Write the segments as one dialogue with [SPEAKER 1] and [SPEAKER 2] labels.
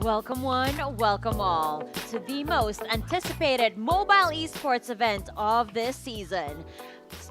[SPEAKER 1] Welcome one, welcome all to the most anticipated mobile esports event of this season.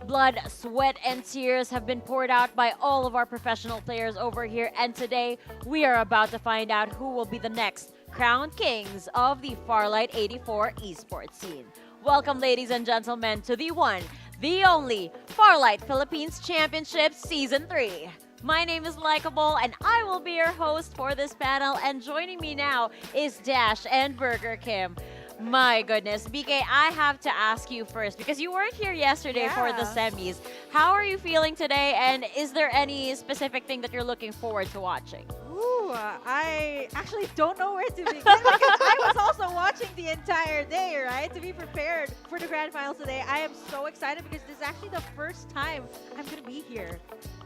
[SPEAKER 1] Blood, sweat, and tears have been poured out by all of our professional players over here, and today we are about to find out who will be the next crowned kings of the Farlight 84 esports scene. Welcome, ladies and gentlemen, to the one, the only Farlight Philippines Championships Season 3. My name is Likeable, and I will be your host for this panel. And joining me now is Dash and Burger Kim. My goodness, BK, I have to ask you first because you weren't here yesterday for the semis. How are you feeling today, and is there any specific thing that you're looking forward to watching?
[SPEAKER 2] Ooh, I actually don't know where to begin because I was also watching the entire day, right? To be prepared for the grand finals today. I am so excited because this is actually the first time I'm going to be here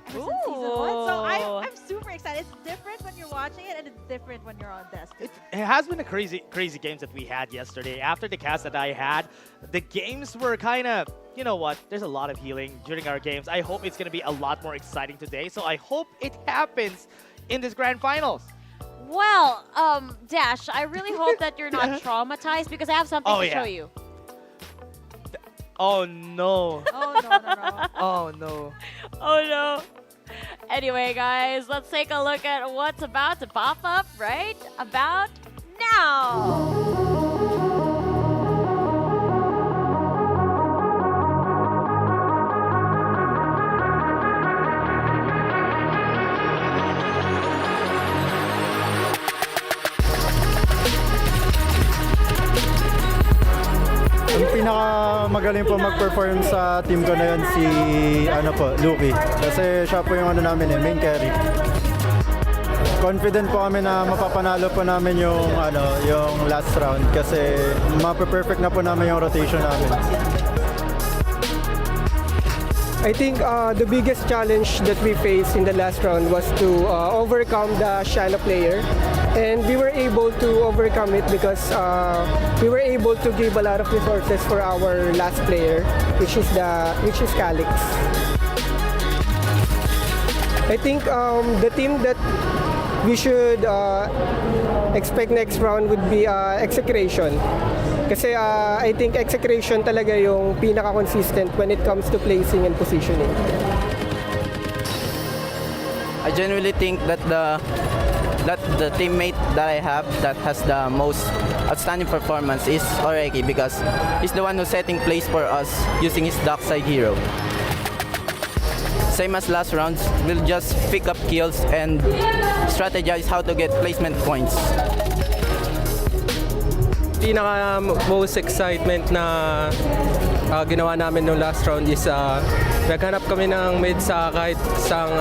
[SPEAKER 2] ever since season 1. So I'm super excited. It's different when you're watching it and it's different when you're on desk.
[SPEAKER 3] It has been a crazy games that we had yesterday. After the cast that I had, the games were kind of, you know what, there's a lot of healing during our games. I hope it's going to be a lot more exciting today. So I hope it happens in this grand finals.
[SPEAKER 1] Well, Dash, I really hope that you're not traumatized because I have something to show you.
[SPEAKER 3] Oh no.
[SPEAKER 2] Oh, no.
[SPEAKER 3] Oh no.
[SPEAKER 1] Oh no. Anyway, guys, let's take a look at what's about to pop up right about now.
[SPEAKER 4] Ang pinakamagaling po mag-perform sa team ko na yun si Lucky. Kasi siya po yung main carry. Confident po kami na mapapanalo po namin yung last round kasi mape-perfect na po namin yung rotation namin.
[SPEAKER 5] I think the biggest challenge that we faced in the last round was to overcome the Shallow player. And we were able to overcome it because we were able to give a lot of resources for our last player, which is Calix. I think the team that we should expect next round would be Execration. Kasi I think Execration talaga yung pinaka-consistent when it comes to placing and positioning.
[SPEAKER 6] I genuinely think that the teammate that I have that has the most outstanding performance is Oreki because he's the one who's setting plays for us using his dark side hero. Same as last rounds, we'll just pick up kills and strategize how to get placement points.
[SPEAKER 5] Pinaka most excitement na ginawa namin no last round is naghanap kami ng mid sa kahit isang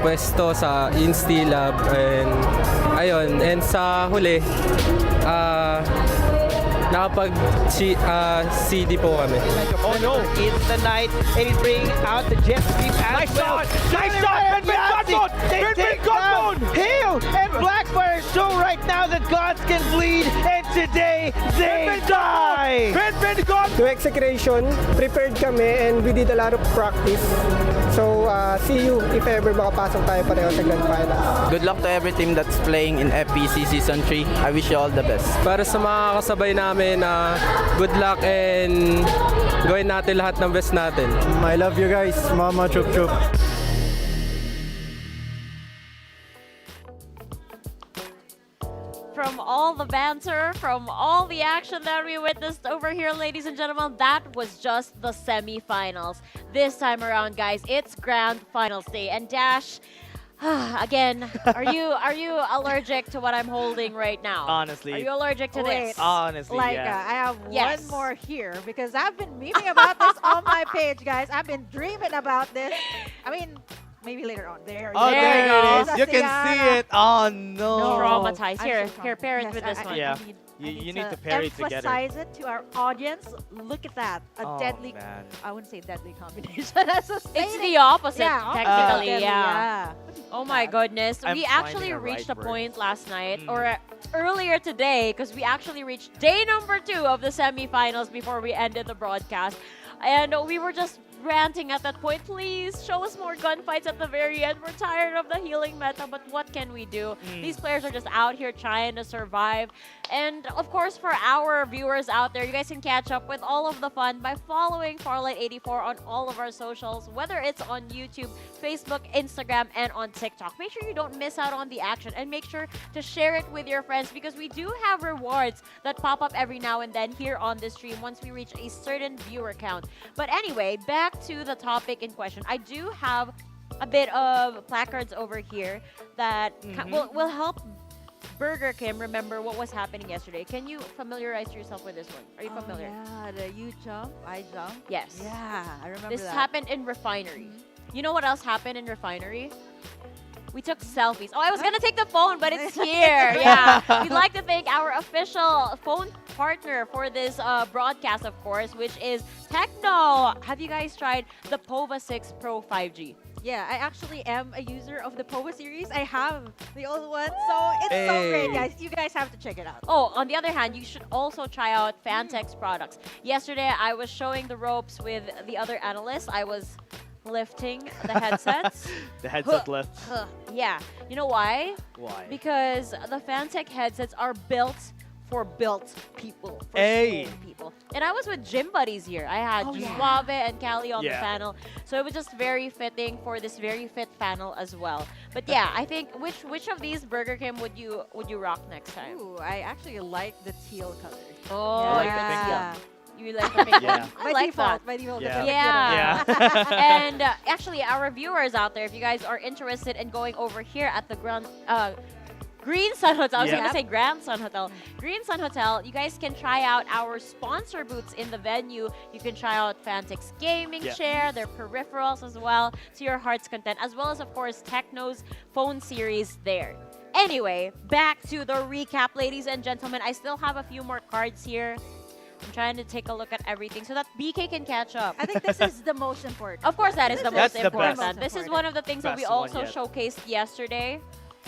[SPEAKER 5] pwesto sa Insti Lab and sa huli nakapag CD po kami.
[SPEAKER 3] Oh no.
[SPEAKER 7] It's the night and it brings out the jet sweep as well.
[SPEAKER 3] Nice shot! Pinpin God mode!
[SPEAKER 7] Hail and Blackfire show right now that gods can bleed, and today they die!
[SPEAKER 3] Pinpin God!
[SPEAKER 5] To Execration, prepared kami and we did a lot of practice. So see you if ever makapasok tayo pareho sa Grand Finals.
[SPEAKER 6] Good luck to every team that's playing in FPC Season 3. I wish you all the best.
[SPEAKER 5] Para sa mga kasabay namin, good luck and gawin natin lahat ng best natin.
[SPEAKER 4] I love you guys. Mama chup chup.
[SPEAKER 1] From all the banter, from all the action that we witnessed over here, ladies and gentlemen, that was just the semifinals. This time around, guys, it's grand finals day. And Dash, again, are you allergic to what I'm holding right now?
[SPEAKER 3] Honestly.
[SPEAKER 1] Are you allergic to this?
[SPEAKER 3] Honestly,
[SPEAKER 2] Like,
[SPEAKER 3] yeah.
[SPEAKER 2] I have
[SPEAKER 1] Yes.
[SPEAKER 2] one more here because I've been memeing about this on my page, guys. I've been dreaming about this. I mean, maybe later on. There
[SPEAKER 3] Oh,
[SPEAKER 1] There
[SPEAKER 3] there
[SPEAKER 1] you go.
[SPEAKER 3] it is. You can see it. Oh no.
[SPEAKER 1] Traumatized.
[SPEAKER 2] I'm
[SPEAKER 1] Here,
[SPEAKER 2] so
[SPEAKER 1] pair it
[SPEAKER 2] yes,
[SPEAKER 1] with this
[SPEAKER 2] I-
[SPEAKER 1] one.
[SPEAKER 3] Yeah.
[SPEAKER 2] I
[SPEAKER 3] You need to pair it together.
[SPEAKER 2] emphasize it to our audience. Look at that. A
[SPEAKER 3] Oh,
[SPEAKER 2] deadly,
[SPEAKER 3] man.
[SPEAKER 2] I wouldn't say deadly combination. That's a
[SPEAKER 1] It's the opposite,
[SPEAKER 2] yeah,
[SPEAKER 1] technically,
[SPEAKER 2] deadly,
[SPEAKER 1] yeah. Oh my goodness.
[SPEAKER 3] I'm
[SPEAKER 1] We actually
[SPEAKER 3] finding a
[SPEAKER 1] reached
[SPEAKER 3] right
[SPEAKER 1] a
[SPEAKER 3] word.
[SPEAKER 1] point last night,
[SPEAKER 3] Mm.
[SPEAKER 1] or earlier today, because we actually reached day number 2 of the semifinals before we ended the broadcast. And we were just ranting at that point. Please show us more gunfights at the very end. We're tired of the healing meta, but what can we do? These players are just out here trying to survive. And of course, for our viewers out there, you guys can catch up with all of the fun by following Farlight84 on all of our socials, whether it's on YouTube, Facebook, Instagram, and on TikTok. Make sure you don't miss out on the action, and make sure to share it with your friends, because we do have rewards that pop up every now and then here on the stream once we reach a certain viewer count. But anyway, back to the topic in question. I do have a bit of placards over here that will help Burger Kim remember what was happening yesterday. Can you familiarize yourself with this one? Are you familiar?
[SPEAKER 2] Yeah, the you jump, I jump.
[SPEAKER 1] Yes.
[SPEAKER 2] Yeah, I remember
[SPEAKER 1] This
[SPEAKER 2] that.
[SPEAKER 1] happened in Refinery. You know what else happened in Refinery? We took selfies. Oh, I was gonna take the phone, but it's here. Yeah. We'd like to thank our official phone partner for this broadcast, of course, which is Techno. Have you guys tried the POVA 6 Pro 5G?
[SPEAKER 2] Yeah, I actually am a user of the POVA series. I have the old one, so it's so great, guys. You guys have to check it out.
[SPEAKER 1] Oh, on the other hand, you should also try out Fantech's products. Yesterday, I was showing the ropes with the other analysts. I was lifting the headsets.
[SPEAKER 3] The headset lift.
[SPEAKER 1] Yeah. You know why?
[SPEAKER 3] Why?
[SPEAKER 1] Because the Fantech headsets are built for built people, for
[SPEAKER 3] Hey.
[SPEAKER 1] strong people. And I was with gym buddies here. I had Suave and Callie on the panel. So it was just very fitting for this very fit panel as well. But yeah, I think which of these Burger Kim would you rock next time?
[SPEAKER 2] Ooh, I actually like the teal color.
[SPEAKER 1] Oh,
[SPEAKER 2] Yeah.
[SPEAKER 1] you like the pink
[SPEAKER 3] Yeah.
[SPEAKER 1] one? I
[SPEAKER 2] By
[SPEAKER 1] like
[SPEAKER 2] default,
[SPEAKER 1] that.
[SPEAKER 2] by default.
[SPEAKER 3] Yeah.
[SPEAKER 2] that's what I
[SPEAKER 1] Yeah.
[SPEAKER 2] get.
[SPEAKER 1] And actually, our viewers out there, if you guys are interested in going over here at the Green Sun Hotel, I was
[SPEAKER 3] Yeah.
[SPEAKER 1] going to say Grand Sun Hotel. Green Sun Hotel, you guys can try out our sponsor booths in the venue. You can try out Fantech's gaming
[SPEAKER 3] Yeah.
[SPEAKER 1] chair, their peripherals as well, to your heart's content, as well as, of course, Techno's phone series there. Anyway, back to the recap, ladies and gentlemen. I still have a few more cards here. I'm trying to take a look at everything so that BK can catch up.
[SPEAKER 2] I think this is the most important.
[SPEAKER 1] Of course, that is the
[SPEAKER 3] That's
[SPEAKER 1] most
[SPEAKER 3] the best.
[SPEAKER 1] important. This is one of the things that we
[SPEAKER 3] Best one
[SPEAKER 1] also
[SPEAKER 3] yet.
[SPEAKER 1] showcased yesterday.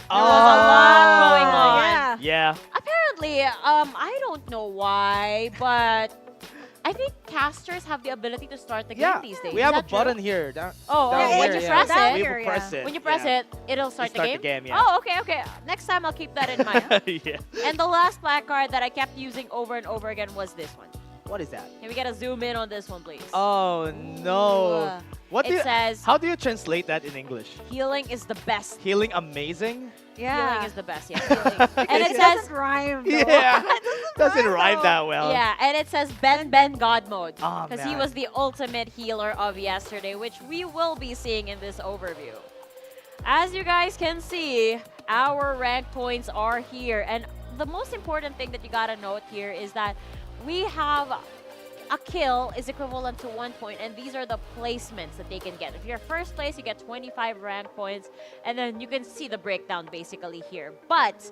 [SPEAKER 3] Oh,
[SPEAKER 1] There was a lot going on.
[SPEAKER 2] Yeah.
[SPEAKER 3] Yeah.
[SPEAKER 1] Apparently, I don't know why, but I think casters have the ability to start the game these days.
[SPEAKER 3] We
[SPEAKER 1] Is
[SPEAKER 3] have a
[SPEAKER 1] that true?
[SPEAKER 3] button here. Down,
[SPEAKER 1] Oh,
[SPEAKER 3] down
[SPEAKER 1] okay.
[SPEAKER 3] here,
[SPEAKER 1] When you
[SPEAKER 3] yeah.
[SPEAKER 1] press
[SPEAKER 2] Down
[SPEAKER 1] it,
[SPEAKER 3] We
[SPEAKER 2] here,
[SPEAKER 3] will press
[SPEAKER 2] yeah.
[SPEAKER 3] it.
[SPEAKER 1] when you press
[SPEAKER 3] yeah.
[SPEAKER 1] it, it'll start the game.
[SPEAKER 3] yeah.
[SPEAKER 1] Oh, okay, okay. Next time I'll keep that in mind.
[SPEAKER 3] yeah.
[SPEAKER 1] And the last placard that I kept using over and over again was this one.
[SPEAKER 3] What is that?
[SPEAKER 1] Can we get a zoom in on this one, please?
[SPEAKER 3] Oh no. What do
[SPEAKER 1] It
[SPEAKER 3] you,
[SPEAKER 1] says,
[SPEAKER 3] how do you translate that in English?
[SPEAKER 1] healing is the best.
[SPEAKER 3] Healing amazing?
[SPEAKER 1] Healing is the best, yeah. Healing. And it
[SPEAKER 2] it
[SPEAKER 1] says,
[SPEAKER 2] doesn't rhyme. Though.
[SPEAKER 3] Yeah. Doesn't
[SPEAKER 2] rhyme,
[SPEAKER 3] rhyme
[SPEAKER 2] though.
[SPEAKER 3] that well.
[SPEAKER 1] yeah, and it says Ben God mode.
[SPEAKER 3] Oh,
[SPEAKER 1] Because he
[SPEAKER 3] man.
[SPEAKER 1] was the ultimate healer of yesterday, which we will be seeing in this overview. As you guys can see, our rank points are here. And the most important thing that you gotta note here is that we have a kill is equivalent to 1 point, and these are the placements that they can get. If you're first place, you get 25 rank points, and then you can see the breakdown basically here. But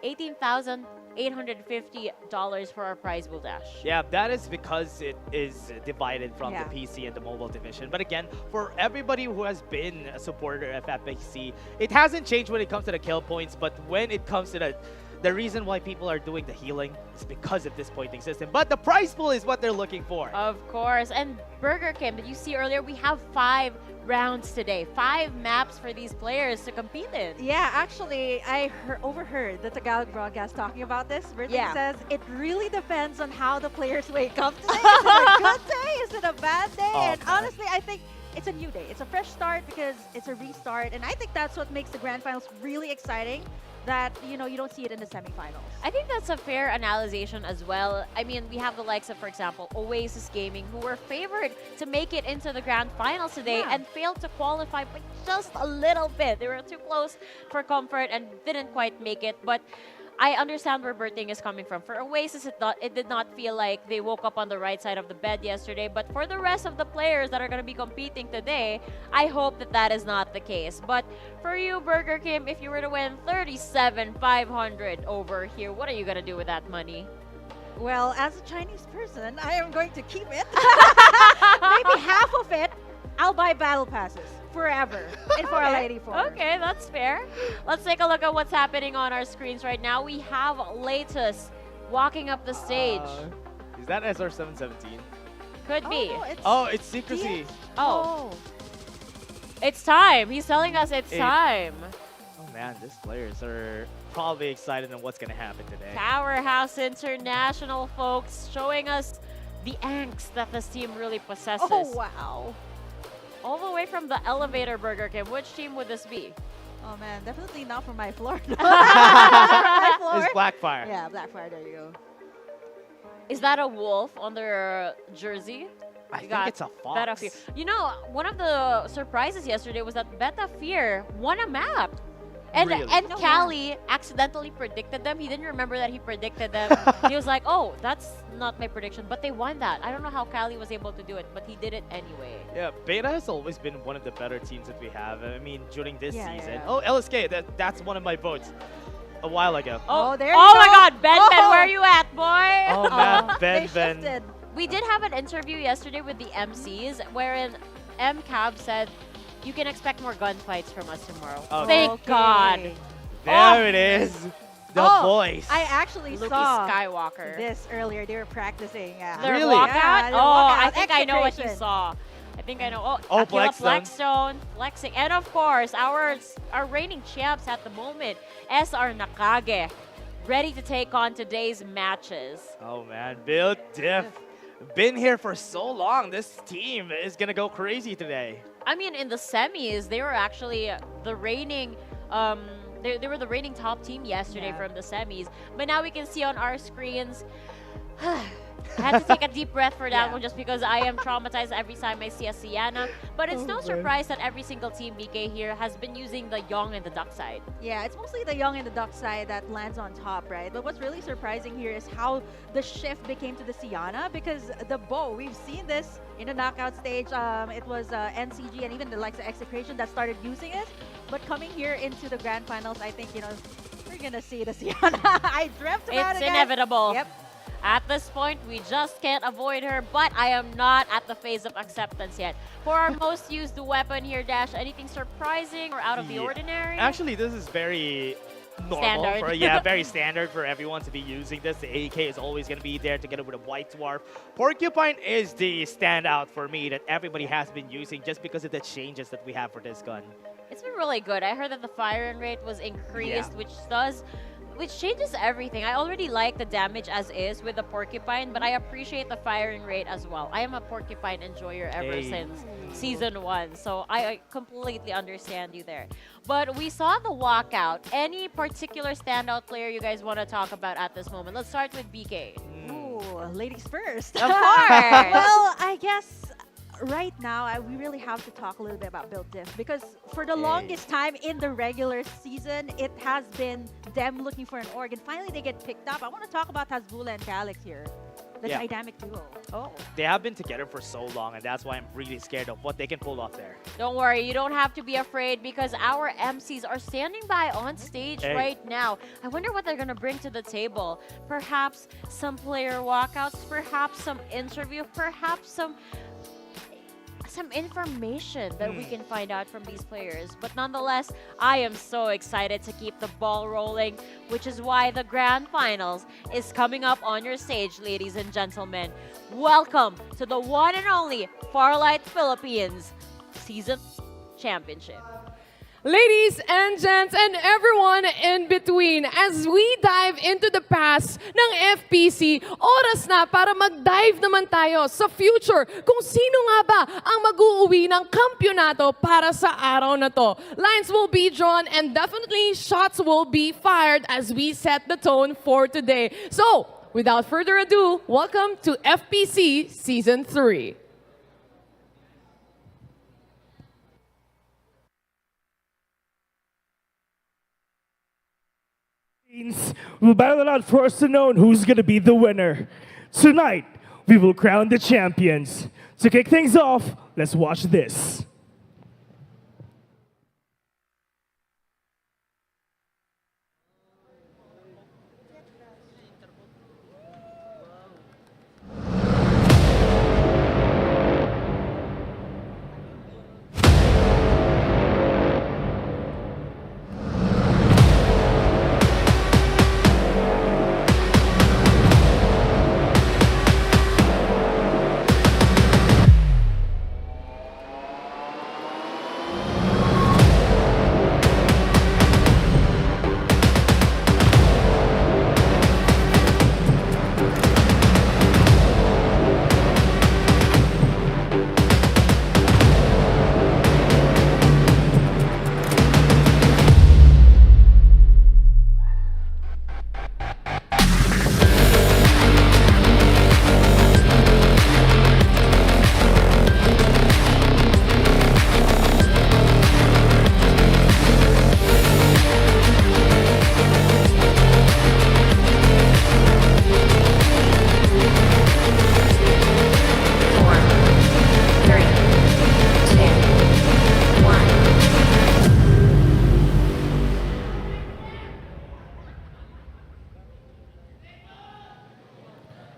[SPEAKER 1] $18,850 for our prize pool dash.
[SPEAKER 3] Yeah, that is because it is divided from
[SPEAKER 2] Yeah.
[SPEAKER 3] the PC and the mobile division. But again, for everybody who has been a supporter of FPC, it hasn't changed when it comes to the kill points, but when it comes to the reason why people are doing the healing is because of this pointing system. But the prize pool is what they're looking for.
[SPEAKER 1] Of course. And Burger Kim, did you see earlier, we have 5 rounds today. 5 maps for these players to compete in.
[SPEAKER 2] Yeah, actually, I overheard the Tagalog broadcast talking about this. Berting
[SPEAKER 1] Yeah.
[SPEAKER 2] says it really depends on how the players wake up today. Is it a good day? Is it a bad day?
[SPEAKER 3] Oh,
[SPEAKER 2] And
[SPEAKER 3] man.
[SPEAKER 2] honestly, I think it's a new day. It's a fresh start because it's a restart. And I think that's what makes the Grand Finals really exciting, that, you know, you don't see it in the semifinals.
[SPEAKER 1] I think that's a fair analysis as well. I mean, we have the likes of, for example, Oasis Gaming, who were favored to make it into the grand finals today
[SPEAKER 2] Yeah.
[SPEAKER 1] and failed to qualify by just a little bit. They were too close for comfort and didn't quite make it. But I understand where Berting is coming from. For Oasis, it did not feel like they woke up on the right side of the bed yesterday. But for the rest of the players that are going to be competing today, I hope that that is not the case. But for you, Burger Kim, if you were to win 37,500 over here, what are you going to do with that money?
[SPEAKER 2] Well, as a Chinese person, I am going to keep it. Maybe half of it, I'll buy battle passes forever in Farlight 84.
[SPEAKER 1] Okay, that's fair. Let's take a look at what's happening on our screens right now. We have Latus walking up the stage.
[SPEAKER 3] Is that SR717?
[SPEAKER 1] Could be.
[SPEAKER 2] Oh, no, it's
[SPEAKER 3] Oh, it's secrecy.
[SPEAKER 1] Oh, it's time. He's telling us it's
[SPEAKER 3] It-
[SPEAKER 1] time.
[SPEAKER 3] Oh man, these players are probably excited on what's gonna happen today.
[SPEAKER 1] Powerhouse International, folks, showing us the angst that this team really possesses.
[SPEAKER 2] Oh, wow.
[SPEAKER 1] All the way from the elevator, Burger King. Which team would this be?
[SPEAKER 2] Oh, man. Definitely not from my floor. My floor.
[SPEAKER 3] It's Blackfire.
[SPEAKER 2] Yeah, Blackfire. There you go.
[SPEAKER 1] Is that a wolf on their jersey?
[SPEAKER 3] I
[SPEAKER 1] You
[SPEAKER 3] think
[SPEAKER 1] got
[SPEAKER 3] it's a fox.
[SPEAKER 1] Beta Fear. You know, one of the surprises yesterday was that Beta Fear won a map. And
[SPEAKER 3] Really?
[SPEAKER 1] and
[SPEAKER 2] No,
[SPEAKER 1] Callie accidentally predicted them. He didn't remember that he predicted them. He was like, "Oh, that's not my prediction," but they won that. I don't know how Callie was able to do it, but he did it anyway.
[SPEAKER 3] Yeah, Beta has always been one of the better teams that we have. I mean, during this
[SPEAKER 2] Yeah, yeah,
[SPEAKER 3] season.
[SPEAKER 2] yeah.
[SPEAKER 3] Oh, LSK, that's one of my votes a while ago.
[SPEAKER 2] Oh, there you
[SPEAKER 1] Oh my
[SPEAKER 2] go.
[SPEAKER 1] God, Ben, Ben,
[SPEAKER 2] Oh.
[SPEAKER 1] where you at, boy?
[SPEAKER 3] Oh man,
[SPEAKER 2] Oh,
[SPEAKER 3] Ben,
[SPEAKER 2] they
[SPEAKER 3] Ben.
[SPEAKER 2] shifted.
[SPEAKER 1] We did have an interview yesterday with the MCs wherein MCAB said, "You can expect more gunfights from us tomorrow."
[SPEAKER 3] Okay.
[SPEAKER 1] Thank
[SPEAKER 2] Okay.
[SPEAKER 1] God.
[SPEAKER 3] There
[SPEAKER 1] Oh.
[SPEAKER 3] it is. The
[SPEAKER 2] Oh,
[SPEAKER 3] voice.
[SPEAKER 2] I actually
[SPEAKER 1] Luke
[SPEAKER 2] saw
[SPEAKER 1] Skywalker.
[SPEAKER 2] this earlier. They were practicing.
[SPEAKER 1] Their
[SPEAKER 3] Really?
[SPEAKER 1] walkout?
[SPEAKER 2] Yeah, their
[SPEAKER 1] Oh, I
[SPEAKER 2] walkout,
[SPEAKER 1] think I know what you
[SPEAKER 2] execration.
[SPEAKER 1] saw. I think I know. Oh,
[SPEAKER 3] Oh,
[SPEAKER 1] Aquila
[SPEAKER 3] Blackstone.
[SPEAKER 1] Blackstone flexing. And of course, our reigning champs at the moment, SR Nakage, ready to take on today's matches.
[SPEAKER 3] Oh man, Build Diff. Been here for so long. This team is gonna go crazy today.
[SPEAKER 1] I mean, in the semis, they were actually the reigning. They were the reigning top team yesterday
[SPEAKER 2] Yeah.
[SPEAKER 1] from the semis. But now we can see on our screens. I had to take a deep breath for that
[SPEAKER 2] Yeah.
[SPEAKER 1] one just because I am traumatized every time I see a Sienna. But it's no
[SPEAKER 3] man.
[SPEAKER 1] surprise that every single team BK here has been using the Young and the Duck side.
[SPEAKER 2] Yeah, it's mostly the Young and the Duck side that lands on top, right? But what's really surprising here is how the shift became to the Sienna, because the bow, we've seen this in the knockout stage. It was NCG and even the likes of Execration that started using it. But coming here into the grand finals, I think, we're going to see the Sienna. I dreamt about
[SPEAKER 1] It's
[SPEAKER 2] it, guys.
[SPEAKER 1] inevitable.
[SPEAKER 2] Yep.
[SPEAKER 1] At this point, we just can't avoid her, but I am not at the phase of acceptance yet. For our most used weapon here, Dash, anything surprising or out of the
[SPEAKER 3] Yeah.
[SPEAKER 1] ordinary?
[SPEAKER 3] Actually, this is very normal.
[SPEAKER 1] Standard.
[SPEAKER 3] Very standard for everyone to be using this. The AK is always going to be there together with a White Dwarf. Porcupine is the standout for me that everybody has been using just because of the changes that we have for this gun.
[SPEAKER 1] It's been really good. I heard that the firing rate was increased, which changes everything. I already like the damage as is with the Porcupine, but I appreciate the firing rate as well. I am a Porcupine enjoyer ever
[SPEAKER 3] Hey.
[SPEAKER 1] since Season 1, so I completely understand you there. But we saw the walkout. Any particular standout player you guys want to talk about at this moment? Let's start with BK.
[SPEAKER 2] Ooh, ladies first.
[SPEAKER 1] Of course.
[SPEAKER 2] Well, I guess right now we really have to talk a little bit about Build Diff, because for the
[SPEAKER 3] Hey.
[SPEAKER 2] longest time in the regular season, it has been them looking for an org, and finally they get picked up. I want to talk about Tazbula and Calix here, the
[SPEAKER 3] Yeah.
[SPEAKER 2] dynamic duo. Oh,
[SPEAKER 3] They have been together for so long, and that's why I'm really scared of what they can pull off there.
[SPEAKER 1] Don't worry, you don't have to be afraid because our MCs are standing by on stage
[SPEAKER 3] Hey.
[SPEAKER 1] right now. I wonder what they're going to bring to the table. Perhaps some player walkouts, perhaps some interview, perhaps some information that we can find out from these players. But nonetheless, I am so excited to keep the ball rolling, which is why the grand finals is coming up on your stage, ladies and gentlemen. Welcome to the one and only Farlight Philippines Season Championship.
[SPEAKER 8] Ladies and gents and everyone in between, as we dive into the past ng FPC, oras na para mag-dive naman tayo sa future kung sino nga ba ang mag-uuwi ng kampyonato para sa araw na to. Lines will be drawn and definitely shots will be fired as we set the tone for today. So, without further ado, welcome to FPC Season 3.
[SPEAKER 7] We'll battle it out for us to know who's going to be the winner. Tonight, we will crown the champions. To kick things off, let's watch this.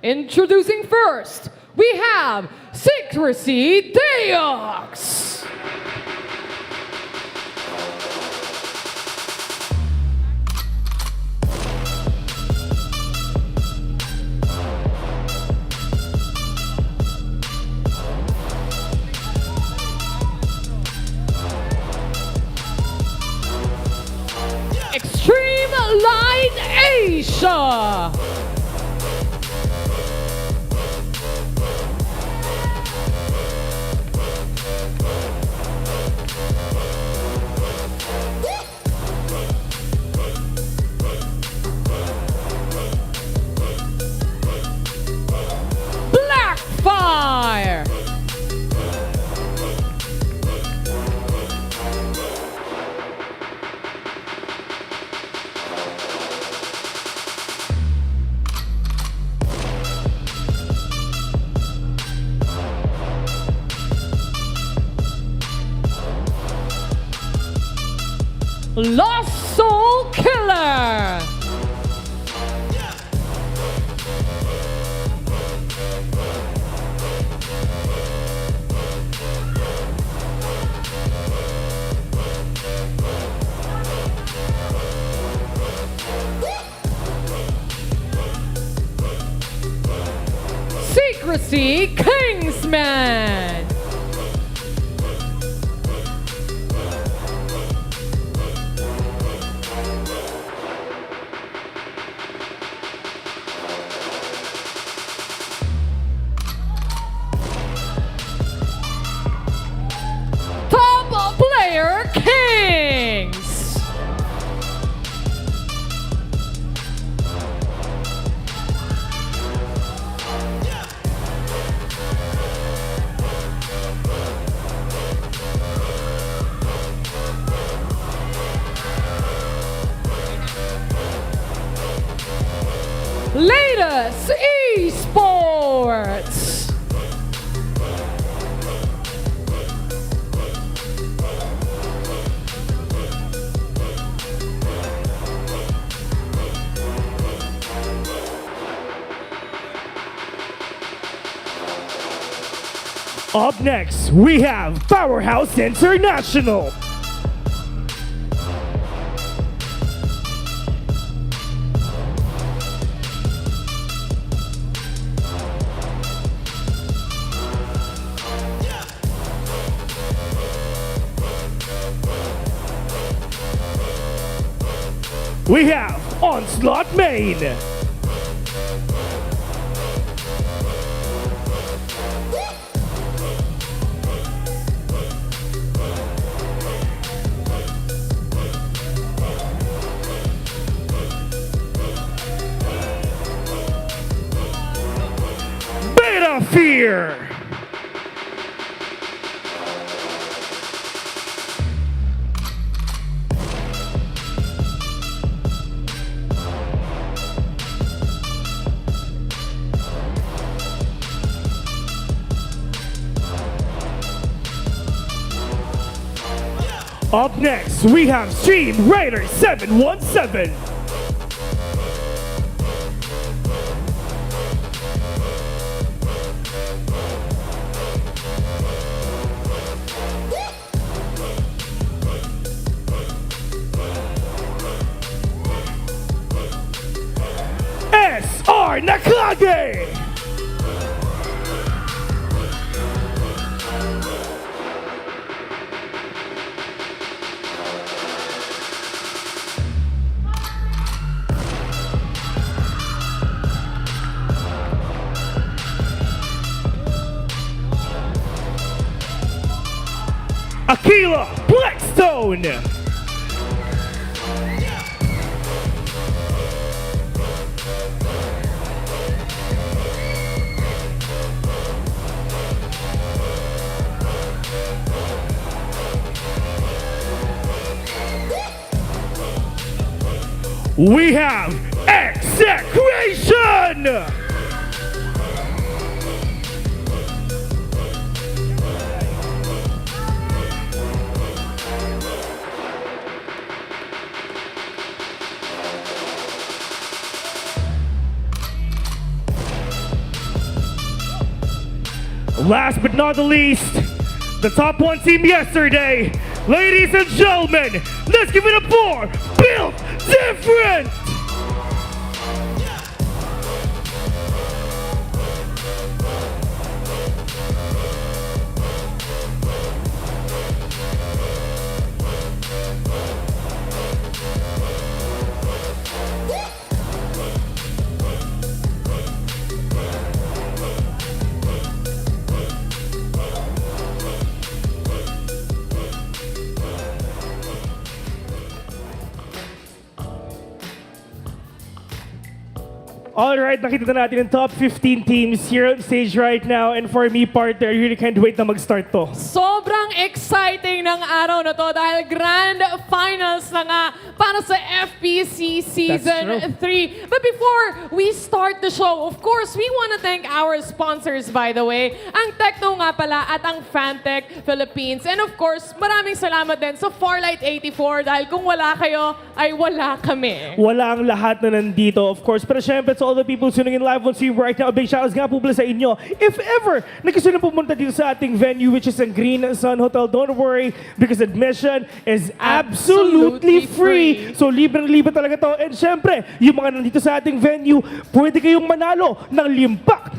[SPEAKER 8] Introducing first, we have Secrecy Deox. Extreme Light Asia. Blackfire. Lost Soul Killer. Secrecy Kingsman. Top Player Kings. Latest Esports.
[SPEAKER 7] Up next, we have Powerhouse International. We have Onslaught Main. Beta Fear. Up next, we have Stream Raider 717. SR Nakage. Aquila Blackstone. We have Execration. Last but not the least, the top one team yesterday. Ladies and gentlemen, let's give it up for Built Different! Alright, nakita na natin ang top 15 teams here on stage right now. And for me, partner, I really can't wait na mag-start to.
[SPEAKER 8] Sobrang exciting ng araw na to dahil Grand Finals na nga para sa FPC Season 3. But before we start the show, of course, we want to thank our sponsors, by the way. Ang Tecno nga pala at ang Fantech Philippines. And of course, maraming salamat din sa Farlight 84 dahil kung wala kayo, ay wala kami.
[SPEAKER 7] Wala ang lahat na nandito, of course. Pero syempre, to all the people tuning in live on stream right now, big shoutouts nga po pala sa inyo. If ever na gusto na pumunta dito sa ating venue, which is ang Green Sun Hotel, don't worry, because admission is absolutely free. So libreng-libre talaga to. And syempre, yung mga nandito sa ating venue, pwede kayong manalo ng limpak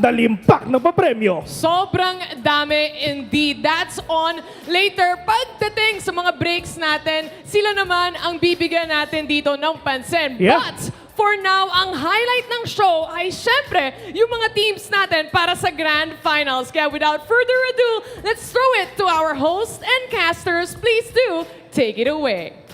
[SPEAKER 7] na papremyo.
[SPEAKER 8] Sobrang dami indeed. That's on later. Pagdating sa mga breaks natin, sila naman ang bibigyan natin dito ng pansin.
[SPEAKER 7] Yeah.
[SPEAKER 8] But for now, ang highlight ng show ay syempre yung mga teams natin para sa Grand Finals. Kaya without further ado, let's throw it to our hosts and casters. Please do take it away.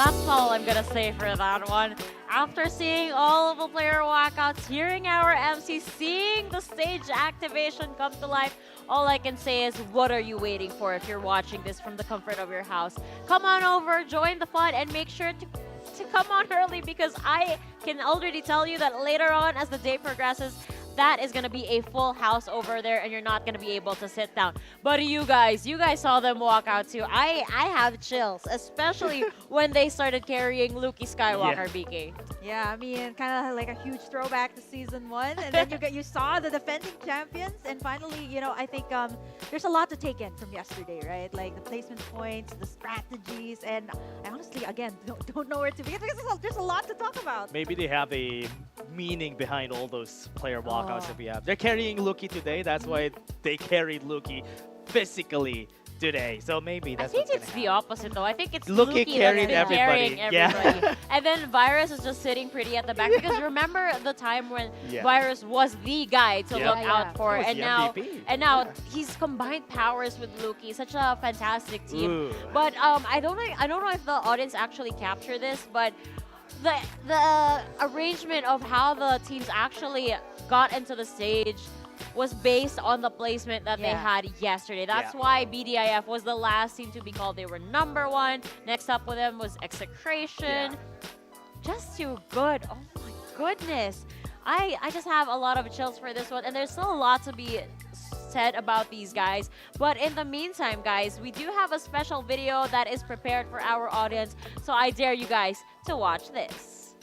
[SPEAKER 1] That's all I'm gonna say for that one. After seeing all of the player walkouts, hearing our MC, seeing the stage activation come to life, all I can say is, what are you waiting for if you're watching this from the comfort of your house? Come on over, join the fun, and make sure to come on early, because I can already tell you that later on as the day progresses, that is going to be a full house over there and you're not going to be able to sit down. But you guys saw them walk out too. I have chills, especially when they started carrying Luki Skywalker, BK.
[SPEAKER 2] Yeah, I mean, kind of like a huge throwback to season 1, and then you saw the defending champions, and finally, you know, I think there's a lot to take in from yesterday, right? Like the placement points, the strategies, and I honestly, again, don't know where to begin because there's a lot to talk about.
[SPEAKER 3] Maybe they have a meaning behind all those player walkouts that we have. They're carrying Luki today. That's why they carried Luki physically today. So maybe that's
[SPEAKER 1] I think it's the opposite though. I think it's
[SPEAKER 3] Luki
[SPEAKER 1] Luki
[SPEAKER 3] carried
[SPEAKER 1] that's been
[SPEAKER 3] everybody.
[SPEAKER 1] carrying
[SPEAKER 3] Yeah.
[SPEAKER 1] everybody. And then Virus is just sitting pretty at the back, because remember the time when Virus was the guy to look out for,
[SPEAKER 3] He was
[SPEAKER 1] and
[SPEAKER 3] the
[SPEAKER 1] now
[SPEAKER 3] MVP.
[SPEAKER 1] he's combined powers with Luki. Such a fantastic team.
[SPEAKER 3] Ooh.
[SPEAKER 1] But I don't know if the audience actually capture this, but the arrangement of how the teams actually got into the stage was based on the placement that they had yesterday. That's why BDIF was the last team to be called. They were #1. Next up with them was Execration. Just too good. Oh my goodness. I just have a lot of chills for this one, and there's still a lot to be said about these guys. But in the meantime, guys, we do have a special video that is prepared for our audience, so I dare you guys to watch this.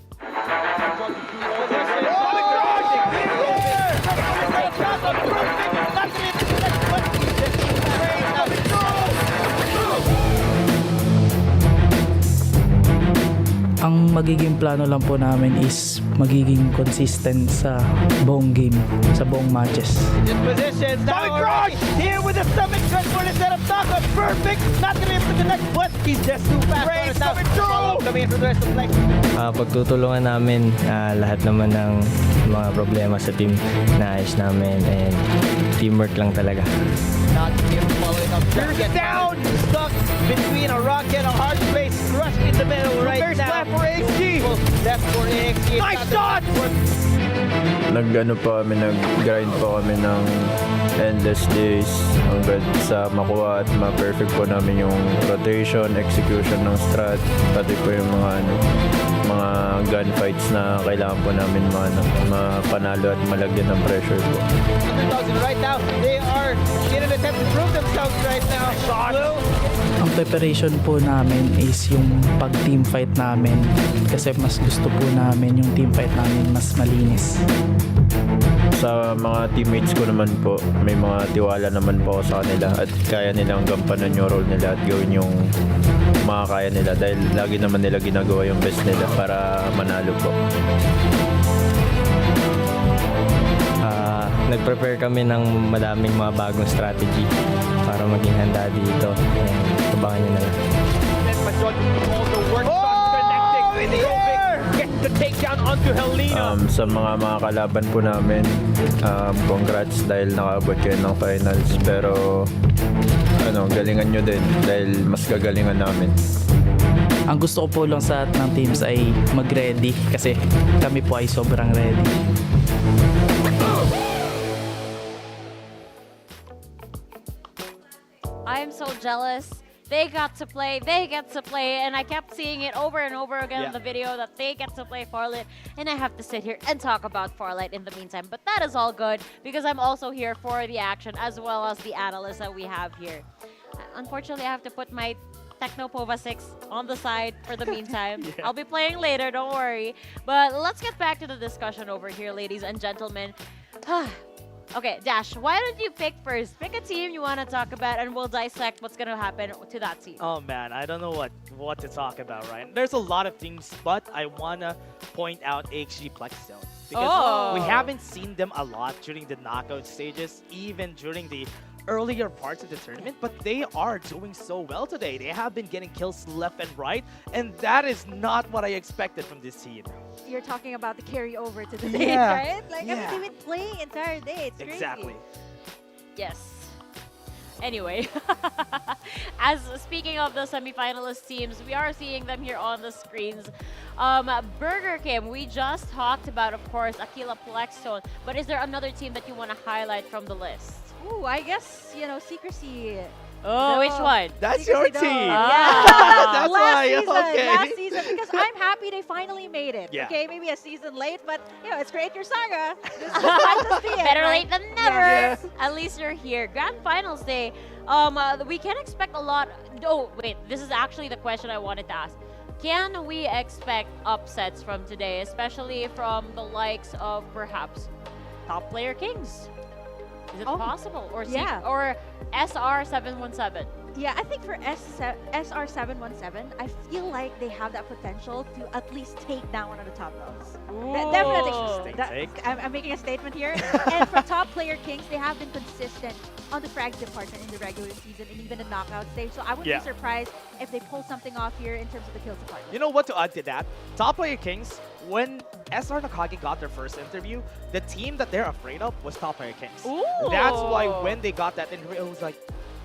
[SPEAKER 9] Ang magiging plano lang po namin is magiging consistent sa buong game, sa buong matches.
[SPEAKER 10] Positions now right here with the stomach transfer instead of Taka. Perfect. Not gonna be able to connect, but he's just too fast. Race coming through. Coming in for the rest of the play.
[SPEAKER 11] Pagtutulungan namin lahat naman ng mga problema sa team, naayos namin, and teamwork lang talaga.
[SPEAKER 10] Not able to follow it up. There's down. Stuck between a rock and a hard place. Crushed in the middle right now. There's left for AXG. Left for AXG. Nice shot.
[SPEAKER 4] Nag-grind po kami ng endless days hanggang sa makuha at ma-perfect po namin yung rotation, execution ng strat, pati po yung mga
[SPEAKER 12] gunfights na kailangan po namin mapanalo at malagyan ng pressure po.
[SPEAKER 10] Underdogs, and right now, they are in an attempt to prove themselves right now. Blue.
[SPEAKER 9] Ang preparation po namin is yung pag-team fight namin kasi mas gusto po namin yung team fight namin mas malinis.
[SPEAKER 12] Sa mga teammates ko naman po, may mga tiwala naman po ako sa kanila at kaya nilang gampanan yung role nila at gawin yung makakaya nila dahil lagi naman nila ginagawa yung best nila para manalo po.
[SPEAKER 11] Nag-prepare kami ng madaming mga bagong strategy para maging handa dito. Abangan nyo na lang.
[SPEAKER 10] In the air! Get the takedown onto Helena.
[SPEAKER 12] Sa mga kalaban po namin, congrats dahil nakaabot kayo ng finals. Pero galingan nyo din dahil mas gagalingan namin.
[SPEAKER 9] Ang gusto ko po lang sa ng teams ay mag-ready kasi kami po ay sobrang ready.
[SPEAKER 1] I'm so jealous. They got to play, and I kept seeing it over and over again in the video that they get to play Farlight, and I have to sit here and talk about Farlight in the meantime. But that is all good because I'm also here for the action as well as the analysts that we have here. Unfortunately, I have to put my Technopova 6 on the side for the meantime. I'll be playing later, don't worry. But let's get back to the discussion over here, ladies and gentlemen. Okay, Dash, why don't you pick first? Pick a team you want to talk about, and we'll dissect what's going to happen to that team.
[SPEAKER 3] Oh man, I don't know what to talk about, right? There's a lot of things, but I want to point out HG Plexstone. Because we haven't seen them a lot during the knockout stages, even during the earlier parts of the tournament, but they are doing so well today. They have been getting kills left and right, and that is not what I expected from this team.
[SPEAKER 2] You're talking about the carryover to the days, right? Like, I mean, they've been playing entire day. It's
[SPEAKER 3] Exactly.
[SPEAKER 2] crazy.
[SPEAKER 1] Yes. Anyway, as speaking of the semifinalist teams, we are seeing them here on the screens. Burger King, we just talked about, of course, Aquila Plexstone, but is there another team that you want to highlight from the list?
[SPEAKER 2] Ooh, I guess, Secrecy.
[SPEAKER 1] Oh, which one?
[SPEAKER 3] That's
[SPEAKER 2] Secrecy
[SPEAKER 3] your
[SPEAKER 2] Dome.
[SPEAKER 3] team.
[SPEAKER 2] Yeah.
[SPEAKER 3] That's
[SPEAKER 2] last
[SPEAKER 3] why.
[SPEAKER 2] season,
[SPEAKER 3] Okay.
[SPEAKER 2] last season, because I'm happy they finally made it.
[SPEAKER 3] Yeah.
[SPEAKER 2] Okay, maybe a season late, but it's Create Your Saga. This might just be it,
[SPEAKER 1] Better
[SPEAKER 2] right?
[SPEAKER 1] late than never.
[SPEAKER 3] Yeah.
[SPEAKER 1] At least you're here. Grand Finals Day. We can expect a lot. Oh, wait. This is actually the question I wanted to ask. Can we expect upsets from today, especially from the likes of perhaps Top Player Kings? Is it possible? Or or SR717?
[SPEAKER 2] Yeah, I think for SR717, I feel like they have that potential to at least take down one of the top dogs. Definitely. I'm making a statement here. And for Top Player Kings, they have been consistent on the frags department in the regular season and even the knockout stage. So I wouldn't be surprised if they pull something off here in terms of the kills department.
[SPEAKER 3] You know what to add to that? Top Player Kings, when SR Nakagi got their first interview, the team that they're afraid of was Top Player Kings.
[SPEAKER 1] Ooh.
[SPEAKER 3] That's why when they got that interview, I was like,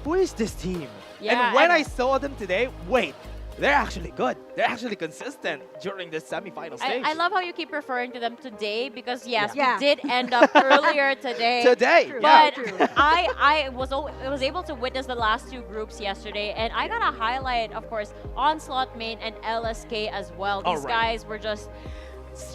[SPEAKER 3] who is this team?
[SPEAKER 1] Yeah,
[SPEAKER 3] and when I saw them today, wait, they're actually good. They're actually consistent during the semifinal stage.
[SPEAKER 1] I love how you keep referring to them today because yes,
[SPEAKER 2] Yeah.
[SPEAKER 1] we did end up earlier today.
[SPEAKER 3] Today,
[SPEAKER 2] True.
[SPEAKER 1] But
[SPEAKER 2] True.
[SPEAKER 1] I was able to witness the last two groups yesterday, and I gotta highlight, of course, Onslaught Main and LSK as well. These guys were just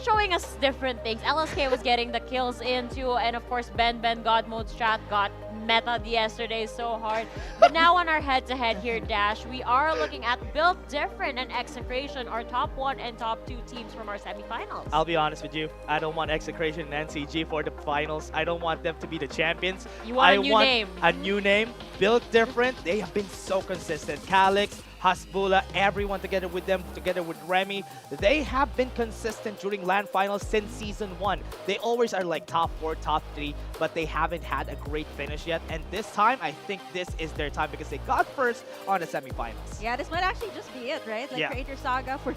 [SPEAKER 1] showing us different things. LSK was getting the kills in too, and of course Ben God Mode Strat got meta yesterday so hard. But now on our head-to-head here, Dash, we are looking at Built Different and Execration, our top 1 and top 2 teams from our semifinals.
[SPEAKER 3] I'll be honest with you. I don't want Execration and NCG for the finals. I don't want them to be the champions.
[SPEAKER 1] You want
[SPEAKER 3] I
[SPEAKER 1] a new
[SPEAKER 3] want
[SPEAKER 1] name.
[SPEAKER 3] a new name. Built Different. They have been so consistent. Calyx, Hasbula, everyone together with them, together with Remy. They have been consistent during LAN finals since season 1. They always are like top 4, top 3, but they haven't had a great finish yet. And this time, I think this is their time because they got first on the semifinals.
[SPEAKER 2] Yeah, this might actually just be it, right? Like Create Your Saga for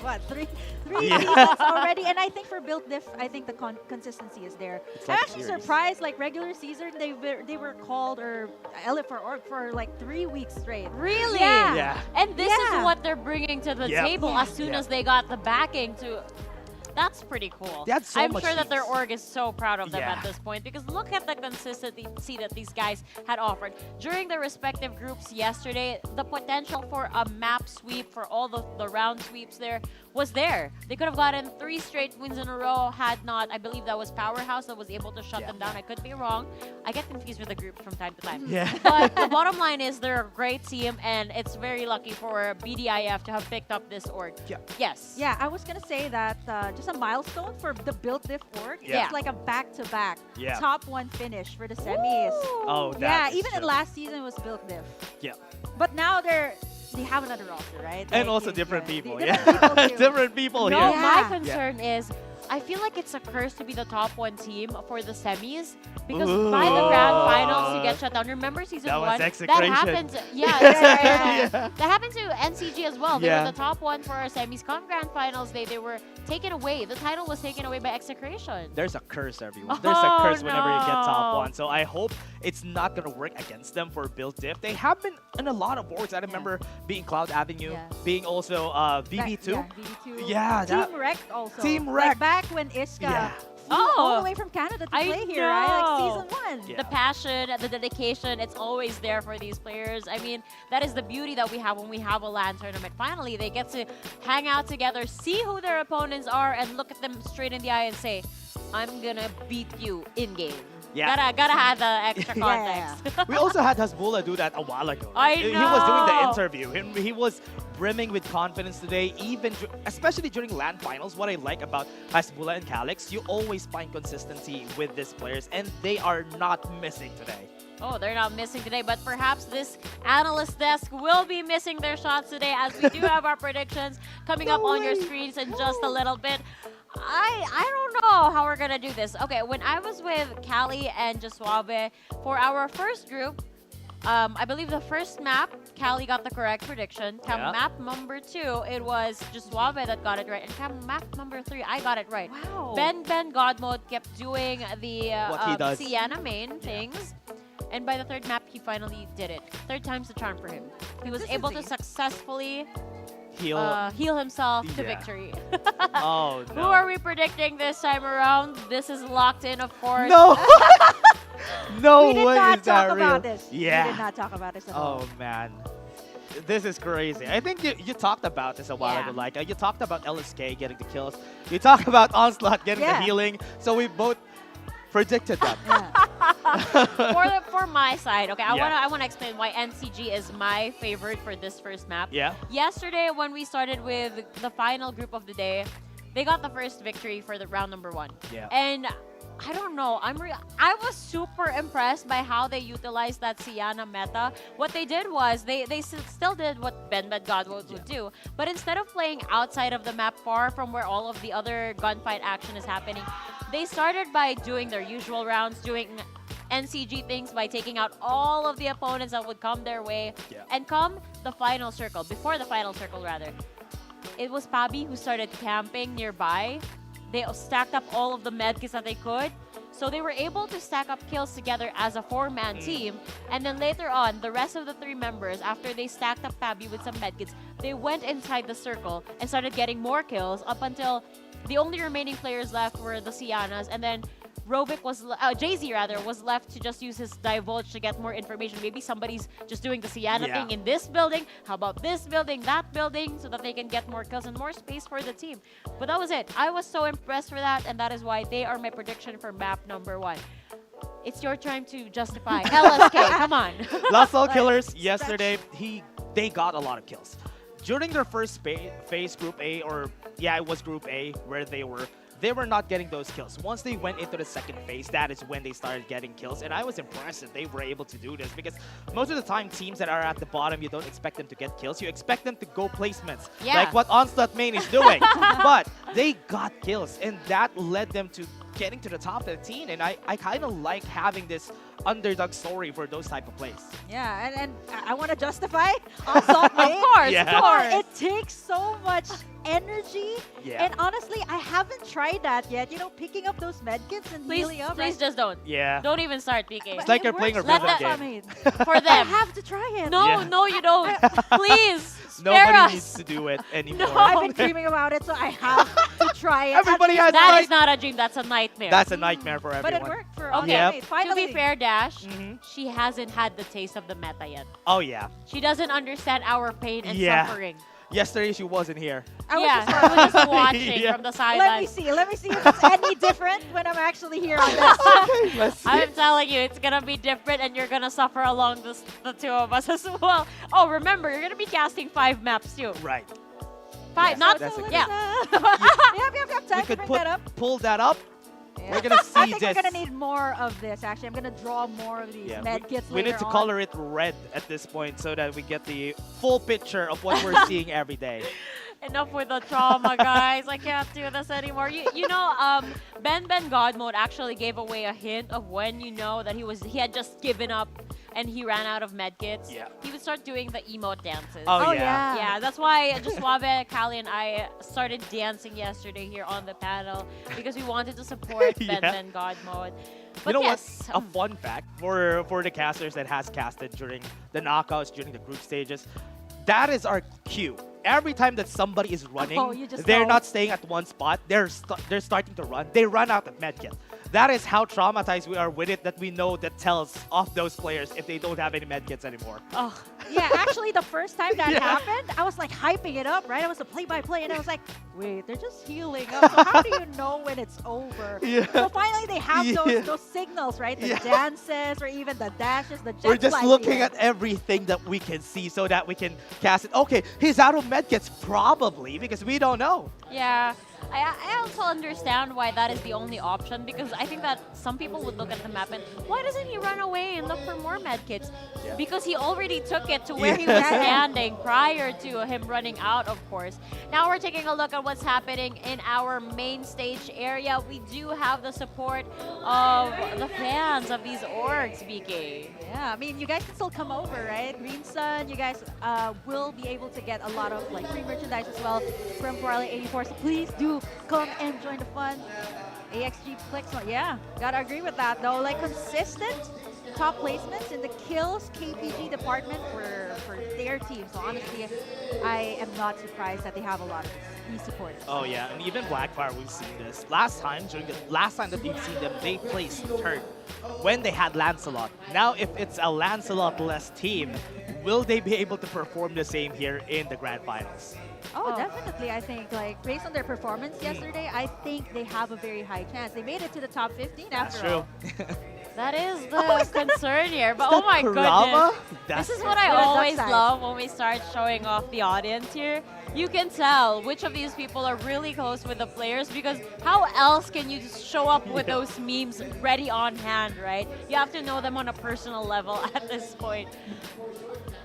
[SPEAKER 2] what, three
[SPEAKER 3] Yeah.
[SPEAKER 2] seasons already. And I think for Built Diff, I think the consistency is there.
[SPEAKER 3] It's
[SPEAKER 2] I'm
[SPEAKER 3] like a
[SPEAKER 2] actually
[SPEAKER 3] series.
[SPEAKER 2] surprised, like regular season, they were called or for org for like 3 weeks straight.
[SPEAKER 1] Really?
[SPEAKER 2] Yeah.
[SPEAKER 1] And this is
[SPEAKER 2] Yeah.
[SPEAKER 1] what they're bringing to the table as soon as they got the backing to. That's pretty cool.
[SPEAKER 3] That's so
[SPEAKER 1] I'm
[SPEAKER 3] much
[SPEAKER 1] sure that their
[SPEAKER 3] heat.
[SPEAKER 1] org is so proud of them
[SPEAKER 3] Yeah.
[SPEAKER 1] at this point because look at the consistency that these guys had offered. During the respective groups yesterday, the potential for a map sweep for all the round sweeps there was there. They could have gotten 3 straight wins in a row had not, I believe that was Powerhouse that was able to shut them down. I could be wrong. I get confused with the group from time to time.
[SPEAKER 3] Yeah.
[SPEAKER 1] But the bottom line is they're a great team, and it's very lucky for BDIF to have picked up this org.
[SPEAKER 3] Yeah.
[SPEAKER 1] Yes.
[SPEAKER 2] Yeah, I was gonna say that just a milestone for the Build Diff org.
[SPEAKER 3] Yeah.
[SPEAKER 2] It's like a back-to-back
[SPEAKER 3] Yeah.
[SPEAKER 2] top 1 finish for the semis.
[SPEAKER 3] Oh,
[SPEAKER 2] Yeah,
[SPEAKER 3] that is
[SPEAKER 2] even in
[SPEAKER 3] true.
[SPEAKER 2] last season was Build Diff.
[SPEAKER 3] Yeah.
[SPEAKER 2] But now they have another roster, right?
[SPEAKER 3] And
[SPEAKER 2] Like,
[SPEAKER 3] also different people. Yeah.
[SPEAKER 2] different people too.
[SPEAKER 3] Different people
[SPEAKER 1] No,
[SPEAKER 3] here.
[SPEAKER 1] my
[SPEAKER 2] Yeah.
[SPEAKER 1] concern is I feel like it's a curse to be the top 1 team for the semis because by the grand finals you get shut down. Remember season
[SPEAKER 3] That was
[SPEAKER 1] 1? That
[SPEAKER 3] execration.
[SPEAKER 1] happened. Yeah, that happened to NCG as well. They
[SPEAKER 3] Yeah.
[SPEAKER 1] were the top 1 for our semis. Come grand finals, they were taken away. The title was taken away by execration.
[SPEAKER 3] There's a curse, everyone. There's a
[SPEAKER 1] Oh,
[SPEAKER 3] curse whenever you get top
[SPEAKER 1] no.
[SPEAKER 3] 1. So I hope it's not going to work against them for Build Diff. They have been in a lot of orgs. I remember being Cloud Avenue,
[SPEAKER 1] Yeah.
[SPEAKER 3] being also VB2.
[SPEAKER 2] Yeah, VB2.
[SPEAKER 3] Yeah, that-
[SPEAKER 2] Team Wrecked also.
[SPEAKER 3] Team
[SPEAKER 2] Like
[SPEAKER 3] Wrecked.
[SPEAKER 2] back when Iska
[SPEAKER 3] Yeah.
[SPEAKER 2] flew all
[SPEAKER 1] Oh.
[SPEAKER 2] the way from Canada to
[SPEAKER 1] I
[SPEAKER 2] play here, right? Like
[SPEAKER 1] know.
[SPEAKER 2] season 1.
[SPEAKER 3] Yeah.
[SPEAKER 1] The passion, the dedication, it's always there for these players. I mean, that is the beauty that we have when we have a LAN tournament. Finally, they get to hang out together, see who their opponents are, and look at them straight in the eye and say, I'm gonna beat you in-game.
[SPEAKER 3] Yeah.
[SPEAKER 1] Gotta have the extra
[SPEAKER 2] Yeah, yeah,
[SPEAKER 1] context.
[SPEAKER 3] We also had Hasbullah do that a while ago.
[SPEAKER 1] I
[SPEAKER 3] He was doing the
[SPEAKER 1] know.
[SPEAKER 3] interview. He was brimming with confidence today, even especially during LAN finals. What I like about Hasbullah and Calix, you always find consistency with these players, and they are not missing today.
[SPEAKER 1] Oh, they're not missing today, but perhaps this analyst desk will be missing their shots today as we do have our predictions coming up on your screens in just a little bit. I don't know how we're gonna do this. Okay, when I was with Callie and Jasuave for our first group, I believe the first map, Callie got the correct prediction.
[SPEAKER 3] Yeah.
[SPEAKER 1] Map number 2, it was Jasuave that got it right. And map number 3, I got it right.
[SPEAKER 2] Wow.
[SPEAKER 1] Ben God Mode kept doing the
[SPEAKER 3] What he does.
[SPEAKER 1] Sienna main things. And by the 3rd map, he finally did it. 3rd time's the charm for him. He was able to successfully heal himself to
[SPEAKER 3] Yeah.
[SPEAKER 1] victory.
[SPEAKER 3] Oh,
[SPEAKER 1] Who
[SPEAKER 3] no.
[SPEAKER 1] are we predicting this time around? This is locked in, of course.
[SPEAKER 3] No! No
[SPEAKER 2] We did
[SPEAKER 3] way
[SPEAKER 2] not
[SPEAKER 3] is
[SPEAKER 2] talk
[SPEAKER 3] that real.
[SPEAKER 2] about this.
[SPEAKER 3] Yeah.
[SPEAKER 2] We did not talk about this at all.
[SPEAKER 3] Oh, man. This is crazy. I think you talked about this a while
[SPEAKER 1] Yeah.
[SPEAKER 3] ago. Like, you talked about LSK getting the kills. You talked about Onslaught getting
[SPEAKER 2] Yeah.
[SPEAKER 3] the healing. So we both predicted them.
[SPEAKER 1] For my side, okay,
[SPEAKER 3] Yeah.
[SPEAKER 1] I wanna explain why NCG is my favorite for this first map.
[SPEAKER 3] Yeah.
[SPEAKER 1] Yesterday, when we started with the final group of the day, they got the first victory for the round number 1.
[SPEAKER 3] Yeah.
[SPEAKER 1] And I don't know. I was super impressed by how they utilized that Sienna meta. What they did was they still did what Ben God would do, but instead of playing outside of the map, far from where all of the other gunfight action is happening, they started by doing their usual rounds, doing NCG things by taking out all of the opponents that would come their way,
[SPEAKER 3] Yeah.
[SPEAKER 1] and come the final circle, before the final circle rather. It was Pabi who started camping nearby. They stacked up all of the medkits that they could. So they were able to stack up kills together as a 4-man team. And then later on, the rest of the 3 members, after they stacked up Pabi with some medkits, they went inside the circle and started getting more kills up until the only remaining players left were the Sianas. And then Rovic was, Jay-Z rather, was left to just use his divulge to get more information. Maybe somebody's just doing the Sienna
[SPEAKER 3] Yeah.
[SPEAKER 1] thing in this building. How about this building, that building, so that they can get more kills and more space for the team. But that was it. I was so impressed for that, and that is why they are my prediction for map number 1. It's your time to justify. LSK, come on.
[SPEAKER 3] Last All Killers yesterday, they got a lot of kills. During their first phase, Group A, or yeah, it was Group A, where they were not getting those kills. Once they went into the second phase, that is when they started getting kills. And I was impressed that they were able to do this, because most of the time, teams that are at the bottom, you don't expect them to get kills. You expect them to go placements,
[SPEAKER 1] Yeah.
[SPEAKER 3] like what Onslaught Main is doing. But they got kills, and that led them to getting to the top 15. And I kind of like having this underdog story for those type of plays.
[SPEAKER 2] Yeah, and I want to justify on Salt
[SPEAKER 1] Of course,
[SPEAKER 3] Yeah.
[SPEAKER 1] of course.
[SPEAKER 2] It takes so much energy.
[SPEAKER 3] Yeah.
[SPEAKER 2] And honestly, I haven't tried that yet. You know, picking up those medkits and healing up.
[SPEAKER 1] Please just don't.
[SPEAKER 3] Yeah.
[SPEAKER 1] Don't even start, PK.
[SPEAKER 3] It's like you're playing a
[SPEAKER 1] Let
[SPEAKER 3] rhythm
[SPEAKER 1] that-
[SPEAKER 3] game.
[SPEAKER 1] For
[SPEAKER 2] I
[SPEAKER 1] them.
[SPEAKER 2] have to try it.
[SPEAKER 1] No,
[SPEAKER 3] Yeah.
[SPEAKER 1] no, you don't. Please, spare
[SPEAKER 3] Nobody
[SPEAKER 1] us.
[SPEAKER 3] needs to do it anymore.
[SPEAKER 1] No.
[SPEAKER 2] I've been dreaming about it, so I have to try it.
[SPEAKER 3] Everybody has
[SPEAKER 1] That
[SPEAKER 3] like,
[SPEAKER 1] is not a dream. That's a nightmare.
[SPEAKER 3] That's a nightmare for
[SPEAKER 2] But
[SPEAKER 3] everyone.
[SPEAKER 2] it worked for
[SPEAKER 1] Okay.
[SPEAKER 2] Ultimate.
[SPEAKER 3] Yep.
[SPEAKER 2] Finally.
[SPEAKER 1] To be fair, Dash,
[SPEAKER 3] Mhm.
[SPEAKER 1] she hasn't had the taste of the meta yet.
[SPEAKER 3] Oh yeah.
[SPEAKER 1] She doesn't understand our pain and
[SPEAKER 3] Yeah.
[SPEAKER 1] suffering.
[SPEAKER 3] Yesterday she wasn't here.
[SPEAKER 2] I was
[SPEAKER 1] Yeah,
[SPEAKER 2] just
[SPEAKER 1] I was just watching
[SPEAKER 3] Yeah.
[SPEAKER 1] from the
[SPEAKER 2] Let me
[SPEAKER 1] sidelines.
[SPEAKER 2] see. Let me see if it's any different when I'm actually here on this.
[SPEAKER 3] Let's see.
[SPEAKER 1] I'm telling you, it's gonna be different, and you're gonna suffer along the two of us as well. Oh, remember, you're gonna be casting 5 maps too.
[SPEAKER 3] Right.
[SPEAKER 1] 5,
[SPEAKER 3] Yes,
[SPEAKER 1] not
[SPEAKER 3] that's a good-
[SPEAKER 1] yeah.
[SPEAKER 2] Yep. Time
[SPEAKER 3] We
[SPEAKER 2] to
[SPEAKER 3] could
[SPEAKER 2] bring
[SPEAKER 3] put
[SPEAKER 2] that up.
[SPEAKER 3] pull that up.
[SPEAKER 2] Yeah.
[SPEAKER 3] We're gonna see
[SPEAKER 2] I think
[SPEAKER 3] this.
[SPEAKER 2] we're gonna need more of this. Actually, I'm gonna draw more of these
[SPEAKER 3] Yeah,
[SPEAKER 2] med kits
[SPEAKER 3] we need
[SPEAKER 2] later
[SPEAKER 3] to
[SPEAKER 2] on.
[SPEAKER 3] color it red at this point so that we get the full picture of what we're seeing every day.
[SPEAKER 1] Enough with the trauma, guys. I can't do this anymore. You know, Ben God Mode actually gave away a hint of when you know that he had just given up and he ran out of medkits.
[SPEAKER 3] Yeah.
[SPEAKER 1] He would start doing the emote dances.
[SPEAKER 3] Oh,
[SPEAKER 2] yeah.
[SPEAKER 1] Yeah, that's why just Suave, Callie, and I started dancing yesterday here on the panel because we wanted to support
[SPEAKER 3] Yeah.
[SPEAKER 1] Ben God Mode. But
[SPEAKER 3] You know
[SPEAKER 1] yes,
[SPEAKER 3] what? A fun fact for the casters that has casted during the knockouts, during the group stages, that is our cue. Every time that somebody is running,
[SPEAKER 2] Oh, you just
[SPEAKER 3] they're
[SPEAKER 2] know.
[SPEAKER 3] not staying at one spot. They're starting to run. They run out of medkit. That is how traumatized we are with it. That we know that tells off those players if they don't have any medkits anymore.
[SPEAKER 1] oh,
[SPEAKER 2] Yeah, actually, the first time that
[SPEAKER 3] Yeah.
[SPEAKER 2] happened, I was like hyping it up, right? I was a play-by-play, and I was like, wait, they're just healing up. So how do you know when it's over?
[SPEAKER 3] Yeah.
[SPEAKER 2] So finally, they have
[SPEAKER 3] Yeah.
[SPEAKER 2] those signals, right? The
[SPEAKER 3] Yeah.
[SPEAKER 2] dances, or even the dashes, the jet
[SPEAKER 3] We're just
[SPEAKER 2] flies
[SPEAKER 3] looking
[SPEAKER 2] even.
[SPEAKER 3] at everything that we can see so that we can cast it. Okay, he's out of medkits, probably, because we don't know.
[SPEAKER 1] yeah. I also understand why that is the only option because I think that some people would look at the map and why doesn't he run away and look for more medkits?
[SPEAKER 3] Yeah.
[SPEAKER 1] Because he already took it to where he was
[SPEAKER 3] Yeah.
[SPEAKER 1] standing prior to him running out, of course. Now we're taking a look at what's happening in our main stage area. We do have the support of the fans of these orgs, BK.
[SPEAKER 2] Yeah, I mean, you guys can still come over, right? Green Sun, you guys will be able to get a lot of like free merchandise as well from Farlight 84. So please do come and join the fun. AXG clicks on, yeah, gotta agree with that though. Like consistent top placements in the kills KPG department for their team. So honestly, I am not surprised that they have a lot of e-supporters.
[SPEAKER 3] Oh yeah, and even Blackfire, we've seen this. Last time that we've seen them, they placed third when they had Lancelot. Now, if it's a Lancelot-less team, will they be able to perform the same here in the grand finals?
[SPEAKER 2] Oh, definitely. I think, like, based on their performance yesterday, I think they have a very high chance. They made it to the top 15
[SPEAKER 3] That's
[SPEAKER 2] after all.
[SPEAKER 3] true.
[SPEAKER 1] That is the
[SPEAKER 2] Oh, is that-
[SPEAKER 1] concern here. But
[SPEAKER 3] Is
[SPEAKER 1] oh
[SPEAKER 3] that
[SPEAKER 1] my
[SPEAKER 3] Kurama?
[SPEAKER 1] goodness.
[SPEAKER 3] That's
[SPEAKER 1] This is what I
[SPEAKER 2] Good
[SPEAKER 1] always
[SPEAKER 2] upside.
[SPEAKER 1] love when we start showing off the audience here. You can tell which of these people are really close with the players because how else can you just show up with those memes ready on hand, right? You have to know them on a personal level at this point.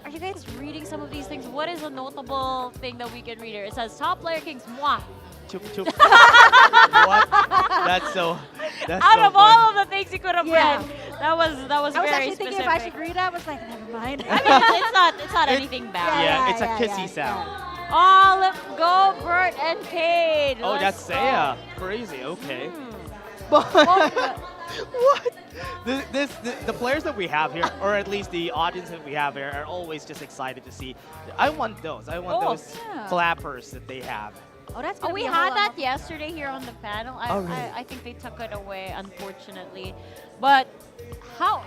[SPEAKER 1] Are you guys reading some of these things? What is a notable thing that we can read here? It says top player kings, mwah.
[SPEAKER 3] Chup chup. What? That's so. That's
[SPEAKER 1] Out
[SPEAKER 3] so
[SPEAKER 1] of
[SPEAKER 3] funny.
[SPEAKER 1] all of the things you could have
[SPEAKER 2] Yeah.
[SPEAKER 1] read, that was
[SPEAKER 2] I was
[SPEAKER 1] very
[SPEAKER 2] actually
[SPEAKER 1] specific.
[SPEAKER 2] thinking if I should read that. I was like, never mind.
[SPEAKER 1] I mean, it's not
[SPEAKER 3] It-
[SPEAKER 1] anything bad.
[SPEAKER 3] Yeah, it's a
[SPEAKER 2] yeah,
[SPEAKER 3] kissy
[SPEAKER 2] yeah,
[SPEAKER 3] sound.
[SPEAKER 1] Oh, let's go, Bert and Cade.
[SPEAKER 3] Oh,
[SPEAKER 1] Let's
[SPEAKER 3] that's
[SPEAKER 1] go.
[SPEAKER 3] Saya. Crazy. Okay.
[SPEAKER 1] Well,
[SPEAKER 3] What? The players that we have here, or at least the audience that we have here, are always just excited to see. I want those. I want
[SPEAKER 1] Oh,
[SPEAKER 3] those
[SPEAKER 2] yeah.
[SPEAKER 3] clappers that they have.
[SPEAKER 2] Oh, that's
[SPEAKER 1] oh,
[SPEAKER 2] gonna
[SPEAKER 1] we
[SPEAKER 2] be a
[SPEAKER 1] had
[SPEAKER 2] whole
[SPEAKER 1] that
[SPEAKER 2] lot
[SPEAKER 1] yesterday here on the panel.
[SPEAKER 3] Oh, really?
[SPEAKER 1] I think they took it away, unfortunately. But how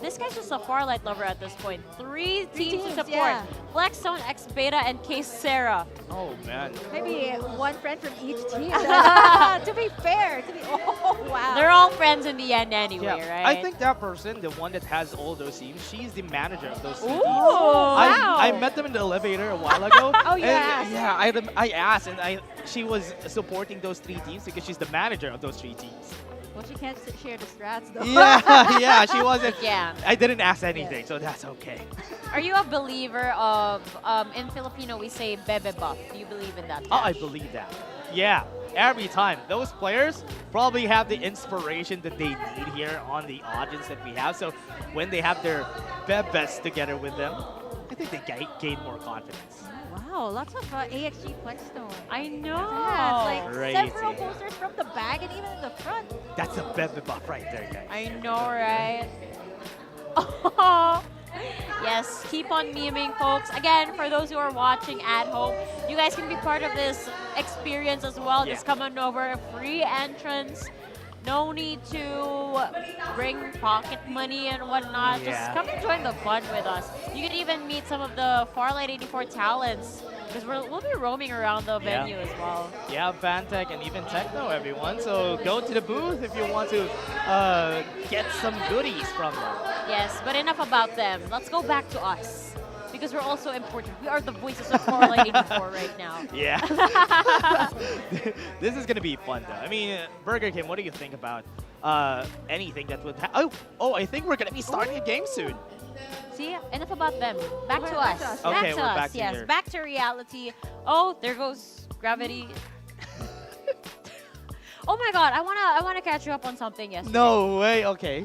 [SPEAKER 1] this guy's just a Farlight lover at this point. Three teams to
[SPEAKER 2] teams,
[SPEAKER 1] support.
[SPEAKER 2] yeah.
[SPEAKER 1] Blackstone, X Beta, and Case Sarah.
[SPEAKER 3] Oh man.
[SPEAKER 2] Maybe one friend from each team. To be fair, oh wow.
[SPEAKER 1] They're all friends in the end anyway,
[SPEAKER 3] Yeah,
[SPEAKER 1] right?
[SPEAKER 3] I think that person, the one that has all those teams, she's the manager of those three
[SPEAKER 1] Ooh,
[SPEAKER 3] teams.
[SPEAKER 1] wow.
[SPEAKER 3] I met them in the elevator a while ago.
[SPEAKER 2] Oh, you
[SPEAKER 3] and,
[SPEAKER 2] asked.
[SPEAKER 3] yeah, I asked, and she was supporting those three teams because she's the manager of those three teams.
[SPEAKER 2] Well, she can't share the strats though.
[SPEAKER 3] Yeah, yeah, she wasn't.
[SPEAKER 1] Yeah.
[SPEAKER 3] I didn't ask anything, so that's okay.
[SPEAKER 1] Are you a believer of, in Filipino we say bebe buff? Do you believe in that?
[SPEAKER 3] Oh, I
[SPEAKER 1] Tash?
[SPEAKER 3] believe that. Yeah, every time. Those players probably have the inspiration that they need here on the audience that we have. So when they have their bebes together with them, I think they gain more confidence.
[SPEAKER 2] Wow, lots of AXG Flexstone.
[SPEAKER 1] I know.
[SPEAKER 2] Yeah, it's like
[SPEAKER 3] Crazy.
[SPEAKER 2] several posters from the back and even in the front.
[SPEAKER 3] That's a bebe buff right there, guys.
[SPEAKER 1] I know, right? Oh, yes, keep on memeing, folks. Again, for those who are watching at home, you guys can be part of this experience as well.
[SPEAKER 3] Yeah.
[SPEAKER 1] Just come on over, free entrance. No need to bring pocket money and whatnot.
[SPEAKER 3] Yeah.
[SPEAKER 1] Just come and join the fun with us. You can even meet some of the Farlight 84 talents Because we'll be roaming around the
[SPEAKER 3] Yeah.
[SPEAKER 1] venue as well.
[SPEAKER 3] Yeah, Fantech and even Techno, everyone. So go to the booth if you want to get some goodies from them.
[SPEAKER 1] Yes, but enough about them. Let's go back to us. Because we're also important. We are the voices of Farlight 84 right now.
[SPEAKER 3] Yeah. This is going to be fun, though. I mean, Burger King, what do you think about anything that would Oh, I think we're going to be starting a game soon.
[SPEAKER 1] See, enough about them. Back to us.
[SPEAKER 3] Okay,
[SPEAKER 1] Back to
[SPEAKER 3] we're
[SPEAKER 1] us.
[SPEAKER 3] back to
[SPEAKER 1] Yes,
[SPEAKER 3] here.
[SPEAKER 1] back to reality. Oh, there goes gravity. Oh my God, I wanna catch you up on something yesterday.
[SPEAKER 3] No way, okay.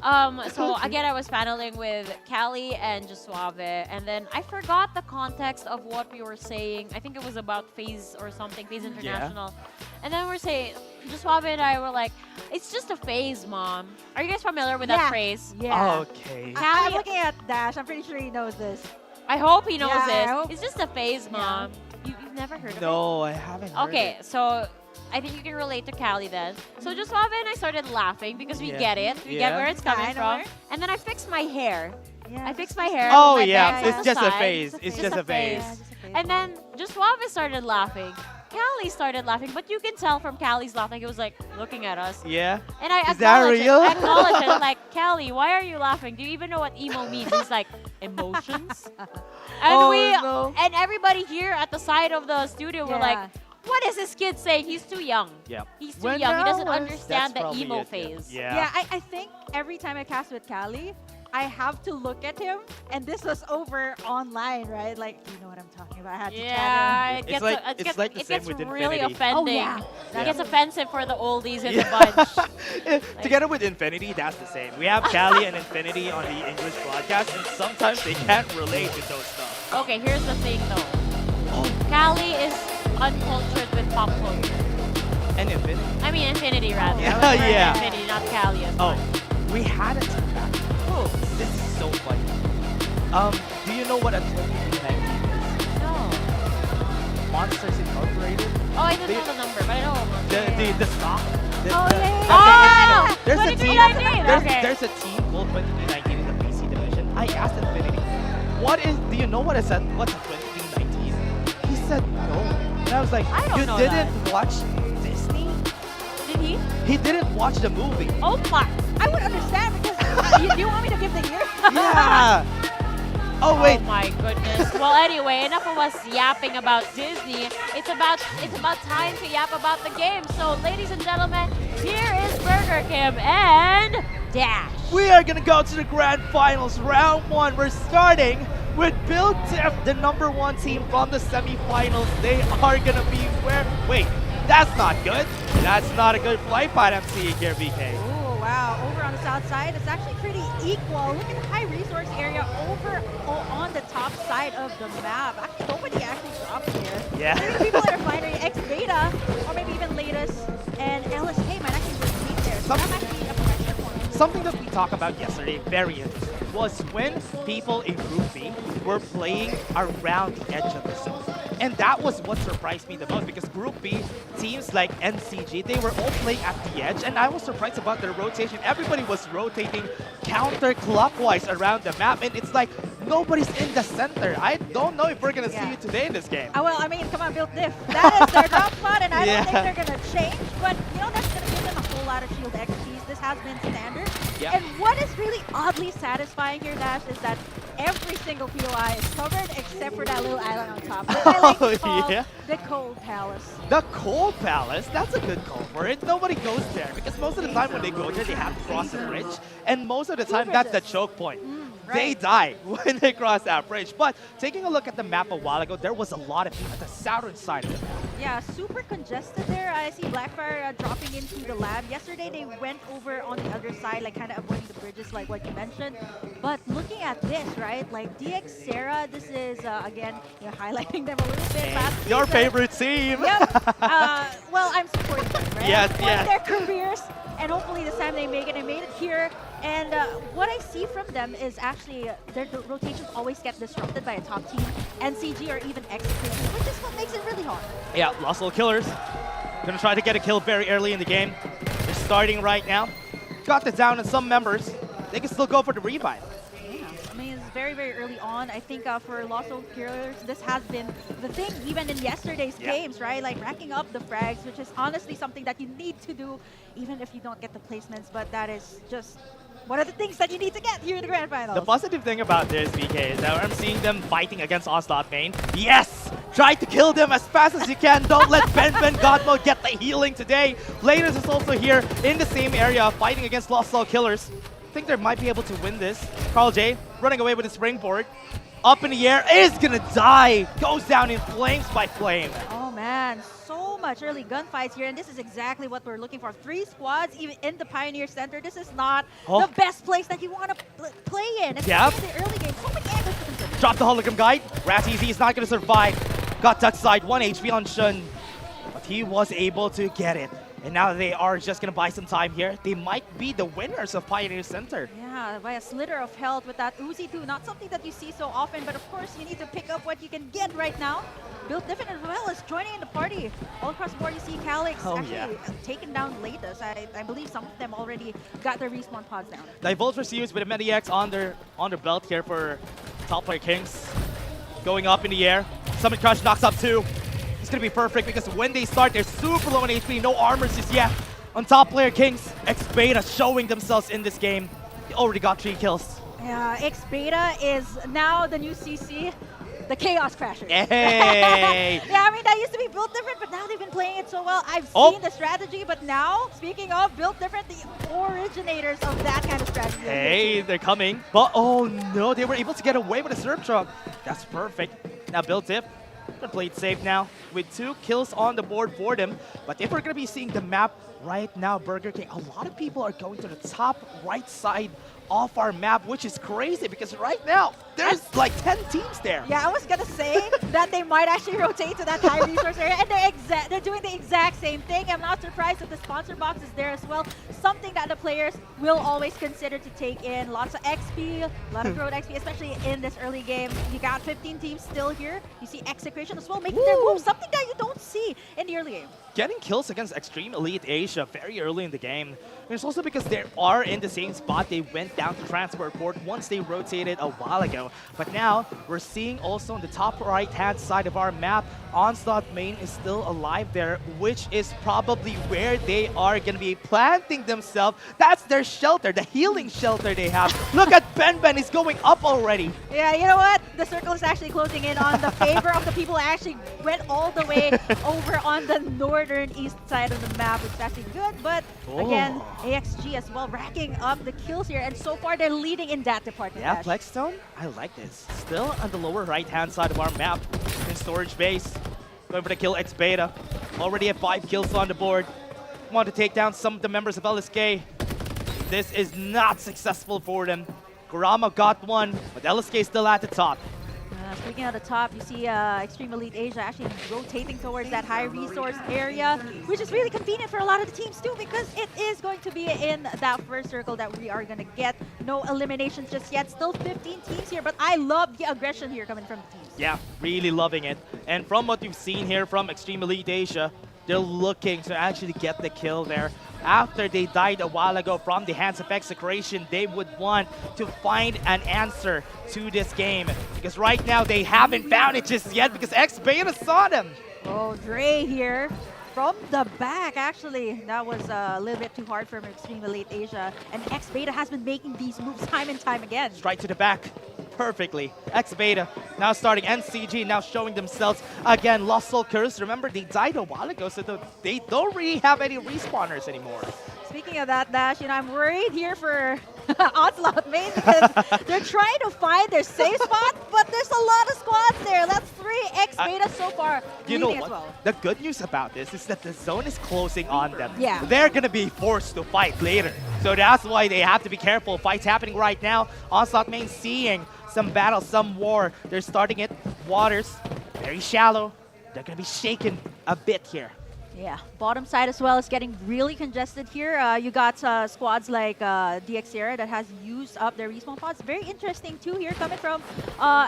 [SPEAKER 1] So again, I was paneling with Callie and Josuave, and then I forgot the context of what we were saying. I think it was about Phase or something, Phase International. And then we're saying, Josuave and I were like, it's just a phase, Mom. Are you guys familiar with that phrase?
[SPEAKER 2] Yeah.
[SPEAKER 3] Okay.
[SPEAKER 2] I'm looking at Dash. I'm pretty sure he knows this.
[SPEAKER 1] I hope he knows
[SPEAKER 2] Yeah, I
[SPEAKER 1] this.
[SPEAKER 2] hope-
[SPEAKER 1] It's just a phase, Mom. You've never heard of it?
[SPEAKER 3] No, I haven't heard
[SPEAKER 1] Okay,
[SPEAKER 3] it.
[SPEAKER 1] so I think you can relate to Callie then. So Josuave and I started laughing because we
[SPEAKER 3] Yeah.
[SPEAKER 1] get it. We
[SPEAKER 3] Yeah.
[SPEAKER 1] get where it's
[SPEAKER 2] Yeah, I
[SPEAKER 1] coming
[SPEAKER 2] know
[SPEAKER 1] from.
[SPEAKER 2] where.
[SPEAKER 1] And then I fixed my hair.
[SPEAKER 2] Yeah.
[SPEAKER 1] I fixed my hair.
[SPEAKER 3] Oh,
[SPEAKER 1] with my
[SPEAKER 3] yeah,
[SPEAKER 1] bangs
[SPEAKER 3] it's
[SPEAKER 1] on
[SPEAKER 3] just
[SPEAKER 1] the
[SPEAKER 3] a
[SPEAKER 1] side.
[SPEAKER 3] phase. It's just a phase.
[SPEAKER 1] And then Josuave started laughing. Callie started laughing, but you can tell from Callie's laughing, he was like looking at us.
[SPEAKER 3] Yeah?
[SPEAKER 1] And I
[SPEAKER 3] Is that
[SPEAKER 1] acknowledge
[SPEAKER 3] real?
[SPEAKER 1] it. I acknowledge it. I'm like, Callie, why are you laughing? Do you even know what emo means? He's like, emotions? And
[SPEAKER 3] Oh,
[SPEAKER 1] we
[SPEAKER 3] no.
[SPEAKER 1] and everybody here at the side of the studio were like,
[SPEAKER 2] Yeah.
[SPEAKER 1] what is this kid saying? He's too young.
[SPEAKER 3] Yeah.
[SPEAKER 1] He's too
[SPEAKER 3] When
[SPEAKER 1] young. He
[SPEAKER 3] I
[SPEAKER 1] doesn't
[SPEAKER 3] was-
[SPEAKER 1] understand
[SPEAKER 3] that's
[SPEAKER 1] the
[SPEAKER 3] probably
[SPEAKER 1] emo
[SPEAKER 3] it, yeah.
[SPEAKER 1] phase.
[SPEAKER 3] Yeah.
[SPEAKER 2] Yeah, I think every time I cast with Callie, I have to look at him, and this was over online, right? Like, you know what I'm talking about. I had to
[SPEAKER 1] Yeah,
[SPEAKER 2] chat him.
[SPEAKER 1] it gets,
[SPEAKER 3] like-
[SPEAKER 1] it
[SPEAKER 3] it's
[SPEAKER 1] gets,
[SPEAKER 3] like the
[SPEAKER 1] it
[SPEAKER 3] same
[SPEAKER 1] gets
[SPEAKER 3] with
[SPEAKER 1] really
[SPEAKER 3] Infinity.
[SPEAKER 1] offending.
[SPEAKER 2] Oh, yeah.
[SPEAKER 1] It gets offensive for the oldies in
[SPEAKER 3] Yeah.
[SPEAKER 1] the bunch.
[SPEAKER 3] Together with Infinity, that's the same. We have Callie and Infinity on the English broadcast, and sometimes they can't relate to those stuff.
[SPEAKER 1] Okay, here's the thing though. Callie is uncultured with pop culture.
[SPEAKER 3] And Infinity.
[SPEAKER 1] I mean, Infinity rather.
[SPEAKER 3] Yeah,
[SPEAKER 1] I was referring to
[SPEAKER 3] yeah.
[SPEAKER 1] Infinity, not Callie. As
[SPEAKER 3] Oh,
[SPEAKER 1] much.
[SPEAKER 3] we had a team back. Oh, this is so funny. Do you know what a 2019 is?
[SPEAKER 1] No.
[SPEAKER 3] Monsters Incorporated?
[SPEAKER 1] Oh, I didn't know the number, but I know.
[SPEAKER 3] The stock?
[SPEAKER 2] Oh, yeah.
[SPEAKER 1] Oh!
[SPEAKER 3] There's a team.
[SPEAKER 1] 2319,
[SPEAKER 3] There's,
[SPEAKER 1] okay.
[SPEAKER 3] there's a team called 2319 in the PC division. I asked Infinity, do you know what I said? What's a 2319? He said no. And I was like,
[SPEAKER 1] I don't
[SPEAKER 3] you
[SPEAKER 1] know
[SPEAKER 3] didn't watch Disney?
[SPEAKER 1] Did he?
[SPEAKER 3] He didn't watch the movie.
[SPEAKER 1] Oh my.
[SPEAKER 2] I would understand because you want me to give the year?
[SPEAKER 3] Yeah. Oh wait.
[SPEAKER 1] Oh my goodness. Well, anyway, enough of us yapping about Disney. It's about time to yap about the game. So, ladies and gentlemen, here is Burger Kim and Dash.
[SPEAKER 3] We are gonna go to the grand finals, round one. We're starting with Build Def, the #1 team from the semifinals. They are gonna be where? Wait, that's not good. That's not a good flight path I'm seeing here, BK.
[SPEAKER 2] Oh, wow. Over on the south side, it's actually pretty equal. Look at the high resource area over on the top side of the map. Actually, nobody actually dropped here.
[SPEAKER 3] Yeah.
[SPEAKER 2] Maybe people that are flying X Beta, or maybe even latest, and LSK might actually rotate there. So that's actually a pressure point.
[SPEAKER 3] Something that we talked about yesterday, very interesting, was when people in Group B were playing around the edge of the zone. And that was what surprised me the most, because Group B teams like NCG, they were all playing at the edge, and I was surprised about their rotation. Everybody was rotating counterclockwise around the map, and it's like nobody's in the center. I don't know if we're gonna see you today in this game.
[SPEAKER 2] Well, I mean, come on, Build Diff. That is their drop spot, and I don't think
[SPEAKER 3] Yeah.
[SPEAKER 2] they're going to change. But, you know, that's going to give them a whole lot of shield XPs. This has been standard.
[SPEAKER 3] Yeah.
[SPEAKER 2] And what is really oddly satisfying here, Dash, is that every single POI is covered except for that little island on top. Which I like to call
[SPEAKER 3] yeah.
[SPEAKER 2] the Cold Palace.
[SPEAKER 3] The Coal Palace, that's a good call for it. Nobody goes there, because most of the time when they go there, they have to cross a bridge. And most of the time, that's the choke point. They die when they cross that bridge. But taking a look at the map a while ago, there was a lot of people at the southern side of it.
[SPEAKER 2] Yeah, super congested there. I see Blackfire dropping into the lab. Yesterday, they went over on the other side, like kind of avoiding the bridges like what you mentioned. But looking at this, right, like DX Sarah, this is, again, you're highlighting them a little bit. Last
[SPEAKER 3] Your
[SPEAKER 2] season.
[SPEAKER 3] favorite team.
[SPEAKER 2] Yep. Well, I'm supporting them, right?
[SPEAKER 3] Yes,
[SPEAKER 2] I'm supporting
[SPEAKER 3] yes.
[SPEAKER 2] their careers, and hopefully this time they make it. They made it here. And what I see from them is actually their rotations always get disrupted by a top team, NCG or even Execution, which is what makes it really hard.
[SPEAKER 3] Yeah, Lost Little Killers. Gonna try to get a kill very early in the game. They're starting right now. Got the down on some members. They can still go for the revive.
[SPEAKER 2] Yeah, I mean, very, very early on. I think for Lost Soul Killers, this has been the thing even in yesterday's games, right? Like racking up the frags, which is honestly something that you need to do even if you don't get the placements, but that is just one of the things that you need to get here in the Grand Finals.
[SPEAKER 3] The positive thing about this, BK, is that I'm seeing them fighting against Onslaught main. Yes! Try to kill them as fast as you can. Don't let Ben God Mode get the healing today. Laters is also here in the same area fighting against Lost Soul Killers. I think they might be able to win this. Carl J running away with his springboard. Up in the air, is gonna die. Goes down in flames by Flame.
[SPEAKER 2] Oh man, so much early gunfights here, and this is exactly what we're looking for. 3 squads, even in the Pioneer Center. This is not the best place that you want to play in, especially in the early game. So many angles to consider.
[SPEAKER 3] Drop the hologram guide. Razzie is not gonna survive. Got Duck Side, 1 HP on Shun. But he was able to get it. And now they are just gonna buy some time here. They might be the winners of Pioneer Center.
[SPEAKER 2] Yeah, by a slither of health with that Uzi too. Not something that you see so often, but of course you need to pick up what you can get right now. Built Different as well is joining in the party. All across the board you see Calix actually taking down Latest. I believe some of them already got their respawn pods down.
[SPEAKER 3] Divulge receives with a Mediax on their belt here for top player Kings. Going up in the air. Summon Crush knocks up 2. It's going to be perfect because when they start, they're super low on HP. No armors just yet. On top player Kings, X-Beta showing themselves in this game. They already got 3 kills.
[SPEAKER 2] Yeah, X-Beta is now the new CC. The Chaos Crashers.
[SPEAKER 3] Hey!
[SPEAKER 2] Yeah, I mean, that used to be Built Different, but now they've been playing it so well. I've seen the strategy, but now, speaking of Built Different, the originators of that kind of strategy.
[SPEAKER 3] Hey, they're coming. But oh no, they were able to get away with a Surf Truck. That's perfect. Now Built Diff, they're played safe now with 2 kills on the board for them. But if we're going to be seeing the map right now, Burger King, a lot of people are going to the top right side of our map, which is crazy because right now there's like 10 teams there.
[SPEAKER 2] Yeah, I was gonna say that they might actually rotate to that high resource area, and they're doing the exact same thing. I'm not surprised that the sponsor box is there as well. Something that the players will always consider to take in. Lots of XP, a lot of road XP, especially in this early game. You got 15 teams still here. You see Execration as well making their moves, something that you don't see in the early game.
[SPEAKER 3] Getting kills against Extreme Elite Asia very early in the game. And it's also because they are in the same spot. They went down to transport port once they rotated a while ago. But now we're seeing also on the top right-hand side of our map, Onslaught main is still alive there, which is probably where they are going to be planting themselves. That's their shelter, the healing shelter they have. Look at Ben is going up already.
[SPEAKER 2] Yeah, you know what? The circle is actually closing in on the favor of the people who actually went all the way over on the northern east side of the map, which is actually good. But again, AXG as well racking up the kills here, and so far they're leading in that department.
[SPEAKER 3] Yeah, Plexstone, I like this. Still on the lower right-hand side of our map in storage base. Going for the kill X-Beta. Already have 5 kills on the board. Want to take down some of the members of LSK. This is not successful for them. Kurama got 1, but LSK still at the top.
[SPEAKER 2] Speaking of the top, you see Extreme Elite Asia actually rotating towards that high resource area, which is really convenient for a lot of the teams too, because it is going to be in that first circle that we are going to get. No eliminations just yet. Still 15 teams here, but I love the aggression here coming from the teams.
[SPEAKER 3] Yeah, really loving it. And from what you've seen here from Extreme Elite Asia, they're looking to actually get the kill there. After they died a while ago from the hands of Execration, they would want to find an answer to this game. Because right now, they haven't found it just yet because X-Beta saw them.
[SPEAKER 2] Oh, Dre here from the back, actually. That was a little bit too hard for Extreme Elite Asia. And X-Beta has been making these moves time and time again.
[SPEAKER 3] Straight to the back. Perfectly. X-Beta now starting NCG, now showing themselves again. Lost Soul Curse, remember they died a while ago, so they don't really have any respawners anymore.
[SPEAKER 2] Speaking of that, Dash, you know, I'm worried here for Onslaught main because they're trying to find their safe spot, but there's a lot of squads there. That's 3 X-Beta so far.
[SPEAKER 3] You know what?
[SPEAKER 2] Well.
[SPEAKER 3] The good news about this is that the zone is closing on them.
[SPEAKER 2] Yeah.
[SPEAKER 3] They're going to be forced to fight later. So that's why they have to be careful. Fights happening right now. Onslaught main seeing some battle, some war. They're starting it. Waters, very shallow. They're going to be shaken a bit here.
[SPEAKER 2] Yeah, bottom side as well is getting really congested here. You got squads like DXera that has used up their respawn pods. Very interesting too here coming from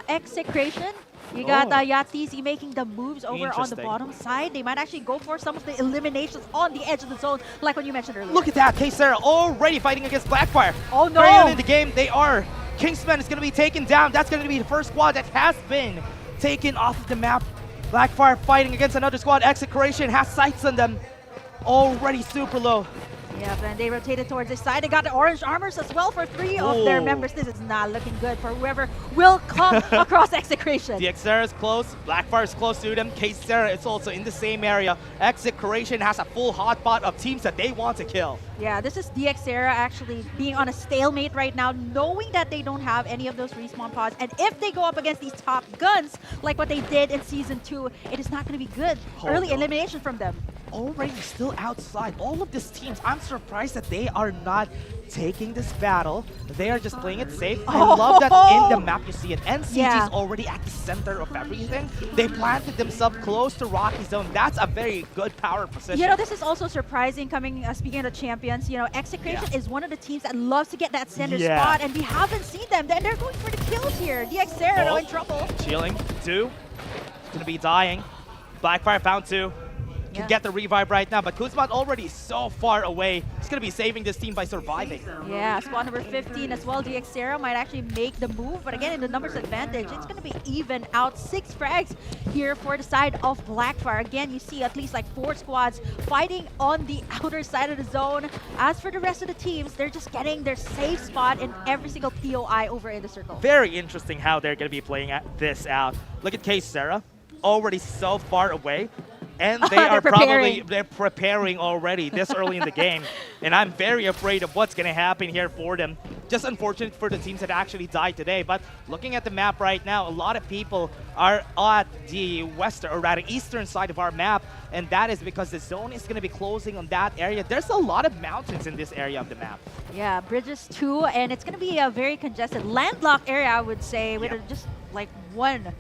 [SPEAKER 2] Execration. You got Yatisi making the moves over on the bottom side. They might actually go for some of the eliminations on the edge of the zone, like what you mentioned earlier.
[SPEAKER 3] Look at that, K-Sera already fighting against Blackfire.
[SPEAKER 2] Oh no!
[SPEAKER 3] Very early in the game, they are Kingsman is going to be taken down. That's going to be the first squad that has been taken off of the map. Blackfire fighting against another squad. Execration has sights on them. Already super low.
[SPEAKER 2] Yeah, and they rotated towards this side. They got the orange armors as well for 3 of their members. This is not looking good for whoever will come across Execration.
[SPEAKER 3] DXera is close. Blackfire is close to them. K-Sera is also in the same area. Execration has a full hotspot of teams that they want to kill.
[SPEAKER 2] Yeah, this is DXera actually being on a stalemate right now, knowing that they don't have any of those respawn pods. And if they go up against these top guns, like what they did in Season 2, it is not going to be good. Early elimination from them.
[SPEAKER 3] Already still outside. All of these teams, I'm surprised that they are not taking this battle. They are just playing it safe. I love that in the map you see it. NCG is already at the center of everything. They planted themselves close to Rocky Zone. That's a very good power position.
[SPEAKER 2] You know, this is also surprising coming, speaking of champions, you know, Execration is one of the teams that loves to get that center spot, and we haven't seen them. And they're going for the kills here. DXera in trouble.
[SPEAKER 3] Chilling. 2. Gonna be dying. Blackfire found 2. Can get the revive right now, but Kuzma already so far away. He's going to be saving this team by surviving.
[SPEAKER 2] Yeah, squad number 15 as well. DXera might actually make the move, but again, in the numbers advantage, it's going to be even out. 6 frags here for the side of Blackfire. Again, you see at least like 4 squads fighting on the outer side of the zone. As for the rest of the teams, they're just getting their safe spot in every single POI over in the circle.
[SPEAKER 3] Very interesting how they're going to be playing this out. Look at K-Sera, already so far away. And they are preparing already this early in the game. And I'm very afraid of what's going to happen here for them. Just unfortunate for the teams that actually died today. But looking at the map right now, a lot of people are at the western, or rather eastern side of our map. And that is because the zone is going to be closing on that area. There's a lot of mountains in this area of the map.
[SPEAKER 2] Yeah, bridges too. And it's going to be a very congested, landlocked area, I would say, with just like one.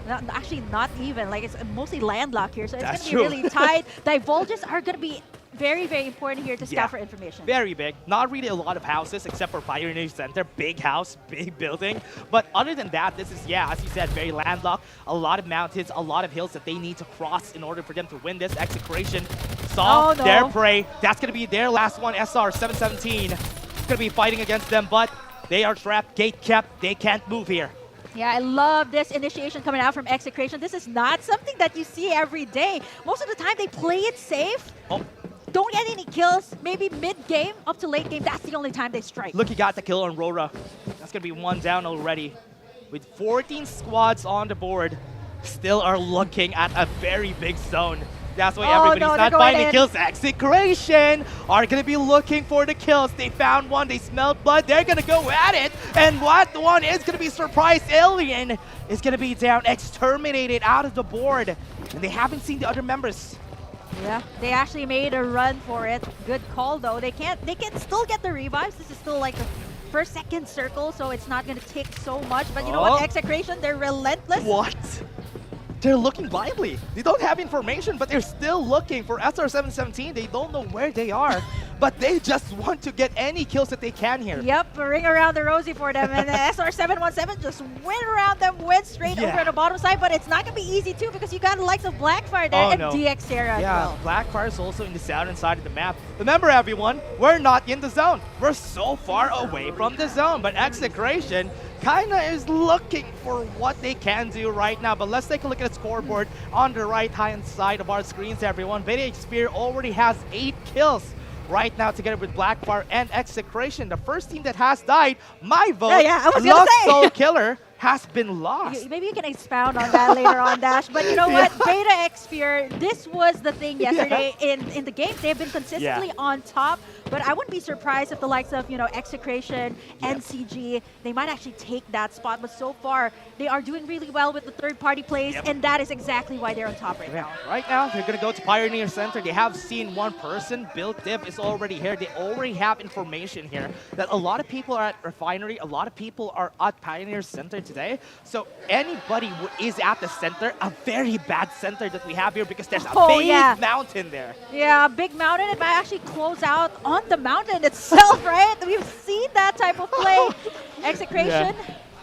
[SPEAKER 2] Actually, not even. Like, it's mostly landlocked here, so it's going to be really tight. Divulges are going to be very, very important here to scout for information.
[SPEAKER 3] Very big. Not really a lot of houses except for Pioneer Center. Big house, big building. But other than that, this is, as you said, very landlocked. A lot of mountains, a lot of hills that they need to cross in order for them to win this. Execration saw their prey. That's going to be their last one. SR 717 is going to be fighting against them, but they are trapped, gate kept. They can't move here.
[SPEAKER 2] Yeah, I love this initiation coming out from Execration. This is not something that you see every day. Most of the time, they play it safe. Don't get any kills. Maybe mid-game up to late game, that's the only time they strike.
[SPEAKER 3] Look, he got the kill on Rora. That's going to be 1 down already. With 14 squads on the board, still are looking at a very big zone. That's why everybody's not finding kills. Execration are going to be looking for the kills. They found one. They smelled blood. They're going to go at it. And what one is going to be surprised. Alien is going to be down, exterminated out of the board. And they haven't seen the other members.
[SPEAKER 2] Yeah, they actually made a run for it. Good call, though. They can still get the revives. This is still like the first, second circle, so it's not going to take so much. But you know what? Execration, they're relentless.
[SPEAKER 3] What? They're looking blindly. They don't have information, but they're still looking for SR717. They don't know where they are, but they just want to get any kills that they can here.
[SPEAKER 2] Yep, a ring around the rosy for them. And the SR717 just went around them, went straight over the bottom side, but it's not going to be easy, too, because you got the likes of Blackfire there and DXera as well.
[SPEAKER 3] Blackfire is also in the southern side of the map. Remember, everyone, we're not in the zone. We're so far away from the zone, but Execration kinda is looking for what they can do right now. But let's take a look at the scoreboard on the right-hand side of our screens, everyone. Video Spear already has 8 kills right now together with Blackfire and Execration. The first team that has died, my vote, Love Soul Killer, has been lost.
[SPEAKER 2] Maybe you can expound on that later on, Dash. But you know what? Beta X-Fear, this was the thing yesterday in the game. They've been consistently on top. But I wouldn't be surprised if the likes of, you know, Execration, NCG, they might actually take that spot. But so far, they are doing really well with the third-party plays, and that is exactly why they're on top right now.
[SPEAKER 3] Right now, they're going to go to Pioneer Center. They have seen one person. Build Div is already here. They already have information here that a lot of people are at Refinery. A lot of people are at Pioneer Center today. So anybody who is at the center, a very bad center that we have here because there's a big mountain there.
[SPEAKER 2] Yeah, a big mountain. It might actually close out on the mountain itself, right? We've seen that type of play. Execration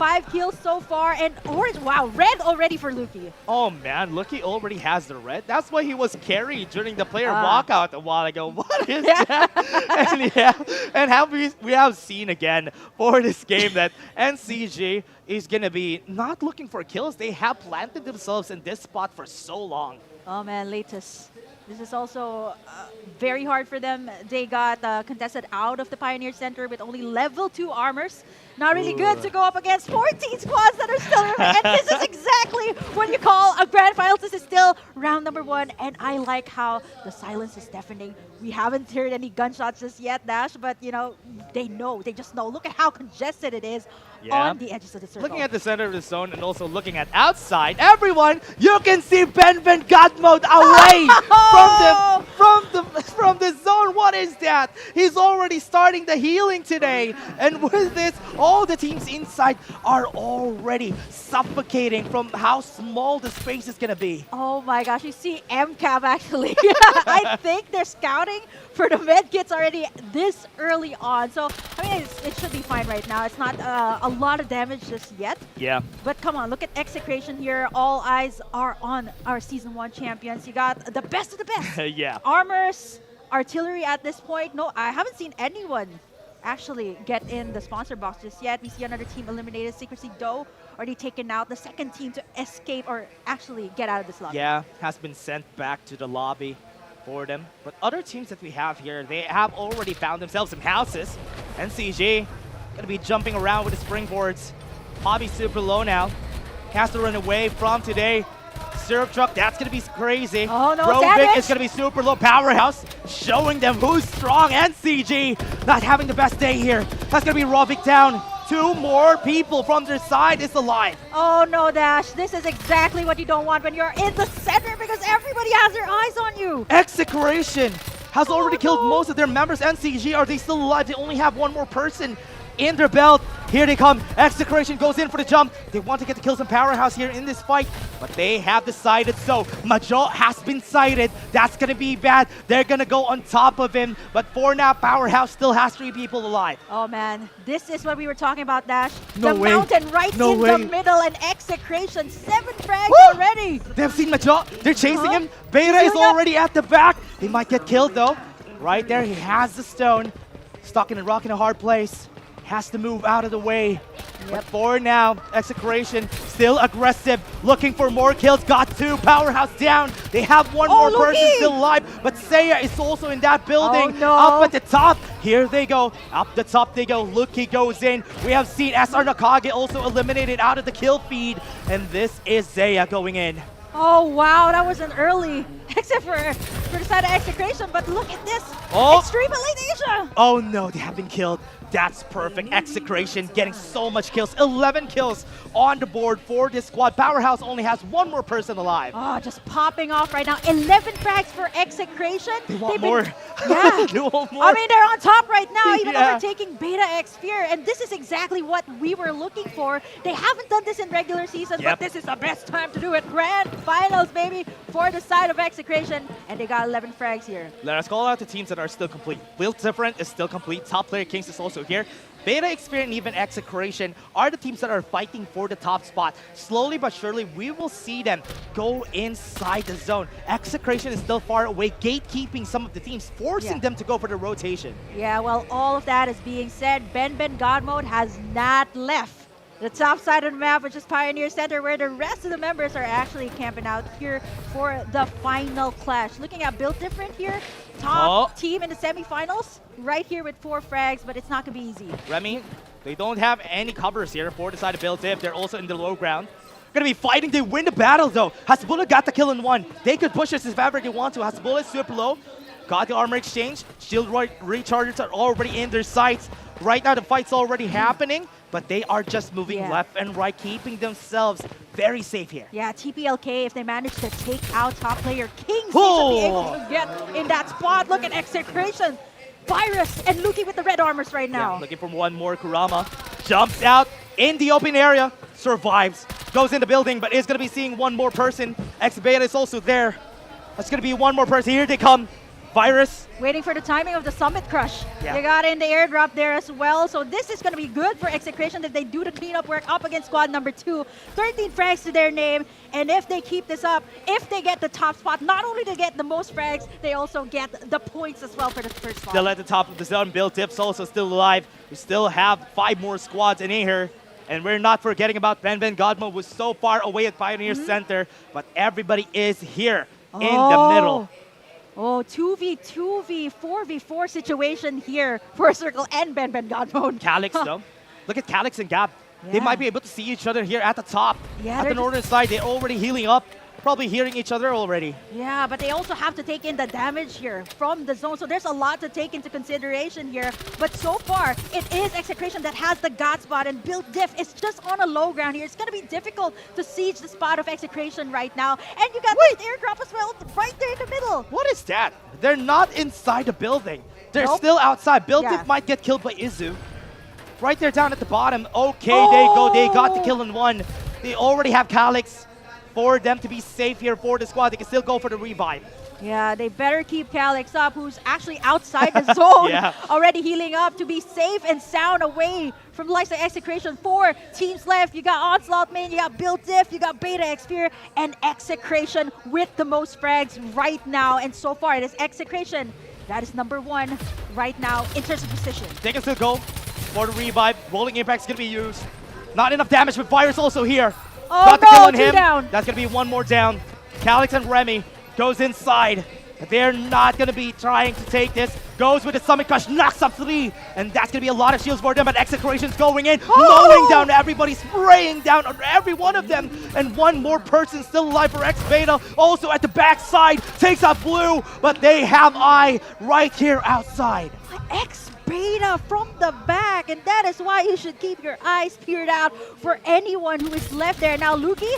[SPEAKER 2] 5 kills so far, and orange, wow, red already for Luki.
[SPEAKER 3] Oh man, Lucky already has the red. That's why he was carried during the player walkout a while ago. What is that? And yeah, and we have seen again for this game that NCG is gonna be not looking for kills. They have planted themselves in this spot for so long.
[SPEAKER 2] Oh man, Latest. This is also very hard for them. They got contested out of the Pioneer Center with only level 2 armors. Not really good to go up against 14 squads that are still and this is exactly what you call a grand finals. This is still round number 1, and I like how the silence is deafening. We haven't heard any gunshots just yet, Dash, but you know, they just know. Look at how congested it is on the edges of the circle.
[SPEAKER 3] Looking at the center of the zone and also looking at outside, everyone, you can see Ben God mode away from the zone. What is that? He's already starting the healing today, and with this, all the teams inside are already suffocating from how small the space is gonna be.
[SPEAKER 2] Oh my gosh, you see MCAP actually. I think they're scouting for the med kits already this early on. So, I mean, it should be fine right now. It's not a lot of damage just yet.
[SPEAKER 3] Yeah.
[SPEAKER 2] But come on, look at Execration here. All eyes are on our Season 1 champions. You got the best of the best.
[SPEAKER 3] Yeah.
[SPEAKER 2] Armors, artillery at this point. No, I haven't seen anyone actually get in the sponsor box just yet. We see another team eliminated. Secrecy Doe already taken out. The second team to escape or actually get out of this lobby.
[SPEAKER 3] Yeah, has been sent back to the lobby for them. But other teams that we have here, they have already found themselves in houses. NCG gonna be jumping around with the springboards. Hobby super low now. Has to run away from today. Syrup Truck, that's gonna be crazy.
[SPEAKER 2] Oh no,
[SPEAKER 3] Rovic is gonna be super low. Powerhouse showing them who's strong. NCG not having the best day here. That's gonna be Rovic down. 2 more people from their side is alive.
[SPEAKER 2] Oh no, Dash. This is exactly what you don't want when you're in the center because everybody has their eyes on you.
[SPEAKER 3] Execration has already killed most of their members. NCG, are they still alive? They only have 1 more person in their belt. Here they come. Execration goes in for the jump. They want to get the kills in Powerhouse here in this fight, but they have decided so. Majo has been sighted. That's going to be bad. They're going to go on top of him, but for now, Powerhouse still has 3 people alive.
[SPEAKER 2] Oh man, this is what we were talking about, Dash.
[SPEAKER 3] No
[SPEAKER 2] the
[SPEAKER 3] way.
[SPEAKER 2] mountain right
[SPEAKER 3] No
[SPEAKER 2] in
[SPEAKER 3] way.
[SPEAKER 2] the middle and Execration. 7 frags already.
[SPEAKER 3] They've seen Majo. They're chasing him. Beta
[SPEAKER 2] He's
[SPEAKER 3] is
[SPEAKER 2] doing it.
[SPEAKER 3] already at the back. They might get killed though. Right there, he has the stone. Stuck in a rock in a hard place. Has to move out of the way. But for now, Execration still aggressive, looking for more kills. Got 2, Powerhouse down. They have 1 more person still alive, but Seiya is also in that building.
[SPEAKER 2] Oh, no.
[SPEAKER 3] Up at the top, here they go. Up the top they go. Luki goes in. We have seen SR Nakage also eliminated out of the kill feed, and this is Seiya going in.
[SPEAKER 2] Oh wow, that was an early, except for the side of Execration. But look at this, Extreme Elite Asia.
[SPEAKER 3] Oh no, they have been killed. That's perfect. Execration getting so much kills. 11 kills on the board for this squad. Powerhouse only has 1 more person alive.
[SPEAKER 2] Oh, just popping off right now. 11 frags for Execration.
[SPEAKER 3] They want
[SPEAKER 2] They've
[SPEAKER 3] more.
[SPEAKER 2] Yeah.
[SPEAKER 3] They want more.
[SPEAKER 2] I mean, they're on top right now, even though
[SPEAKER 3] Yeah.
[SPEAKER 2] they're taking Beta X Fear. And this is exactly what we were looking for. They haven't done this in regular season, but this is the best time to do it. Grand Finals, baby, for the side of Execration. And they got 11 frags here.
[SPEAKER 3] Let us call out the teams that are still complete. Built Different is still complete. Top Player Kings is also here. Beta, Experience, and even Execration are the teams that are fighting for the top spot. Slowly but surely, we will see them go inside the zone. Execration is still far away, gatekeeping some of the teams, forcing them to go for the rotation.
[SPEAKER 2] Yeah, well, all of that is being said. Ben God Mode has not left the top side of the map, which is Pioneer Center, where the rest of the members are actually camping out here for the final clash. Looking at Built Different here, top team in the semifinals, right here with 4 frags, but it's not going to be easy.
[SPEAKER 3] Remy, they don't have any covers here for the side of Built Diff. They're also in the low ground. Gonna be fighting, they win the battle though. Hasbulla got the kill in 1. They could push this if ever they want to. Hasbulla is super low. Got the armor exchange. Shield rechargers are already in their sights. Right now the fight's already happening, but they are just moving left and right, keeping themselves very safe here.
[SPEAKER 2] Yeah, TPLK, if they manage to take out top player Kings, they should be able to get in that spot. Look at Execration. Virus and Luki with the red armors right now.
[SPEAKER 3] Yeah, looking for 1 more. Kurama jumps out in the open area, survives, goes in the building, but is going to be seeing 1 more person. X-Beta is also there. That's going to be 1 more person. Here they come. Virus.
[SPEAKER 2] Waiting for the timing of the Summit Crush.
[SPEAKER 3] Yeah.
[SPEAKER 2] They got in the airdrop there as well. So this is going to be good for Execration if they do the cleanup work up against squad number 2. 13 frags to their name. And if they keep this up, if they get the top spot, not only to get the most frags, they also get the points as well for the first spot.
[SPEAKER 3] Still at the top of the zone. Bill Tips also still alive. We still have 5 more squads in here. And we're not forgetting about Ben Godmo, who's so far away at Pioneer Center. But everybody is here in the middle.
[SPEAKER 2] Oh, 2v2v, 4v4 situation here for Circle and Ben Godmode.
[SPEAKER 3] Calyx, though. Look at Calyx and Gab. They
[SPEAKER 2] Yeah.
[SPEAKER 3] might be able to see each other here at the top.
[SPEAKER 2] Yeah,
[SPEAKER 3] at
[SPEAKER 2] they're
[SPEAKER 3] the northern side, they're already healing up. Probably hearing each other already.
[SPEAKER 2] Yeah, but they also have to take in the damage here from the zone. So there's a lot to take into consideration here. But so far, it is Execration that has the God spot, and Build Diff is just on a low ground here. It's going to be difficult to siege the spot of Execration right now. And you got this airdrop as well right there in the middle.
[SPEAKER 3] What is that? They're not inside the building. They're
[SPEAKER 2] Nope.
[SPEAKER 3] still outside. Build
[SPEAKER 2] Yeah.
[SPEAKER 3] Diff might get killed by Izu. Right there down at the bottom. Okay, they go. They got the kill in one. They already have Calyx. For them to be safe here for the squad, they can still go for the revive.
[SPEAKER 2] Yeah, they better keep Calyx up, who's actually outside the zone,
[SPEAKER 3] Yeah.
[SPEAKER 2] already healing up to be safe and sound away from the likes of Execration. 4 teams left. You got Onslaught main, you got Build Diff, you got Beta Xperia, and Execration with the most frags right now. And so far, it is Execration that is number 1 right now in terms of position.
[SPEAKER 3] They can still go for the revive. Rolling Impact's gonna be used. Not enough damage, but Fire's also here.
[SPEAKER 2] Oh
[SPEAKER 3] Got the kill
[SPEAKER 2] no,
[SPEAKER 3] on
[SPEAKER 2] 2
[SPEAKER 3] him.
[SPEAKER 2] down.
[SPEAKER 3] That's gonna be 1 more down. Calyx and Remy goes inside. They're not gonna be trying to take this. Goes with the Summit Crush, knocks up 3. And that's gonna be a lot of shields for them, but Execration's going in, mowing down everybody, spraying down on every one of them. And 1 more person still alive for X Beta. Also at the backside, takes out Blue, but they have Eye right here outside.
[SPEAKER 2] X Beta from the back, and that is why you should keep your eyes peeled out for anyone who is left there. Now, Luki,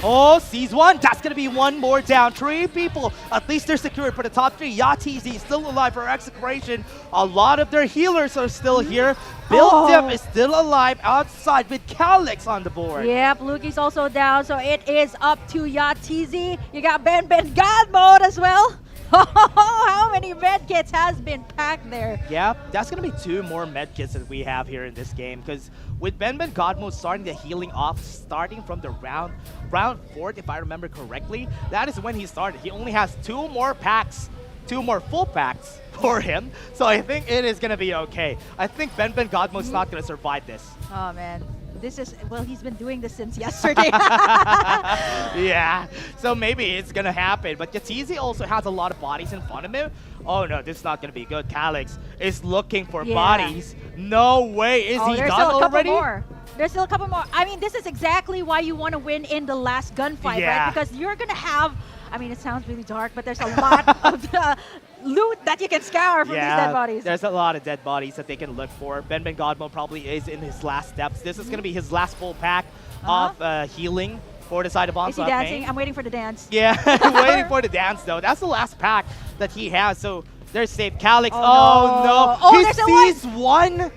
[SPEAKER 3] Oh, sees 1. That's going to be 1 more down. 3 people. At least they're secured for the top 3. Yatizi is still alive for Execration. A lot of their healers are still here. Build Diff is still alive outside with Calyx on the board.
[SPEAKER 2] yep, Luki's also down, so it is up to Yatizi. You got Ben God mode as well. How many medkits has been packed there?
[SPEAKER 3] Yeah, that's going to be 2 more medkits that we have here in this game, because with Ben Godmo starting the healing off, starting from the round 4th, if I remember correctly, that is when he started. He only has 2 more packs, 2 more full packs for him, so I think it is going to be okay. I think Ben Godmo's not going to survive this.
[SPEAKER 2] Oh man, this is, well, he's been doing this since yesterday.
[SPEAKER 3] Yeah, so maybe it's gonna happen. But Yatizi also has a lot of bodies in front of him. Oh no, this is not gonna be good. Calyx is looking for
[SPEAKER 2] Yeah.
[SPEAKER 3] bodies. No way, is he
[SPEAKER 2] there's
[SPEAKER 3] done
[SPEAKER 2] still a couple
[SPEAKER 3] already?
[SPEAKER 2] more. There's still a couple more. I mean, this is exactly why you want to win in the last gunfight,
[SPEAKER 3] Yeah.
[SPEAKER 2] right? Because you're going to have, I mean, it sounds really dark, but there's a lot of loot that you can scour from these dead bodies.
[SPEAKER 3] There's a lot of dead bodies that they can look for. Ben Godmo probably is in his last steps. This is gonna be his last full pack of healing for the side of
[SPEAKER 2] Is he
[SPEAKER 3] Onslaught
[SPEAKER 2] dancing?
[SPEAKER 3] main.
[SPEAKER 2] I'm waiting for the dance.
[SPEAKER 3] Yeah, waiting for the dance though. That's the last pack that he has, so they're safe. Calyx,
[SPEAKER 2] Oh,
[SPEAKER 3] oh
[SPEAKER 2] no.
[SPEAKER 3] no,
[SPEAKER 2] Oh,
[SPEAKER 3] he
[SPEAKER 2] there's a
[SPEAKER 3] sees 1.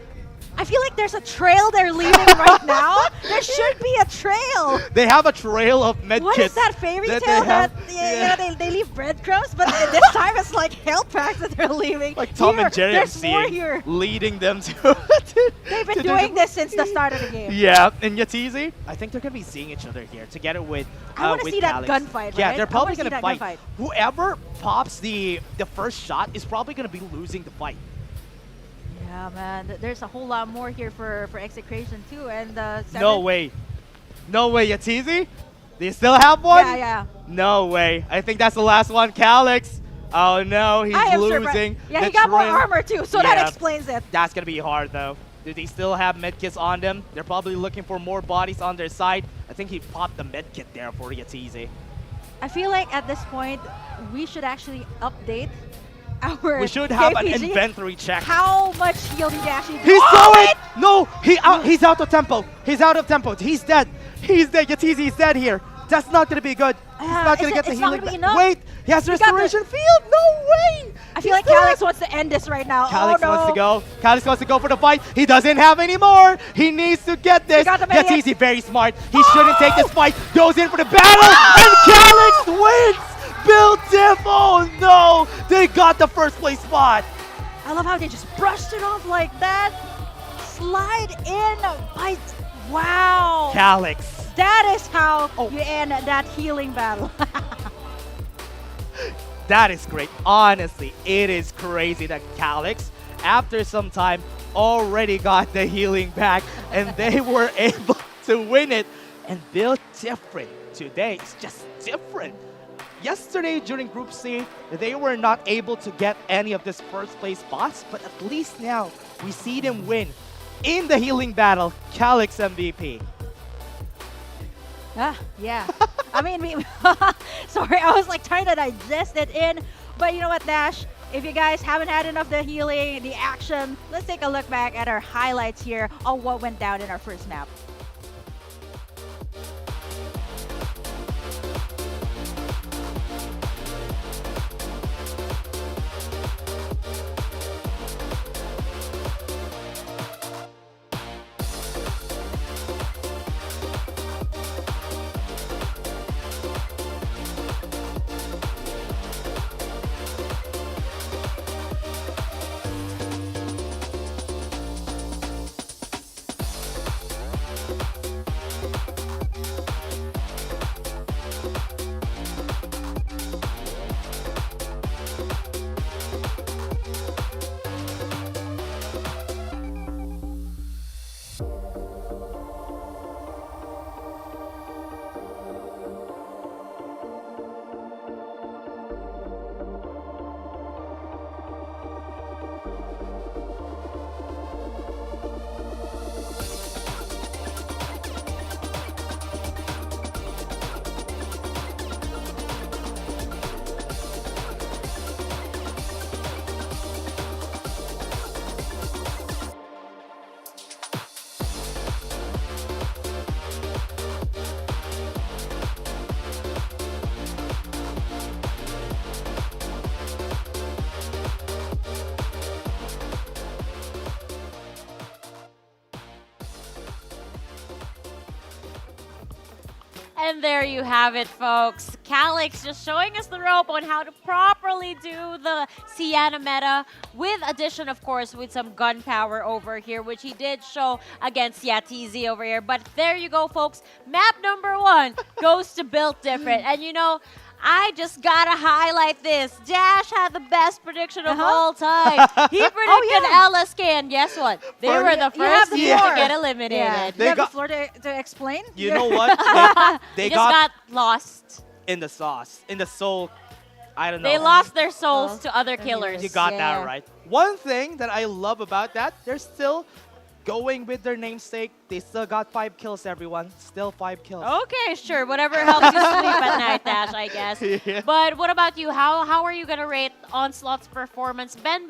[SPEAKER 2] I feel like there's a trail they're leaving right now. There should be a trail.
[SPEAKER 3] They have a trail of medkits.
[SPEAKER 2] What is that fairy
[SPEAKER 3] that
[SPEAKER 2] tale
[SPEAKER 3] they have?
[SPEAKER 2] that they leave breadcrumbs, but this time it's like health packs that they're leaving.
[SPEAKER 3] Like Tom
[SPEAKER 2] Here,
[SPEAKER 3] and Jerry, I'm
[SPEAKER 2] there's more
[SPEAKER 3] seeing,
[SPEAKER 2] here.
[SPEAKER 3] leading them to.
[SPEAKER 2] They've been
[SPEAKER 3] to
[SPEAKER 2] doing this since the start of the game.
[SPEAKER 3] Yeah, and Yatizi, I think they're gonna be seeing each other here together with.
[SPEAKER 2] I wanna
[SPEAKER 3] with
[SPEAKER 2] see that
[SPEAKER 3] Calyx.
[SPEAKER 2] gunfight,
[SPEAKER 3] Yeah,
[SPEAKER 2] right?
[SPEAKER 3] they're
[SPEAKER 2] I
[SPEAKER 3] probably
[SPEAKER 2] wanna see
[SPEAKER 3] gonna
[SPEAKER 2] that
[SPEAKER 3] fight.
[SPEAKER 2] gunfight.
[SPEAKER 3] Whoever pops the first shot is probably gonna be losing the fight.
[SPEAKER 2] Yeah, man. There's a whole lot more here for Execration too, and
[SPEAKER 3] No way, no way, Yatizi. Do you still have one?
[SPEAKER 2] Yeah, yeah.
[SPEAKER 3] No way. I think that's the last one, Calyx. Oh no, he's
[SPEAKER 2] I am
[SPEAKER 3] losing.
[SPEAKER 2] surprised. Yeah,
[SPEAKER 3] the
[SPEAKER 2] he got more
[SPEAKER 3] trail.
[SPEAKER 2] armor too, so that
[SPEAKER 3] Yeah.
[SPEAKER 2] explains it.
[SPEAKER 3] That's gonna be hard though. Do they still have medkits on them? They're probably looking for more bodies on their side. I think he popped the medkit there for Yatizi.
[SPEAKER 2] I feel like at this point we should actually update our
[SPEAKER 3] We should have an
[SPEAKER 2] KPG.
[SPEAKER 3] inventory check.
[SPEAKER 2] How much heal did he actually do?
[SPEAKER 3] He
[SPEAKER 2] Oh,
[SPEAKER 3] saw
[SPEAKER 2] wait!
[SPEAKER 3] it! No, he's out of tempo. He's out of tempo. He's dead. He's dead. Yatizi is dead here. That's not gonna be good. He's not gonna get the
[SPEAKER 2] it's not
[SPEAKER 3] healing.
[SPEAKER 2] gonna be enough.
[SPEAKER 3] Wait, he has
[SPEAKER 2] He got the-
[SPEAKER 3] restoration field. No way.
[SPEAKER 2] I feel like Calyx wants to end this right now.
[SPEAKER 3] Calyx
[SPEAKER 2] oh, no.
[SPEAKER 3] wants to go. Calyx wants to go for the fight. He doesn't have any more. He needs to get this.
[SPEAKER 2] got the medic.
[SPEAKER 3] Yatizi very smart. He shouldn't take this fight. Goes in for the battle, and Calyx wins. Bill Diff, oh no! They got the first place spot!
[SPEAKER 2] I love how they just brushed it off like that. Slide in by... Wow.
[SPEAKER 3] Calyx.
[SPEAKER 2] That is how you end that healing battle.
[SPEAKER 3] That is great. Honestly, it is crazy that Calyx, after some time, already got the healing back and they were able to win it. And Bill different today. It's just different. Yesterday during Group C, they were not able to get any of this first place spots, but at least now we see them win in the healing battle. Calyx MVP.
[SPEAKER 2] Yeah. I mean, sorry, I was like trying to digest it in. But you know what, Dash? If you guys haven't had enough of the healing, the action, let's take a look back at our highlights here of what went down in our first map.
[SPEAKER 1] And there you have it, folks. Calyx just showing us the rope on how to properly do the Sienna meta, with addition, of course, with some gun power over here, which he did show against Yatizi over here. But there you go, folks. Map number 1 goes to Built Different. And you know, I just gotta highlight this. Dash had the best prediction of all time. He predicted LSK, and guess what? They were the first team to get eliminated.
[SPEAKER 2] Yeah. Do you have the floor to explain?
[SPEAKER 3] You know what? They
[SPEAKER 1] just got lost
[SPEAKER 3] in the sauce, in the soul. I don't know.
[SPEAKER 1] They lost their souls to other killers.
[SPEAKER 3] You got that right. One thing that I love about that, they're still going with their namesake. They still got 5 kills, everyone. Still 5 kills.
[SPEAKER 1] Okay, sure. Whatever helps you sleep at night, Dash, I guess.
[SPEAKER 3] Yeah.
[SPEAKER 1] But what about you? How are you going to rate Onslaught's performance? Ben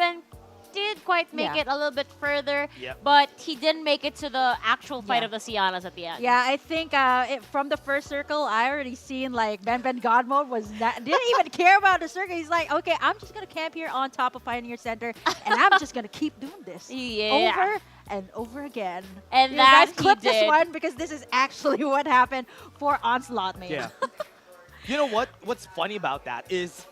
[SPEAKER 1] did quite make it a little bit further, but he didn't make it to the actual fight of the Sianas at the end.
[SPEAKER 2] Yeah, I think from the first circle, I already seen like Ben God mode didn't even care about the circle. He's like, okay, I'm just gonna camp here on top of Pioneer Center, and I'm just gonna keep doing this over and over again.
[SPEAKER 1] And
[SPEAKER 2] guys,
[SPEAKER 1] that
[SPEAKER 2] clip
[SPEAKER 1] he did.
[SPEAKER 2] this one because this is actually what happened for Onslaught, man.
[SPEAKER 3] Yeah. You know what? What's funny about that is,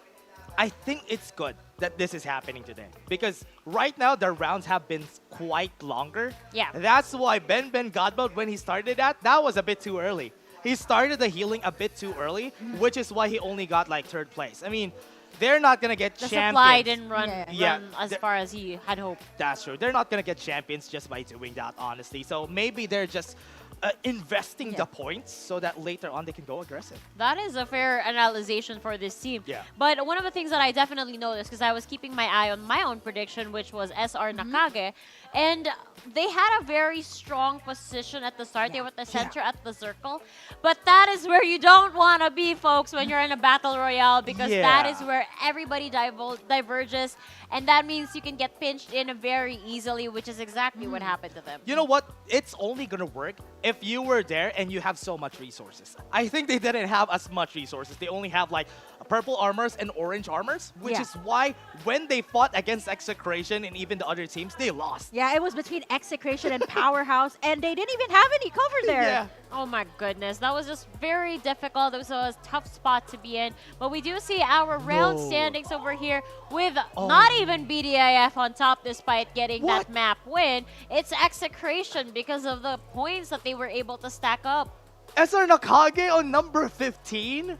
[SPEAKER 3] I think it's good that this is happening today, because right now the rounds have been quite longer.
[SPEAKER 1] Yeah.
[SPEAKER 3] That's why Ben Godmode, when he started that was a bit too early. He started the healing a bit too early, which is why he only got like 3rd place. I mean, they're not gonna get
[SPEAKER 1] The
[SPEAKER 3] champions.
[SPEAKER 1] supply didn't run
[SPEAKER 3] Yeah.
[SPEAKER 1] as far as he had hoped.
[SPEAKER 3] That's true. They're not gonna get champions just by doing that, honestly. So maybe they're just investing the points so that later on they can go aggressive.
[SPEAKER 1] That is a fair analysis for this team.
[SPEAKER 3] Yeah.
[SPEAKER 1] But one of the things that I definitely noticed, because I was keeping my eye on my own prediction, which was SR Nakage, and they had a very strong position at the start. They were at the center at the circle. But that is where you don't want to be, folks, when you're in a battle royale, because that is where everybody diverges, and that means you can get pinched in very easily, which is exactly what happened to them.
[SPEAKER 3] You know what? It's only gonna work if you were there and you have so much resources. I think they didn't have as much resources. They only have like purple armors and orange armors, which is why when they fought against Execration and even the other teams, they lost.
[SPEAKER 2] Yeah, it was between Execration and Powerhouse, and they didn't even have any cover there.
[SPEAKER 1] Oh my goodness, that was just very difficult. It was a tough spot to be in. But we do see our round standings over here with not even BDIF on top despite getting that map win. It's Execration because of the points that they were able to stack up.
[SPEAKER 3] SR Nakage on number 15?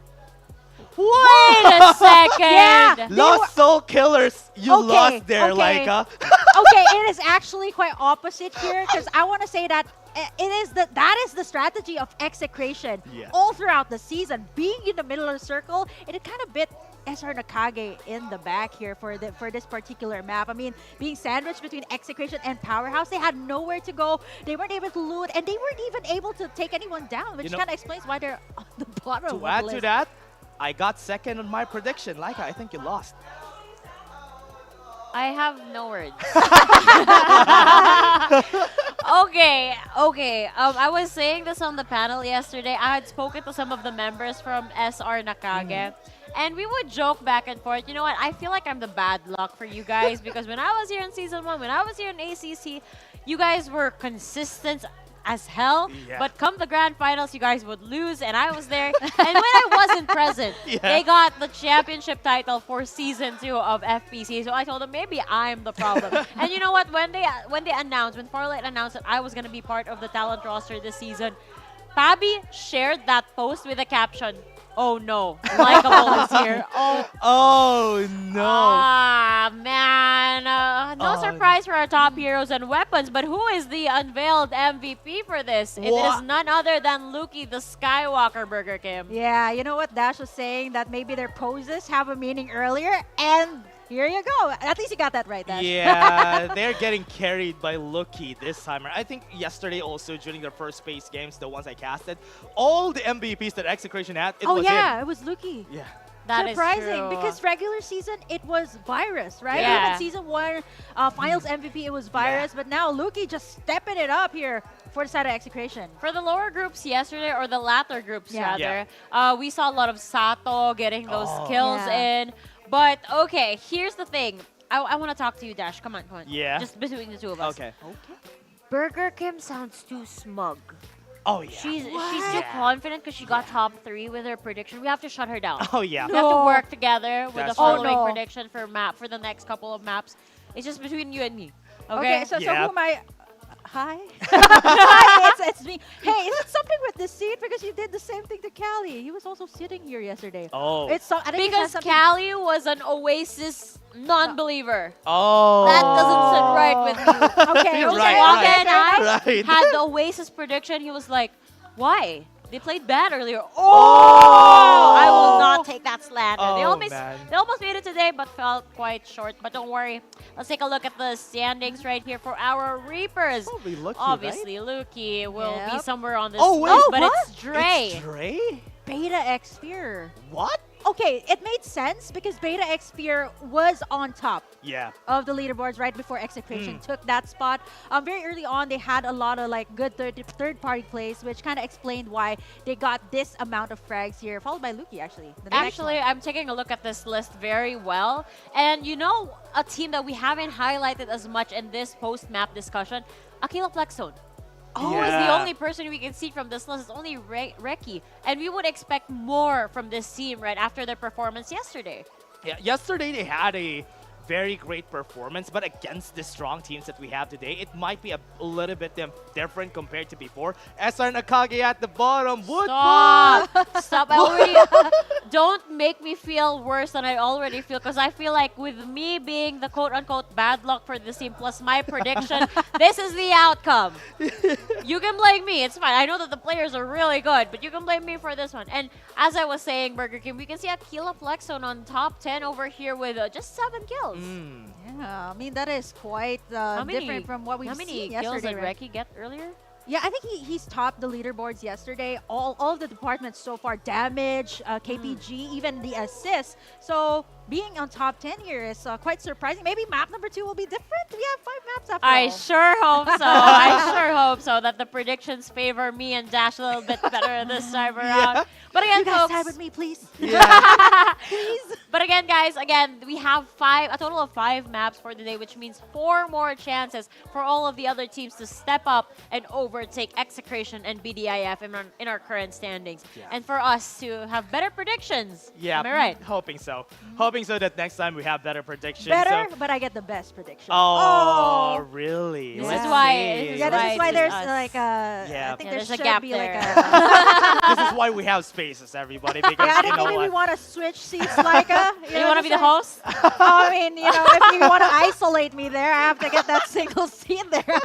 [SPEAKER 1] Wait a second!
[SPEAKER 2] Yeah.
[SPEAKER 3] Lost Soul Killers, you lost there,
[SPEAKER 2] okay.
[SPEAKER 3] Laika.
[SPEAKER 2] Okay, it is actually quite opposite here because I want to say that that is the strategy of Execration all throughout the season. Being in the middle of the circle, it kind of bit SR Nakage in the back here for this particular map. I mean, being sandwiched between Execration and Powerhouse, they had nowhere to go. They weren't able to loot, and they weren't even able to take anyone down, which kind of explains why they're on the bottom of the
[SPEAKER 3] To add
[SPEAKER 2] list.
[SPEAKER 3] to that, I got second on my prediction. Laika, I think you lost.
[SPEAKER 1] I have no words. Okay. I was saying this on the panel yesterday. I had spoken to some of the members from SR Nakage. And we would joke back and forth. You know what? I feel like I'm the bad luck for you guys because when I was here in Season 1, when I was here in ACC, you guys were consistent as hell. But come the grand finals, you guys would lose, and I was there. And when I wasn't present, they got the championship title for Season 2 of FPC. So I told them maybe I'm the problem. And you know what? When Farlight announced that I was going to be part of the talent roster this season, Fabi shared that post with a caption, "Oh no, Likeable is here."
[SPEAKER 3] Oh no.
[SPEAKER 1] Ah, man. No surprise for our top heroes and weapons, but who is the unveiled MVP for this? It is none other than Luki, the Skywalker, Burger Kim.
[SPEAKER 2] Yeah, you know what Dash was saying, that maybe their poses have a meaning earlier, and here you go. At least you got that right, Dash.
[SPEAKER 3] Yeah, they're getting carried by Luki this time. I think yesterday also during their first space games, the ones I casted, all the MVPs that Execration had, it was him.
[SPEAKER 2] It was Luki.
[SPEAKER 3] Yeah.
[SPEAKER 1] That
[SPEAKER 2] surprising
[SPEAKER 1] is true.
[SPEAKER 2] because regular season it was Virus, right?
[SPEAKER 1] Yeah.
[SPEAKER 2] Even Season 1 finals MVP it was Virus, but now Luki just stepping it up here for the side of Execration.
[SPEAKER 1] For the lower groups yesterday, or the latter groups rather, we saw a lot of Sato getting those kills in. But okay, here's the thing. I want to talk to you, Dash. Come on.
[SPEAKER 3] Yeah.
[SPEAKER 1] Just between the two of us.
[SPEAKER 3] Okay.
[SPEAKER 1] Burger Kim sounds too smug.
[SPEAKER 3] Oh, yeah.
[SPEAKER 1] She's too confident because she got top 3 with her prediction. We have to shut her down.
[SPEAKER 3] Oh, yeah.
[SPEAKER 1] We have to work together with
[SPEAKER 3] That's
[SPEAKER 1] the following
[SPEAKER 2] true.
[SPEAKER 1] prediction for the next couple of maps. It's just between you and me.
[SPEAKER 2] Okay, so who am I? Hi. It's me. Hey, is it something with this seat? Because you did the same thing to Callie. He was also sitting here yesterday.
[SPEAKER 3] Oh.
[SPEAKER 2] I think it has
[SPEAKER 1] Because
[SPEAKER 2] something-
[SPEAKER 1] Callie was an Oasis non-believer.
[SPEAKER 3] Oh.
[SPEAKER 1] That doesn't sit right with you.
[SPEAKER 2] Okay,
[SPEAKER 3] Right,
[SPEAKER 1] Wonga
[SPEAKER 3] right.
[SPEAKER 1] and I
[SPEAKER 3] Right.
[SPEAKER 1] had the Oasis prediction. He was like, why? They played bad earlier.
[SPEAKER 3] Oh!
[SPEAKER 1] I will not take that slander. They
[SPEAKER 3] Oh,
[SPEAKER 1] almost
[SPEAKER 3] man.
[SPEAKER 1] made it today, but fell quite short. But don't worry. Let's take a look at the standings right here for our Reapers.
[SPEAKER 3] Probably Lucky,
[SPEAKER 1] Obviously, Luki will be
[SPEAKER 2] Yep.
[SPEAKER 1] somewhere on this
[SPEAKER 3] Oh, wait.
[SPEAKER 1] list,
[SPEAKER 3] Oh,
[SPEAKER 1] but
[SPEAKER 2] what?
[SPEAKER 1] it's Dre.
[SPEAKER 3] It's Dre?
[SPEAKER 2] Beta X Fear.
[SPEAKER 3] What?
[SPEAKER 2] Okay, it made sense because Beta X Fear was on top
[SPEAKER 3] Yeah.
[SPEAKER 2] of the leaderboards right before Execration took that spot. Very early on, they had a lot of good third-party plays, which kind of explained why they got this amount of frags here, followed by Luki, actually. The next
[SPEAKER 1] Actually,
[SPEAKER 2] one.
[SPEAKER 1] I'm taking a look at this list very well. And you know, a team that we haven't highlighted as much in this post-map discussion, Aquila Plexzone. Who is the only person we can see from this list? It's only Reki. And we would expect more from this team right after their performance yesterday.
[SPEAKER 3] Yeah, yesterday they had a very great performance, but against the strong teams that we have today, it might be a little bit different compared to before. SR Nakage at the bottom.
[SPEAKER 1] Stop! Stop. Don't make me feel worse than I already feel, because I feel like with me being the quote-unquote bad luck for this team plus my prediction, this is the outcome. You can blame me. It's fine. I know that the players are really good, but you can blame me for this one. And as I was saying, Burger King, we can see Aquila Plexzone on top 10 over here with just 7 kills.
[SPEAKER 2] Yeah, I mean, that is quite different from what we've seen yesterday.
[SPEAKER 1] How many kills did
[SPEAKER 2] right?
[SPEAKER 1] Reki get earlier?
[SPEAKER 2] Yeah, I think he's topped the leaderboards yesterday. All of the departments so far, damage, KPG, even the assists. So being on top 10 here is quite surprising. Maybe map number 2 will be different. We have 5 maps after
[SPEAKER 1] I
[SPEAKER 2] all.
[SPEAKER 1] sure hope so. I sure hope so that the predictions favor me and Dash a little bit better this time around. But again,
[SPEAKER 2] You guys
[SPEAKER 1] folks,
[SPEAKER 2] side with me, please.
[SPEAKER 1] please. But again, guys, we have a total of 5 maps for the day, which means 4 more chances for all of the other teams to step up and overtake Execration and BDIF in our current standings, and for us to have better predictions.
[SPEAKER 3] Yeah,
[SPEAKER 1] Am I right?
[SPEAKER 3] hoping so. Hoping so that next time we have better predictions.
[SPEAKER 2] Better,
[SPEAKER 3] So,
[SPEAKER 2] but I get the best prediction.
[SPEAKER 3] oh, really?
[SPEAKER 1] This
[SPEAKER 3] Let's
[SPEAKER 1] is why.
[SPEAKER 3] see.
[SPEAKER 1] This is
[SPEAKER 2] Yeah, this
[SPEAKER 1] why
[SPEAKER 2] is why
[SPEAKER 1] it's
[SPEAKER 2] there's
[SPEAKER 1] us.
[SPEAKER 2] like a.
[SPEAKER 3] Yeah.
[SPEAKER 2] I think
[SPEAKER 1] Yeah,
[SPEAKER 2] there
[SPEAKER 1] there's a
[SPEAKER 2] should
[SPEAKER 1] gap
[SPEAKER 2] be
[SPEAKER 1] there.
[SPEAKER 2] like a.
[SPEAKER 3] This is why we have spaces, everybody. Because
[SPEAKER 2] Yeah, I
[SPEAKER 3] you
[SPEAKER 2] think
[SPEAKER 3] know
[SPEAKER 2] maybe we
[SPEAKER 3] what?
[SPEAKER 2] want to switch seats, Laika.
[SPEAKER 1] You want to be the host?
[SPEAKER 2] I mean, if you want to isolate me there, I have to get that single seat there.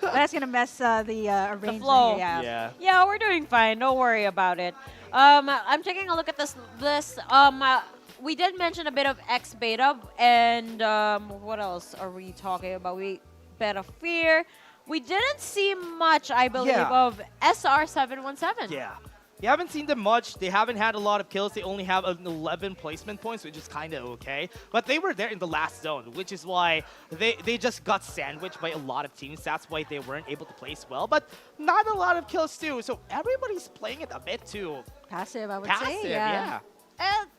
[SPEAKER 2] That's gonna mess the arrangement.
[SPEAKER 1] flow.
[SPEAKER 2] Here, yeah.
[SPEAKER 3] Yeah.
[SPEAKER 1] Yeah, we're doing fine. Don't worry about it. I'm taking a look at this list. We did mention a bit of X Beta, and what else are we talking about? We Beta Fear. We didn't see much, I believe,
[SPEAKER 3] Yeah.
[SPEAKER 1] of SR717.
[SPEAKER 3] Yeah. You haven't seen them much. They haven't had a lot of kills. They only have 11 placement points, which is kind of okay. But they were there in the last zone, which is why they just got sandwiched by a lot of teams. That's why they weren't able to place well. But not a lot of kills, too. So everybody's playing it a bit too
[SPEAKER 2] Passive, I would
[SPEAKER 3] passive.
[SPEAKER 2] say.
[SPEAKER 3] Yeah.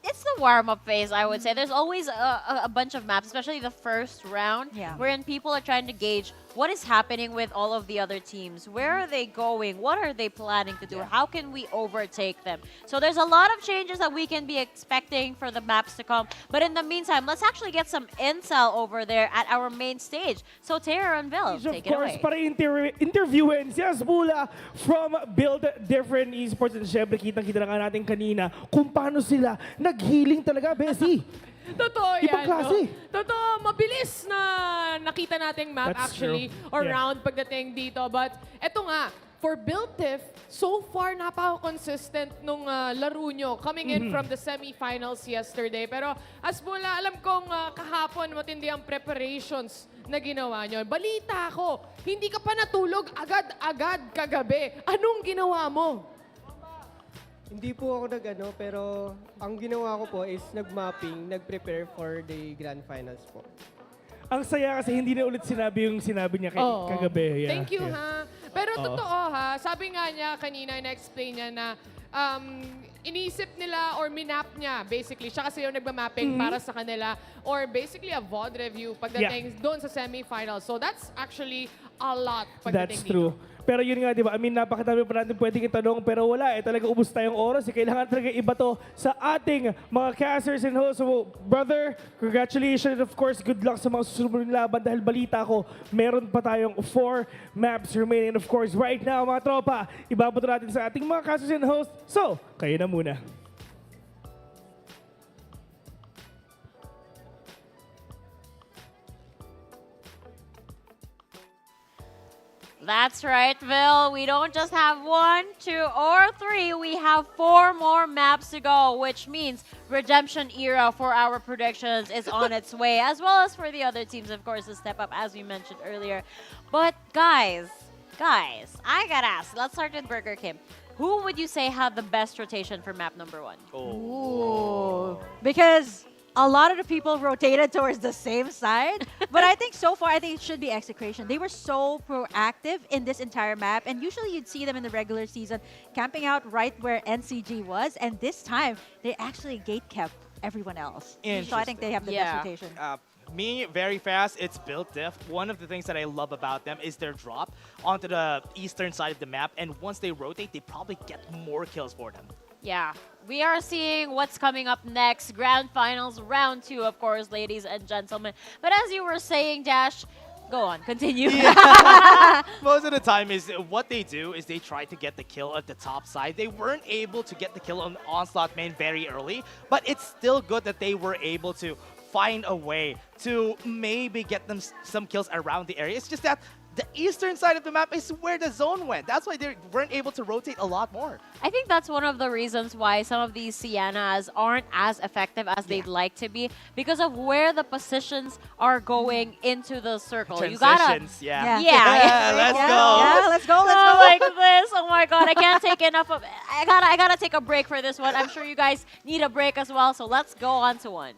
[SPEAKER 1] It's the warm-up phase, I would say. There's always a bunch of maps, especially the first round,
[SPEAKER 2] Yeah.
[SPEAKER 1] wherein people are trying to gauge what is happening with all of the other teams. Where are they going? What are they planning to do? How can we overtake them? So there's a lot of changes that we can be expecting for the maps to come. But in the meantime, let's actually get some intel over there at our main stage. So Tara and Bill,
[SPEAKER 7] Of
[SPEAKER 1] take it
[SPEAKER 7] course,
[SPEAKER 1] away.
[SPEAKER 7] para interviewin si Asbula from Build Different Esports. And syempre, kitang-kita na nga natin kanina kung paano sila nag-healing talaga, Bessie.
[SPEAKER 8] Totoo yan.
[SPEAKER 7] Ibang klase.
[SPEAKER 8] No? Totoo, mabilis na nakita nating map
[SPEAKER 7] That's
[SPEAKER 8] actually
[SPEAKER 7] true.
[SPEAKER 8] or
[SPEAKER 7] Yeah.
[SPEAKER 8] round pagdating dito. But eto nga, for Built-Diff, so far napaka-consistent nung laro nyo coming in from the semifinals yesterday. Pero Asbula, alam kong kahapon matindi ang preparations na ginawa nyo. Balita ko, hindi ka pa natulog agad-agad kagabi. Anong ginawa mo?
[SPEAKER 5] Hindi po ako pero ang ginawa ko po is nag-mapping, nag-prepare for the grand finals po.
[SPEAKER 7] Ang saya kasi hindi na ulit sinabi yung sinabi niya
[SPEAKER 8] Oo.
[SPEAKER 7] kagabi. Yeah.
[SPEAKER 8] Thank you,
[SPEAKER 7] Yeah.
[SPEAKER 8] ha. Pero totoo, ha. Sabi nga niya kanina, na-explain niya na inisip nila or minap niya, basically. Siya kasi yung nagmamapping para sa kanila. Or basically a VOD review pagdating doon sa semifinals. So that's actually a lot pagdating
[SPEAKER 7] That's
[SPEAKER 8] dito.
[SPEAKER 7] true. Pero yun nga, di ba? I mean, napakadami pa natin pwedeng itanong, pero wala. Talaga ubus tayong oras. Kailangan talaga iba to sa ating mga casters and hosts. So, brother, congratulations. And of course, good luck sa mga susunod na laban dahil balita ko, meron pa tayong 4 maps remaining. And of course, right now, mga tropa, ibabato natin sa ating mga casters and hosts. So, kayo na muna.
[SPEAKER 1] That's right, Bill. We don't just have 1, 2, or 3. We have 4 more maps to go, which means redemption era for our predictions is on its way, as well as for the other teams, of course, to step up, as we mentioned earlier. But guys, I gotta ask. Let's start with Burger King. Who would you say had the best rotation for map number 1?
[SPEAKER 2] Ooh. Because a lot of the people rotated towards the same side. But I think so far, it should be Execration. They were so proactive in this entire map. And usually you'd see them in the regular season camping out right where NCG was. And this time, they actually gate-kept everyone else. So I think they have the best rotation.
[SPEAKER 3] Me, very fast, it's Built Diff. One of the things that I love about them is their drop onto the eastern side of the map. And once they rotate, they probably get more kills for them.
[SPEAKER 1] Yeah, we are seeing what's coming up next. Grand Finals, round 2, of course, ladies and gentlemen. But as you were saying, Dash, go on, continue.
[SPEAKER 3] Yeah. Most of the time is what they do is they try to get the kill at the top side. They weren't able to get the kill on Onslaught main very early, but it's still good that they were able to find a way to maybe get them some kills around the area. It's just that the eastern side of the map is where the zone went. That's why they weren't able to rotate a lot more.
[SPEAKER 1] I think that's one of the reasons why some of these Siennas aren't as effective as they'd like to be, because of where the positions are going into the circle.
[SPEAKER 3] Transitions,
[SPEAKER 1] Yeah,
[SPEAKER 3] let's go.
[SPEAKER 2] Yeah, let's go, let's
[SPEAKER 1] Oh,
[SPEAKER 2] go.
[SPEAKER 1] like this. Oh my god, I can't take enough of I gotta take a break for this one. I'm sure you guys need a break as well, so let's go on to one.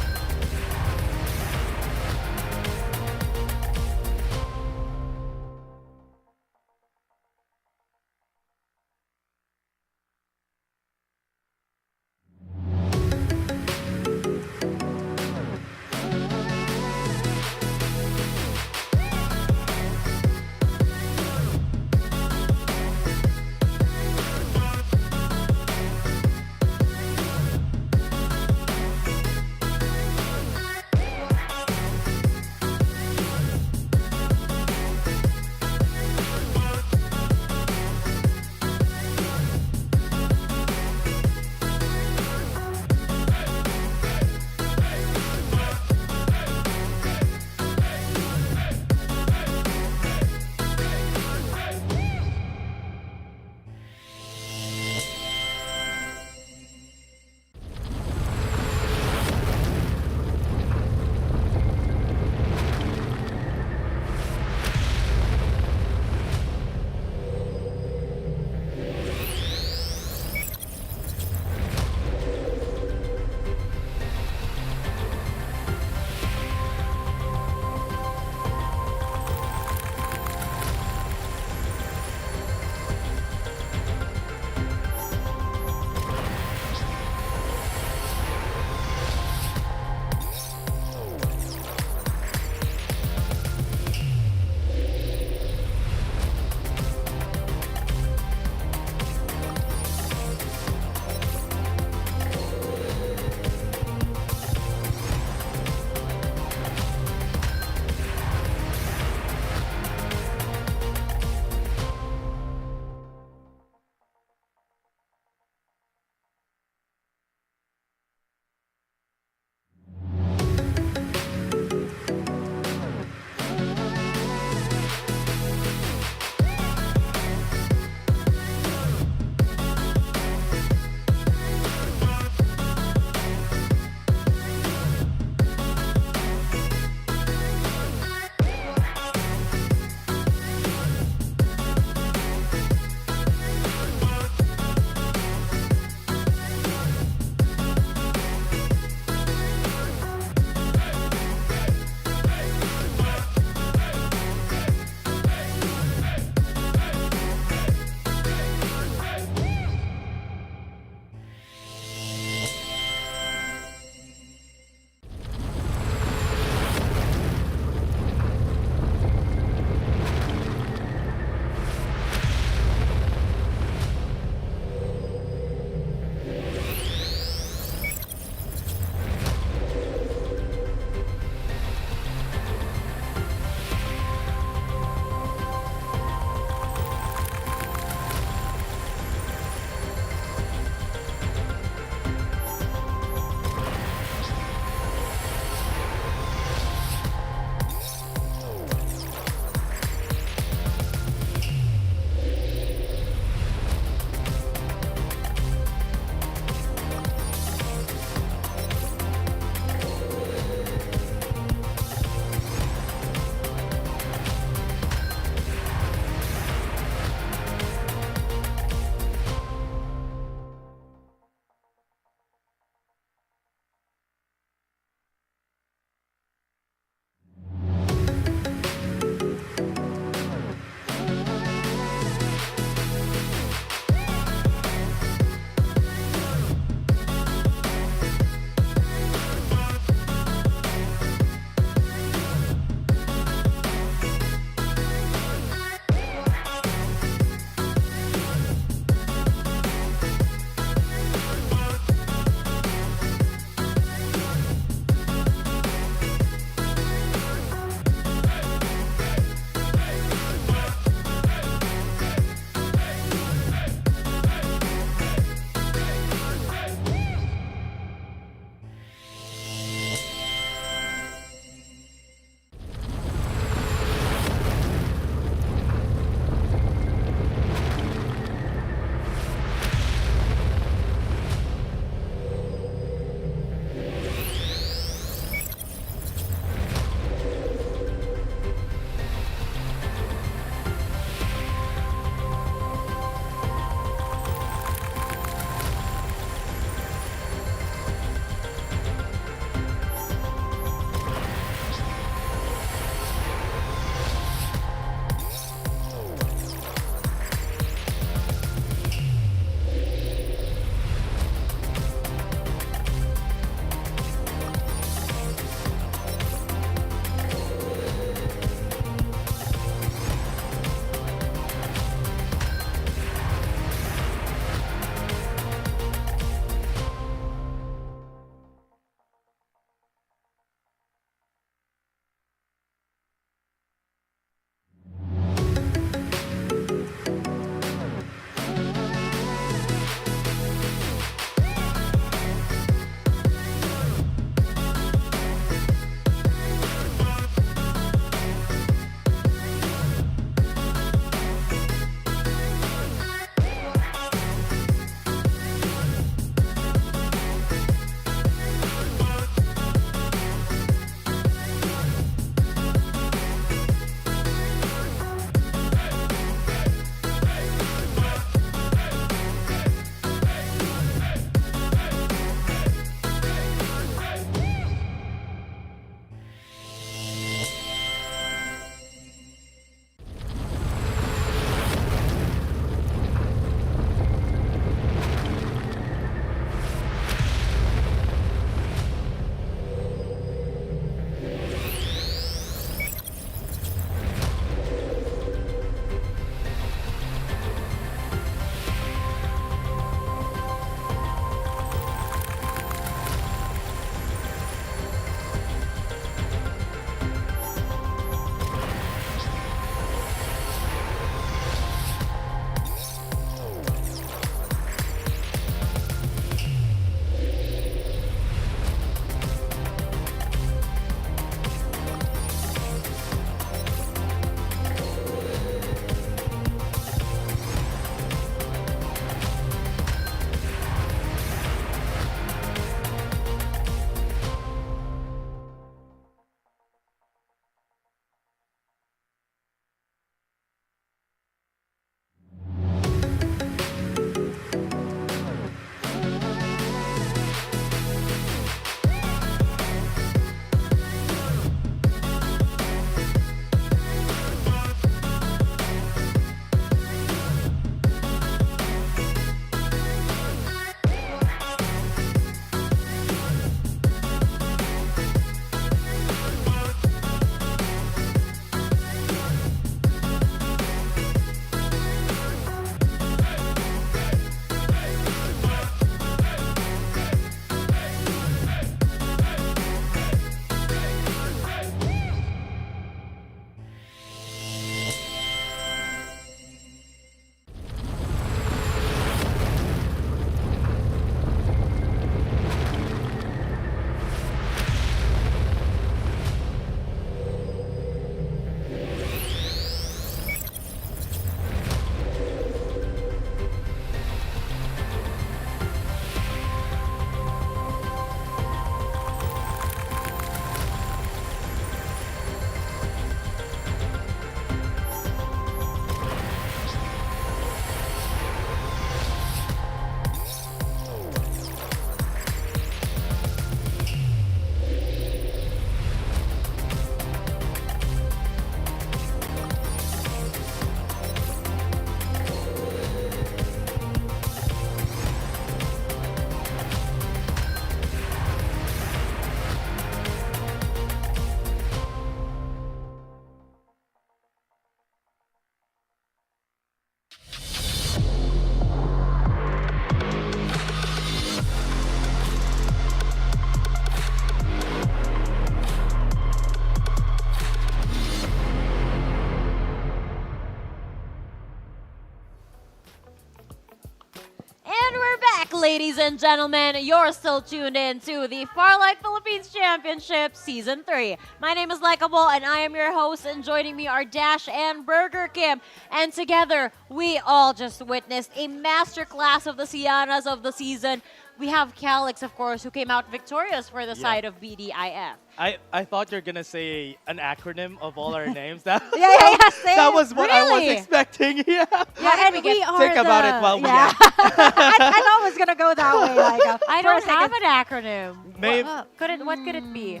[SPEAKER 1] ladies and gentlemen, you're still tuned in to the Farlight Philippines Championship Season 3. My name is Likeable, and I am your host, and joining me are Dash and Burger Kim. And together, we all just witnessed a masterclass of the Sianas of the season. We have Calix, of course, who came out victorious for the side of BDIF.
[SPEAKER 3] I thought you're gonna say an acronym of all our names. That
[SPEAKER 2] Same.
[SPEAKER 3] that was what I was
[SPEAKER 1] Really?
[SPEAKER 3] expecting. Yeah.
[SPEAKER 2] Yeah, and we are
[SPEAKER 3] Think about it while we
[SPEAKER 2] yeah. I know it was gonna go that way. Like,
[SPEAKER 1] I
[SPEAKER 2] for a
[SPEAKER 1] don't have
[SPEAKER 2] second.
[SPEAKER 1] an acronym.
[SPEAKER 3] Maybe
[SPEAKER 1] What could it be?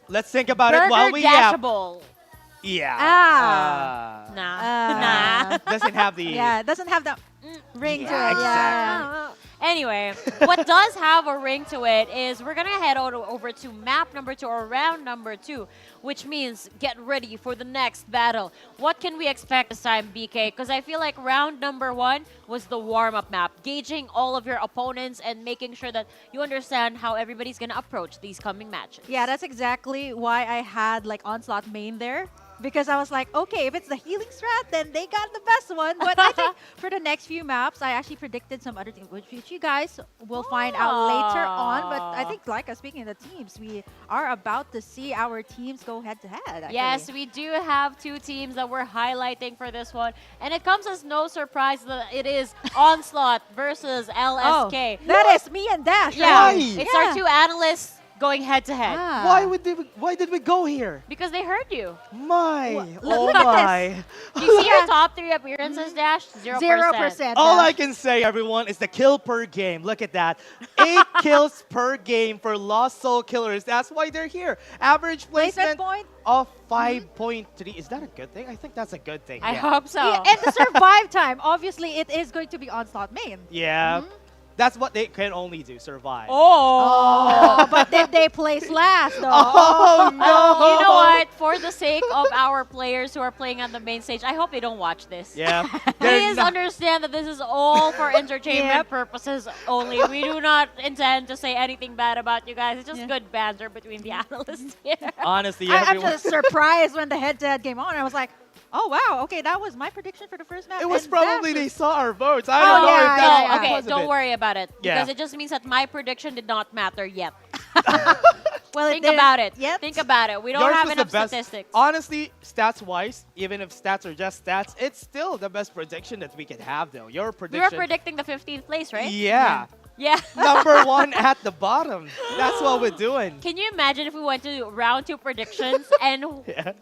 [SPEAKER 3] let's think about it while
[SPEAKER 1] Burger
[SPEAKER 3] we yap.
[SPEAKER 1] Dashable.
[SPEAKER 3] Yeah.
[SPEAKER 1] Nah.
[SPEAKER 3] Doesn't have the.
[SPEAKER 2] Yeah, it doesn't have that ring to it.
[SPEAKER 3] Yeah,
[SPEAKER 2] Yeah.
[SPEAKER 1] Anyway, what does have a ring to it is we're going to head over to map number 2 or round number 2, which means get ready for the next battle. What can we expect this time, BK? Because I feel like round number 1 was the warm-up map, gauging all of your opponents and making sure that you understand how everybody's going to approach these coming matches.
[SPEAKER 2] Yeah, that's exactly why I had like Onslaught main there. Because I was like, okay, if it's the healing strat, then they got the best one. But I think for the next few maps, I actually predicted some other things, which you guys will find out later on. But I think, like speaking of the teams, we are about to see our teams go head-to-head.
[SPEAKER 1] Yes, we do have 2 teams that we're highlighting for this one. And it comes as no surprise that it is Onslaught versus LSK.
[SPEAKER 2] That is me and Dash.
[SPEAKER 1] Yeah,
[SPEAKER 2] right?
[SPEAKER 1] it's our 2 analysts going head-to-head.
[SPEAKER 2] Ah.
[SPEAKER 3] Why did we go here?
[SPEAKER 1] Because they heard you.
[SPEAKER 2] Look at
[SPEAKER 3] my.
[SPEAKER 1] Do you see your top 3 appearances, Dash? 0%.
[SPEAKER 2] 0%.
[SPEAKER 3] All I
[SPEAKER 2] Dash.
[SPEAKER 3] can say, everyone, is the kill per game. Look at that. 8 kills per game for Lost Soul Killers. That's why they're here. Average
[SPEAKER 2] Placement
[SPEAKER 3] placement
[SPEAKER 2] point?
[SPEAKER 3] of 5.3. Is that a good thing? I think that's a good thing.
[SPEAKER 1] I
[SPEAKER 3] yeah.
[SPEAKER 1] hope so.
[SPEAKER 2] Yeah, and the survive time, obviously, it is going to be Onslaught main.
[SPEAKER 3] Yeah. That's what they can only do, survive.
[SPEAKER 2] Oh, but did they place last, though?
[SPEAKER 3] Oh, no.
[SPEAKER 1] You know what? For the sake of our players who are playing on the main stage, I hope they don't watch this.
[SPEAKER 3] Yeah.
[SPEAKER 1] Please understand that this is all for entertainment purposes only. We do not intend to say anything bad about you guys. It's just good banter between the analysts here.
[SPEAKER 3] Honestly,
[SPEAKER 2] I'm
[SPEAKER 3] everyone.
[SPEAKER 2] just surprised when the head-to-head came on. I was like, oh, wow, okay, that was my prediction for the first match.
[SPEAKER 3] It was
[SPEAKER 2] and
[SPEAKER 3] probably
[SPEAKER 2] Dash
[SPEAKER 3] they
[SPEAKER 2] was-
[SPEAKER 3] saw our votes. I don't know
[SPEAKER 2] yeah,
[SPEAKER 3] if
[SPEAKER 2] yeah,
[SPEAKER 3] that's
[SPEAKER 2] yeah.
[SPEAKER 1] Okay,
[SPEAKER 3] because of
[SPEAKER 1] don't
[SPEAKER 3] it.
[SPEAKER 1] worry about it.
[SPEAKER 3] Yeah.
[SPEAKER 1] Because it just means that my prediction did not matter yet.
[SPEAKER 2] Well,
[SPEAKER 1] Think about it.
[SPEAKER 2] Yep.
[SPEAKER 1] Think about it. We don't
[SPEAKER 3] Yours
[SPEAKER 1] have
[SPEAKER 3] was
[SPEAKER 1] enough
[SPEAKER 3] the best.
[SPEAKER 1] statistics.
[SPEAKER 3] Honestly, stats-wise, even if stats are just stats, it's still the best prediction that we could have, though. Your
[SPEAKER 1] We were
[SPEAKER 3] prediction.
[SPEAKER 1] predicting the 15th place, right?
[SPEAKER 3] Yeah.
[SPEAKER 1] Yeah.
[SPEAKER 3] Number 1 at the bottom. That's what we're doing.
[SPEAKER 1] Can you imagine if we went to round 2 predictions and
[SPEAKER 3] Yeah.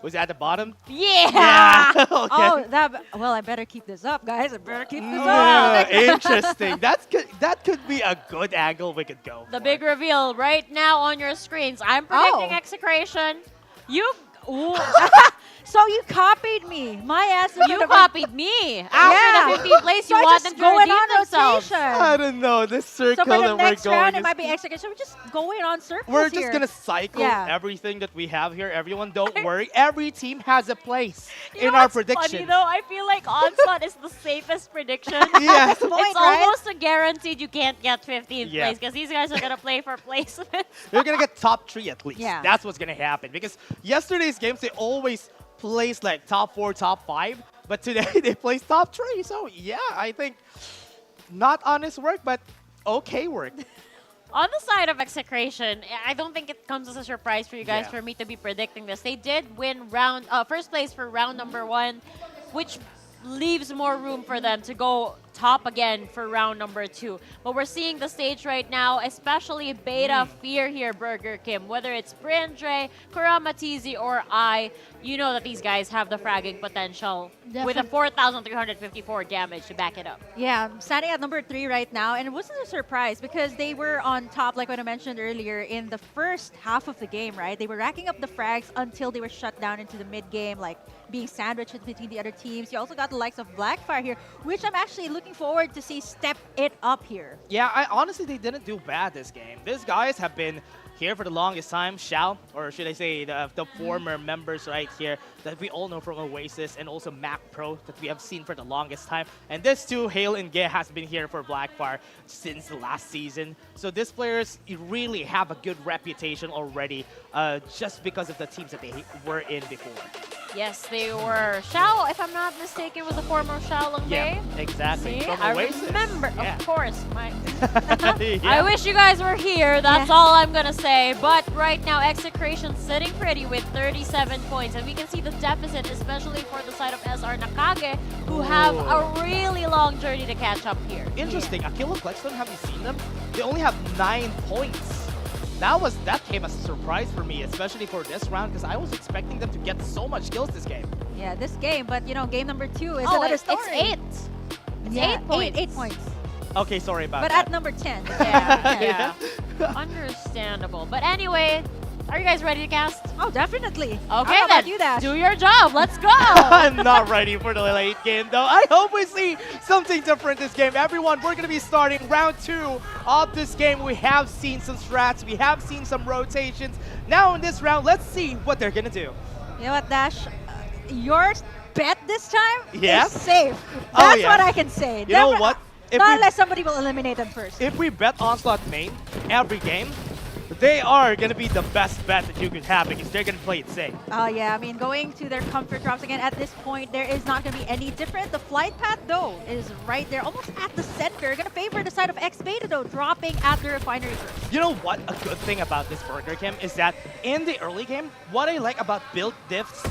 [SPEAKER 3] Was it at the bottom?
[SPEAKER 1] yeah.
[SPEAKER 3] Okay.
[SPEAKER 2] Oh, well, I better keep this up, guys. I better keep this
[SPEAKER 3] Yeah,
[SPEAKER 2] up.
[SPEAKER 3] interesting. That could be a good angle we could go.
[SPEAKER 1] The
[SPEAKER 3] for.
[SPEAKER 1] big reveal right now on your screens. I'm predicting
[SPEAKER 2] Oh.
[SPEAKER 1] execration. You ooh,
[SPEAKER 2] So you copied me. My ass.
[SPEAKER 1] you copied me. After the 15th place, you
[SPEAKER 2] So I
[SPEAKER 1] want
[SPEAKER 2] just
[SPEAKER 1] them to
[SPEAKER 2] going
[SPEAKER 1] redeem
[SPEAKER 2] on
[SPEAKER 1] themselves.
[SPEAKER 2] rotation.
[SPEAKER 3] I don't know. This circle
[SPEAKER 2] So for the
[SPEAKER 3] that
[SPEAKER 2] next
[SPEAKER 3] we're going
[SPEAKER 2] round, it
[SPEAKER 3] is-
[SPEAKER 2] might be execution. So we're just going on circles
[SPEAKER 3] We're just
[SPEAKER 2] here.
[SPEAKER 3] gonna cycle
[SPEAKER 2] Yeah.
[SPEAKER 3] everything that we have here. Everyone, don't worry. Every team has a place
[SPEAKER 1] You
[SPEAKER 3] in
[SPEAKER 1] know
[SPEAKER 3] our
[SPEAKER 1] what's
[SPEAKER 3] prediction.
[SPEAKER 1] funny though? I feel like Onslaught is the safest prediction.
[SPEAKER 3] Yeah.
[SPEAKER 2] That's the point,
[SPEAKER 1] It's
[SPEAKER 2] right?
[SPEAKER 1] almost a guaranteed you can't get 15th
[SPEAKER 3] Yeah.
[SPEAKER 1] place because these guys are gonna play for placement.
[SPEAKER 3] They're gonna get top 3 at least.
[SPEAKER 2] Yeah.
[SPEAKER 3] That's what's gonna happen because yesterday's games they always placed like top 4, top 5, but today they placed top 3. So yeah, I think not honest work, but okay work.
[SPEAKER 1] On the side of execration, I don't think it comes as a surprise for you guys
[SPEAKER 3] Yeah.
[SPEAKER 1] for me to be predicting this. They did win first place for round number 1, which leaves more room for them to go top again for round number 2. But we're seeing the stage right now, especially Beta Fear here, Burger Kim. Whether it's Brindre, Kurama TZ, or I, you know that these guys have the fragging potential with a 4,354 damage to back it up.
[SPEAKER 2] Yeah, I'm standing at number 3 right now, and it wasn't a surprise because they were on top, like what I mentioned earlier, in the first half of the game, right? They were racking up the frags until they were shut down into the mid game, like being sandwiched between the other teams. You also got the likes of Blackfire here, which I'm actually looking forward to see step it up here.
[SPEAKER 3] Yeah, honestly, they didn't do bad this game. These guys have been here for the longest time. Shao, or should I say the former members right here that we all know from Oasis, and also Mac Pro that we have seen for the longest time. And this too, Hale and Ge has been here for Blackfire since the last season. So these players really have a good reputation already just because of the teams that they were in before.
[SPEAKER 1] Yes, they were. Xiao, if I'm not mistaken, was a former Xiao Longbei.
[SPEAKER 3] Yeah, exactly.
[SPEAKER 1] See,
[SPEAKER 3] From
[SPEAKER 1] I
[SPEAKER 3] Oasis.
[SPEAKER 1] remember,
[SPEAKER 3] Yeah.
[SPEAKER 1] of course.
[SPEAKER 3] Yeah.
[SPEAKER 1] I wish you guys were here. That's all I'm gonna say. But right now, Execration sitting pretty with 37 points, and we can see the deficit, especially for the side of SR Nakage, who have a really long journey to catch up here.
[SPEAKER 3] Interesting. Aquilo Plexton, have you seen them? They only have 9 points. That came as a surprise for me, especially for this round, because I was expecting them to get so much kills this game.
[SPEAKER 2] Yeah, this game, but you know, game number 2 is
[SPEAKER 1] Oh,
[SPEAKER 2] another
[SPEAKER 1] it's
[SPEAKER 2] story.
[SPEAKER 1] 8. It's 8 points.
[SPEAKER 2] 8 points.
[SPEAKER 3] Okay, sorry about
[SPEAKER 2] But
[SPEAKER 3] that.
[SPEAKER 2] at number 10.
[SPEAKER 1] Yeah. Understandable. But anyway, are you guys ready to cast?
[SPEAKER 2] Oh, definitely.
[SPEAKER 1] Okay,
[SPEAKER 2] How
[SPEAKER 1] then.
[SPEAKER 2] about you, Dash?
[SPEAKER 1] Do your job. Let's go.
[SPEAKER 3] I'm not ready for the late game, though. I hope we see something different this game. Everyone, we're going to be starting round 2 of this game. We have seen some strats. We have seen some rotations. Now in this round, let's see what they're going to do.
[SPEAKER 2] You know what, Dash? Your bet this time
[SPEAKER 3] Yeah?
[SPEAKER 2] is safe.
[SPEAKER 3] Oh,
[SPEAKER 2] That's
[SPEAKER 3] yeah.
[SPEAKER 2] what I can say.
[SPEAKER 3] You know what? If
[SPEAKER 2] Not
[SPEAKER 3] we-
[SPEAKER 2] unless somebody will eliminate them first.
[SPEAKER 3] If we bet Onslaught main every game, they are going to be the best bet that you could have because they're going to play it safe.
[SPEAKER 2] Oh yeah, I mean, going to their comfort drops again at this point, there is not going to be any different. The flight path, though, is right there, almost at the center. Going to favor the side of X Beta, though, dropping at the refinery first.
[SPEAKER 3] You know what? A good thing about this Burger Kim is that in the early game, what I like about build diffs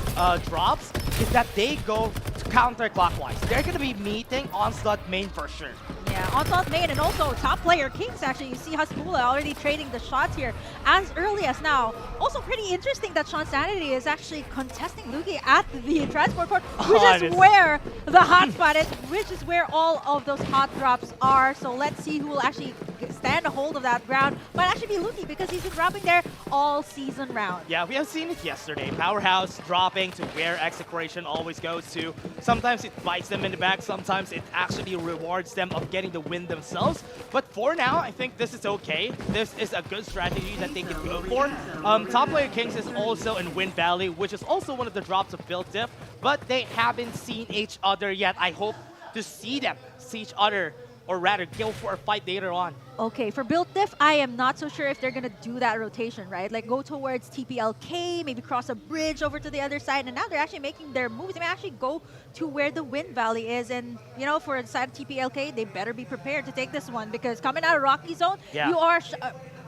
[SPEAKER 3] drops is that they go counterclockwise. They're going to be meeting Onslaught main for sure.
[SPEAKER 2] Yeah, Onslaught main and also top player Kings, actually. You see Hasbula already trading the shots here as early as now. Also pretty interesting that Sean Sanity is actually contesting Luki at the transport port, which is where the hotspot is, which is where all of those hot drops are. So let's see who will actually stand a hold of that ground. Might actually be Luki because he's been dropping there all season round.
[SPEAKER 3] Yeah, we have seen it yesterday. Powerhouse dropping to where Execration always goes to. Sometimes it bites them in the back. Sometimes it actually rewards them of getting the win themselves. But for now, I think this is okay. This is a good strategy that they can go for. Top player Kings is also in Wind Valley, which is also one of the drops of build diff, but they haven't seen each other yet. I hope to see them see each other, or rather go for a fight later on.
[SPEAKER 2] Okay, for build diff, I am not so sure if they're gonna do that rotation, right? Like go towards TPLK, maybe cross a bridge over to the other side, and now they're actually making their moves. They may actually go to where the Wind Valley is, and you know, for the side of TPLK, they better be prepared to take this one because coming out of Rocky Zone, you are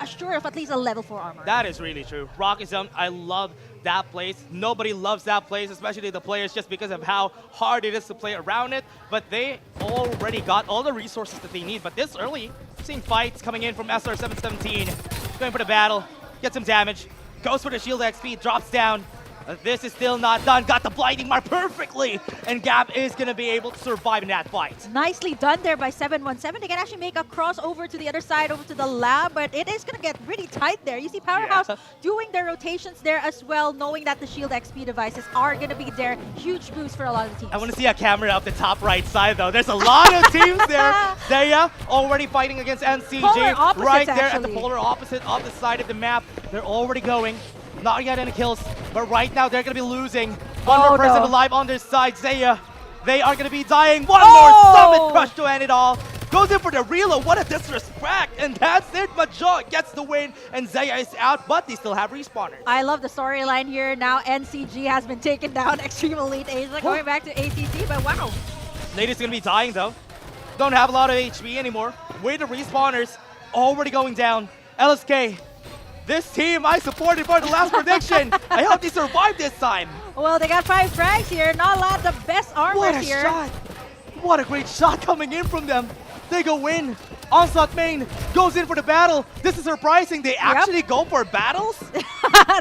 [SPEAKER 2] assured of at least a level 4 armor.
[SPEAKER 3] That is really true. Rocky Zone, I love that place. Nobody loves that place, especially the players, just because of how hard it is to play around it. But they already got all the resources that they need. But this early, seeing fights coming in from SR717. Going for the battle, gets some damage, goes for the shield XP, drops down. This is still not done. Got the blinding mark perfectly. And Gap is going to be able to survive in that fight.
[SPEAKER 2] Nicely done there by 717. They can actually make a crossover to the other side, over to the lab, but it is going to get pretty tight there. You see Powerhouse doing their rotations there as well, knowing that the shield XP devices are going to be there. Huge boost for a lot of the teams.
[SPEAKER 3] I want to see a camera up the top right side, though. There's a lot of teams there. Zeya already fighting against NCG. Right there at the polar opposite of the side of the map. They're already going. Not yet any kills, but right now they're going to be losing. One more person alive on their side, Zeya. They are going to be dying. One more Summit Crush to end it all. Goes in for the reload. What a disrespect. And that's it. Major gets the win, and Zeya is out, but they still have respawners.
[SPEAKER 2] I love the storyline here. Now NCG has been taken down. Extreme Elite Asia going back to ATT, but wow.
[SPEAKER 3] Lady's going to be dying, though. Don't have a lot of HP anymore. With the respawners already going down. LSK. This team I supported for the last prediction. I hope they survive this time.
[SPEAKER 2] Well, they got 5 frags here. Not a lot of the best armors here.
[SPEAKER 3] What a shot. What a great shot coming in from them. They go in. Onslaught main goes in for the battle. This is surprising. They actually go for battles?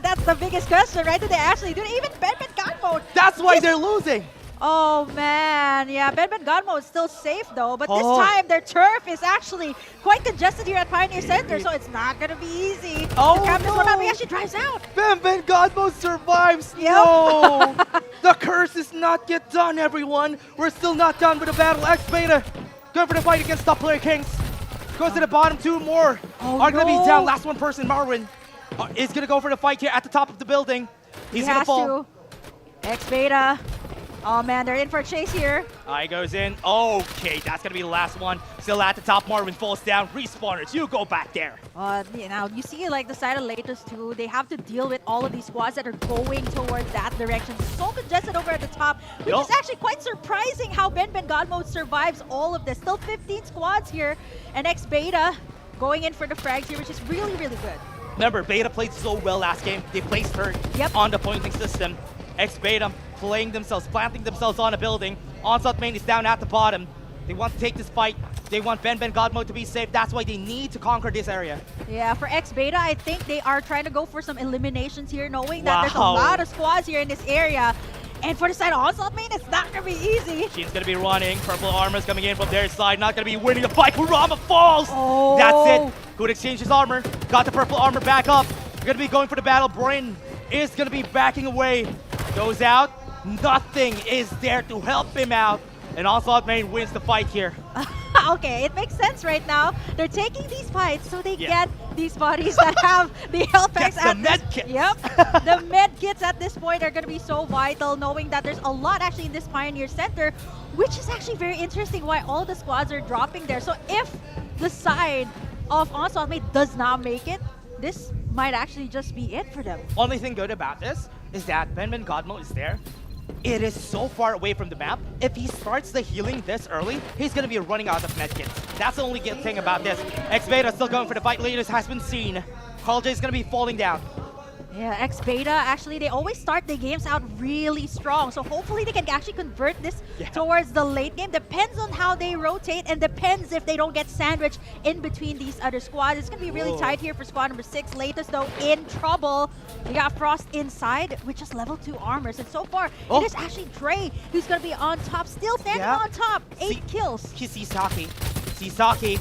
[SPEAKER 2] That's the biggest question, right? Did they actually do it? Even Benben God mode.
[SPEAKER 3] That's why they're losing.
[SPEAKER 2] Oh man, yeah, Benben God mode is still safe though, but this time their turf is actually quite congested here at Pioneer Center, so it's not gonna be easy.
[SPEAKER 3] Oh
[SPEAKER 2] to cap this one up. He actually drives out.
[SPEAKER 3] Benben God mode survives. No, the curse is not yet done, everyone. We're still not done with the battle. X Beta going for the fight against top player Kings. Goes to the bottom. 2 more are gonna be down. Last one person, Marwin, is gonna go for the fight here at the top of the building. He's gonna fall.
[SPEAKER 2] X Beta Oh man, they're in for a chase here.
[SPEAKER 3] Eye goes in. Okay, that's going to be the last one. Still at the top, Marvin falls down. Respawners, you go back there.
[SPEAKER 2] Now, you see like the side of Latest too, they have to deal with all of these squads that are going towards that direction. So congested over at the top, which is actually quite surprising how Ben God Mode survives all of this. Still 15 squads here, and X-Beta going in for the frags here, which is really, really good.
[SPEAKER 3] Remember, Beta played so well last game. They placed third on the pointing system. X-Beta planting themselves on a building. Onslaught main is down at the bottom. They want to take this fight. They want Ben God Mode to be safe. That's why they need to conquer this area.
[SPEAKER 2] Yeah, for X-Beta, I think they are trying to go for some eliminations here, knowing that there's a lot of squads here in this area. And for the side of Onslaught main, it's not going to be easy.
[SPEAKER 3] She's going to be running. Purple armor's coming in from their side. Not going to be winning the fight. Kurama falls.
[SPEAKER 2] Oh.
[SPEAKER 3] That's it. Good exchange his armor. Got the purple armor back up. They're going to be going for the battle. Bryn is going to be backing away. Goes out. Nothing is there to help him out. And Onslaught main wins the fight here.
[SPEAKER 2] Okay, it makes sense right now. They're taking these fights so they get these bodies that have the health packs
[SPEAKER 3] at this point.
[SPEAKER 2] Yep. The med kits at this point are going to be so vital, knowing that there's a lot actually in this Pioneer Center, which is actually very interesting why all the squads are dropping there. So if the side of Onslaught main does not make it, this might actually just be it for them.
[SPEAKER 3] Only thing good about this is that Ben God Mode is there. It is so far away from the map. If he starts the healing this early, he's going to be running out of medkits. That's the only good thing about this. X-Beta still going for the fight. Leaders has been seen. Carl J is going to be falling down.
[SPEAKER 2] Yeah, X-Beta, actually, they always start the games out really strong. So hopefully they can actually convert this towards the late game. Depends on how they rotate and depends if they don't get sandwiched in between these other squads. It's going to be really tight here for squad number 6. Latest, though, in trouble. We got Frost inside with just level 2 armors. And so far, it is actually Dre who's going to be on top, still standing on top. 8 kills.
[SPEAKER 3] Sisaki. Sisaki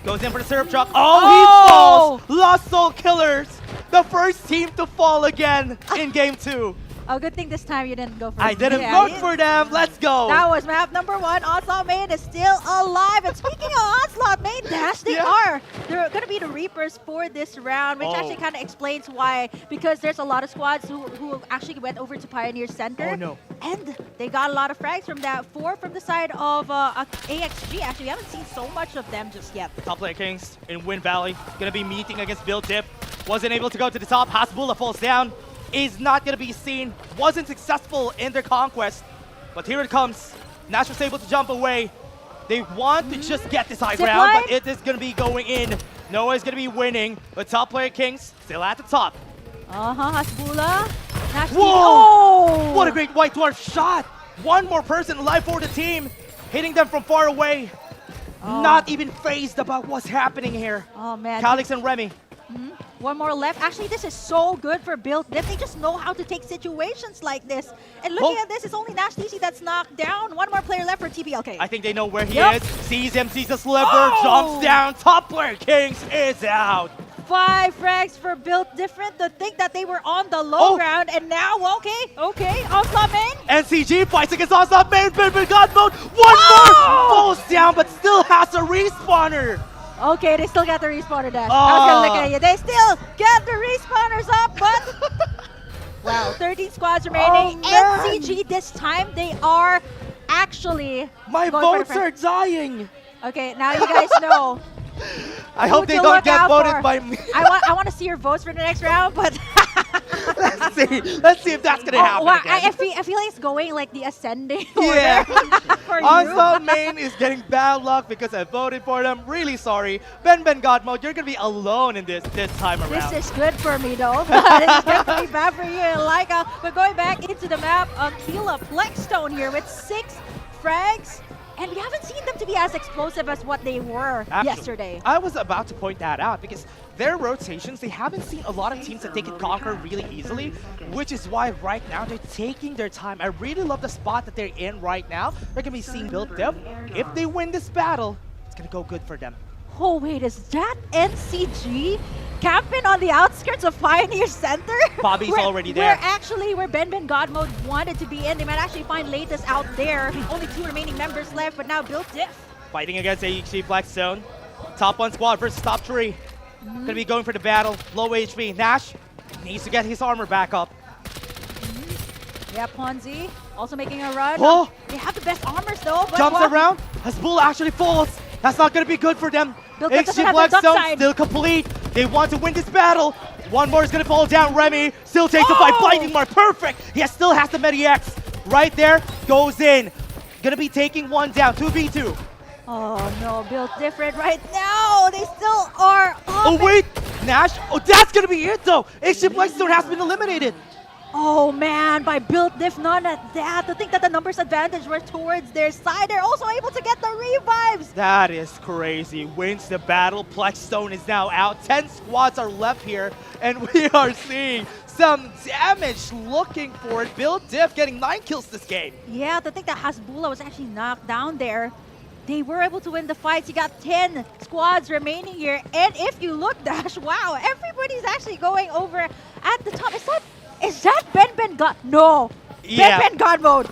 [SPEAKER 3] goes in for the syrup truck. Oh, he falls! Lost Soul Killers! The first team to fall again in game 2.
[SPEAKER 2] Oh, good thing this time you didn't go for
[SPEAKER 3] I didn't vote for them. Let's go.
[SPEAKER 2] That was map number 1. Onslaught main is still alive. And speaking of Onslaught main, Dash, they are. They're going to be the Reapers for this round, which actually kind of explains why. Because there's a lot of squads who actually went over to Pioneer Center.
[SPEAKER 3] Oh, no.
[SPEAKER 2] And they got a lot of frags from that. 4 from the side of AXG. Actually, we haven't seen so much of them just yet.
[SPEAKER 3] Top player Kings in Wind Valley. Going to be meeting against Bill Dip. Wasn't able to go to the top. Hasbulla falls down. Is not going to be seen. Wasn't successful in their conquest. But here it comes. Nash was able to jump away. They want to just get this high ground, but it is going to be going in. Noah is going to be winning. But top player Kings still at the top.
[SPEAKER 2] Hasbulla. Nash.
[SPEAKER 3] Whoa! What a great White Dwarf shot. One more person alive for the team. Hitting them from far away. Not even phased about what's happening here.
[SPEAKER 2] Oh, man.
[SPEAKER 3] Calix and Remy.
[SPEAKER 2] One more left. Actually, this is so good for Build Dip. They just know how to take situations like this. And looking at this, it's only Nash TC that's knocked down. One more player left for TPLK.
[SPEAKER 3] I think they know where he is. Sees him, sees the sliver, jumps down. Top player Kings is out.
[SPEAKER 2] 5 frags for Build Different to think that they were on the low ground. And now, okay, Onslaught main.
[SPEAKER 3] NCG fights against Onslaught main. Ben God Mode. One more falls down, but still has a respawner.
[SPEAKER 2] Okay, they still got the respawner dash. I was gonna look at you. They still get the respawners up, but wow, 13 squads remaining. NCG this time they are actually
[SPEAKER 3] my votes are dying.
[SPEAKER 2] Okay, now you guys know.
[SPEAKER 3] I hope they don't get voted by me.
[SPEAKER 2] I want to see your votes for the next round, but
[SPEAKER 3] let's see if that's gonna happen.
[SPEAKER 2] Wow, I feel like it's going like the ascending.
[SPEAKER 3] Onslaught main is getting bad luck because I voted for them. Really sorry, Ben God Mode. You're gonna be alone in this time around.
[SPEAKER 2] This is good for me though. This is definitely bad for you and Laika. But going back into the map, Keela Blackstone here with 6 frags. And we haven't seen them to be as explosive as what they were yesterday.
[SPEAKER 3] I was about to point that out because their rotations, they haven't seen a lot of teams that they can conquer really easily, which is why right now they're taking their time. I really love the spot that they're in right now. They're going to be seeing Build Dip. If they win this battle, it's going to go good for them.
[SPEAKER 2] Oh, wait, is that NCG camping on the outskirts of Pioneer Center?
[SPEAKER 3] Bobby's already there.
[SPEAKER 2] Where Ben God Mode wanted to be in. They might actually find Latest out there. Only 2 remaining members left, but now Build Diff.
[SPEAKER 3] Fighting against AXG Blackstone. Top 1 squad versus top 3. Gonna be going for the battle. Low HP. Nash needs to get his armor back up.
[SPEAKER 2] Yeah, Ponzi also making a run.
[SPEAKER 3] Oh!
[SPEAKER 2] They have the best armors though. But
[SPEAKER 3] Jumps
[SPEAKER 2] well,
[SPEAKER 3] around. Hasbulla actually falls. That's not going to be good for them.
[SPEAKER 2] Build Up doesn't
[SPEAKER 3] XG
[SPEAKER 2] have the duck
[SPEAKER 3] Blackstone
[SPEAKER 2] side.
[SPEAKER 3] still complete. They want to win this battle. One more is going to fall down. Remy still takes the fight.
[SPEAKER 2] Oh!
[SPEAKER 3] Fighting Mark. Perfect. He still has the Medi-X. Right there. Goes in. Going to be taking one down. 2v2.
[SPEAKER 2] oh no, built different right now. They still are up.
[SPEAKER 3] Oh, wait. Nash. Oh, that's going to be it, though. XG Blackstone has been eliminated.
[SPEAKER 2] Oh man, by built diff, none at that. To think that the numbers advantage were towards their side. They're also able to get the revives.
[SPEAKER 3] That is crazy. Wins the battle. Blackstone is now out. 10 squads are left here, and we are seeing some damage looking for it. Bill Diff getting 9 kills this game.
[SPEAKER 2] Yeah, to think that Hasbulla was actually knocked down there. They were able to win the fights. You got 10 squads remaining here. And if you look, Dash, wow, everybody's actually going over at the top. Is that Ben God? No.
[SPEAKER 3] Yeah.
[SPEAKER 2] Ben God mode.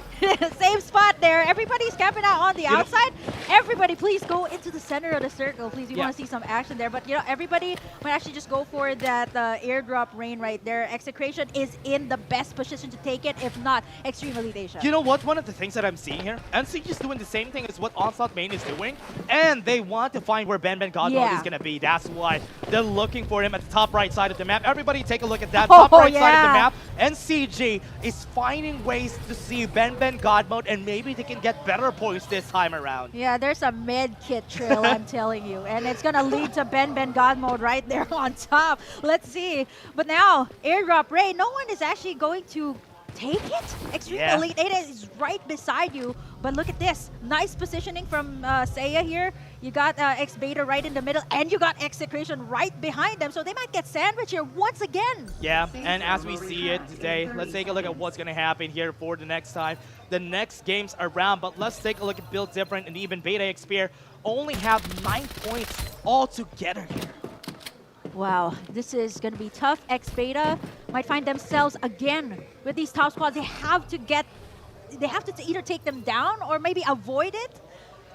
[SPEAKER 2] Same spot there. Everybody's camping out on the outside. Everybody, please go into the center of the circle. Please, we want to see some action there. But, you know, everybody might actually just go for that airdrop rain right there. Execration is in the best position to take it, if not Extreme Elite Asia.
[SPEAKER 3] You know what? One of the things that I'm seeing here, NCG is doing the same thing as what Onslaught Main is doing, and they want to find where Ben God Mode is going to be. That's why they're looking for him at the top right side of the map. Everybody take a look at that. Top right side of the map. NCG is finding ways to see Ben God Mode, and maybe they can get better points this time around.
[SPEAKER 2] Yeah, there's a med kit trail, I'm telling you. And it's going to lead to Ben God mode right there on top. Let's see. But now, airdrop Ray, no one is actually going to take it. Extreme Elite 8 is right beside you. But look at this. Nice positioning from Seiya here. You got X Beta right in the middle, and you got Execration right behind them. So they might get sandwiched here once again.
[SPEAKER 3] Yeah, and as we see it today, let's take a look at what's going to happen here for the next time. The next games around, but let's take a look at Build Different and even Beta Xperia only have 9 points all together here.
[SPEAKER 2] Wow, this is going to be tough. X Beta might find themselves again with these top squads. They have to either take them down or maybe avoid it.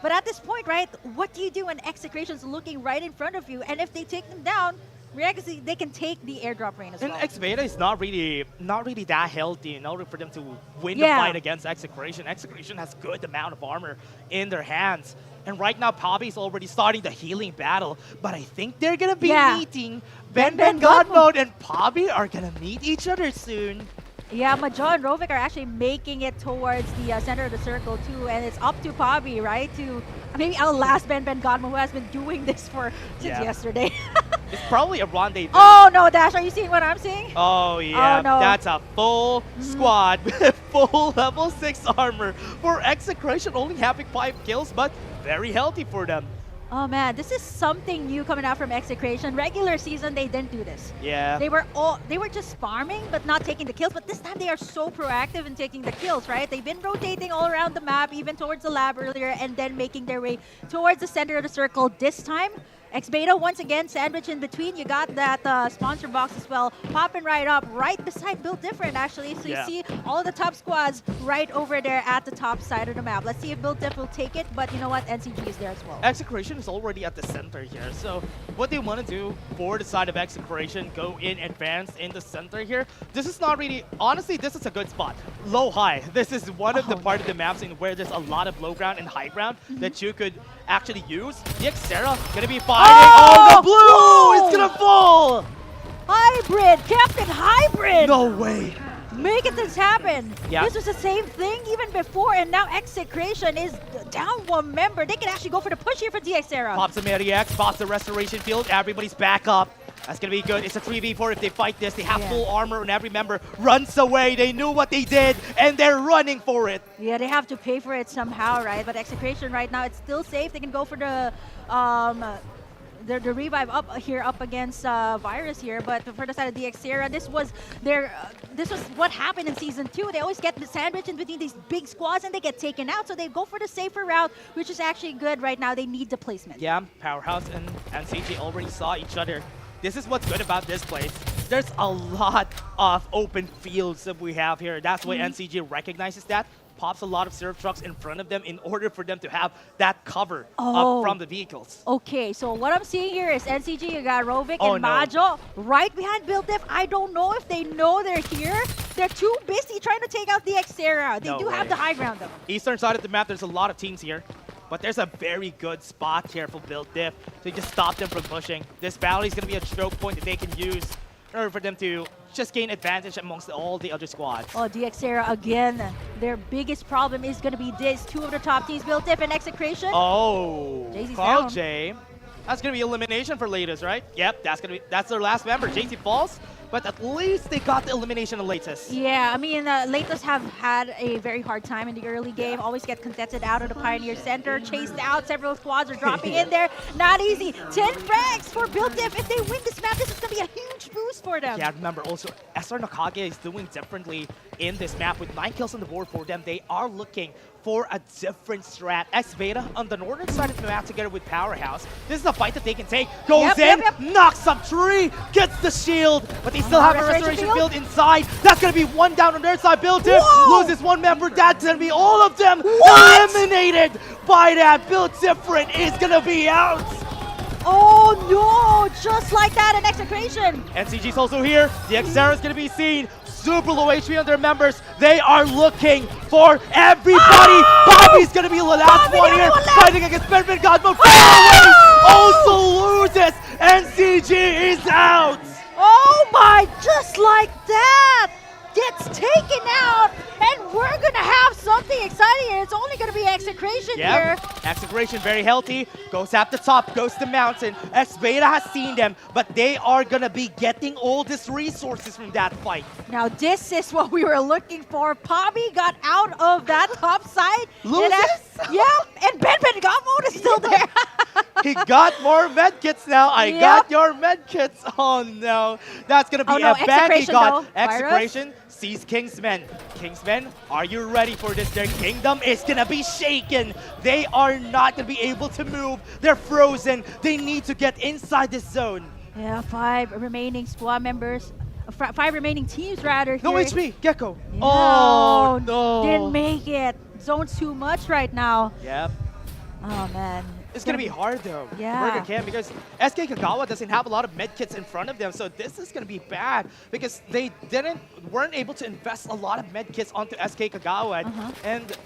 [SPEAKER 2] But at this point, right, what do you do when Execration's looking right in front of you? And if they take them down, miraculously, they can take the airdrop rain as well.
[SPEAKER 3] And X Beta is not really that healthy in order for them to win the fight against Execration. Execration has good amount of armor in their hands. And right now, Pobby's already starting the healing battle. But I think they're going to be meeting Ben God Mode and Pobby are going to meet each other soon.
[SPEAKER 2] Yeah, Majo and Rovik are actually making it towards the center of the circle too, and it's up to Pobby, right, to maybe outlast Ben Godmo, who has been doing this since yesterday.
[SPEAKER 3] It's probably a rendezvous.
[SPEAKER 2] Oh no, Dash, are you seeing what I'm seeing?
[SPEAKER 3] Oh yeah,
[SPEAKER 2] oh, no.
[SPEAKER 3] That's a full squad with full level 6 armor for Execration, only having 5 kills, but very healthy for them.
[SPEAKER 2] Oh man, this is something new coming out from Execration. Regular season, they didn't do this.
[SPEAKER 3] Yeah.
[SPEAKER 2] They were just farming, but not taking the kills. But this time, they are so proactive in taking the kills, right? They've been rotating all around the map, even towards the lab earlier, and then making their way towards the center of the circle. This time, X-Beta once again sandwich in between. You got that sponsor box as well, popping right up, right beside Build Different actually. So you see all the top squads right over there at the top side of the map. Let's see if Build Diff will take it, but you know what? NCG is there as well.
[SPEAKER 3] Execration is already at the center here. So what they want to do for the side of Execration, go in advance in the center here. This is not really, honestly, this is a good spot. Low high. This is one of the part of the maps in where there's a lot of low ground and high ground that you could actually use. The Xera gonna be fighting. Oh, the blue is gonna fall.
[SPEAKER 2] Hybrid, Captain Hybrid.
[SPEAKER 3] No way.
[SPEAKER 2] Making this happen.
[SPEAKER 3] Yeah.
[SPEAKER 2] This was the same thing even before, and now Execration is down one member. They can actually go for the push here for DXera.
[SPEAKER 3] Pops a Medi-X, pops the Restoration Field. Everybody's back up. That's going to be good. It's a 3v4 if they fight this. They have full armor, and every member runs away. They knew what they did, and they're running for it.
[SPEAKER 2] Yeah, they have to pay for it somehow, right? But Execration right now, it's still safe. They can go for the revive up against Virus here, but for the side of DXera, this was what happened in Season 2. They always get the sandwich in between these big squads and they get taken out, so they go for the safer route, which is actually good right now. They need the placement.
[SPEAKER 3] Yeah, Powerhouse and CG already saw each other. This is what's good about this place. there's a lot of open fields that we have here. That's why NCG recognizes that, pops a lot of syrup trucks in front of them in order for them to have that cover up from the vehicles.
[SPEAKER 2] Okay, so what I'm seeing here is NCG, you got Rovic
[SPEAKER 3] Oh,
[SPEAKER 2] and
[SPEAKER 3] no.
[SPEAKER 2] Majo right behind BuildDiff. I don't know if they know they're here. They're too busy trying to take out the Xterra. They
[SPEAKER 3] No
[SPEAKER 2] do have
[SPEAKER 3] way.
[SPEAKER 2] the high ground though.
[SPEAKER 3] Eastern side of the map, there's a lot of teams here. But there's a very good spot here for Build Diff to just stop them from pushing. This battle is going to be a choke point that they can use in order for them to just gain advantage amongst all the other squads.
[SPEAKER 2] Oh, DXera again. Their biggest problem is going to be this. Two of the top teams, BuildDiff and Execration.
[SPEAKER 3] Oh,
[SPEAKER 2] Jay-Z's
[SPEAKER 3] Carl
[SPEAKER 2] down.
[SPEAKER 3] J. That's going to be elimination for Latest, right? Yep, that's their last member. JC falls, but at least they got the elimination of Latest.
[SPEAKER 2] Yeah, I mean, Latos have had a very hard time in the early game. Always get contested out of the Pioneer Center, chased out. Several squads are dropping in there. Not easy. 10 frags for BuildDiff. If they win this map, this is going to be a huge boost for them.
[SPEAKER 3] Yeah, remember also, SR Nakage is doing differently in this map with 9 kills on the board for them. They are looking for a different strat. X-Beta on the northern side of the map together with Powerhouse. This is a fight that they can take. Goes in, knocks up Tree, gets the shield, but they still have a restoration field inside. That's going to be one down on their side. BuildDiff loses one member. That's going to be all of them eliminated by that. Build Different is going to be out.
[SPEAKER 2] Oh no, just like that in Execration.
[SPEAKER 3] NCG's also here. The Xterra is going to be seen. Super low HP on their members. They are looking for everybody. Bobby's going to be the last one here. Fighting against Benjamin Godmode. Also loses. NCG is out.
[SPEAKER 2] Oh my, just like that. Gets taken out, and we're going to have something exciting here. It's only going to be Execration here.
[SPEAKER 3] Execration very healthy. Goes at the top, goes to Mountain. X-Beta has seen them, but they are going to be getting all these resources from that fight.
[SPEAKER 2] Now this is what we were looking for. Pobby got out of that top side.
[SPEAKER 3] Loses?
[SPEAKER 2] Yeah, and Ben Godmode is still there.
[SPEAKER 3] He got more medkits now. I got your medkits. Oh no. That's going to be a bang he got. Execration sees Kingsmen. Kingsmen, are you ready for this? Their kingdom is going to be shaken. They are not going to be able to move. They're frozen. They need to get inside this zone.
[SPEAKER 2] Yeah, 5 remaining squad members. 5 remaining teams rather.
[SPEAKER 3] No
[SPEAKER 2] here.
[SPEAKER 3] HP, Gecko.
[SPEAKER 2] Yeah.
[SPEAKER 3] Oh no.
[SPEAKER 2] Didn't make it. Zone's too much right now.
[SPEAKER 3] Yep.
[SPEAKER 2] Oh man.
[SPEAKER 3] It's going to be hard though.
[SPEAKER 2] Yeah.
[SPEAKER 3] Burger Camp, because SK Kagawa doesn't have a lot of medkits in front of them, so this is going to be bad because they weren't able to invest a lot of medkits onto SK Kagawa, and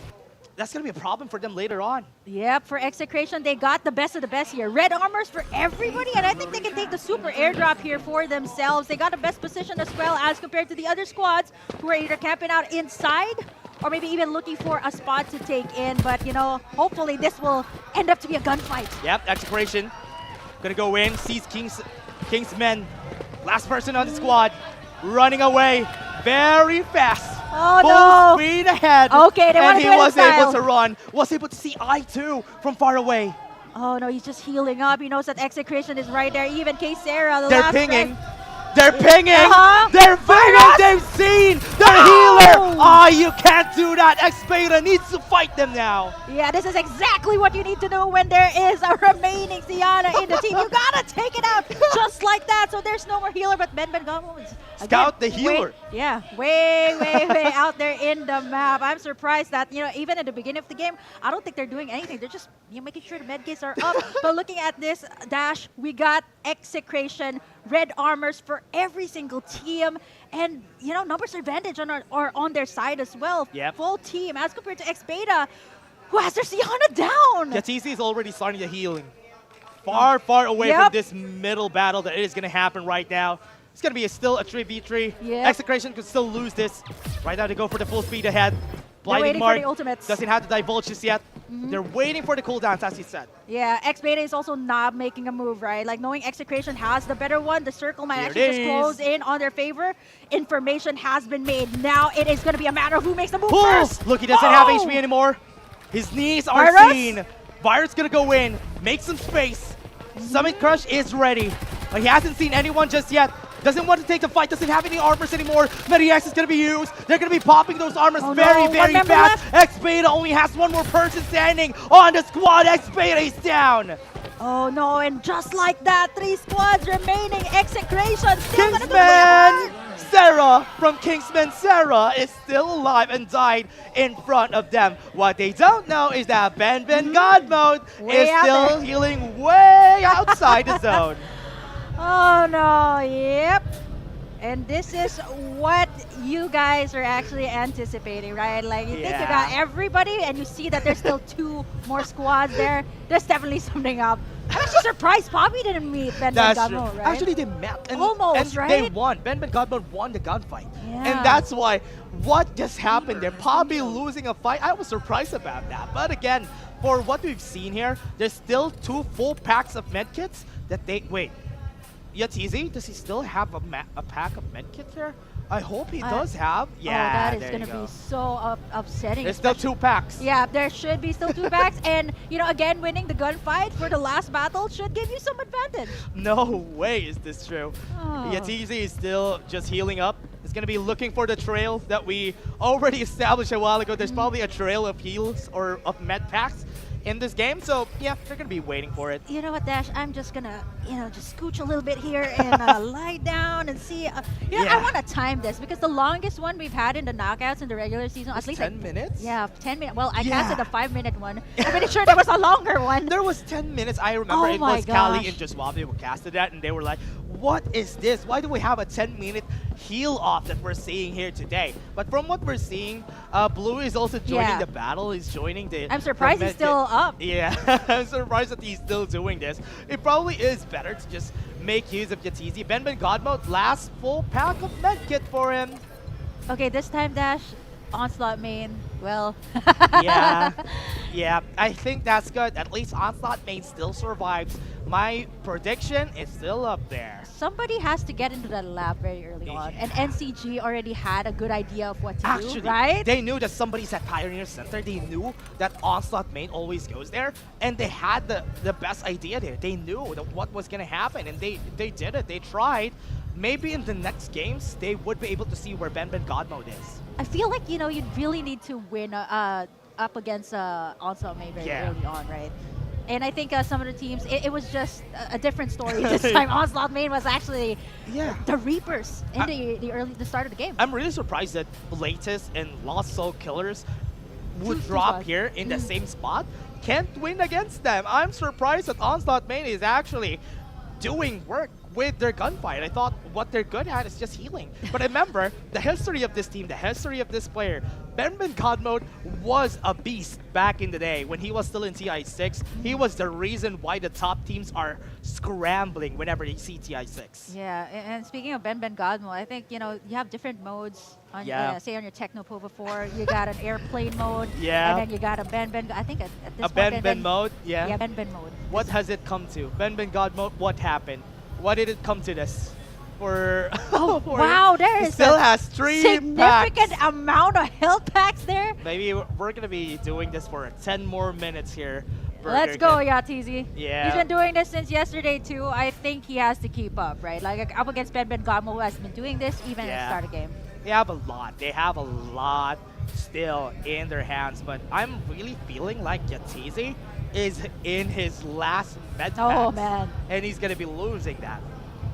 [SPEAKER 3] that's going to be a problem for them later on.
[SPEAKER 2] Yep, for Execration, they got the best of the best here. Red armors for everybody, and I think they can take the super airdrop here for themselves. They got the best position as well as compared to the other squads who are either camping out inside or maybe even looking for a spot to take in. But, you know, hopefully this will end up to be a gunfight.
[SPEAKER 3] Yep, Execration gonna go in, sees Kingsmen. Last person on the squad, running away very fast.
[SPEAKER 2] Oh
[SPEAKER 3] Full
[SPEAKER 2] no!
[SPEAKER 3] speed ahead.
[SPEAKER 2] Okay, they
[SPEAKER 3] and
[SPEAKER 2] want to
[SPEAKER 3] he
[SPEAKER 2] do it in
[SPEAKER 3] was able
[SPEAKER 2] style.
[SPEAKER 3] to run, was able to see I2 from far away.
[SPEAKER 2] Oh no, he's just healing up. He knows that Execration is right there. Even K-Sarah, the
[SPEAKER 3] They're
[SPEAKER 2] last
[SPEAKER 3] pinging.
[SPEAKER 2] frag.
[SPEAKER 3] They're pinging. They're pinging. They've seen their healer. Ah, you can't do that. X-Beta needs to fight them now.
[SPEAKER 2] Yeah, this is exactly what you need to do when there is a remaining Sienna in the team. You gotta take it out just like that. So there's no more healer, but Ben Gamo is
[SPEAKER 3] Scout the healer.
[SPEAKER 2] Way out there in the map. I'm surprised that, you know, even at the beginning of the game, I don't think they're doing anything. They're just, you know, making sure the medkits are up. But looking at this dash, we got Execration, red armors for every single team, and you know, numbers advantage are on their side as well.
[SPEAKER 3] Yep.
[SPEAKER 2] Full team as compared to X-Beta, who has their Sienna down.
[SPEAKER 3] Katisi is already starting the healing. Far away from this middle battle that is going to happen right now. It's going to be still a 3v3.
[SPEAKER 2] Yep.
[SPEAKER 3] Execration could still lose this. Right now they go for the full speed ahead. Blinding
[SPEAKER 2] waiting
[SPEAKER 3] Mark
[SPEAKER 2] for the ultimates.
[SPEAKER 3] doesn't have the divulges yet. They're waiting for the cooldowns, as you said.
[SPEAKER 2] Yeah, X-Beta is also not making a move, right? Like, knowing Execration has the better one, the circle might
[SPEAKER 3] Here
[SPEAKER 2] actually
[SPEAKER 3] it
[SPEAKER 2] just
[SPEAKER 3] is.
[SPEAKER 2] close in on their favor. Information has been made. Now it is going to be a matter of who makes the move
[SPEAKER 3] Oh,
[SPEAKER 2] first.
[SPEAKER 3] look, he doesn't have HP anymore. His knees are
[SPEAKER 2] Virus?
[SPEAKER 3] seen. Virus gonna go in, make some space. Summit Crush is ready, but he hasn't seen anyone just yet. Doesn't want to take the fight, doesn't have any armors anymore. Mediax is gonna be used. They're gonna be popping those armors very fast. X-Beta only has one more person standing on the squad. X-Beta is down.
[SPEAKER 2] Oh no, and just like that, 3 squads remaining. Execration still gonna do their
[SPEAKER 3] Kingsman
[SPEAKER 2] part.
[SPEAKER 3] Sarah from Kingsman Sarah is still alive and died in front of them. What they don't know is that Ben God Mode
[SPEAKER 2] Way
[SPEAKER 3] is
[SPEAKER 2] out
[SPEAKER 3] still
[SPEAKER 2] there.
[SPEAKER 3] healing way outside the zone.
[SPEAKER 2] Oh no, yep. And this is what you guys are actually anticipating, right? Like, you think you got
[SPEAKER 3] Yeah.
[SPEAKER 2] everybody and you see that there's still 2 more squads there. There's definitely something up. I'm actually surprised Poppy didn't meet Ben
[SPEAKER 3] That's true.
[SPEAKER 2] Gamo, right?
[SPEAKER 3] Actually, they met and,
[SPEAKER 2] Almost,
[SPEAKER 3] and
[SPEAKER 2] right?
[SPEAKER 3] they won. Ben Godmode won the gunfight.
[SPEAKER 2] Yeah.
[SPEAKER 3] And that's why what just happened there, Poppy losing a fight, I was surprised about that. But again, for what we've seen here, there's still 2 full packs of medkits that they... Wait, Yatizi, does he still have a pack of medkits here? I hope he does have. Yeah,
[SPEAKER 2] Oh, that is
[SPEAKER 3] there
[SPEAKER 2] going
[SPEAKER 3] you
[SPEAKER 2] to
[SPEAKER 3] go.
[SPEAKER 2] be so upsetting.
[SPEAKER 3] There's still 2 packs.
[SPEAKER 2] Yeah, there should be still 2 packs. And, you know, again, winning the gunfight for the last battle should give you some advantage.
[SPEAKER 3] No way is this true.
[SPEAKER 2] Oh.
[SPEAKER 3] Yatizi is still just healing up. He's going to be looking for the trail that we already established a while ago. There's probably a trail of heals or of med packs in this game. So, yeah, they're going to be waiting for it.
[SPEAKER 2] You know what, Dash? I'm just gonna, just scooch a little bit here and lie down and see. I
[SPEAKER 3] Yeah.
[SPEAKER 2] want to time this because the longest one we've had in the knockouts in the regular season, at least
[SPEAKER 3] 10 minutes?
[SPEAKER 2] Yeah, 10 minutes. Well, I
[SPEAKER 3] Yeah.
[SPEAKER 2] casted the 5-minute one. I'm pretty sure there was a longer one.
[SPEAKER 3] There was 10 minutes. I remember
[SPEAKER 2] Oh
[SPEAKER 3] it
[SPEAKER 2] my
[SPEAKER 3] was Kali
[SPEAKER 2] gosh.
[SPEAKER 3] and Jaswabi who casted that, and they were like, what is this? Why do we have a 10-minute heal off that we're seeing here today? But from what we're seeing, Blue is also joining
[SPEAKER 2] Yeah.
[SPEAKER 3] the battle. He's joining the...
[SPEAKER 2] I'm surprised
[SPEAKER 3] the
[SPEAKER 2] he's still up.
[SPEAKER 3] Yeah, I'm surprised that he's still doing this. It probably is better to just make use of Yatizi. Ben Godmode, last full pack of medkit for him.
[SPEAKER 2] Okay, this time, Dash, Onslaught main. Well,
[SPEAKER 3] Yeah, yeah, I think that's good. At least Onslaught main still survives. My prediction is still up there.
[SPEAKER 2] somebody has to get into the lab very early on. And NCG already had a good idea of what to
[SPEAKER 3] Actually,
[SPEAKER 2] do, right?
[SPEAKER 3] they knew that somebody's at Pioneer Center. They knew that Onslaught main always goes there, and they had the best idea there. They knew that what was gonna happen, and they did it. They tried. Maybe in the next games, they would be able to see where Ben Godmode is.
[SPEAKER 2] I feel like, you'd really need to win up against Onslaught main very
[SPEAKER 3] Yeah.
[SPEAKER 2] early on, right? And I think some of the teams, it was just a different story this time. Onslaught main was actually the Reapers in the start of the game.
[SPEAKER 3] I'm really surprised that Latest and Lost Soul Killers would
[SPEAKER 2] Two
[SPEAKER 3] drop
[SPEAKER 2] spots.
[SPEAKER 3] here in the same spot. Can't win against them. I'm surprised that Onslaught main is actually doing work with their gunfight. I thought what they're good at is just healing. But remember, the history of this team, the history of this player, Ben Godmode was a beast back in the day when he was still in TI6. He was the reason why the top teams are scrambling whenever they see TI6.
[SPEAKER 2] Yeah, and speaking of Ben Godmo, I think, you have different modes. On,
[SPEAKER 3] Yeah.
[SPEAKER 2] say on your Technopo before, you got an airplane mode.
[SPEAKER 3] Yeah.
[SPEAKER 2] And then you got a Ben. I think at this
[SPEAKER 3] A
[SPEAKER 2] point.
[SPEAKER 3] Ben
[SPEAKER 2] and
[SPEAKER 3] Ben
[SPEAKER 2] then-
[SPEAKER 3] mode, yeah.
[SPEAKER 2] Yeah, Ben mode.
[SPEAKER 3] What has it come to? Ben Godmode, what happened? Why did it come to this? For
[SPEAKER 2] Oh,
[SPEAKER 3] for-
[SPEAKER 2] wow, there
[SPEAKER 3] he
[SPEAKER 2] is
[SPEAKER 3] still
[SPEAKER 2] a
[SPEAKER 3] has 3
[SPEAKER 2] significant
[SPEAKER 3] packs.
[SPEAKER 2] amount of health packs there.
[SPEAKER 3] Maybe we're gonna be doing this for 10 more minutes here.
[SPEAKER 2] Let's go, Yatizi.
[SPEAKER 3] Yeah.
[SPEAKER 2] He's been doing this since yesterday too. I think he has to keep up, right? Like up against Ben Godmo, who has been doing this even at the start of the game.
[SPEAKER 3] They have a lot. They have a lot still in their hands, but I'm really feeling like Yatizi is in his last med
[SPEAKER 2] Oh,
[SPEAKER 3] packs,
[SPEAKER 2] man.
[SPEAKER 3] and he's gonna be losing that.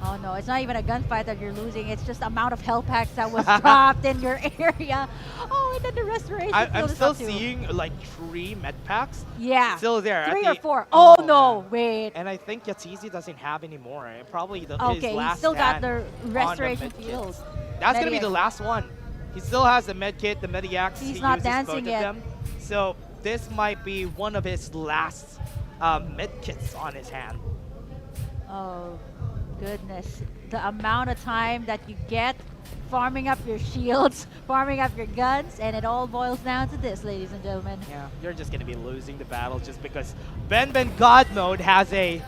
[SPEAKER 2] Oh no, it's not even a gunfight that you're losing. It's just the amount of health packs that was dropped in your area. Oh, and then the restoration
[SPEAKER 3] I'm
[SPEAKER 2] field is
[SPEAKER 3] still
[SPEAKER 2] up too.
[SPEAKER 3] seeing like 3 med packs.
[SPEAKER 2] Yeah.
[SPEAKER 3] Still there. at
[SPEAKER 2] 3 or
[SPEAKER 3] the-
[SPEAKER 2] 4. Oh, no,
[SPEAKER 3] man.
[SPEAKER 2] wait.
[SPEAKER 3] And I think Yatizi doesn't have any more. Probably his
[SPEAKER 2] Okay,
[SPEAKER 3] last
[SPEAKER 2] he still got
[SPEAKER 3] stand
[SPEAKER 2] the
[SPEAKER 3] on
[SPEAKER 2] restoration
[SPEAKER 3] med
[SPEAKER 2] field.
[SPEAKER 3] kits. That's gonna be
[SPEAKER 2] Mediac.
[SPEAKER 3] the last one. He still has the med kit, the Mediacs.
[SPEAKER 2] He's
[SPEAKER 3] he
[SPEAKER 2] not
[SPEAKER 3] uses
[SPEAKER 2] dancing
[SPEAKER 3] both of
[SPEAKER 2] yet.
[SPEAKER 3] them. So this might be one of his last med kits on his hand.
[SPEAKER 2] Oh, goodness. The amount of time that you get farming up your shields, farming up your guns, and it all boils down to this, ladies and gentlemen.
[SPEAKER 3] Yeah, you're just gonna be losing the battle just because Ben Godmode has a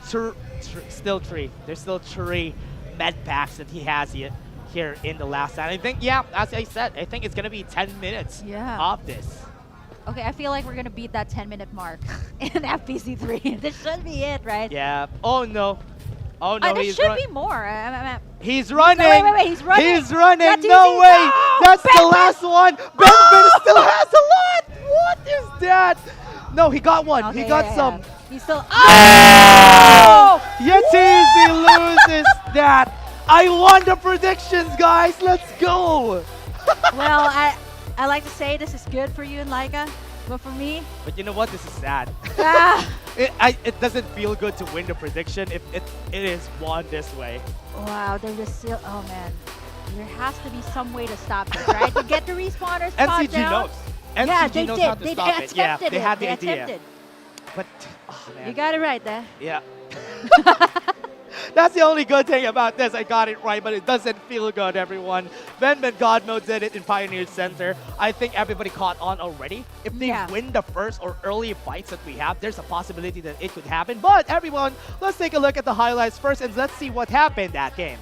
[SPEAKER 3] still 3. There's still 3 med packs that he has here in the last stand. I think, yeah, as I said, I think it's gonna be 10 minutes of this.
[SPEAKER 2] Okay, I feel like we're gonna beat that 10-minute mark in FPC3. This should be it, right?
[SPEAKER 3] Yeah. Oh no. Oh no.
[SPEAKER 2] There
[SPEAKER 3] he's
[SPEAKER 2] should
[SPEAKER 3] run-
[SPEAKER 2] be more.
[SPEAKER 3] He's running.
[SPEAKER 2] wait, he's running.
[SPEAKER 3] He's running.
[SPEAKER 2] That's
[SPEAKER 3] No
[SPEAKER 2] easy.
[SPEAKER 3] way.
[SPEAKER 2] No!
[SPEAKER 3] That's the
[SPEAKER 2] Ben!
[SPEAKER 3] last one. Ben still has a lot. What is that? No, he got one.
[SPEAKER 2] Okay,
[SPEAKER 3] He got
[SPEAKER 2] yeah,
[SPEAKER 3] some.
[SPEAKER 2] yeah. He's still.
[SPEAKER 3] Oh! Yetizi loses that. I won the predictions, guys. Let's go.
[SPEAKER 2] Well, I like to say this is good for you and Laika, but for me,
[SPEAKER 3] But you know what? This is sad.
[SPEAKER 2] ah,
[SPEAKER 3] It doesn't feel good to win the prediction if it is won this way.
[SPEAKER 2] wow, they're just still. Oh man, there has to be some way to stop this, right? To get the respawners spot
[SPEAKER 3] NCG
[SPEAKER 2] down.
[SPEAKER 3] knows. NCG
[SPEAKER 2] Yeah, they
[SPEAKER 3] knows
[SPEAKER 2] did.
[SPEAKER 3] how to
[SPEAKER 2] They
[SPEAKER 3] stop it. Yeah,
[SPEAKER 2] attempted
[SPEAKER 3] they
[SPEAKER 2] it.
[SPEAKER 3] had the
[SPEAKER 2] They
[SPEAKER 3] idea.
[SPEAKER 2] attempted.
[SPEAKER 3] But oh man.
[SPEAKER 2] You got it right there.
[SPEAKER 3] Yeah. That's the only good thing about this. I got it right, but it doesn't feel good, everyone. Ben Godmo did it in Pioneer Center. I think everybody caught on already. If they win the first or early fights that we have, there's a possibility that it could happen. But everyone, let's take a look at the highlights first and let's see what happened that game.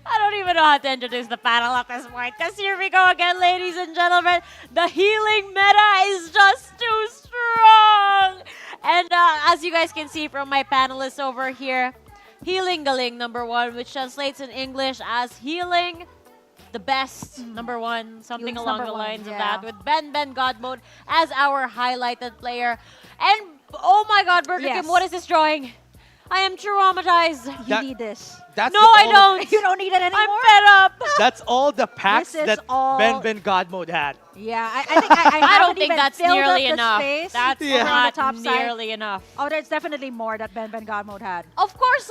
[SPEAKER 1] I don't even know how to introduce the panel at this point, because here we go again, ladies and gentlemen. The healing meta is just too strong. And as you guys can see from my panelists over here, Healing Galing #1, which translates in English as healing the best, #1, something
[SPEAKER 2] Healing's
[SPEAKER 1] along the
[SPEAKER 2] #1,
[SPEAKER 1] lines of
[SPEAKER 2] yeah.
[SPEAKER 1] that, with Ben God Mode as our highlighted player. And oh my god, Burger
[SPEAKER 2] Yes.
[SPEAKER 1] Kim, what is this drawing? I am traumatized.
[SPEAKER 2] You need this.
[SPEAKER 3] That's
[SPEAKER 1] No,
[SPEAKER 3] the
[SPEAKER 1] I
[SPEAKER 3] all-
[SPEAKER 1] don't.
[SPEAKER 2] You don't need it anymore.
[SPEAKER 1] I'm fed up.
[SPEAKER 3] That's all the packs
[SPEAKER 2] This is
[SPEAKER 3] that
[SPEAKER 2] all-
[SPEAKER 3] Ben God Mode had.
[SPEAKER 2] Yeah, I think I
[SPEAKER 1] I don't
[SPEAKER 2] haven't
[SPEAKER 1] think
[SPEAKER 2] even
[SPEAKER 1] that's
[SPEAKER 2] filled
[SPEAKER 1] nearly
[SPEAKER 2] up the
[SPEAKER 1] enough.
[SPEAKER 2] space
[SPEAKER 1] That's
[SPEAKER 2] over on
[SPEAKER 1] not
[SPEAKER 2] the top side.
[SPEAKER 1] nearly enough.
[SPEAKER 2] Oh, there's definitely more that Ben God Mode had.
[SPEAKER 1] Of course,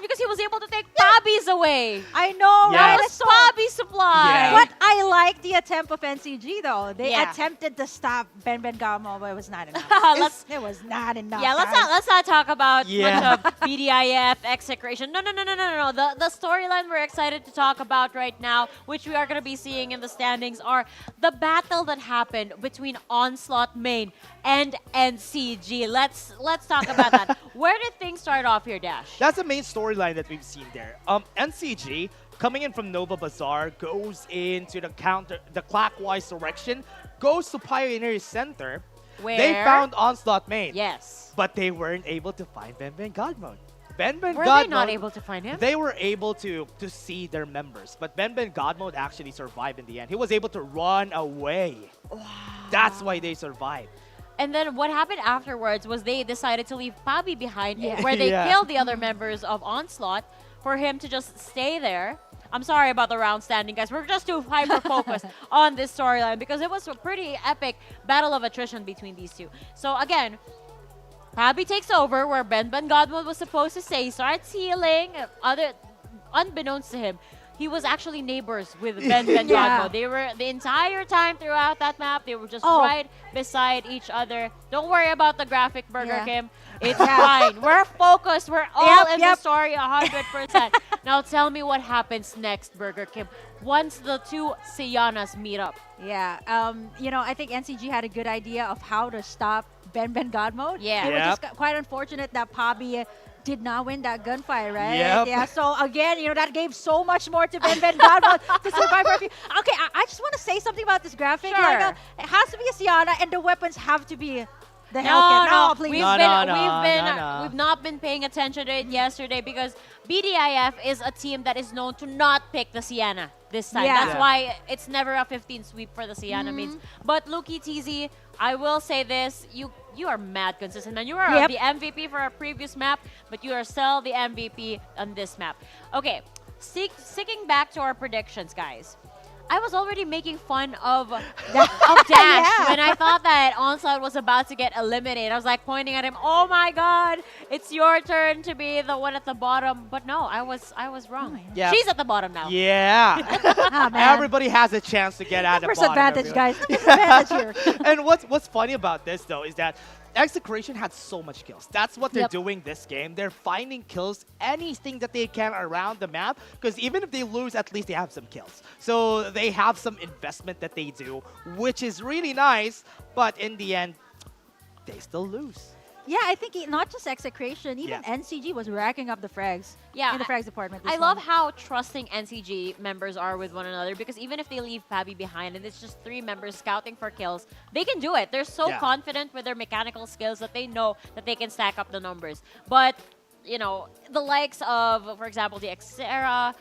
[SPEAKER 1] because he was able to take Bobby's away.
[SPEAKER 2] I know,
[SPEAKER 3] Yes.
[SPEAKER 2] right?
[SPEAKER 1] That
[SPEAKER 2] It's
[SPEAKER 1] was
[SPEAKER 2] so-
[SPEAKER 1] Bobby's supply.
[SPEAKER 3] Yeah.
[SPEAKER 2] But I like the attempt of NCG though. They
[SPEAKER 1] Yeah.
[SPEAKER 2] attempted to stop Ben Gamo, but it was not enough.
[SPEAKER 1] Let's-
[SPEAKER 2] it was not enough.
[SPEAKER 1] Yeah,
[SPEAKER 2] guys.
[SPEAKER 1] let's not talk about
[SPEAKER 3] Yeah.
[SPEAKER 1] much of BDIF execration. No. The storyline we're excited to talk about right now, which we are going to be seeing in the standings, are the battle that happened between Onslaught Main and NCG. Let's talk about that. Where did things start off here, Dash?
[SPEAKER 3] That's the main storyline that we've seen there. NCG coming in from Nova Bazaar goes into the clockwise direction, goes to Pioneer Center.
[SPEAKER 1] Where
[SPEAKER 3] They found Onslaught Main.
[SPEAKER 1] Yes.
[SPEAKER 3] But they weren't able to find Ben God Mode. Ben
[SPEAKER 1] Were
[SPEAKER 3] God
[SPEAKER 1] they not
[SPEAKER 3] Mode,
[SPEAKER 1] able to find him?
[SPEAKER 3] They were able to see their members, but Ben God Mode actually survived in the end. He was able to run away. Wow. That's why they survived.
[SPEAKER 1] And then what happened afterwards was they decided to leave Pabi behind,
[SPEAKER 2] Yeah.
[SPEAKER 1] where they
[SPEAKER 3] Yeah.
[SPEAKER 1] killed the other members of Onslaught for him to just stay there. I'm sorry about the round standing, guys. We're just too hyper-focused on this storyline because it was a pretty epic battle of attrition between these two. So again, Pabi takes over where Ben Godmode was supposed to stay. He starts healing. Unbeknownst to him, he was actually neighbors with Ben
[SPEAKER 2] Yeah.
[SPEAKER 1] Gadmo. They were the entire time throughout that map. They were just right beside each other. Don't worry about the graphic, Burger
[SPEAKER 2] Yeah.
[SPEAKER 1] Kim. It's fine. We're focused. We're all in the story 100%. Now tell me what happens next, Burger Kim, once the two Sianas meet up.
[SPEAKER 2] Yeah, I think NCG had a good idea of how to stop Ben God mode.
[SPEAKER 1] Yeah.
[SPEAKER 2] It was
[SPEAKER 3] Yep.
[SPEAKER 2] just quite unfortunate that Pabi did not win that gunfight, right?
[SPEAKER 3] Yep.
[SPEAKER 2] Yeah, so again, that gave so much more to Ben God mode to survive for a few. Okay, I just want to say something about this graphic.
[SPEAKER 1] Sure.
[SPEAKER 2] Like, it has to be a Siana, and the weapons have to be the
[SPEAKER 1] No,
[SPEAKER 2] Hellcat.
[SPEAKER 1] no,
[SPEAKER 2] Please.
[SPEAKER 1] we've not been paying attention to it yesterday because BDIF is a team that is known to not pick the Sienna this time.
[SPEAKER 2] Yeah.
[SPEAKER 1] That's why it's never a 15 sweep for the Sienna mains. But Luki TZ, I will say this: you are mad consistent, and you are
[SPEAKER 2] Yep.
[SPEAKER 1] the MVP for our previous map, but you are still the MVP on this map. Okay, sticking back to our predictions, guys. I was already making fun of Dash
[SPEAKER 2] Yeah.
[SPEAKER 1] when I thought that Onslaught was about to get eliminated. I was like pointing at him, "Oh my God, it's your turn to be the one at the bottom." But no, I was wrong.
[SPEAKER 3] Yeah.
[SPEAKER 1] She's at the bottom now.
[SPEAKER 3] Yeah.
[SPEAKER 2] Ah, man.
[SPEAKER 3] Everybody has a chance to get out of the
[SPEAKER 2] Numbers
[SPEAKER 3] bottom.
[SPEAKER 2] advantage,
[SPEAKER 3] everyone.
[SPEAKER 2] guys. Numbers advantage here.
[SPEAKER 3] And what's funny about this though is that Execration had so much kills. That's what they're
[SPEAKER 2] Yep.
[SPEAKER 3] doing this game. They're finding kills, anything that they can around the map, because even if they lose, at least they have some kills. So they have some investment that they do, which is really nice, but in the end, they still lose.
[SPEAKER 2] Yeah, I think not just Execration, even
[SPEAKER 3] Yeah.
[SPEAKER 2] NCG was racking up the frags.
[SPEAKER 1] Yeah,
[SPEAKER 2] In the frags department.
[SPEAKER 1] I love how trusting NCG members are with one another because even if they leave Pabi behind and it's just 3 members scouting for kills, they can do it. They're so
[SPEAKER 3] Yeah.
[SPEAKER 1] confident with their mechanical skills that they know that they can stack up the numbers. But, the likes of, for example, the Xera,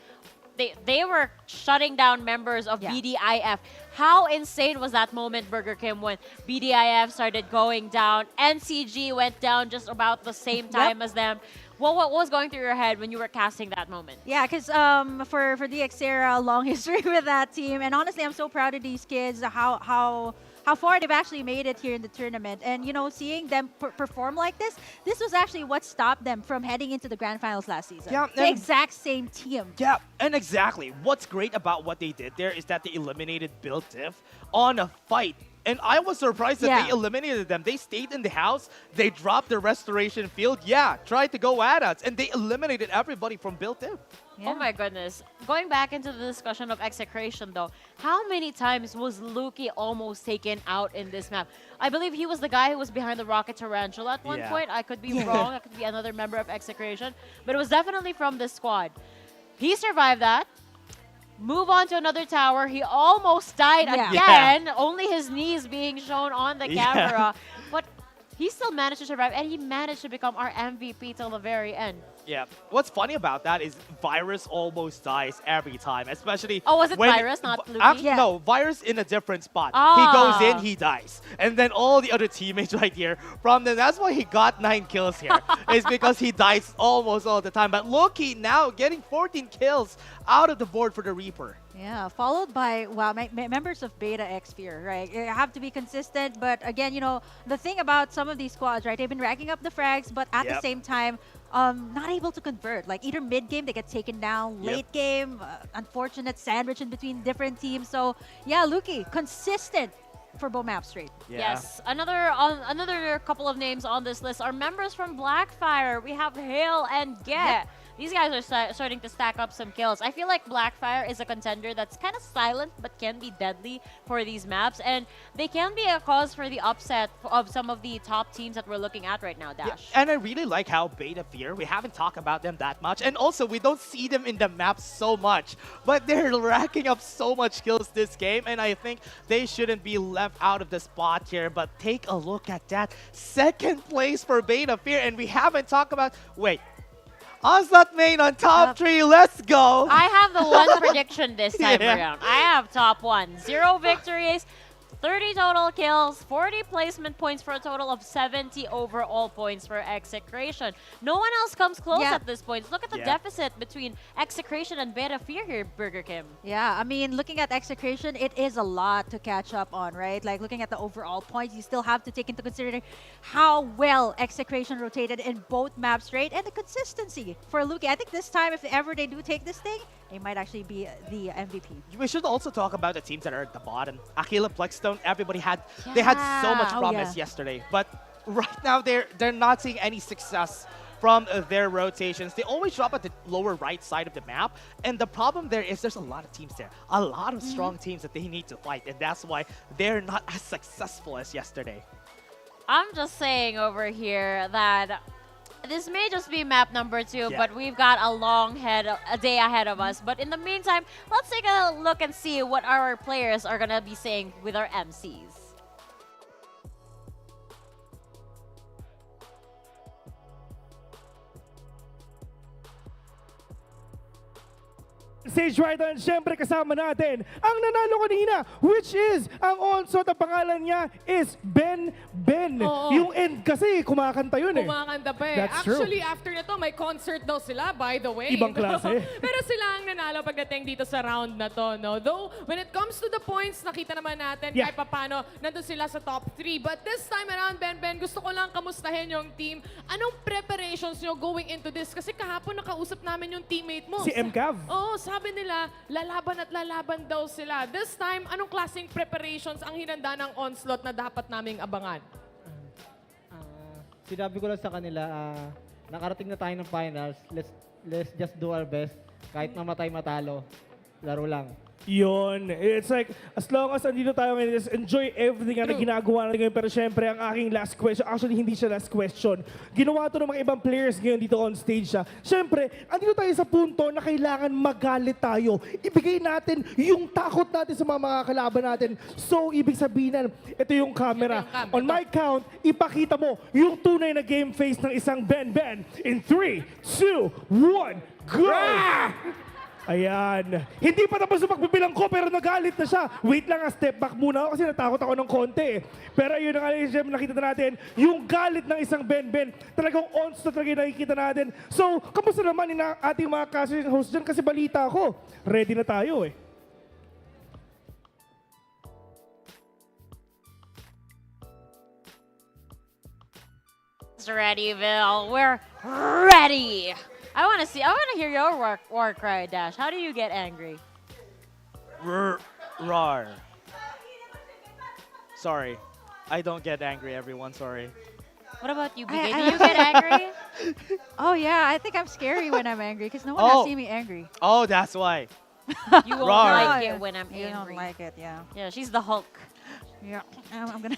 [SPEAKER 1] they were shutting down members of
[SPEAKER 2] Yeah.
[SPEAKER 1] BDIF. How insane was that moment, Burger Kim, when BDIF started going down, NCG went down just about the same time as them. What was going through your head when you were casting that moment?
[SPEAKER 2] Yeah, because for the Xera, long history with that team, and honestly, I'm so proud of these kids. How far they've actually made it here in the tournament, and seeing them perform like this was actually what stopped them from heading into the grand finals last season.
[SPEAKER 3] Yeah,
[SPEAKER 2] the
[SPEAKER 3] and-
[SPEAKER 2] exact same team.
[SPEAKER 3] Yeah, and exactly. What's great about what they did there is that they eliminated Bill Diff on a fight. And I was surprised that
[SPEAKER 2] Yeah.
[SPEAKER 3] they eliminated them. They stayed in the house. They dropped their restoration field. Yeah, tried to go at us. And they eliminated everybody from Bill Diff.
[SPEAKER 1] Oh my goodness. Going back into the discussion of execration though, how many times was Luki almost taken out in this map? I believe he was the guy who was behind the rocket tarantula at one
[SPEAKER 3] Yeah.
[SPEAKER 1] point. I could be wrong. It could be another member of execration. But it was definitely from this squad. He survived that. Move on to another tower. He almost died
[SPEAKER 2] Yeah.
[SPEAKER 1] again. Only his knees being shown on the
[SPEAKER 3] Yeah.
[SPEAKER 1] camera. But he still managed to survive, and he managed to become our MVP till the very end.
[SPEAKER 3] Yeah. What's funny about that is Virus almost dies every time, especially.
[SPEAKER 1] Oh, was it
[SPEAKER 3] when-
[SPEAKER 1] Virus, not Luki?
[SPEAKER 3] Actually,
[SPEAKER 2] Yeah.
[SPEAKER 3] no, Virus in a different spot.
[SPEAKER 1] Ah.
[SPEAKER 3] He goes in, he dies. And then all the other teammates right here from them, that's why he got 9 kills here. Is because he dies almost all the time. But Loki now getting 14 kills out of the board for the Reaper.
[SPEAKER 2] Yeah, followed by members of Beta X Fear, right? You have to be consistent, but again, the thing about some of these squads, right? They've been racking up the frags, but at the
[SPEAKER 3] Yep.
[SPEAKER 2] same time, not able to convert. Like either mid game they get taken down,
[SPEAKER 3] Yep.
[SPEAKER 2] late game, unfortunate sandwich in between different teams. So yeah, Luki consistent for both maps straight.
[SPEAKER 3] Yeah.
[SPEAKER 1] Yes, another couple of names on this list are members from Blackfire. We have Hale and Get. These guys are starting to stack up some kills. I feel like Blackfire is a contender that's kind of silent but can be deadly for these maps, and they can be a cause for the upset of some of the top teams that we're looking at right now,
[SPEAKER 3] Yeah,
[SPEAKER 1] Dash.
[SPEAKER 3] and I really like how Beta Fear, we haven't talked about them that much. And also, we don't see them in the map so much. But they're racking up so much kills this game. And I think they shouldn't be left out of the spot here. But take a look at that. 2nd place for Beta Fear. And we haven't talked about... Wait. Onslaught main on top 3. Let's go.
[SPEAKER 1] I have the one prediction this time
[SPEAKER 3] Yeah.
[SPEAKER 1] around. I have top 1. 0 victories. 30 total kills, 40 placement points for a total of 70 overall points for Execration. No one else comes close at this point. Look at the deficit between Execration and Beta Fear here, Burger Kim.
[SPEAKER 2] Yeah, I mean, looking at Execration, it is a lot to catch up on, right? Like, looking at the overall points, you still have to take into consideration how well Execration rotated in both maps, right? And the consistency for Luki. I think this time, if ever they do take this thing, they might actually be the MVP.
[SPEAKER 3] We should also talk about the teams that are at the bottom. Aquila, Plexstone, everybody they had so much promise yesterday, but right now they're not seeing any success from their rotations. They always drop at the lower right side of the map, and the problem there is there's a lot of teams there, a lot of strong teams that they need to fight, and that's why they're not as successful as yesterday.
[SPEAKER 1] I'm just saying over here that this may just be map number 2, but we've got a day ahead of us. But in the meantime, let's take a look and see what our players are gonna be saying with our MCs.
[SPEAKER 7] Stage right on, syempre kasama natin ang nanalo kanina, which is ang onso at pangalan niya is Ben. Yung end kasi kumakanta yun
[SPEAKER 8] Kumakanta pa
[SPEAKER 7] That's
[SPEAKER 8] Actually,
[SPEAKER 7] true.
[SPEAKER 8] after nito, may concert daw sila, by the way.
[SPEAKER 7] Ibang klase.
[SPEAKER 8] Pero sila ang nanalo pagdating dito sa round na to, no? Though, when it comes to the points, nakita naman natin kahit papano, nandun sila sa top 3. But this time around, Ben, gusto ko lang kamustahin yung team. Anong preparations nyo going into this? Kasi kahapon nakausap namin yung teammate mo.
[SPEAKER 7] Si MCAV.
[SPEAKER 8] Oo, sabi nila, lalaban daw sila. This time, anong klaseng preparations ang hinanda ng onslaught na dapat naming abangan?
[SPEAKER 10] Sinabi ko lang sa kanila, nakarating na tayo ng finals. Let's just do our best. Kahit mamatay matalo, laro lang.
[SPEAKER 7] Yun. It's like, as long as andito tayo ngayon, just enjoy everything na ginagawa natin ngayon. Pero syempre, ang aking last question, actually hindi siya last question. Ginawa to ng mga ibang players ngayon dito on stage siya. Syempre, andito tayo sa punto na kailangan magalit tayo. Ibigay natin yung takot natin sa mga kalaban natin. So, ibig sabihin, ito yung camera. On my count, ipakita mo yung tunay na game face ng isang Ben. In 3, 2, 1, go! Ayan. Hindi pa tapos yung pagbibilang ko pero nagalit na siya. Wait lang, step back muna ako kasi natakot ako ng konti. Pero ayun na nga, nakita na natin yung galit ng isang Ben. Talagang ons na talaga yung nakikita natin. So, kamusta naman yung ating mga casual host dyan? Kasi balita ako, ready na tayo
[SPEAKER 1] Ready, Bill. We're ready. I want to hear your war cry, Dash. How do you get angry?
[SPEAKER 3] Roar. Sorry. I don't get angry, everyone. Sorry.
[SPEAKER 1] What about you, BK? Do you get angry?
[SPEAKER 2] Oh, yeah. I think I'm scary when I'm angry because no one has seen me angry.
[SPEAKER 3] Oh, that's why.
[SPEAKER 1] You won't
[SPEAKER 3] Roar.
[SPEAKER 1] like it when I'm angry.
[SPEAKER 2] You don't like it, yeah.
[SPEAKER 1] Yeah, she's the Hulk.
[SPEAKER 2] Yeah, I'm gonna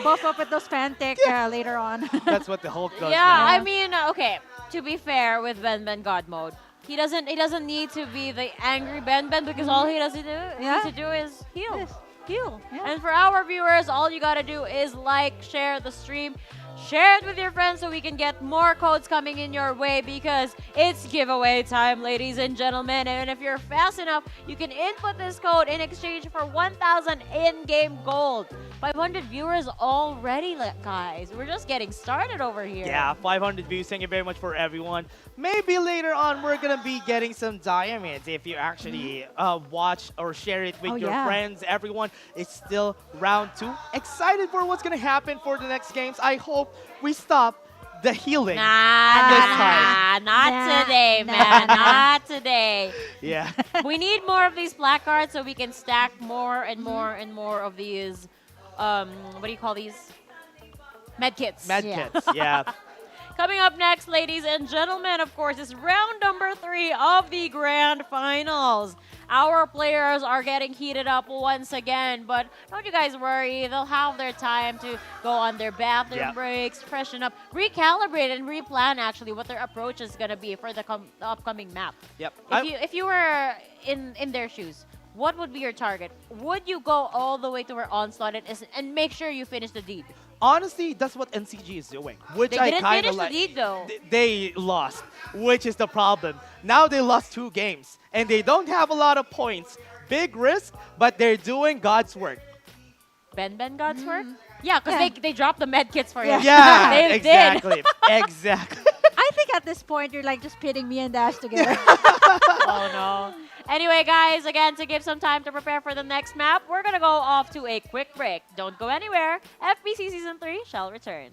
[SPEAKER 2] buff up with those Fantic later on.
[SPEAKER 3] That's what the Hulk does.
[SPEAKER 1] Yeah,
[SPEAKER 3] now.
[SPEAKER 1] I mean, okay. To be fair with Ben God mode, he doesn't need to be the angry Ben because all he needs to do is heal.
[SPEAKER 2] Heal. Yeah.
[SPEAKER 1] And for our viewers, all you gotta do is like, share the stream, share it with your friends so we can get more codes coming in your way because it's giveaway time, ladies and gentlemen. And if you're fast enough, you can input this code in exchange for 1,000 in-game gold. 500 viewers already, guys. We're just getting started over here.
[SPEAKER 3] Yeah, 500 views. Thank you very much for everyone. Maybe later on we're gonna be getting some diamonds if you actually watch or share it with your friends. Everyone, it's still round 2. Excited for what's gonna happen for the next games. I hope we stop the healing this time.
[SPEAKER 1] Not today, man. Not today.
[SPEAKER 3] Yeah.
[SPEAKER 1] We need more of these placards so we can stack more and more and more of these. What do you call these? Medkits.
[SPEAKER 3] Medkits, yeah.
[SPEAKER 1] Coming up next, ladies and gentlemen, of course, is round number 3 of the Grand Finals. Our players are getting heated up once again, but don't you guys worry. They'll have their time to go on their bathroom breaks, freshen up, recalibrate, and replan actually what their approach is going to be for the upcoming map.
[SPEAKER 3] Yep.
[SPEAKER 1] If you were in their shoes, what would be your target? Would you go all the way to where Onslaught is and make sure you finish the deed?
[SPEAKER 3] Honestly, that's what NCG is doing. Which
[SPEAKER 1] They
[SPEAKER 3] I
[SPEAKER 1] didn't
[SPEAKER 3] kind
[SPEAKER 1] finish
[SPEAKER 3] of like.
[SPEAKER 1] the deed, though.
[SPEAKER 3] They lost, which is the problem. Now they lost 2 games, and they don't have a lot of points, big risk, but they're doing God's work.
[SPEAKER 1] Ben God's work? Yeah, because they dropped the med kits for you.
[SPEAKER 3] Yeah,
[SPEAKER 1] They did.
[SPEAKER 3] exactly. Exactly.
[SPEAKER 2] I think at this point you're like just pitting me and Dash together.
[SPEAKER 1] Oh no. Anyway, guys, again, to give some time to prepare for the next map, we're gonna go off to a quick break. Don't go anywhere. FBC Season 3 shall return.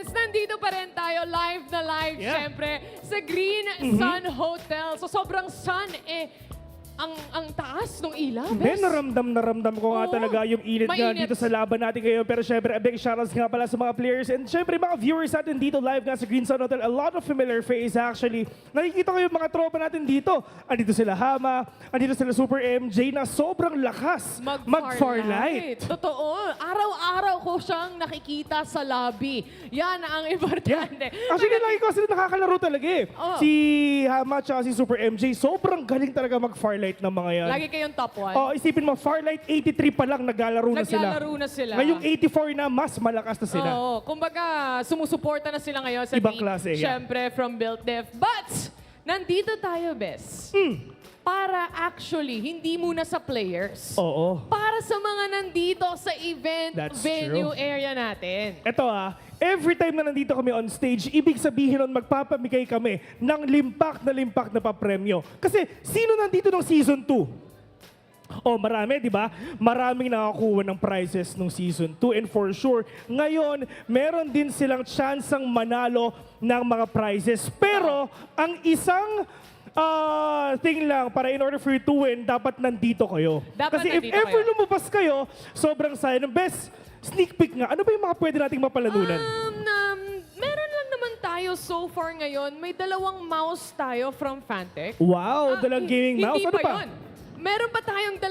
[SPEAKER 8] Gents, nandito pa rin tayo live na live,
[SPEAKER 7] Yeah.
[SPEAKER 8] syempre, sa Green Sun Hotel. So sobrang sun, ang taas ng ilaw,
[SPEAKER 7] Ben,
[SPEAKER 8] bes.
[SPEAKER 7] naramdam ko nga
[SPEAKER 8] Oo.
[SPEAKER 7] talaga yung init nga
[SPEAKER 8] Mainit.
[SPEAKER 7] dito sa laban natin ngayon. Pero syempre, a big shoutouts nga pala sa mga players and syempre mga viewers natin dito live nga sa Green Sun Hotel. A lot of familiar face actually. Nakikita ko yung mga tropa natin dito. Andito sila Hama, andito sila Super MJ na sobrang lakas mag-Farlight.
[SPEAKER 8] Totoo. Araw-araw ko siyang nakikita sa lobby. Yan ang importante.
[SPEAKER 7] Actually, lagi ko sila nakakalaro talaga eh.
[SPEAKER 8] Oo.
[SPEAKER 7] Si Hama at si Super MJ, sobrang galing talaga mag-Farlight ng mga yan.
[SPEAKER 8] Lagi kayong top 1.
[SPEAKER 7] Oh, isipin mo, Farlight 83 pa lang naglalaro na sila.
[SPEAKER 8] Naglalaro na sila.
[SPEAKER 7] Ngayong 84 na, mas malakas na sila.
[SPEAKER 8] Oo. Kumbaga, sumusuporta na sila ngayon sa
[SPEAKER 7] Ibang
[SPEAKER 8] team.
[SPEAKER 7] klase, yeah.
[SPEAKER 8] Siyempre, from Built Diff. But, nandito tayo, Bes. Para actually, hindi muna sa players.
[SPEAKER 7] Oo.
[SPEAKER 8] Para sa mga nandito sa event
[SPEAKER 7] That's
[SPEAKER 8] venue
[SPEAKER 7] true.
[SPEAKER 8] area natin.
[SPEAKER 7] Ito every time na nandito kami on stage, ibig sabihin nun magpapamigay kami ng limpak na papremyo. Kasi sino nandito ng season 2? Oh, marami, di ba? Maraming nakakuha ng prizes nung season 2 and for sure, ngayon, meron din silang tsansang manalo ng mga prizes. Pero, ang isang thing lang, para in order for you to win, dapat nandito kayo.
[SPEAKER 8] Dapat
[SPEAKER 7] Kasi if
[SPEAKER 8] nandito
[SPEAKER 7] ever
[SPEAKER 8] kayo.
[SPEAKER 7] lumabas kayo, sobrang sayang. Best sneak peek nga. Ano ba yung mga pwede nating mapalanunan?
[SPEAKER 8] Meron lang naman tayo so far ngayon. May 2 mouse tayo from Fantech.
[SPEAKER 7] Wow, dalang gaming mouse.
[SPEAKER 8] Hindi
[SPEAKER 7] Ano pa?
[SPEAKER 8] yun. Meron pa tayong 2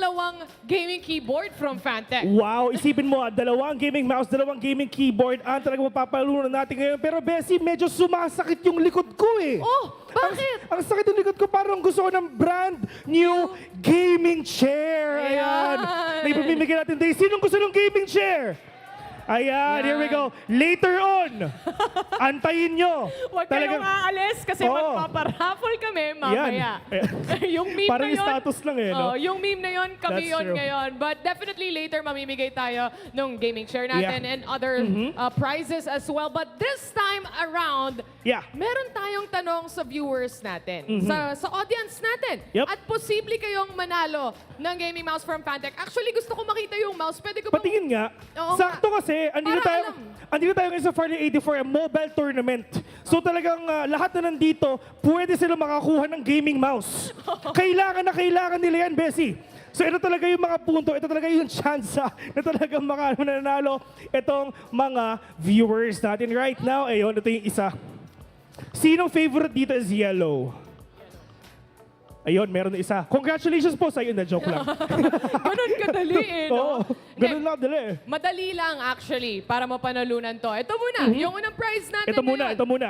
[SPEAKER 8] gaming keyboard from Fantech.
[SPEAKER 7] Wow, isipin mo 2 gaming mouse, 2 gaming keyboard ang talagang mapapalanunan natin ngayon. Pero Bessie, medyo sumasakit yung likod ko eh.
[SPEAKER 8] Oh, bakit?
[SPEAKER 7] Ang sakit yung likod ko, parang gusto ko ng brand new gaming chair. Ayan.
[SPEAKER 8] Ayan.
[SPEAKER 7] Na ipamimigay natin today. Sinong gusto ng gaming chair? Ayan, here we go. Later on, antayin nyo.
[SPEAKER 8] Huwag kayong aalis kasi
[SPEAKER 7] Oo.
[SPEAKER 8] magpaparaffle kami mamaya. Yung meme
[SPEAKER 7] Parang
[SPEAKER 8] na yun.
[SPEAKER 7] status lang eh, no?
[SPEAKER 8] Yung meme na yun, kami
[SPEAKER 7] That's
[SPEAKER 8] yun
[SPEAKER 7] true.
[SPEAKER 8] ngayon. But definitely later mamimigay tayo nung gaming chair natin
[SPEAKER 7] Yeah.
[SPEAKER 8] and other prizes as well. But this time around,
[SPEAKER 7] Yeah.
[SPEAKER 8] meron tayong tanong sa viewers natin, sa audience natin.
[SPEAKER 7] Yep.
[SPEAKER 8] At posible kayong manalo ng gaming mouse from Fantech. Actually, gusto ko makita yung mouse. Pwede ko bang-
[SPEAKER 7] Patingin nga.
[SPEAKER 8] Oo
[SPEAKER 7] Sakto kasi, andito
[SPEAKER 8] Para
[SPEAKER 7] tayo ngayon sa Farlight 84, mobile tournament. So talagang lahat na nandito, pwede sila makakuha ng gaming mouse. Kailangan nila yan, Bessie. So ito talaga yung mga punto, ito talaga yung chance na talagang mananalo itong mga viewers natin right now. Ayun, ito yung isa. Sinong favorite dito is yellow? Ayun, meron na isa. Congratulations po sa iyo, na joke lang.
[SPEAKER 8] Ganun kadali no?
[SPEAKER 7] Oo, ganun lang dali.
[SPEAKER 8] Madali lang actually para mapanalunan to. Ito muna, yung unang prize natin
[SPEAKER 7] Ito muna,
[SPEAKER 8] ngayon.
[SPEAKER 7] ito muna.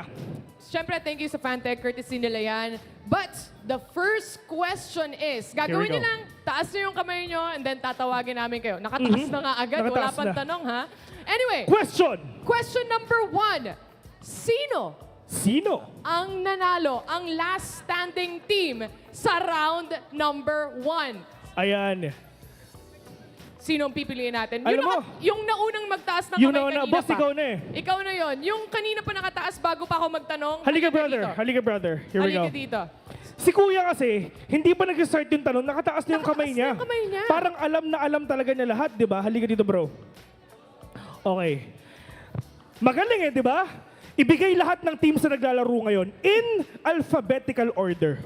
[SPEAKER 8] Siyempre, thank you sa Fantech, courtesy nila yan. But, the first question is,
[SPEAKER 7] Here
[SPEAKER 8] gagawin
[SPEAKER 7] we
[SPEAKER 8] nyo
[SPEAKER 7] go.
[SPEAKER 8] lang, taas nyo yung kamay nyo, and then tatawagin namin kayo. Nakataas na nga agad, wala
[SPEAKER 7] Nakataas
[SPEAKER 8] pang
[SPEAKER 7] na.
[SPEAKER 8] tanong ha. Anyway, question number 1. Sino ang nanalo, ang last standing team sa round number 1?
[SPEAKER 7] Ayan.
[SPEAKER 8] Sino ang pipiliin natin?
[SPEAKER 7] Alam mo,
[SPEAKER 8] yung naunang magtaas ng
[SPEAKER 7] yung
[SPEAKER 8] kamay
[SPEAKER 7] nauna,
[SPEAKER 8] kanina
[SPEAKER 7] boss,
[SPEAKER 8] pa.
[SPEAKER 7] ikaw na eh.
[SPEAKER 8] Ikaw na yon. Yung kanina pa nakataas bago pa ako magtanong.
[SPEAKER 7] Halika
[SPEAKER 8] dito.
[SPEAKER 7] brother. Here we
[SPEAKER 8] Halika
[SPEAKER 7] go.
[SPEAKER 8] dito.
[SPEAKER 7] Si kuya kasi, hindi pa nag-start yung tanong, nakataas na yung kamay niya.
[SPEAKER 8] Nakataas na yung kamay niya.
[SPEAKER 7] Parang alam na alam talaga niya lahat, di ba? Halika dito, bro. Okay. Magaling eh, di ba? Ibigay lahat ng teams na naglalaro ngayon in alphabetical order.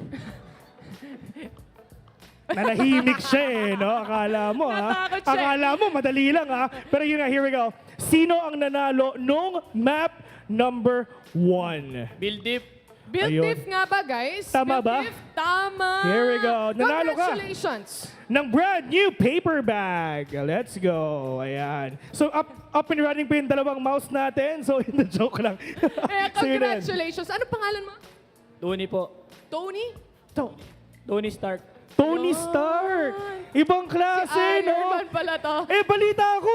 [SPEAKER 7] Nanahimik siya eh, no? Akala mo, ha?
[SPEAKER 8] Natakot siya.
[SPEAKER 7] Akala mo, madali lang, ha? Pero yun nga, here we go. Sino ang nanalo nung map number 1?
[SPEAKER 10] Build Deep.
[SPEAKER 8] Build
[SPEAKER 7] Ayun.
[SPEAKER 8] diff nga ba, guys?
[SPEAKER 7] Tama
[SPEAKER 8] Build
[SPEAKER 7] ba?
[SPEAKER 8] diff? Tama.
[SPEAKER 7] Here we go. Nanalo ka.
[SPEAKER 8] Congratulations.
[SPEAKER 7] Ng brand new paper bag. Let's go. Ayan. So, up and running pa yung 2 mouse natin. So, hindi, joke lang. So, yun na.
[SPEAKER 8] Congratulations. Ano pangalan mo?
[SPEAKER 10] Tony po.
[SPEAKER 8] Tony?
[SPEAKER 10] Tony Stark.
[SPEAKER 7] Tony Stark. Ibang klase,
[SPEAKER 8] Iron
[SPEAKER 7] no?
[SPEAKER 8] Man pala to.
[SPEAKER 7] Eh, balita ako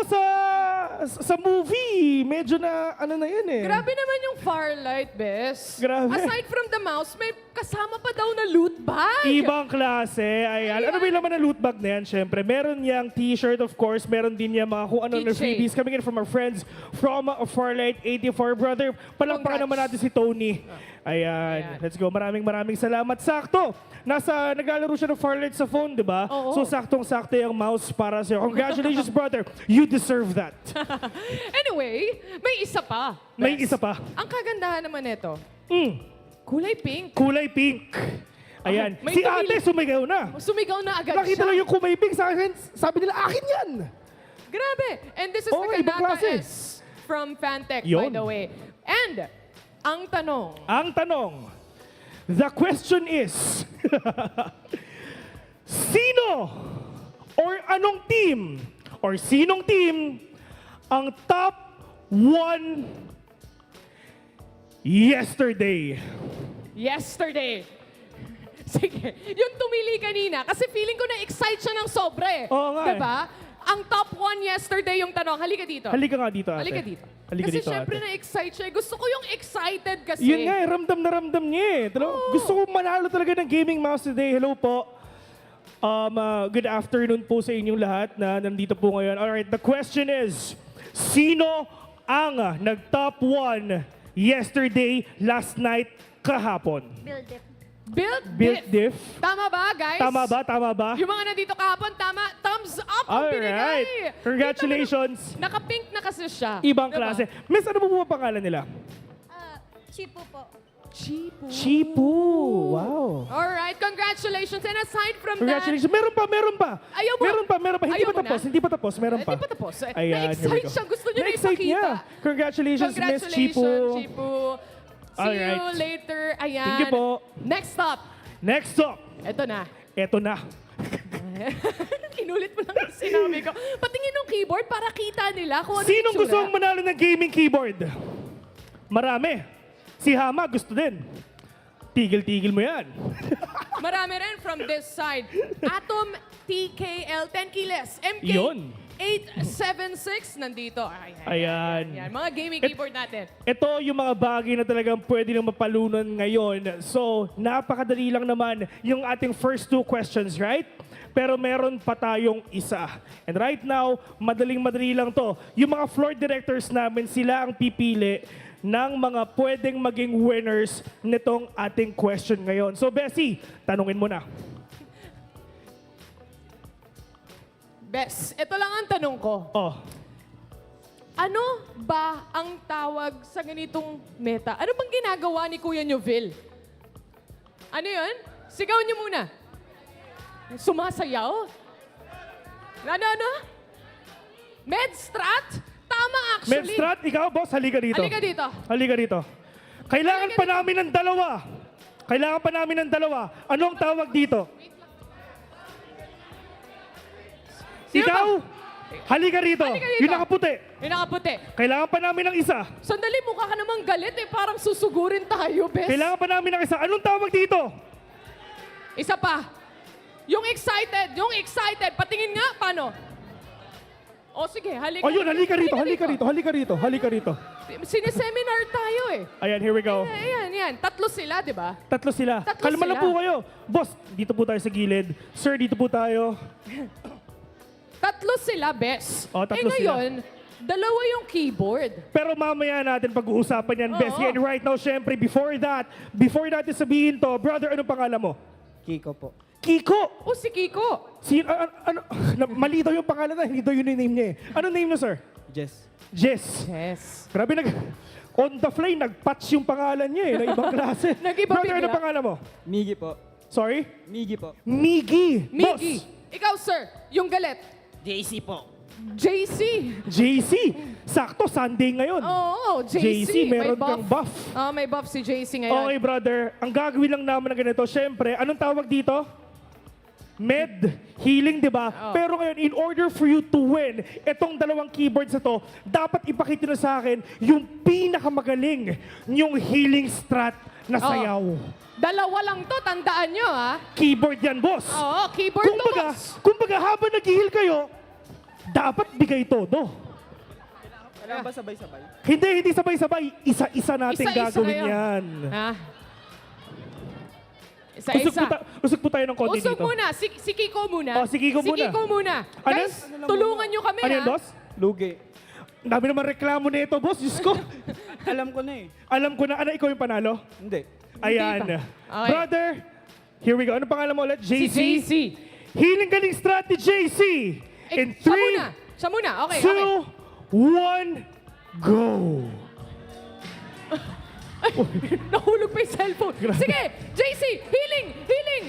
[SPEAKER 7] sa movie. Medyo na, ano na yun eh.
[SPEAKER 8] Grabe naman yung Farlight, Bes.
[SPEAKER 7] Grabe.
[SPEAKER 8] Aside from the mouse, may kasama pa daw na loot bag.
[SPEAKER 7] Ibang klase. Ayan. Ano ba yung laman ng loot bag na yan? Siyempre, meron niyang t-shirt, of course. Meron din niya mga kung ano na
[SPEAKER 8] Keychain.
[SPEAKER 7] freebies coming in from our friends from Farlight 84. Brother, palampakan
[SPEAKER 8] Congrats.
[SPEAKER 7] naman natin si Tony. Ayan. Let's go. Maraming salamat. Sakto. Naglalaro siya ng Farlight sa phone, di ba?
[SPEAKER 8] Oo.
[SPEAKER 7] So saktong-sakto yung mouse para sa'yo. Congratulations, brother. You deserve that.
[SPEAKER 8] Anyway, may isa pa.
[SPEAKER 7] May
[SPEAKER 8] Bes.
[SPEAKER 7] isa pa.
[SPEAKER 8] Ang kagandahan naman nito, kulay pink.
[SPEAKER 7] Kulay pink. Ayan.
[SPEAKER 8] May
[SPEAKER 7] Si ate
[SPEAKER 8] tumili-
[SPEAKER 7] sumigaw na.
[SPEAKER 8] Sumigaw na agad
[SPEAKER 7] Nakita
[SPEAKER 8] siya.
[SPEAKER 7] lang yung kulay pink sa akin. Sabi nila, akin yan.
[SPEAKER 8] Grabe. And this is
[SPEAKER 7] Oh,
[SPEAKER 8] the
[SPEAKER 7] ibang
[SPEAKER 8] Kanata
[SPEAKER 7] klase.
[SPEAKER 8] S from Fantech, by
[SPEAKER 7] Yun.
[SPEAKER 8] the way. And, ang tanong,
[SPEAKER 7] The question is, sino or anong team or sinong team ang top 1 yesterday?
[SPEAKER 8] Sige, yung tumili kanina, kasi feeling ko na-excite siya ng sobre.
[SPEAKER 7] Oo nga
[SPEAKER 8] Diba? Ang top 1 yesterday yung tanong. Halika dito.
[SPEAKER 7] Halika nga dito, ate.
[SPEAKER 8] Halika dito.
[SPEAKER 7] Halika
[SPEAKER 8] Kasi
[SPEAKER 7] dito,
[SPEAKER 8] syempre
[SPEAKER 7] ate.
[SPEAKER 8] na-excite siya. Gusto ko yung excited kasi.
[SPEAKER 7] Yun nga, ramdam na ramdam niya eh. Gusto ko manalo talaga ng gaming mouse today. Hello po. Good afternoon po sa inyong lahat na nandito po ngayon. Alright, the question is, sino ang nag-top 1 yesterday, last night, kahapon? Build diff.
[SPEAKER 8] Tama ba, guys?
[SPEAKER 7] Tama ba?
[SPEAKER 8] Yung mga nandito kahapon, tama. Thumbs up ang binigay.
[SPEAKER 7] Alright. Congratulations.
[SPEAKER 8] Naka-pink na kasi siya.
[SPEAKER 7] Ibang
[SPEAKER 8] Diba?
[SPEAKER 7] klase. Miss, ano po ba pangalan nila?
[SPEAKER 2] Chipo po.
[SPEAKER 7] Chipu. Wow.
[SPEAKER 8] Alright, congratulations. And aside from
[SPEAKER 7] Congratulations. Meron pa.
[SPEAKER 8] Ayaw mo.
[SPEAKER 7] Meron pa. Hindi
[SPEAKER 8] Ayaw
[SPEAKER 7] pa
[SPEAKER 8] mo
[SPEAKER 7] tapos.
[SPEAKER 8] na?
[SPEAKER 7] Hindi pa tapos. Meron pa.
[SPEAKER 8] Hindi pa tapos.
[SPEAKER 7] Ayan, here we
[SPEAKER 8] Na-excite
[SPEAKER 7] go.
[SPEAKER 8] siya. Gusto niya na
[SPEAKER 7] Na-excite
[SPEAKER 8] ipakita.
[SPEAKER 7] niya. Congratulations, Miss Chipu.
[SPEAKER 8] Chipu. See
[SPEAKER 7] Alright.
[SPEAKER 8] you later. Ayan.
[SPEAKER 7] Thank you po.
[SPEAKER 8] Next up.
[SPEAKER 7] Next up.
[SPEAKER 8] Ito na. Inulit mo lang yung sinabi ko. Patingin ng keyboard para kita nila kung ano yung
[SPEAKER 7] Sinong
[SPEAKER 8] itsura.
[SPEAKER 7] gustong manalo ng gaming keyboard? Marami. Si Hama gusto din. Tigil-tigil mo yan.
[SPEAKER 8] Marami rin from this side. Atom TKL 10 kilos. MK
[SPEAKER 7] Yun.
[SPEAKER 8] 876 nandito.
[SPEAKER 7] Ayan.
[SPEAKER 8] Yan, mga gaming keyboard natin.
[SPEAKER 7] Ito yung mga bagay na talagang pwede nang mapalunan ngayon. So, napakadali lang naman yung ating first 2 questions, right? Pero meron pa tayong isa. And right now, madaling-madali lang to. Yung mga floor directors namin, sila ang pipili ng mga pwedeng maging winners nitong ating question ngayon. So, Bessie, tanungin mo na.
[SPEAKER 8] Bes, ito lang ang tanong ko.
[SPEAKER 7] Oh,
[SPEAKER 8] Ano ba ang tawag sa ganitong meta? Ano bang ginagawa ni Kuya Newville? Ano yun? Sigaw niyo muna. Sumasayaw? Ano? Medstrat? Tama actually.
[SPEAKER 7] Medstrat, ikaw, boss, halika dito.
[SPEAKER 8] Halika dito.
[SPEAKER 7] Halika dito. Kailangan pa namin ng dalawa. Ano ang tawag dito?
[SPEAKER 8] Sino
[SPEAKER 7] Ikaw, halika rito.
[SPEAKER 8] Halika dito.
[SPEAKER 7] Yung nakaputi.
[SPEAKER 8] Yung nakaputi.
[SPEAKER 7] Kailangan pa namin ng isa.
[SPEAKER 8] Sandali, mukha ka namang galit eh. Parang susugurin tayo, Bes.
[SPEAKER 7] Kailangan pa namin ng isa. Anong tawag dito?
[SPEAKER 8] Isa pa. Yung excited. Patingin nga, paano? O sige, halika.
[SPEAKER 7] O yun, halika rito.
[SPEAKER 8] Sineseminar tayo eh.
[SPEAKER 7] Ayan, here we go.
[SPEAKER 8] Ayan. Tatlo sila, di ba?
[SPEAKER 7] Tatlo sila.
[SPEAKER 8] Tatlo
[SPEAKER 7] Kalma lang
[SPEAKER 8] sila.
[SPEAKER 7] po kayo. Boss, dito po tayo sa gilid. Sir, dito po tayo.
[SPEAKER 8] Tatlo sila, Bes.
[SPEAKER 7] Tatlo
[SPEAKER 8] ngayon, dalawa yung keyboard.
[SPEAKER 7] Pero mamaya natin pag-uusapan yan,
[SPEAKER 8] Oo.
[SPEAKER 7] Bessie. And right now, syempre, before that sabihin to, brother, anong pangalan mo?
[SPEAKER 5] Kiko po.
[SPEAKER 7] Kiko!
[SPEAKER 8] O si Kiko.
[SPEAKER 7] Mali daw yung pangalan na, hindi daw yun yung name niya eh. Anong name niya, sir?
[SPEAKER 5] Jess.
[SPEAKER 7] Jess.
[SPEAKER 8] Yes.
[SPEAKER 7] Grabe, on the fly, nag-patch yung pangalan niya eh, ng ibang klase.
[SPEAKER 8] Nag-iba
[SPEAKER 7] Brother,
[SPEAKER 8] bigla.
[SPEAKER 7] ano pangalan mo?
[SPEAKER 5] Migi po.
[SPEAKER 7] Sorry?
[SPEAKER 5] Migi po.
[SPEAKER 7] Miggy.
[SPEAKER 8] Miggy. Ikaw, sir, yung galit.
[SPEAKER 10] JC po.
[SPEAKER 8] JC.
[SPEAKER 7] JC. Sakto, Sunday ngayon.
[SPEAKER 8] Oo, JC.
[SPEAKER 7] meron kang buff.
[SPEAKER 8] May buff si JC ngayon.
[SPEAKER 7] Okay, brother. Ang gagawin lang naman ng ganito, syempre, anong tawag dito? Med, healing, di ba? Pero ngayon, in order for you to win, itong dalawang keyboards na to, dapat ipakita na sa akin yung pinakamagaling, yung healing strat na sayaw.
[SPEAKER 8] Dalawa lang to, tandaan nyo ha.
[SPEAKER 7] Keyboard yan, boss.
[SPEAKER 8] Oo, keyboard to, boss.
[SPEAKER 7] Kumbaga, habang nag-heal kayo, dapat bigay todo.
[SPEAKER 5] Kailangan ba sabay-sabay?
[SPEAKER 7] Hindi sabay-sabay. Isa-isa natin
[SPEAKER 8] Isa-isa
[SPEAKER 7] gagawin
[SPEAKER 8] kayo.
[SPEAKER 7] yan.
[SPEAKER 8] Ha? Isa-isa.
[SPEAKER 7] Usog po tayo ng konti
[SPEAKER 8] Usog
[SPEAKER 7] dito.
[SPEAKER 8] muna. Si Kiko muna.
[SPEAKER 7] Si Kiko muna.
[SPEAKER 8] Kiko muna.
[SPEAKER 7] Ano?
[SPEAKER 8] Guys, tulungan nyo kami
[SPEAKER 7] Ano
[SPEAKER 8] ha.
[SPEAKER 7] yan, boss?
[SPEAKER 5] Lugi.
[SPEAKER 7] Ang dami naman reklamo nito, boss. Diyos ko.
[SPEAKER 10] Alam ko na eh.
[SPEAKER 7] Alam ko na, ano, ikaw yung panalo?
[SPEAKER 10] Hindi.
[SPEAKER 7] Ayan.
[SPEAKER 8] Hindi pa. Okay.
[SPEAKER 7] Brother, here we go. Ano pangalan mo ulit?
[SPEAKER 8] Si
[SPEAKER 7] JC?
[SPEAKER 8] JC.
[SPEAKER 7] Healing galing strategy, JC. In
[SPEAKER 8] Siya
[SPEAKER 7] 3,
[SPEAKER 8] muna. Siya muna. Okay,
[SPEAKER 7] 2, 1, go.
[SPEAKER 8] Nahulog pa yung cellphone. Sige, JC, healing, healing.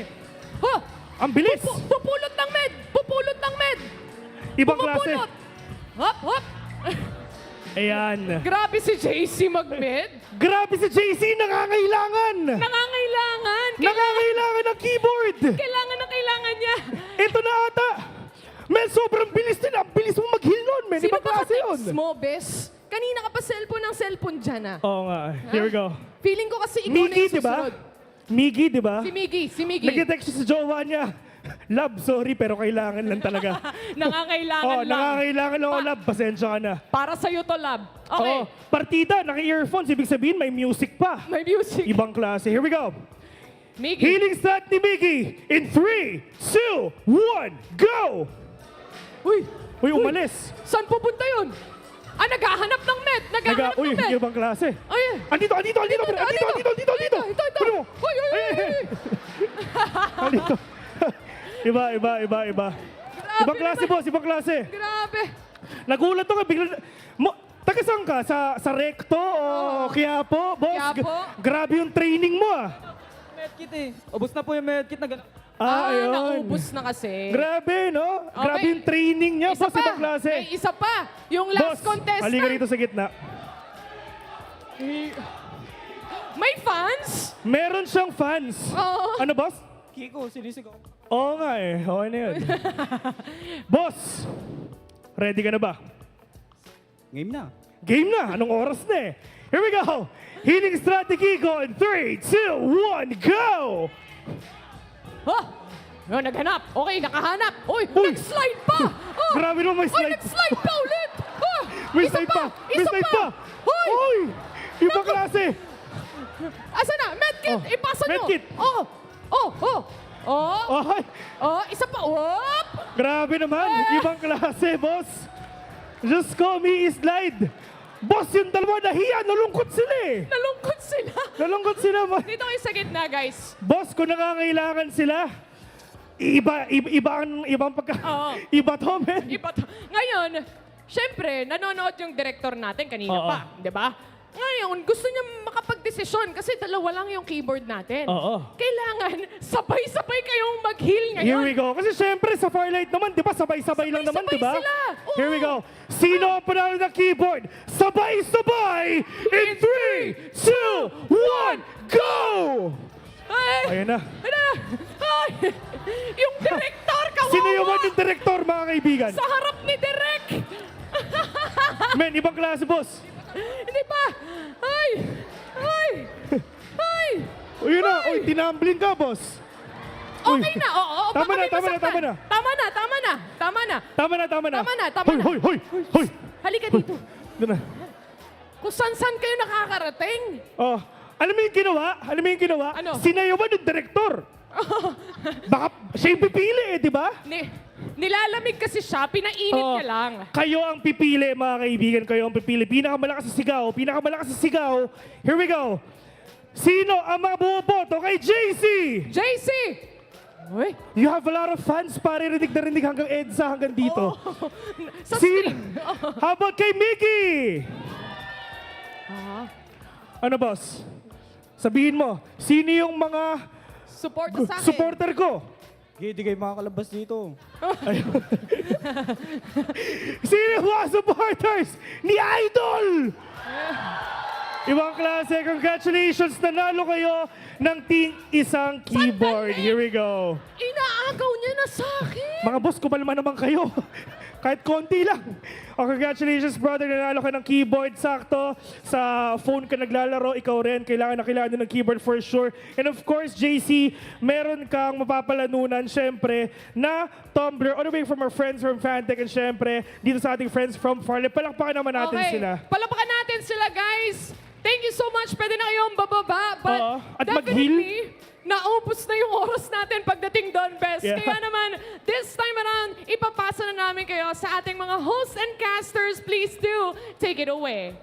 [SPEAKER 8] Ha?
[SPEAKER 7] Ang bilis.
[SPEAKER 8] Pupulot ng med. Pupulot ng med.
[SPEAKER 7] Ibang klase.
[SPEAKER 8] Pumupulot. Hop, hop.
[SPEAKER 7] Ayan.
[SPEAKER 8] Grabe si JC mag-med.
[SPEAKER 7] Grabe si JC, nangangailangan.
[SPEAKER 8] Nangangailangan.
[SPEAKER 7] Nangangailangan ng keyboard.
[SPEAKER 8] Kailangan na kailangan niya.
[SPEAKER 7] Ito na ata. Men, sobrang bilis din. Ang bilis mo mag-heal nun, men.
[SPEAKER 8] Sino
[SPEAKER 7] Ibang
[SPEAKER 8] ba
[SPEAKER 7] klase yun.
[SPEAKER 8] ka-text mo, bes? Kanina ka pa cellphone ng cellphone dyan, ah.
[SPEAKER 7] Oo nga. Here we go.
[SPEAKER 8] Feeling ko kasi ikaw na
[SPEAKER 7] Miggy,
[SPEAKER 8] yung
[SPEAKER 7] di ba?
[SPEAKER 8] susunod.
[SPEAKER 7] Miggy, di ba?
[SPEAKER 8] Si Miggy.
[SPEAKER 7] Nag-text siya sa jowa niya. Love, sorry, pero kailangan lang talaga.
[SPEAKER 8] Nangangailangan lang.
[SPEAKER 7] Nangangailangan lang ako, love. Pasensya ka na.
[SPEAKER 8] Para sa'yo to, lab. Okay.
[SPEAKER 7] Oo, partida, naka-earphones. Ibig sabihin, may music pa.
[SPEAKER 8] May music.
[SPEAKER 7] Ibang klase. Here we go.
[SPEAKER 8] Miggy.
[SPEAKER 7] Healing strat ni Miggy. In 3, 2, 1, go!
[SPEAKER 8] Uy,
[SPEAKER 7] Uy, umalis.
[SPEAKER 8] saan pupunta yun? Ah, naghahanap ng med. Naghahanap
[SPEAKER 7] Uy,
[SPEAKER 8] ng med.
[SPEAKER 7] ibang klase.
[SPEAKER 8] Ay,
[SPEAKER 7] Andito.
[SPEAKER 8] Ito. Uy.
[SPEAKER 7] Andito. Iba. Ibang klase, boss. Ibang klase.
[SPEAKER 8] Grabe.
[SPEAKER 7] Nagulat ako. Bigla. Taga saan ka? Sa Recto o Quiapo? Boss,
[SPEAKER 8] Quiapo.
[SPEAKER 7] grabe yung training mo ah.
[SPEAKER 10] Medkit eh. Ubus na po yung medkit na gano'n.
[SPEAKER 7] Ayun.
[SPEAKER 8] Naubos na kasi.
[SPEAKER 7] Grabe, no?
[SPEAKER 8] Okay.
[SPEAKER 7] Grabe yung training niya,
[SPEAKER 8] Isa
[SPEAKER 7] boss.
[SPEAKER 8] pa.
[SPEAKER 7] Ibang klase.
[SPEAKER 8] May isa pa. Yung
[SPEAKER 7] Boss,
[SPEAKER 8] last contestant.
[SPEAKER 7] halika rito sa gitna.
[SPEAKER 8] May fans?
[SPEAKER 7] Meron siyang fans.
[SPEAKER 8] Oo.
[SPEAKER 7] Ano, boss?
[SPEAKER 10] Kiko, sinisigaw.
[SPEAKER 7] Oo nga eh. Okay na yun. Boss, ready ka na ba?
[SPEAKER 10] Game na.
[SPEAKER 7] Game na. Anong oras na eh? Here we go. Healing strategy go in 3, 2, 1, go!
[SPEAKER 8] Naghanap. Okay, nakahanap. Uy,
[SPEAKER 7] Uy.
[SPEAKER 8] nag-slide pa.
[SPEAKER 7] Grabe naman, may slide.
[SPEAKER 8] Nag-slide pa ulit.
[SPEAKER 7] May
[SPEAKER 8] Isa
[SPEAKER 7] slide pa. May
[SPEAKER 8] Isa
[SPEAKER 7] slide
[SPEAKER 8] pa.
[SPEAKER 7] pa.
[SPEAKER 8] Hoy.
[SPEAKER 7] Uy! Ibang klase.
[SPEAKER 8] Asa na? Medkit. Ipasa nyo.
[SPEAKER 7] medkit. Okay.
[SPEAKER 8] Isa pa. Whoop.
[SPEAKER 7] Grabe naman. Ibang klase, boss. Just call me slide. Boss, yung dalawa nahiya. Nalungkot sila eh. Nalungkot sila.
[SPEAKER 8] Dito kayo sa gitna, guys.
[SPEAKER 7] Boss, kung nangangailangan sila, ibang pagka...
[SPEAKER 8] Oo.
[SPEAKER 7] Iba to, men.
[SPEAKER 8] Ngayon, syempre, nanonood yung director natin kanina
[SPEAKER 7] Oo.
[SPEAKER 8] pa. Di ba? Ngayon, gusto niya makapag-desisyon kasi dalawa lang yung keyboard natin.
[SPEAKER 7] Oo.
[SPEAKER 8] Kailangan sabay-sabay kayong mag-heal ngayon.
[SPEAKER 4] Here we go. Kasi syempre sa Farlight naman, di ba? Sabay-sabay lang naman, di ba?
[SPEAKER 8] sila. Oo.
[SPEAKER 4] Here we go. Sino ang panalo ng keyboard? Sabay-sabay! In 3, 2, 1, go!
[SPEAKER 8] Ay,
[SPEAKER 4] Ayan na.
[SPEAKER 8] Ay, yung director, kawawa!
[SPEAKER 4] Sinayawan yung director, mga kaibigan.
[SPEAKER 8] Sa harap ni Direk!
[SPEAKER 4] Men, ibang klase, boss.
[SPEAKER 8] Hindi pa! Ay! Ay! Ay!
[SPEAKER 4] O yun na. Uy, tinambling ka, boss.
[SPEAKER 8] Okay na, oo.
[SPEAKER 4] Tama
[SPEAKER 8] baka
[SPEAKER 4] na,
[SPEAKER 8] may
[SPEAKER 4] tama na,
[SPEAKER 8] masaktan.
[SPEAKER 4] tama na.
[SPEAKER 8] Tama na, tama na. Tama na.
[SPEAKER 4] Tama na, tama na.
[SPEAKER 8] Tama na, tama
[SPEAKER 4] Hoy,
[SPEAKER 8] na.
[SPEAKER 4] hoy, hoy, hoy.
[SPEAKER 8] Halika dito.
[SPEAKER 4] Doon na.
[SPEAKER 8] Kung saan-saan kayo nakakarating.
[SPEAKER 4] Oh, alam mo yung ginawa? Alam mo yung ginawa?
[SPEAKER 8] Ano?
[SPEAKER 4] Sinayawan yung director. Baka siya yung pipili eh, di ba?
[SPEAKER 8] Nilalamig kasi siya, pinainit niya lang.
[SPEAKER 4] Kayo ang pipili, mga kaibigan. Kayo ang pipili. Pinakamalakas sa sigaw. Pinakamalakas sa sigaw. Here we go. Sino ang mga bumoboto kay JC?
[SPEAKER 8] JC! Uy,
[SPEAKER 4] You have a lot of fans, pare. Rinig na rinig hanggang EDSA, hanggang dito.
[SPEAKER 8] sa
[SPEAKER 4] Sino?
[SPEAKER 8] stream.
[SPEAKER 4] How about kay Mickey? Ano, boss? Sabihin mo, sino yung mga
[SPEAKER 8] Support sa akin.
[SPEAKER 4] supporter ko?
[SPEAKER 10] Hindi kayo makakalabas dito.
[SPEAKER 4] Sino yung mga supporters ni Idol? Ibang klase, congratulations! Nanalo kayo ng Team Isang Keyboard. Here we go.
[SPEAKER 8] Inaagaw niya na sa akin.
[SPEAKER 4] Mga boss, kumalma naman kayo. Kahit konti lang. Oh, congratulations, brother. Nanalo ka ng keyboard. Sakto. Sa phone ka naglalaro, ikaw rin. Kailangan ng keyboard for sure. And of course, JC, meron kang mapapalanunan, syempre, na tumbler all the way from our friends from Fantech and syempre, dito sa ating friends from Farlight. Palakpakan naman natin
[SPEAKER 8] Okay,
[SPEAKER 4] sila.
[SPEAKER 8] palakpakan natin sila, guys. Thank you so much. Pwede na kayong bababa. But
[SPEAKER 4] Oo. At mag-heal.
[SPEAKER 8] definitely, naubos na yung oras natin pagdating doon, Best.
[SPEAKER 4] Yeah.
[SPEAKER 8] Kaya naman, this time around, ipapasa na namin kayo sa ating mga hosts and casters. Please do take it away.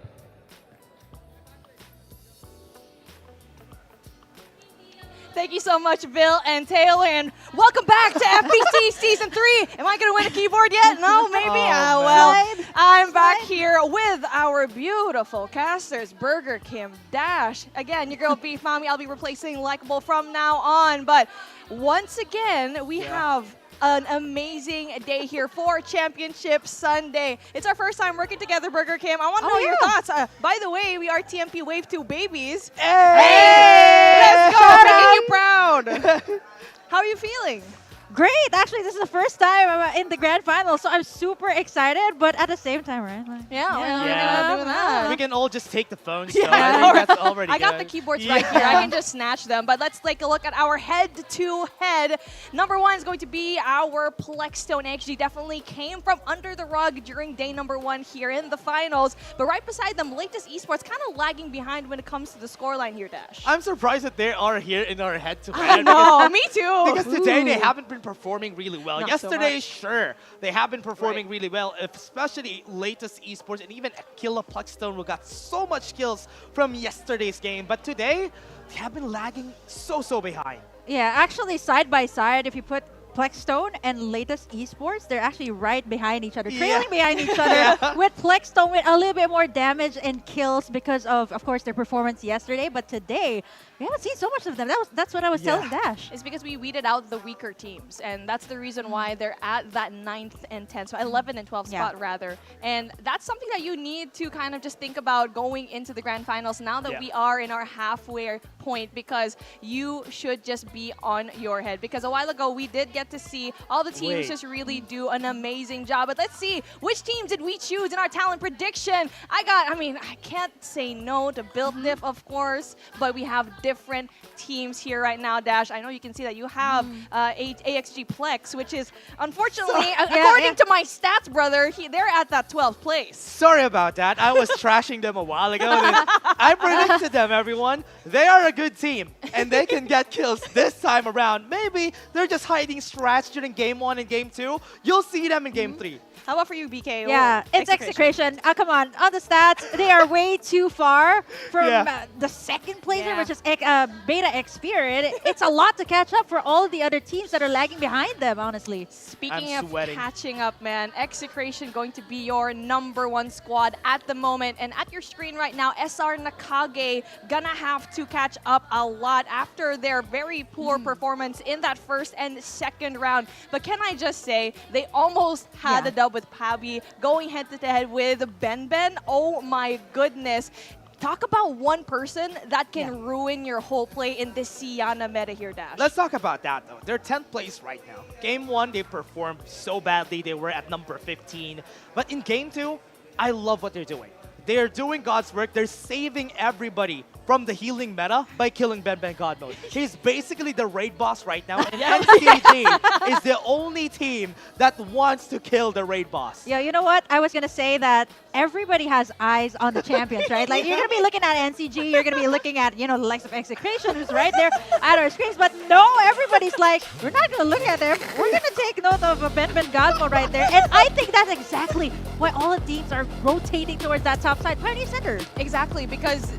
[SPEAKER 13] Thank you so much, Bill and Taylor, and welcome back to FPC Season 3. Am I going to win a keyboard yet? No, maybe? Well, I'm back here with our beautiful casters, Burger Kim, Dash. Again, your girl Beef Mommy. I'll be replacing Likeable from now on. But once again, we have an amazing day here for Championship Sunday. It's our first time working together, Burger Kim. I want to know your thoughts. By the way, we are TMP Wave 2 babies. Hey! Let's go! Making you proud. How are you feeling?
[SPEAKER 2] Great. Actually, this is the first time I'm in the grand final, so I'm super excited, but at the same time, right? Like,
[SPEAKER 3] We can all just take the phones.
[SPEAKER 13] Yeah.
[SPEAKER 3] So I think that's already
[SPEAKER 13] I got
[SPEAKER 3] good.
[SPEAKER 13] the keyboards right here. I can just snatch them. But let's take a look at our head-to-head. Number one is going to be our Plexstone XG. Definitely came from under the rug during day number one here in the finals. But right beside them, Latest Esports kind of lagging behind when it comes to the scoreline here, Dash.
[SPEAKER 3] I'm surprised that they are here in our head-to-head.
[SPEAKER 13] No, me too.
[SPEAKER 3] Because today they haven't been performing really well.
[SPEAKER 13] Not so
[SPEAKER 3] Yesterday,
[SPEAKER 13] much.
[SPEAKER 3] sure, they have been performing really well, especially Latest Esports and even Aquila Plexstone who got so much kills from yesterday's game. But today, they have been lagging so behind.
[SPEAKER 2] Yeah, actually, side by side, if you put Plexstone and Latest Esports, they're actually right behind each other, trailing behind each other, with Plexstone with a little bit more damage and kills because of course, their performance yesterday. But today, we haven't seen so much of them. That's what I was telling Dash.
[SPEAKER 13] It's because we weeded out the weaker teams, and that's the reason why they're at that 9th and 10th, so 11 and 12 spot rather. And that's something that you need to kind of just think about going into the grand finals now that we are in our halfway point, because you should just be on your head. Because a while ago, we did get to see all the teams just really do an amazing job. But let's see, which team did we choose in our talent prediction? I can't say no to Build Diff, of course, but we have different teams here right now, Dash. I know you can see that you have AXG Plex, which is unfortunately, according to my stats, brother, they're at that 12th place.
[SPEAKER 3] Sorry about that. I was trashing them a while ago. And I predicted them, everyone. They are a good team, and they can get kills this time around. Maybe they're just hiding strats during Game 1 and Game 2. You'll see them in Game 3.
[SPEAKER 13] How about for you, BK?
[SPEAKER 2] Yeah, it's Execration. Come on the stats, they are way too far from the second placer, which is Beta Xperia. It's a lot to catch up for all the other teams that are lagging behind them, honestly.
[SPEAKER 13] Speaking of catching up, man, Execration going to be your #1 squad at the moment. And at your screen right now, SR Nakage gonna have to catch up a lot after their very poor performance in that first and second round. But can I just say, they almost had the dub with Pabi, going head-to-head with Ben. Oh my goodness. Talk about one person that can ruin your whole play in this Siana meta here, Dash.
[SPEAKER 3] Let's talk about that, though. They're 10th place right now. Game 1, they performed so badly. They were at number 15. But in Game 2, I love what they're doing. They're doing God's work. They're saving everybody from the healing meta by killing Ben God Mode. He's basically the raid boss right now, and NCG is the only team that wants to kill the raid boss.
[SPEAKER 2] Yeah, you know what? I was going to say that everybody has eyes on the champions, right? Like, you're going to be looking at NCG, you're going to be looking at, the likes of Execration, who's right there at our screens. But no, everybody's like, we're not going to look at them. We're going to take note of Ben Godmo right there. And I think that's exactly why all the teams are rotating towards that top side. Pioneer Center.
[SPEAKER 13] Exactly, because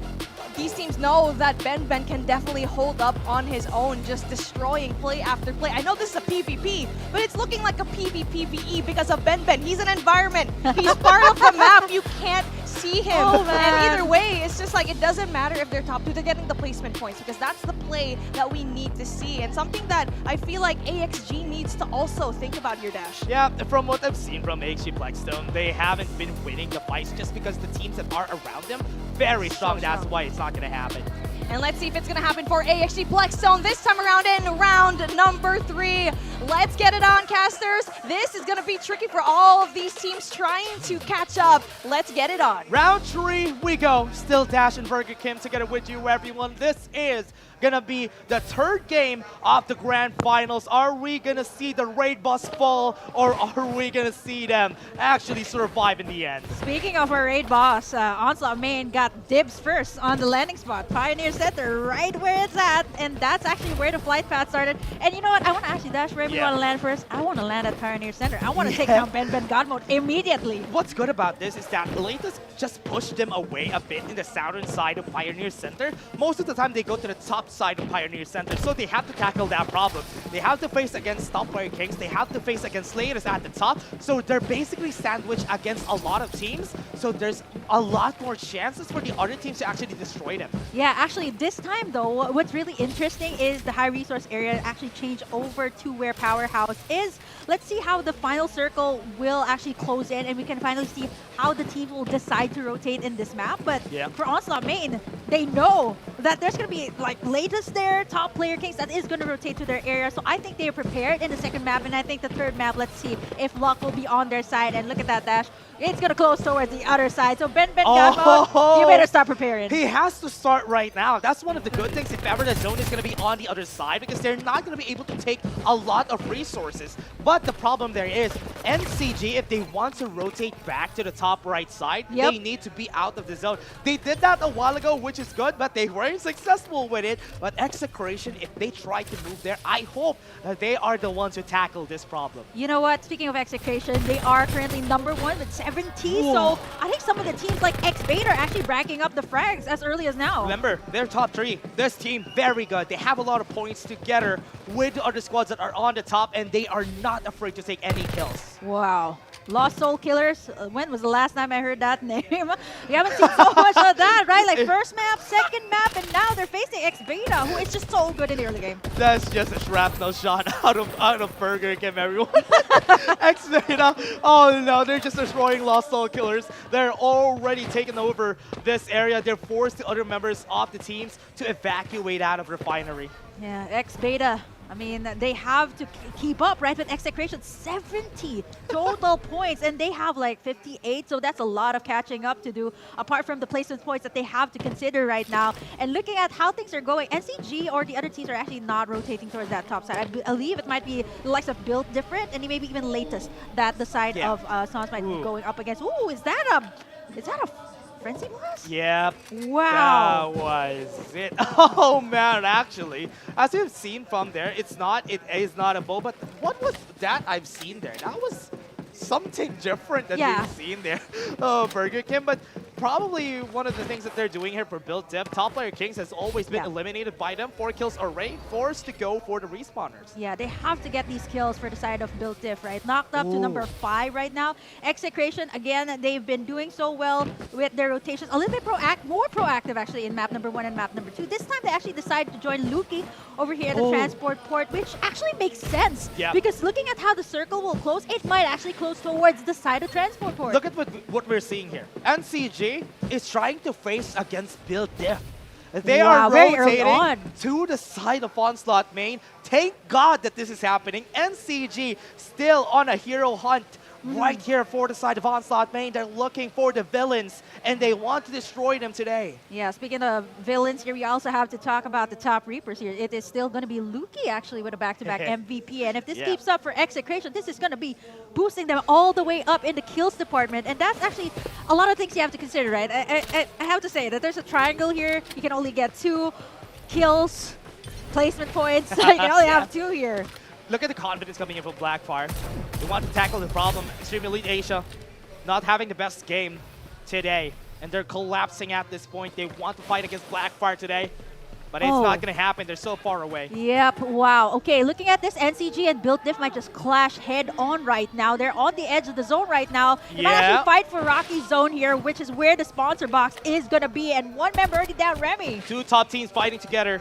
[SPEAKER 13] these teams know that Ben can definitely hold up on his own, just destroying play after play. I know this is a PvP, but it's looking like a PvPvE because of Ben. He's an environment. He's part of the map. You can't see him. And either way, it's just like, it doesn't matter if they're top 2, they're getting the placement points, because that's the play that we need to see. And something that I feel like AXG needs to also think about here, Dash.
[SPEAKER 3] Yeah, from what I've seen from AXG Plexstone, they haven't been winning the fights just because the teams that are around them very strong. That's why it's not going to happen.
[SPEAKER 13] And let's see if it's going to happen for AXG Plexstone this time around in round number 3. Let's get it on, casters. This is going to be tricky for all of these teams trying to catch up. Let's get it on.
[SPEAKER 3] Round 3, we go. Still Dash and Burger Kim together with you, everyone. This is gonna be the 3rd game of the grand finals. Are we gonna see the raid boss fall, or are we gonna see them actually survive in the end?
[SPEAKER 2] Speaking of our raid boss, Onslaught Main got dibs first on the landing spot. Pioneer Center, right where it's at, and that's actually where the flight path started. And you know what? I want to ask you, Dash, where do you want to land first? I want to land at Pioneer Center. I want to take down Ben God Mode immediately.
[SPEAKER 3] What's good about this is that Latest just pushed them away a bit in the southern side of Pioneer Center. Most of the time, they go to the top side of Pioneer Center, so they have to tackle that problem. They have to face against top player Kings, they have to face against Slayers at the top, so they're basically sandwiched against a lot of teams, so there's a lot more chances for the other teams to actually destroy them.
[SPEAKER 2] Yeah, actually, this time though, what's really interesting is the high resource area actually changed over to where Powerhouse is. Let's see how the final circle will actually close in, and we can finally see how the teams will decide to rotate in this map. But for Onslaught Main, they know that there's going to be like Latest there, top player Kings that is going to rotate to their area. So I think they are prepared in the 2nd map, and I think the 3rd map, let's see if luck will be on their side. And look at that, Dash. It's going to close towards the other side. So Ben Gamma, you better start preparing.
[SPEAKER 3] He has to start right now. That's one of the good things if ever the zone is going to be on the other side, because they're not going to be able to take a lot of resources. But the problem there is NCG, if they want to rotate back to the top right side, they need to be out of the zone. They did that a while ago, which is good, but they weren't successful with it. But Execration, if they try to move there, I hope that they are the ones who tackle this problem.
[SPEAKER 2] You know what? Speaking of Execration, they are currently #1 with 70. So I think some of the teams like X-Beta are actually racking up the frags as early as now.
[SPEAKER 3] Remember, they're top 3. This team, very good. They have a lot of points together with the other squads that are on the top, and they are not afraid to take any kills.
[SPEAKER 2] Wow. Lost Soul Killers. When was the last time I heard that name? We haven't seen so much of that, right? Like 1st map, 2nd map, and now they're facing X-Beta, who is just so good in the early game.
[SPEAKER 3] That's just a shrapnel shot out of Burger Kim, everyone. X-Beta, oh no, they're just destroying Lost Soul Killers. They're already taking over this area. They're forced the other members of the teams to evacuate out of Refinery.
[SPEAKER 2] Yeah, X-Beta. I mean, they have to keep up, right? With Execration, 70 total points, and they have like 58, so that's a lot of catching up to do, apart from the placement points that they have to consider right now. And looking at how things are going, NCG or the other teams are actually not rotating towards that top side. I believe it might be the likes of Built Different, and maybe even Latest, that the side of Sans might be going up against. Ooh, is that a Frenzy Blast?
[SPEAKER 3] Yep.
[SPEAKER 2] Wow.
[SPEAKER 3] That was it. Oh man, actually, as you've seen from there, it is not a bow, but what was that I've seen there? That was something different that we've seen there. Oh, Burger Kim, but probably one of the things that they're doing here for Build Diff, top player Kings has always been eliminated by them. 4 kills array, forced to go for the respawners.
[SPEAKER 2] Yeah, they have to get these kills for the side of Built Diff, right? Knocked up to #5 right now. Execration, again, they've been doing so well with their rotations. A little bit more proactive actually in map #1 and map #2. This time they actually decided to join Luki over here at the transport port, which actually makes sense. Because looking at how the circle will close, it might actually close towards the side of transport port.
[SPEAKER 3] Look at what we're seeing here. NCG is trying to face against Build Diff. They are rotating to the side of Onslaught Main. Thank God that this is happening. NCG still on a hero hunt right here for the side of Onslaught Main. They're looking for the villains, and they want to destroy them today.
[SPEAKER 2] Yeah, speaking of villains here, we also have to talk about the top Reapers here. It is still going to be Luki, actually, with a back-to-back MVP. And if this keeps up for Execration, this is going to be boosting them all the way up in the kills department. And that's actually a lot of things you have to consider, right? I have to say that there's a triangle here. You can only get 2 kills, placement points. You can only have 2 here.
[SPEAKER 3] Look at the confidence coming in from Blackfire. They want to tackle the problem. Extreme Elite Asia not having the best game today, and they're collapsing at this point. They want to fight against Blackfire today, but it's not going to happen. They're so far away.
[SPEAKER 2] Yep, wow. Okay, looking at this, NCG and Built Diff might just clash head-on right now. They're on the edge of the zone right now. They might actually fight for Rocky's zone here, which is where the sponsor box is going to be, and one member already down, Remy.
[SPEAKER 3] 2 top teams fighting together.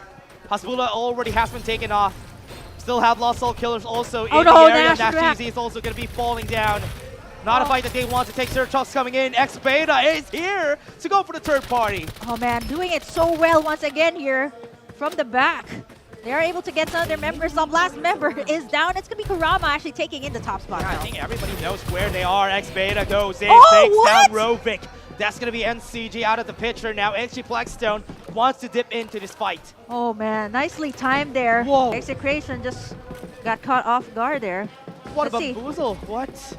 [SPEAKER 3] Hasbullah already has been taken off. Still have Lost Soul Killers also in the area. Nash TZ is also going to be falling down. Not a fight that they want to take. Surcharks coming in. X-Beta is here to go for the 3rd party.
[SPEAKER 2] Oh man, doing it so well once again here from the back. They are able to get some of their members up. Last member is down. It's going to be Kurama actually taking in the top spot.
[SPEAKER 3] I
[SPEAKER 2] now.
[SPEAKER 3] think everybody knows where they are. X-Beta goes in,
[SPEAKER 2] Oh,
[SPEAKER 3] takes
[SPEAKER 2] what?
[SPEAKER 3] down Rovik. That's going to be NCG out of the picture now. XG Blackstone wants to dip into this fight.
[SPEAKER 2] Oh man, nicely timed there.
[SPEAKER 3] Whoa.
[SPEAKER 2] Execration just got caught off guard there.
[SPEAKER 3] What a
[SPEAKER 2] Let's see.
[SPEAKER 3] bamboozle. What?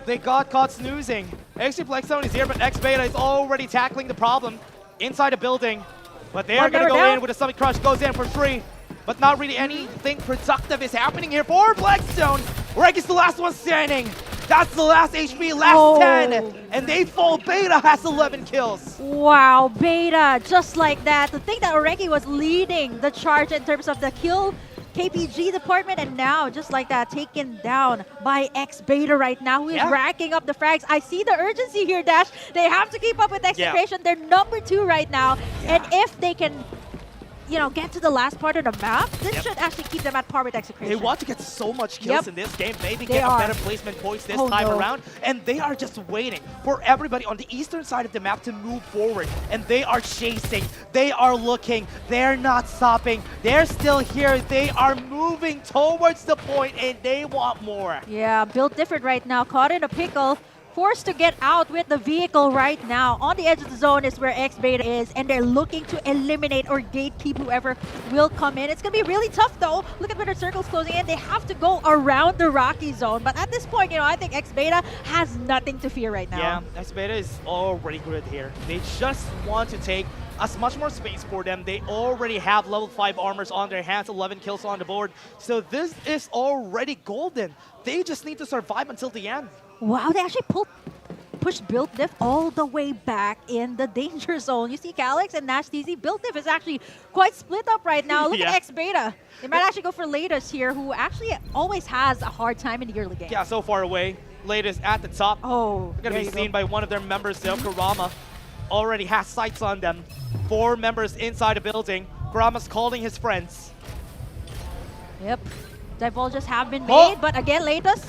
[SPEAKER 3] They got caught snoozing. XG Blackstone is here, but X-Beta is already tackling the problem inside the building. But they are
[SPEAKER 2] One
[SPEAKER 3] going to
[SPEAKER 2] member
[SPEAKER 3] go
[SPEAKER 2] down.
[SPEAKER 3] in with a Summit Crush, goes in for free. But not really anything productive is happening here for Blackstone. Reg is the last one standing. That's the last HP, last 10. And they fall. Beta has 11 kills.
[SPEAKER 2] Wow, Beta, just like that. To think that Oreki was leading the charge in terms of the kill KPG department, and now, just like that, taken down by X-Beta right now, who is racking up the frags. I see the urgency here, Dash. They have to keep up with Execration. They're number 2 right now. And if they can, you know, get to the last part of the map, this should actually keep them at par with Execration.
[SPEAKER 3] They want to get so much kills in this game. Maybe
[SPEAKER 2] They
[SPEAKER 3] get a
[SPEAKER 2] are.
[SPEAKER 3] better placement points this time around. And they are just waiting for everybody on the eastern side of the map to move forward. And they are chasing. They are looking. They're not stopping. They're still here. They are moving towards the point, and they want more.
[SPEAKER 2] Yeah, built different right now. Caught in a pickle. Forced to get out with the vehicle right now. On the edge of the zone is where X-Beta is, and they're looking to eliminate or gatekeep whoever will come in. It's going to be really tough, though. Look at where their circle's closing in. They have to go around the Rocky zone. But at this point, you know, I think X-Beta has nothing to fear right now.
[SPEAKER 3] Yeah, X-Beta is already good here. They just want to take as much more space for them. They already have level 5 armors on their hands, 11 kills on the board. So this is already golden. They just need to survive until the end.
[SPEAKER 2] Wow, they actually pushed Build Diff all the way back in the danger zone. You see Calyx and Nash TZ. Build Diff is actually quite split up right now. Look at X-Beta. They might actually go for Latest here, who actually always has a hard time in the early game.
[SPEAKER 3] Yeah, so far away. Latest at the top.
[SPEAKER 2] Oh,
[SPEAKER 3] they're going to be seen by one of their members, though. Kurama already has sights on them. 4 members inside the building. Kurama's calling his friends.
[SPEAKER 2] Yep. Divulges have been made, but again, Latest.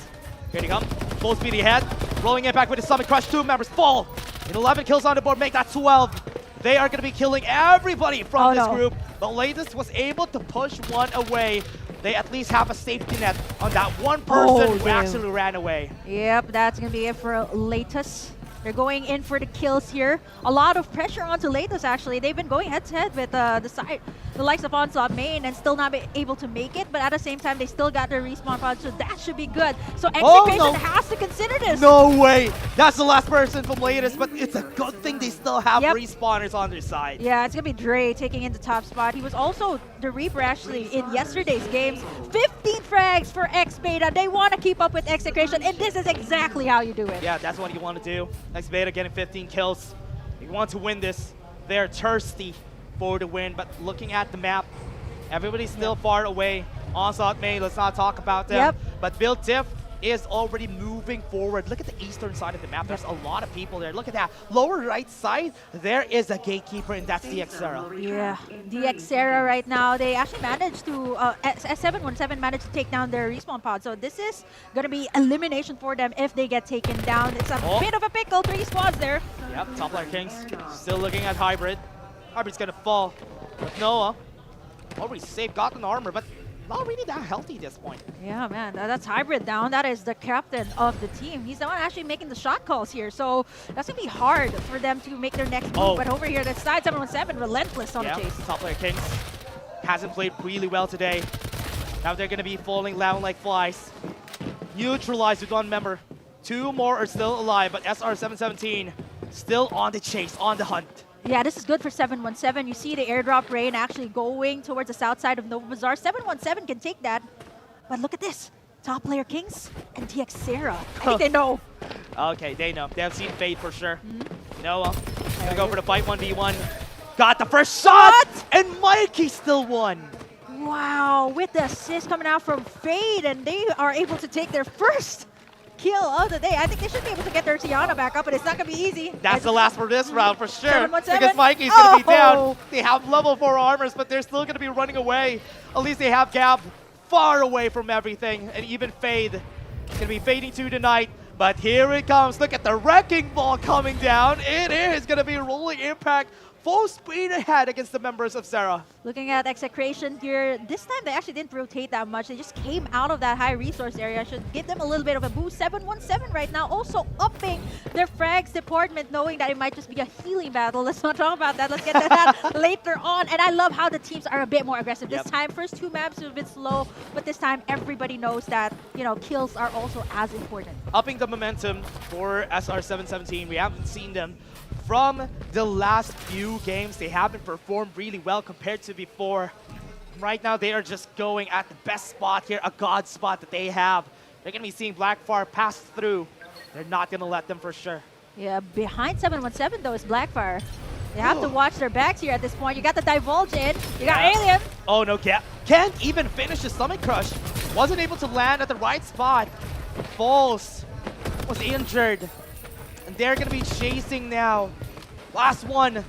[SPEAKER 3] Here they come. Full speed ahead. Rolling it back with the Summit Crush. 2 members fall. And 11 kills on the board. Make that 12. They are going to be killing everybody from this group. But Latest was able to push one away. They at least have a safety net on that one person who actually ran away.
[SPEAKER 2] Yep, that's going to be it for Latest. They're going in for the kills here. A lot of pressure onto Latest, actually. They've been going head-to-head with the likes of Onslaught main and still not be able to make it. But at the same time, they still got their respawn pod, so that should be good. So Execration has to consider this.
[SPEAKER 3] No way. That's the last person from Latest, but it's a good thing they still have respawners on their side.
[SPEAKER 2] Yeah, it's going to be Dre taking in the top spot. He was also the Reaper, actually, in yesterday's games. 15 frags for X-Beta. They want to keep up with Execration, and this is exactly how you do it.
[SPEAKER 3] Yeah, that's what you want to do. X-Beta getting 15 kills. You want to win this. They're thirsty for the win, but looking at the map, everybody's still far away. Onslaught main, let's not talk about them. But Build Diff is already moving forward. Look at the eastern side of the map. There's a lot of people there. Look at that. Lower right side, there is a gatekeeper, and that's the Xera.
[SPEAKER 2] Yeah, the Xera right now, they actually managed to, S717 managed to take down their respawn pod. So this is going to be elimination for them if they get taken down. It's a bit of a pickle, 3 squads there.
[SPEAKER 3] Yep, top layer Kings still looking at Hybrid. Hybrid's going to fall. But Noah already saved, got an armor, but not really that healthy at this point.
[SPEAKER 2] Yeah, man, that's Hybrid down. That is the captain of the team. He's the one actually making the shot calls here. So that's going to be hard for them to make their next move. But over here, the side 717, relentless on the chase.
[SPEAKER 3] Top layer Kings hasn't played really well today. Now they're going to be falling down like flies. Neutralized with 1 member. 2 more are still alive, but SR717 still on the chase, on the hunt.
[SPEAKER 2] Yeah, this is good for 717. You see the airdrop rain actually going towards the south side of Nova Bazaar. 717 can take that. But look at this. Top layer Kings and TX Sarah. I think they know.
[SPEAKER 3] Okay, they know. They have seen Fate for sure. Noah gonna go for the fight 1v1. Got the first shot! And Mikey still won.
[SPEAKER 2] Wow, with the assist coming out from Fade, and they are able to take their first kill of the day. I think they should be able to get their Tiana back up, but it's not going to be easy.
[SPEAKER 3] That's the last for this round for sure.
[SPEAKER 2] 717.
[SPEAKER 3] Because Mikey's going to be down. They have level 4 armors, but they're still going to be running away. At least they have Gab far away from everything. And even Fade is going to be fading to tonight. But here it comes. Look at the wrecking ball coming down. It is going to be rolling impact full speed ahead against the members of Sarah.
[SPEAKER 2] Looking at execration here, this time they actually didn't rotate that much. They just came out of that high resource area. Should give them a little bit of a boost. 717 right now, also upping their frags department, knowing that it might just be a healing battle. Let's not talk about that. Let's get to that later on. And I love how the teams are a bit more aggressive. This time, first 2 maps are a bit slow, but this time everybody knows that, you know, kills are also as important.
[SPEAKER 3] Upping the momentum for SR717. We haven't seen them from the last few games. They haven't performed really well compared to before. Right now, they are just going at the best spot here, a god spot that they have. They're going to be seeing Blackfire pass through. They're not going to let them for sure.
[SPEAKER 2] Yeah, behind 717 though is Blackfire. They have to watch their backs here at this point. You got the Divulge in. You got Alien.
[SPEAKER 3] Oh no, can't even finish the Stomach Crush. Wasn't able to land at the right spot. Falls was injured. And they're going to be chasing now. Last one.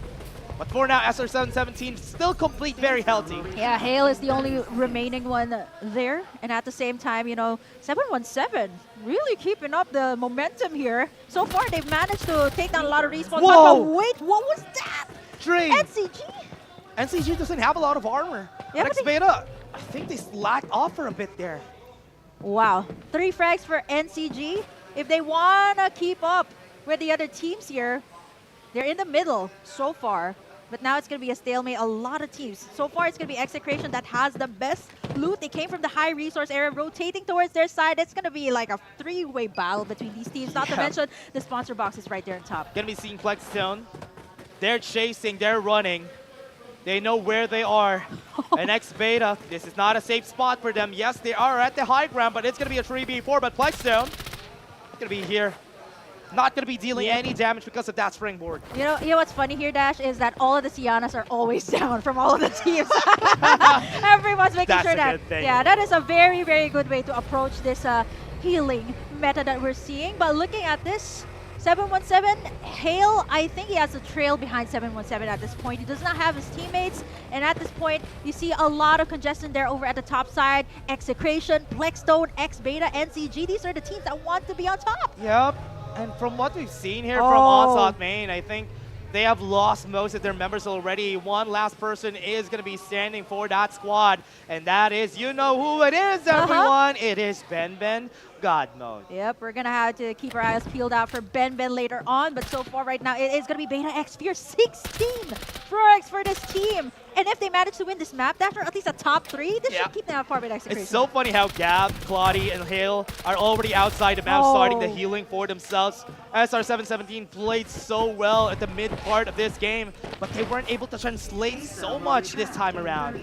[SPEAKER 3] But for now, SR717 still complete, very healthy.
[SPEAKER 2] Yeah, Hale is the only remaining one there. And at the same time, you know, 717 really keeping up the momentum here. So far, they've managed to take down a lot of respawns.
[SPEAKER 3] Whoa!
[SPEAKER 2] But wait, what was that?
[SPEAKER 3] Drain.
[SPEAKER 2] NCG?
[SPEAKER 3] NCG doesn't have a lot of armor.
[SPEAKER 2] Yeah,
[SPEAKER 3] Next beta, I think they slacked off for a bit there.
[SPEAKER 2] Wow, 3 frags for NCG. If they want to keep up with the other teams here, they're in the middle so far. But now it's going to be a stalemate. A lot of teams. So far, it's going to be Execration that has the best loot. They came from the high resource area, rotating towards their side. It's going to be like a 3-way battle between these teams. Not to mention, the sponsor box is right there on top.
[SPEAKER 3] Going to be seeing Flexstone. They're chasing. They're running. They know where they are. And X Beta, this is not a safe spot for them. Yes, they are at the high ground, but it's going to be a 3v4. But Flexstone going to be here. Not going to be dealing any damage because of that springboard.
[SPEAKER 2] You know what's funny here, Dash, is that all of the Sianas are always down from all of the teams. Everyone's making
[SPEAKER 3] That's
[SPEAKER 2] sure
[SPEAKER 3] a
[SPEAKER 2] that.
[SPEAKER 3] good thing.
[SPEAKER 2] Yeah, that is a very, very good way to approach this healing meta that we're seeing. But looking at this, 717, Hale, I think he has a trail behind 717 at this point. He does not have his teammates. And at this point, you see a lot of congestion there over at the top side. Execration, Plexstone, X Beta, NCG. These are the teams that want to be on top.
[SPEAKER 3] Yep. And from what we've seen here from Onslaught Main, I think they have lost most of their members already. One last person is going to be standing for that squad. And that is, you know who it is, everyone. It is Ben God Mode.
[SPEAKER 2] Yep, we're going to have to keep our eyes peeled out for Ben later on. But so far right now, it is going to be Beta X Fear 16 frags for this team. And if they manage to win this map, after at least a top 3, this should keep them apart with Execration.
[SPEAKER 3] It's so funny how Gab, Claudie, and Hale are already outside the map, starting the healing for themselves. SR717 played so well at the mid part of this game, but they weren't able to translate so much this time around.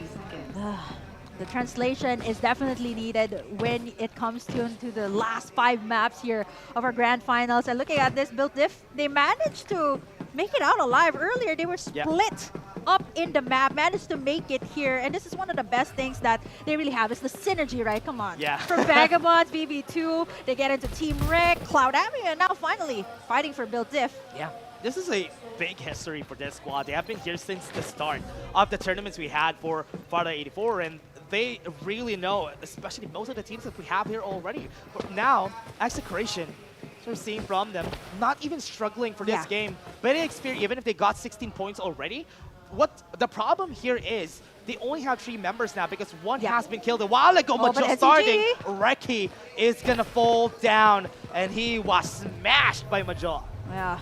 [SPEAKER 2] The translation is definitely needed when it comes to the last 5 maps here of our grand finals. And looking at this build diff, they managed to make it out alive earlier. They were split up in the map, managed to make it here. And this is one of the best things that they really have, is the synergy, right? Come on.
[SPEAKER 3] Yeah.
[SPEAKER 2] From Vagabonds, BB2, they get into Team Rec, Cloud Army, and now finally fighting for build diff.
[SPEAKER 3] Yeah. This is a big history for this squad. They have been here since the start of the tournaments we had for Farlight 84, and they really know, especially most of the teams that we have here already. But now, Execration, we're seeing from them, not even struggling for this game. But even if they got 16 points already, what the problem here is, they only have 3 members now because one has been killed a while ago, but just starting, Reki is gonna fall down, and he was smashed by Major.
[SPEAKER 2] Yeah.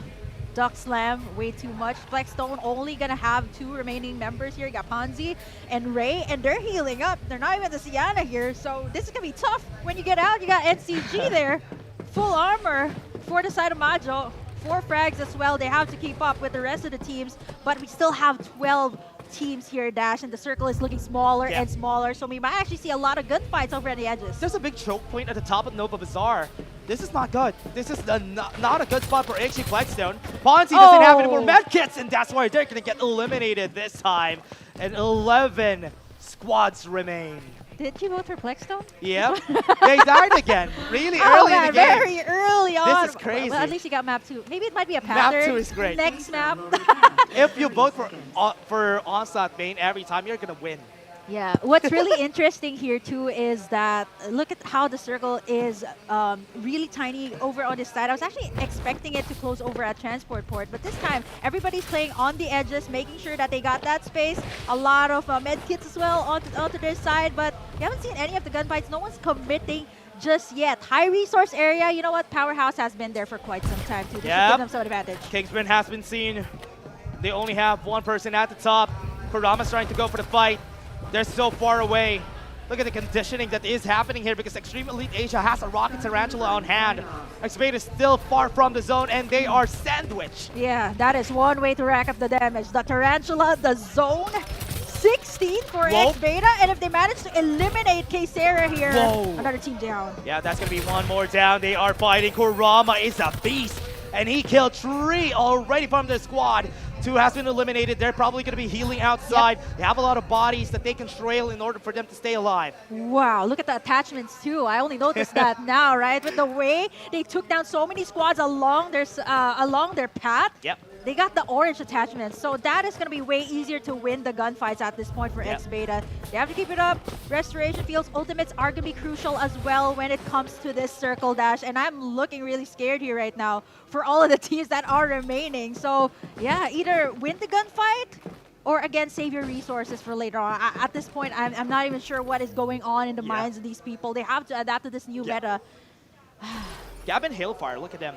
[SPEAKER 2] Duck Slam, way too much. Flexstone only gonna have 2 remaining members here. You got Ponzi and Ray, and they're healing up. They're not even the Sienna here, so this is gonna be tough. When you get out, you got NCG there. Full armor for the side of Majo. 4 frags as well. They have to keep up with the rest of the teams, but we still have 12 teams here, Dash, and the circle is looking smaller and smaller, so we might actually see a lot of gunfights over at the edges.
[SPEAKER 3] There's a big choke point at the top of Nova Bazaar. This is not good. This is not a good spot for actually Flexstone. Ponzi doesn't have any more medkits, and that's why they're going to get eliminated this time. And 11 squads remain.
[SPEAKER 2] Did you vote for Plexstone?
[SPEAKER 3] Yep. They died again really early in the game.
[SPEAKER 2] Very early on.
[SPEAKER 3] This is crazy.
[SPEAKER 2] Well, at least you got map 2. Maybe it might be a pattern.
[SPEAKER 3] Map 2 is great.
[SPEAKER 2] Next map.
[SPEAKER 3] If you vote for Onslaught Main every time, you're going to win.
[SPEAKER 2] Yeah, what's really interesting here too is that look at how the circle is really tiny over on this side. I was actually expecting it to close over at transport port, but this time everybody's playing on the edges, making sure that they got that space. A lot of med kits as well onto their side, but we haven't seen any of the gunfights. No one's committing just yet. High resource area, you know what? Powerhouse has been there for quite some time too. This should give them some advantage.
[SPEAKER 3] Kingsman has been seen. They only have one person at the top. Kurama's trying to go for the fight. They're so far away. Look at the conditioning that is happening here because Extreme Elite Asia has a Rocket Tarantula on hand. Xfade is still far from the zone and they are sandwiched.
[SPEAKER 2] Yeah, that is one way to rack up the damage. The Tarantula, the zone, 16 for X Beta, and if they manage to eliminate K-Sera here, another team down.
[SPEAKER 3] Yeah, that's going to be one more down. They are fighting. Kurama is a beast, and he killed 3 already from their squad. 2 has been eliminated. They're probably going to be healing outside. They have a lot of bodies that they can trail in order for them to stay alive.
[SPEAKER 2] Wow, look at the attachments too. I only noticed that now, right? With the way they took down so many squads along their path.
[SPEAKER 3] Yep.
[SPEAKER 2] They got the orange attachments, so that is going to be way easier to win the gunfights at this point for X Beta. They have to keep it up. Restoration Fields ultimates are going to be crucial as well when it comes to this circle dash, and I'm looking really scared here right now for all of the teams that are remaining. So yeah, either win the gunfight or again save your resources for later on. At this point, I'm not even sure what is going on in the minds of these people. They have to adapt to this new meta.
[SPEAKER 3] Gab and Hailfire, look at them.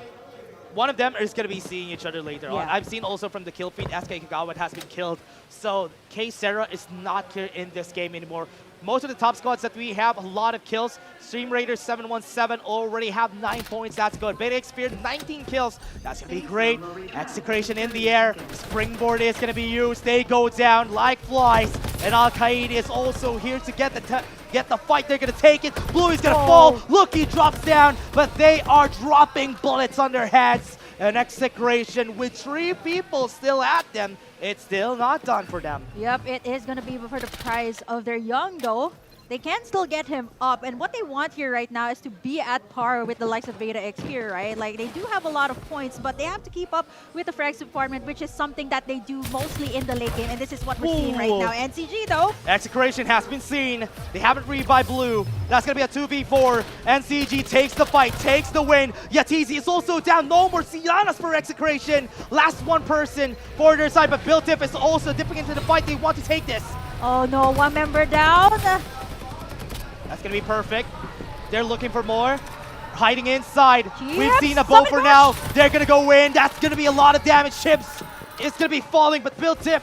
[SPEAKER 3] One of them is going to be seeing each other later on. I've seen also from the kill feed, SK Kagawa has been killed. So K-Sera is not here in this game anymore. Most of the top squads that we have, a lot of kills. Stream Raiders 717 already have 9 points. That's good. Beta Spear 19 kills. That's going to be great. Execration in the air. Springboard is going to be used. They go down like flies. And Al-Qaeda is also here to get the fight. They're going to take it. Blue is going to fall. Look, he drops down. But they are dropping bullets on their heads. An execration with 3 people still at them. It's still not done for them.
[SPEAKER 2] Yep, it is going to be for the price of their young, though. They can still get him up, and what they want here right now is to be at par with the likes of Beta X here, right? Like, they do have a lot of points, but they have to keep up with the frags department, which is something that they do mostly in the late game, and this is what we're seeing right now. NCG, though.
[SPEAKER 3] Execration has been seen. They haven't rebuy Blue. That's going to be a 2v4. NCG takes the fight, takes the win. Yatizi is also down. No more Sianas for Execration. Last one person for their side, but Biltif is also dipping into the fight. They want to take this.
[SPEAKER 2] Oh no, one member down.
[SPEAKER 3] That's going to be perfect. They're looking for more. Hiding inside.
[SPEAKER 2] Chips,
[SPEAKER 3] We've seen a bow for now. They're going to go in. That's going to be a lot of damage. Chips is going to be falling, but Biltif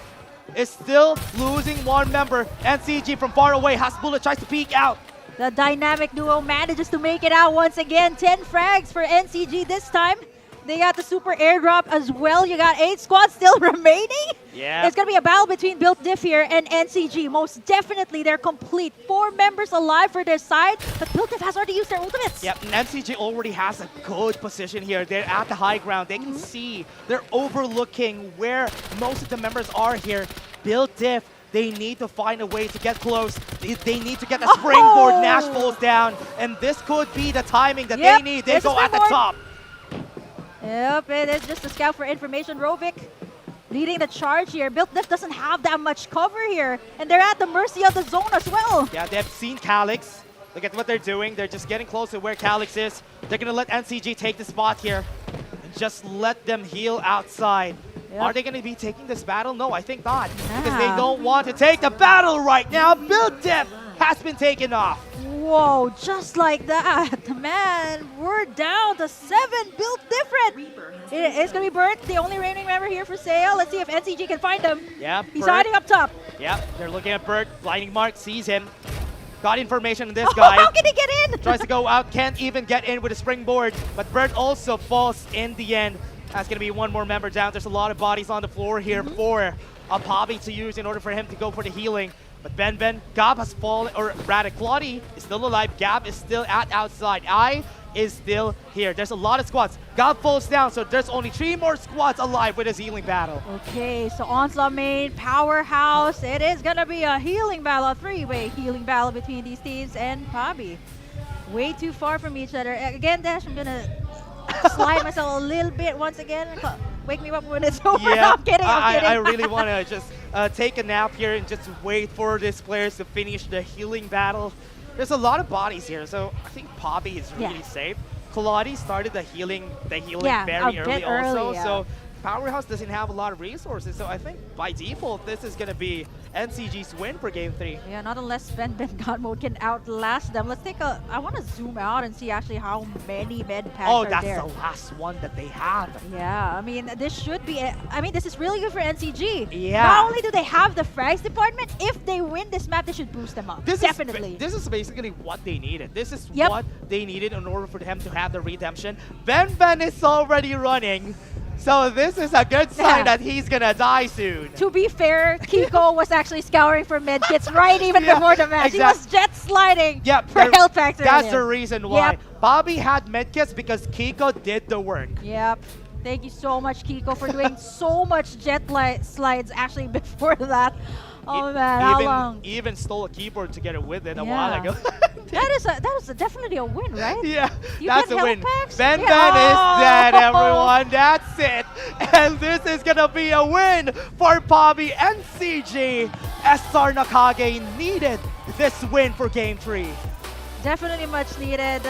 [SPEAKER 3] is still losing one member. NCG from far away. Hasbullah tries to peek out.
[SPEAKER 2] The dynamic duo manages to make it out once again. 10 frags for NCG this time. They got the super airdrop as well. You got 8 squads still remaining.
[SPEAKER 3] Yeah.
[SPEAKER 2] It's going to be a battle between Built Diff here and NCG. Most definitely, they're complete. 4 members alive for their side, but Built Diff has already used their ultimates.
[SPEAKER 3] Yep, and NCG already has a good position here. They're at the high ground. They can see. They're overlooking where most of the members are here. Built Diff, they need to find a way to get close. They need to get the springboard. Nash falls down, and this could be the timing that they need. They go at the top.
[SPEAKER 2] Yep, it is just a scout for information. Rovik leading the charge here. Built Diff doesn't have that much cover here, and they're at the mercy of the zone as well.
[SPEAKER 3] Yeah, they've seen Calyx. Look at what they're doing. They're just getting close to where Calyx is. They're going to let NCG take the spot here and just let them heal outside. Yep. Are they going to be taking this battle? No, I think not. Because they don't want to take the battle right now. Built Diff has been taken off.
[SPEAKER 2] Whoa, just like that. Man, we're down to 7. Built different. It's going to be Bert, the only remaining member here for sale. Let's see if NCG can find him.
[SPEAKER 3] Yeah,
[SPEAKER 2] he's hiding up top.
[SPEAKER 3] Yeah, they're looking at Bert. Blinding Mark sees him. Got information on this guy.
[SPEAKER 2] How can he get in?
[SPEAKER 3] Tries to go out, can't even get in with a springboard. But Bert also falls in the end. That's going to be one more member down. There's a lot of bodies on the floor here for a Bobby to use in order for him to go for the healing. But Ben, Gab has fallen, or rather, Claudie is still alive. Gab is still at outside. I is still here. There's a lot of squads. Gab falls down, so there's only 3 more squads alive with his healing battle.
[SPEAKER 2] Okay, so Onslaught main, Powerhouse. It is going to be a healing battle, a 3-way healing battle between these teams and Bobby. Way too far from each other. Again, Dash, I'm going to slide myself a little bit once again. Wake me up when it's over.
[SPEAKER 3] Yeah,
[SPEAKER 2] I'm kidding.
[SPEAKER 3] I really want to just take a nap here and just wait for these players to finish the healing battle. There's a lot of bodies here, so I think Poppy is really safe. Kaladi started the healing very early also, so Powerhouse doesn't have a lot of resources, so I think by default this is going to be NCG's win for Game 3.
[SPEAKER 2] Yeah, not unless Ben God Mode can outlast them. Let's take a... I want to zoom out and see actually how many med packs are
[SPEAKER 3] that's
[SPEAKER 2] there.
[SPEAKER 3] the last one that they have.
[SPEAKER 2] Yeah, I mean, this should be... I mean, this is really good for NCG.
[SPEAKER 3] Yeah.
[SPEAKER 2] Not only do they have the frags department, if they win this map, this should boost them up. Definitely.
[SPEAKER 3] This is basically what they needed. This is what they needed in order for them to have the redemption. Ben is already running. So this is a good sign that he's gonna die soon.
[SPEAKER 2] To be fair, Kiko was actually scouring for medkits right even before the match. He was jet sliding for health packs.
[SPEAKER 3] That's the reason why. Bobby had medkits because Kiko did the work.
[SPEAKER 2] Yep. Thank you so much, Kiko, for doing so much jet slides actually before that. Oh man, how long?
[SPEAKER 3] Even stole a keyboard together with it a while ago.
[SPEAKER 2] that was definitely a win, right?
[SPEAKER 3] Yeah,
[SPEAKER 2] you
[SPEAKER 3] that's a win.
[SPEAKER 2] Packs?
[SPEAKER 3] Ben is dead, everyone. That's it. And this is gonna be a win for Bobby and CG. SR Nakage needed this win for Game 3.
[SPEAKER 2] Definitely much needed.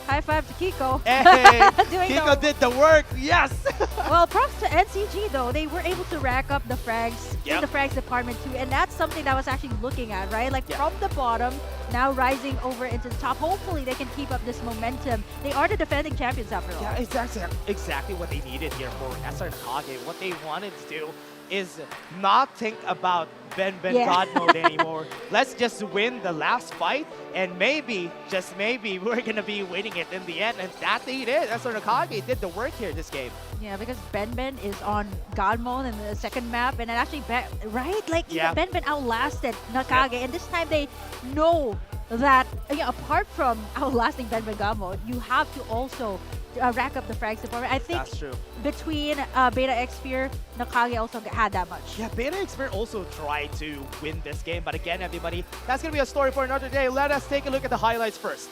[SPEAKER 2] High five to Kiko.
[SPEAKER 3] Hey, Kiko did the work, yes!
[SPEAKER 2] Well, props to NCG though. They were able to rack up the frags in the frags department too. And that's something that I was actually looking at, right? Like from the bottom, now rising over into the top. Hopefully they can keep up this momentum. They are the defending champions after all.
[SPEAKER 3] Yeah, exactly what they needed here for SR Nakage. What they wanted to do is not think about Ben God Mode anymore. Let's just win the last fight, and maybe, just maybe, we're gonna be winning it in the end. And that they did. SR Nakage did the work here this game.
[SPEAKER 2] Yeah, because Ben is on God Mode in the second map, and it actually, right? Like, Ben outlasted Nakage, and this time they know that, apart from outlasting Ben God Mode, you have to also rack up the frags department. I think
[SPEAKER 3] that's true.
[SPEAKER 2] Between Beta X-Spear, Nakage also had that much.
[SPEAKER 3] Yeah, Beta X-Spear also tried to win this game, but again, everybody, that's going to be a story for another day. Let us take a look at the highlights first.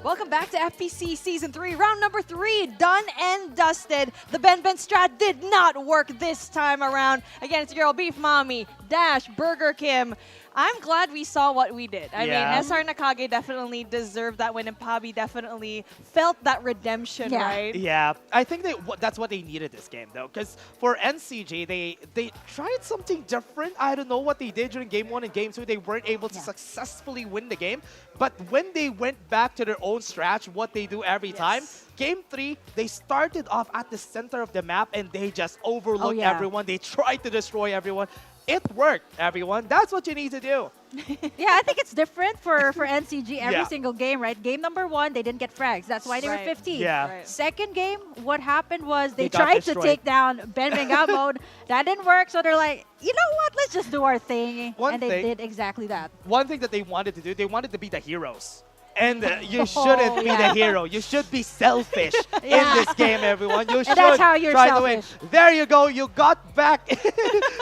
[SPEAKER 14] Welcome back to FPC Season 3, round number 3, done and dusted. The Ben strat did not work this time around. Again, it's your girl Beef Mommy,
[SPEAKER 13] Dash, Burger Kim. I'm glad we saw what we did. I
[SPEAKER 3] Yeah.
[SPEAKER 13] mean, SR Nakage definitely deserved that win, and Pabi definitely felt that redemption, right?
[SPEAKER 3] Yeah, I think that's what they needed this game though, because for NCG they tried something different. I don't know what they did during game 1 and game 2. They weren't able to successfully win the game, but when they went back to their own stretch, what they do every time, game 3 they started off at the center of the map and they just overlooked everyone. They tried to destroy everyone. It worked, everyone. That's what you need to do.
[SPEAKER 2] Yeah, I think it's different for NCG every
[SPEAKER 3] Yeah.
[SPEAKER 2] single game, right? Game number 1, they didn't get frags. That's why they were
[SPEAKER 13] Right.
[SPEAKER 2] 15.
[SPEAKER 3] Yeah.
[SPEAKER 13] Right.
[SPEAKER 2] Second game, what happened was they
[SPEAKER 3] got
[SPEAKER 2] tried to
[SPEAKER 3] destroyed.
[SPEAKER 2] take down Ben Benga mode. That didn't work, so they're like, you know what? Let's just do our thing.
[SPEAKER 3] One
[SPEAKER 2] and they
[SPEAKER 3] thing-
[SPEAKER 2] did exactly that.
[SPEAKER 3] One thing that they wanted to do, they wanted to be the heroes. And you shouldn't be the hero. You should be selfish in this game, everyone. You should
[SPEAKER 2] that's how you're
[SPEAKER 3] try to win.
[SPEAKER 2] selfish.
[SPEAKER 3] There you go. You got back.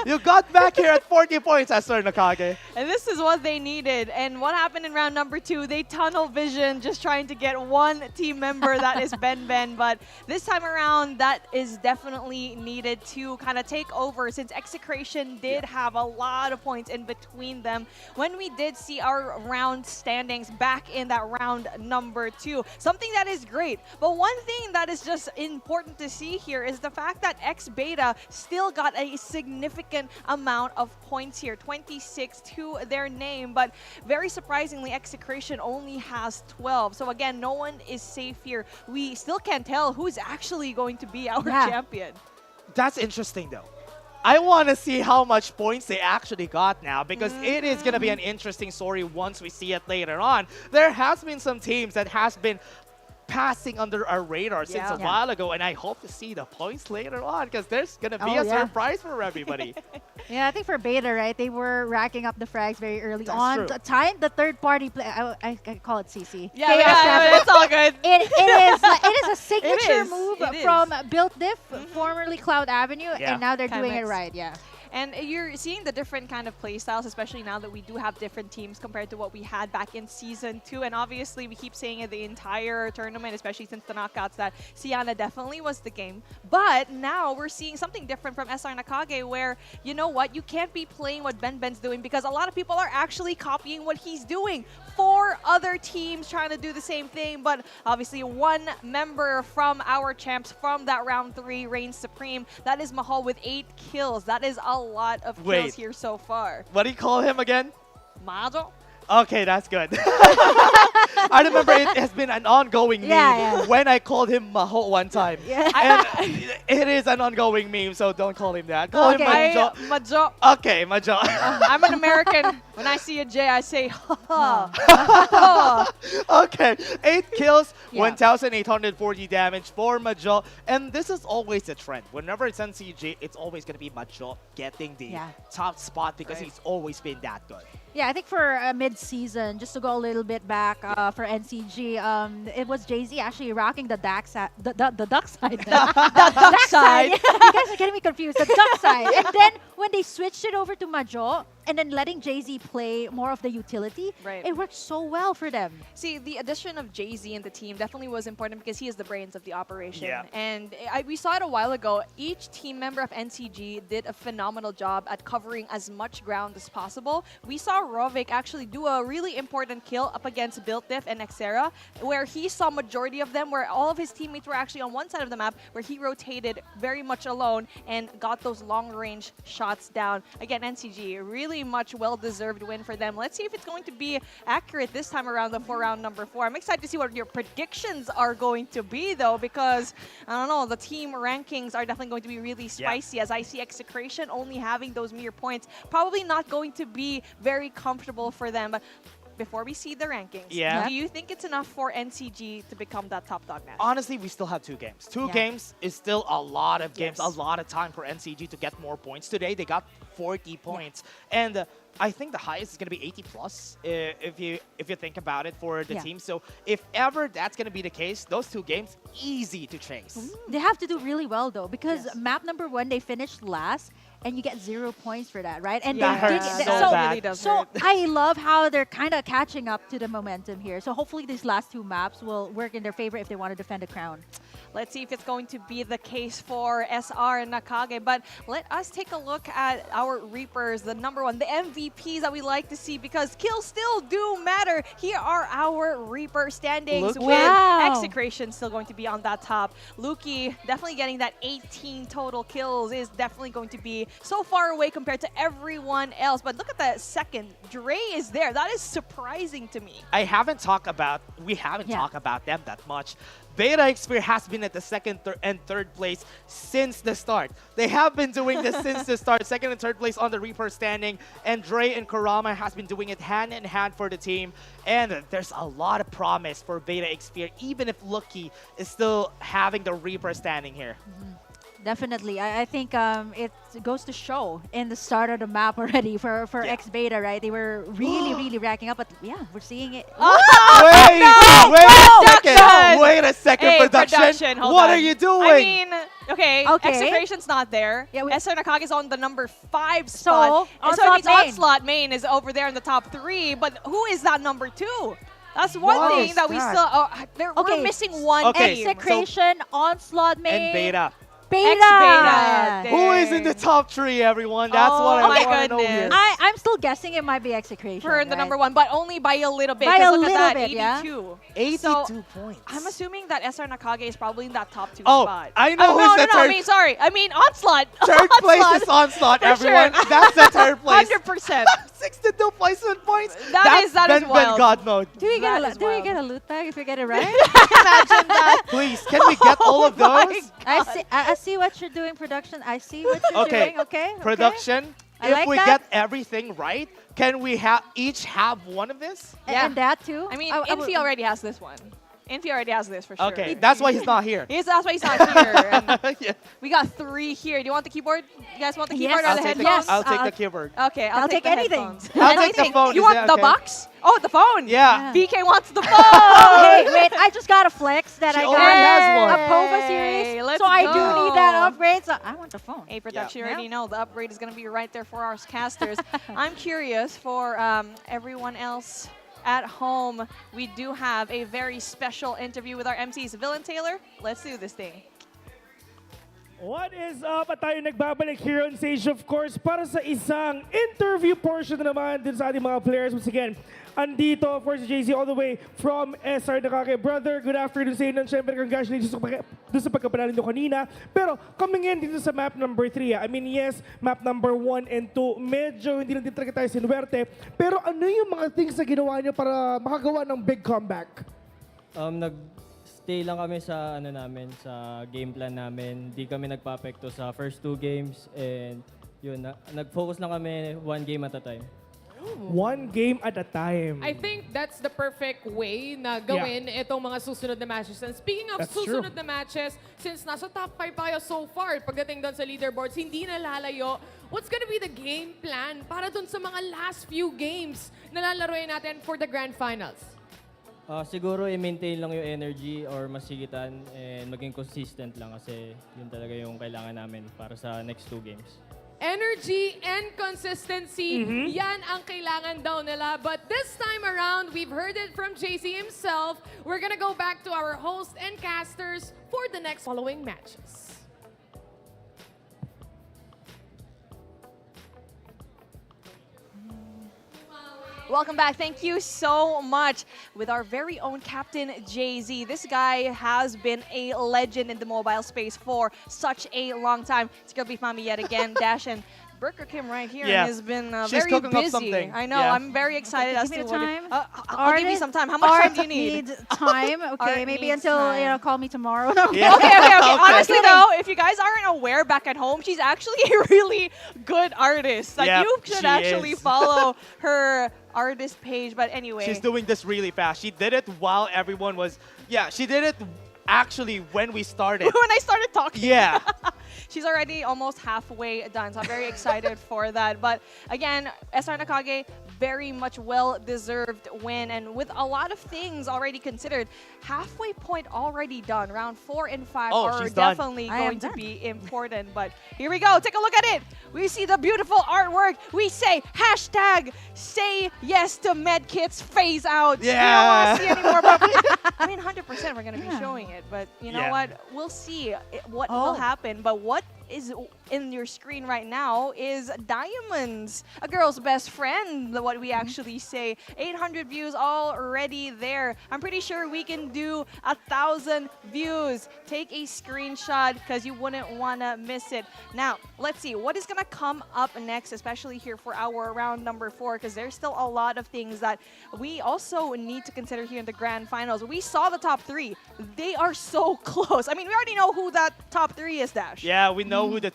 [SPEAKER 3] You got back here at 40 points, SR Nakage.
[SPEAKER 13] And this is what they needed. And what happened in round number 2? They tunnel vision, just trying to get one team member, that is Ben Ben. But this time around, that is definitely needed to kind of take over, since Execration did have a lot of points in between them. When we did see our round standings back in that round number 2, something that is great. But one thing that is just important to see here is the fact that X Beta still got a significant amount of points here, 26 to their name, but very surprisingly, Execration only has 12. So again, no one is safe here. We still can't tell who's actually going to be our champion.
[SPEAKER 3] That's interesting, though. I want to see how much points they actually got now, because it is going to be an interesting story once we see it later on. There has been some teams that has been passing under our radar since a while ago, and I hope to see the points later on, because there's going to be a surprise for everybody.
[SPEAKER 2] Yeah, I think for Beta, right, they were racking up the frags very early
[SPEAKER 3] That's
[SPEAKER 2] on.
[SPEAKER 3] true.
[SPEAKER 2] The time the third-party play, I call it CC.
[SPEAKER 13] Yeah, it's all good.
[SPEAKER 2] It is a signature
[SPEAKER 13] is.
[SPEAKER 2] move
[SPEAKER 13] It is.
[SPEAKER 2] from Built Diff, formerly Cloud Avenue,
[SPEAKER 3] Yeah.
[SPEAKER 2] and now they're doing it
[SPEAKER 13] Chimex.
[SPEAKER 2] right. Yeah.
[SPEAKER 13] And you're seeing the different kind of play styles, especially now that we do have different teams compared to what we had back in Season 2. And obviously, we keep saying it the entire tournament, especially since the knockouts, that Siana definitely was the game. But now we're seeing something different from SR Nakage, where, you know what, you can't be playing what Ben Ben's doing, because a lot of people are actually copying what he's doing. 4 other teams trying to do the same thing, but obviously one member from our champs from that round 3 reigns supreme. That is Mahal with 8 kills. That is a lot of kills
[SPEAKER 3] Wait.
[SPEAKER 13] here so far.
[SPEAKER 3] What do you call him again?
[SPEAKER 13] Majo?
[SPEAKER 3] Okay, that's good. I remember it has been an ongoing meme when I called him Maho one time. And it is an ongoing meme, so don't call him that. Call him Majo.
[SPEAKER 13] Majo.
[SPEAKER 3] Okay, Majo.
[SPEAKER 13] I'm an American. When I see a J, I say, ha ha.
[SPEAKER 3] Okay, 8 kills, 1,840 damage for Majo. And this is always a trend. Whenever it's NCG, it's always going to be Majo getting the top spot, because he's always been that good.
[SPEAKER 2] Yeah, I think for mid-season, just to go a little bit back for NCG, it was Jay-Z actually rocking the duck side. The duck side. The duck side. You guys are getting me confused. The duck side. And then when they switched it over to Majo, and then letting Jay-Z play more of the utility, it worked so well for them.
[SPEAKER 13] See, the addition of Jay-Z in the team definitely was important, because he is the brains of the operation.
[SPEAKER 3] Yeah.
[SPEAKER 13] And we saw it a while ago. Each team member of NCG did a phenomenal job at covering as much ground as possible. We saw Rovik actually do a really important kill up against Built Diff and Xera, where he saw majority of them, where all of his teammates were actually on one side of the map, where he rotated very much alone and got those long-range shots down. Again, NCG, really much well-deserved win for them. Let's see if it's going to be accurate this time around for round number 4. I'm excited to see what your predictions are going to be, though, because, I don't know, the team rankings are definitely going to be really spicy, as I see Execration only having those mere points. Probably not going to be very comfortable for them. But before we see the rankings, do you think it's enough for NCG to become that top dog now?
[SPEAKER 3] Honestly, we still have 2 games. 2 games is still a lot of games, a lot of time for NCG to get more points. Today, they got 40 points. And I think the highest is going to be 80 plus if you think about it for the team. So if ever that's going to be the case, those 2 games, easy to chase.
[SPEAKER 2] They have to do really well, though, because map number 1, they finished last, and you get 0 points for that, right? And
[SPEAKER 3] that
[SPEAKER 2] they
[SPEAKER 3] hurts
[SPEAKER 2] did
[SPEAKER 3] so bad.
[SPEAKER 2] So I love how they're kind of catching up to the momentum here. So hopefully these last 2 maps will work in their favor if they want to defend the crown.
[SPEAKER 13] Let's see if it's going to be the case for SR Nakage. But let us take a look at our Reapers, the number one, the MVPs that we like to see because kills still do matter. Here are our Reaper standings with Execration still going to be on that top. Luki definitely getting that 18 total kills is definitely going to be so far away compared to everyone else. But look at that second. Dre is there. That is surprising to me.
[SPEAKER 3] We haven't talked about them that much. Beta Xperia has been at the second and third place since the start. They have been doing this since the start. Second and third place on the Reaper standing. And Dre and Kurama has been doing it hand in hand for the team. And there's a lot of promise for Beta Xperia, even if Lucky is still having the Reaper standing here.
[SPEAKER 2] Definitely. I think it goes to show in the start of the map already for X-Beta, right? They were really racking up, but yeah, we're seeing it.
[SPEAKER 3] Wait a second, production. What are you doing?
[SPEAKER 13] I mean, okay. Execration's not there. Yeah, SR Nakage is on the number 5 spot. So it means Onslaught main is over there in the top 3, but who is that number 2? That's one thing that we still... we're missing one team.
[SPEAKER 2] Execration, Onslaught main.
[SPEAKER 3] And Beta.
[SPEAKER 2] Beta.
[SPEAKER 3] Who is in the top 3, everyone? That's what I want to know here.
[SPEAKER 2] I'm still guessing it might be Execration.
[SPEAKER 13] For the number 1, but only by a little bit.
[SPEAKER 2] By a
[SPEAKER 13] look
[SPEAKER 2] little
[SPEAKER 13] at that,
[SPEAKER 2] bit,
[SPEAKER 13] 82.
[SPEAKER 2] yeah.
[SPEAKER 3] 82
[SPEAKER 13] so,
[SPEAKER 3] points.
[SPEAKER 13] I'm assuming that SR Nakage is probably in that top 2 spot.
[SPEAKER 3] I know who's the third.
[SPEAKER 13] I mean Onslaught.
[SPEAKER 3] Third place is Onslaught, everyone.
[SPEAKER 13] Sure.
[SPEAKER 3] That's the third place.
[SPEAKER 13] 100%.
[SPEAKER 3] 62 placement points.
[SPEAKER 13] That is wild.
[SPEAKER 3] God mode.
[SPEAKER 2] Do we get a loot bag if we get it right?
[SPEAKER 13] Imagine that.
[SPEAKER 3] Please, can we get all of those?
[SPEAKER 2] I see what you're doing, production. I see what you're doing. Okay.
[SPEAKER 3] Production. If we get everything right, can we each have one of this?
[SPEAKER 2] Yeah. And that too.
[SPEAKER 13] I mean, Infi already has this one. Infi already has this for sure.
[SPEAKER 3] Okay, that's why he's not here.
[SPEAKER 13] That's why he's not here. We got 3 here. Do you want the keyboard? You guys want the keyboard or the headphones?
[SPEAKER 3] I'll take the keyboard.
[SPEAKER 13] Okay, I'll take
[SPEAKER 2] anything.
[SPEAKER 3] I'll take the phone.
[SPEAKER 13] You want the box? Oh, the phone.
[SPEAKER 3] Yeah.
[SPEAKER 13] BK wants the phone.
[SPEAKER 2] Wait, I just got a flex that I got
[SPEAKER 3] has one.
[SPEAKER 2] a POVA series.
[SPEAKER 13] Let's
[SPEAKER 2] So I do
[SPEAKER 13] go.
[SPEAKER 2] need that upgrade. So I want the phone.
[SPEAKER 13] Hey, production, you already know the upgrade is going to be right there for our casters. I'm curious for everyone else at home. We do have a very special interview with our MCs. Villain Taylor, let's do this thing.
[SPEAKER 7] What is up? At tayo nagbabalik here on stage, of course, para sa isang interview portion na naman din sa ating mga players. Once again, andito, of course, JC all the way from SR Nakage. Brother, good afternoon sa inyo. Siyempre, congratulations doon sa pagkapanalo nyo kanina. Pero coming in dito sa map number 3. I mean, yes, map number 1 and 2. Medyo hindi lang din talaga tayo sinuwerte. Pero ano yung mga things na ginawa nyo para makagawa ng big comeback?
[SPEAKER 11] Stay lang kami sa sa game plan namin. Di kami nagpa-apekto sa first 2 games and yun, nag-focus lang kami 1 game at a time.
[SPEAKER 7] 1 game at a time.
[SPEAKER 8] I think that's the perfect way na gawin itong mga susunod na matches. And speaking of susunod na matches, since nasa top 5 tayo so far, pagdating doon sa leaderboards, hindi na lalayo. What's gonna be the game plan para doon sa mga last few games na lalaroin natin for the Grand Finals?
[SPEAKER 11] Siguro i-maintain lang yung energy or masigitan and maging consistent lang kasi yun talaga yung kailangan namin para sa next 2 games.
[SPEAKER 8] Energy and consistency, yan ang kailangan daw nila. But this time around, we've heard it from JC himself. We're gonna go back to our host and casters for the next following matches.
[SPEAKER 13] Welcome back. Thank you so much with our very own Captain Jay-Z. This guy has been a legend in the mobile space for such a long time. It's Girl Beef Mommy yet again, Dash and Burger Kim right here and has been
[SPEAKER 3] She's
[SPEAKER 13] very
[SPEAKER 3] cooking
[SPEAKER 13] busy.
[SPEAKER 3] Up something.
[SPEAKER 13] I know.
[SPEAKER 3] Yeah.
[SPEAKER 13] I'm very excited as to
[SPEAKER 2] Give me
[SPEAKER 13] what
[SPEAKER 2] time.
[SPEAKER 13] I'll give you some time. How much time do you need?
[SPEAKER 2] Time. Okay,
[SPEAKER 13] Art
[SPEAKER 2] maybe
[SPEAKER 13] needs
[SPEAKER 2] until
[SPEAKER 13] time.
[SPEAKER 2] call me tomorrow.
[SPEAKER 3] Yeah.
[SPEAKER 13] Okay. Honestly though, if you guys aren't aware, back at home, she's actually a really good artist. Like you should actually follow her artist page. But anyway,
[SPEAKER 3] she's doing this really fast. She did it while everyone was. Yeah, she did it actually when we started.
[SPEAKER 13] when I started talking.
[SPEAKER 3] Yeah.
[SPEAKER 13] She's already almost halfway done, so I'm very excited for that. But again, SR Nakage, very much well-deserved win. And with a lot of things already considered, halfway point already done. Round 4 and 5
[SPEAKER 3] Oh,
[SPEAKER 13] are
[SPEAKER 3] she's done.
[SPEAKER 13] definitely
[SPEAKER 2] I am
[SPEAKER 13] going to
[SPEAKER 2] done.
[SPEAKER 13] be important. But here we go. Take a look at it. We see the beautiful artwork. We say hashtag say yes to medkits phase out. We don't want
[SPEAKER 3] Yeah.
[SPEAKER 13] to see anymore. But I mean, 100% we're going to be
[SPEAKER 2] Yeah.
[SPEAKER 13] showing it. But you know
[SPEAKER 3] Yeah.
[SPEAKER 13] what? We'll see what
[SPEAKER 2] Oh.
[SPEAKER 13] will happen. But what is in your screen right now is Diamonds, a girl's best friend, what we actually say. 800 views already there. I'm pretty sure we can do 1,000 views. Take a screenshot because you wouldn't want to miss it. Now, let's see what is going to come up next, especially here for our round number 4, because there's still a lot of things that we also need to consider here in the grand finals. We saw the top 3. They are so close. I mean, we already know who that top 3 is, Dash.
[SPEAKER 3] Yeah, we know who the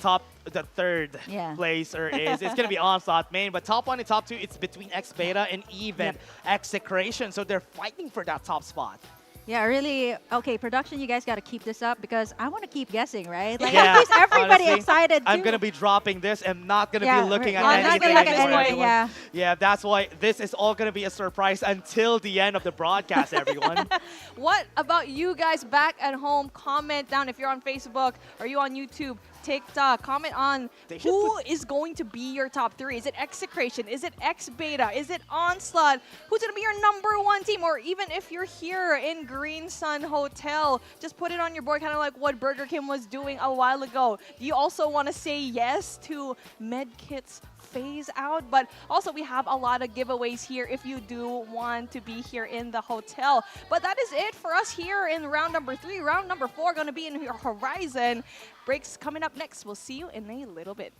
[SPEAKER 3] third
[SPEAKER 2] Yeah.
[SPEAKER 3] placer is. It's gonna be Onslaught main, but top 1 and top 2, it's between X Beta and even Execration. So they're fighting for that top spot.
[SPEAKER 2] Yeah, really. Okay, production, you guys got to keep this up because I want to keep guessing, right? Like,
[SPEAKER 3] Yeah,
[SPEAKER 2] at least everybody
[SPEAKER 3] honestly,
[SPEAKER 2] excited too.
[SPEAKER 3] I'm gonna be dropping this and not gonna
[SPEAKER 2] Yeah,
[SPEAKER 3] be looking
[SPEAKER 2] right.
[SPEAKER 3] at
[SPEAKER 2] I'm not
[SPEAKER 3] anything
[SPEAKER 2] gonna look at
[SPEAKER 3] anymore,
[SPEAKER 2] anything,
[SPEAKER 3] everyone.
[SPEAKER 2] yeah.
[SPEAKER 3] Yeah, that's why this is all gonna be a surprise until the end of the broadcast, everyone.
[SPEAKER 13] What about you guys back at home? Comment down if you're on Facebook or you on YouTube, TikTok. Comment on
[SPEAKER 3] They should
[SPEAKER 13] who is going to be your top 3. Is it Execration? Is it X Beta? Is it Onslaught? Who's going to be your #1 team? Or even if you're here in Green Sun Hotel, just put it on your board, kind of like what Burger King was doing a while ago. Do you also want to say yes to Medkit's phase out? But also we have a lot of giveaways here if you do want to be here in the hotel. But that is it for us here in round number 3. Round number 4 going to be in your horizon. Breaks coming up next. We'll see you in a little bit.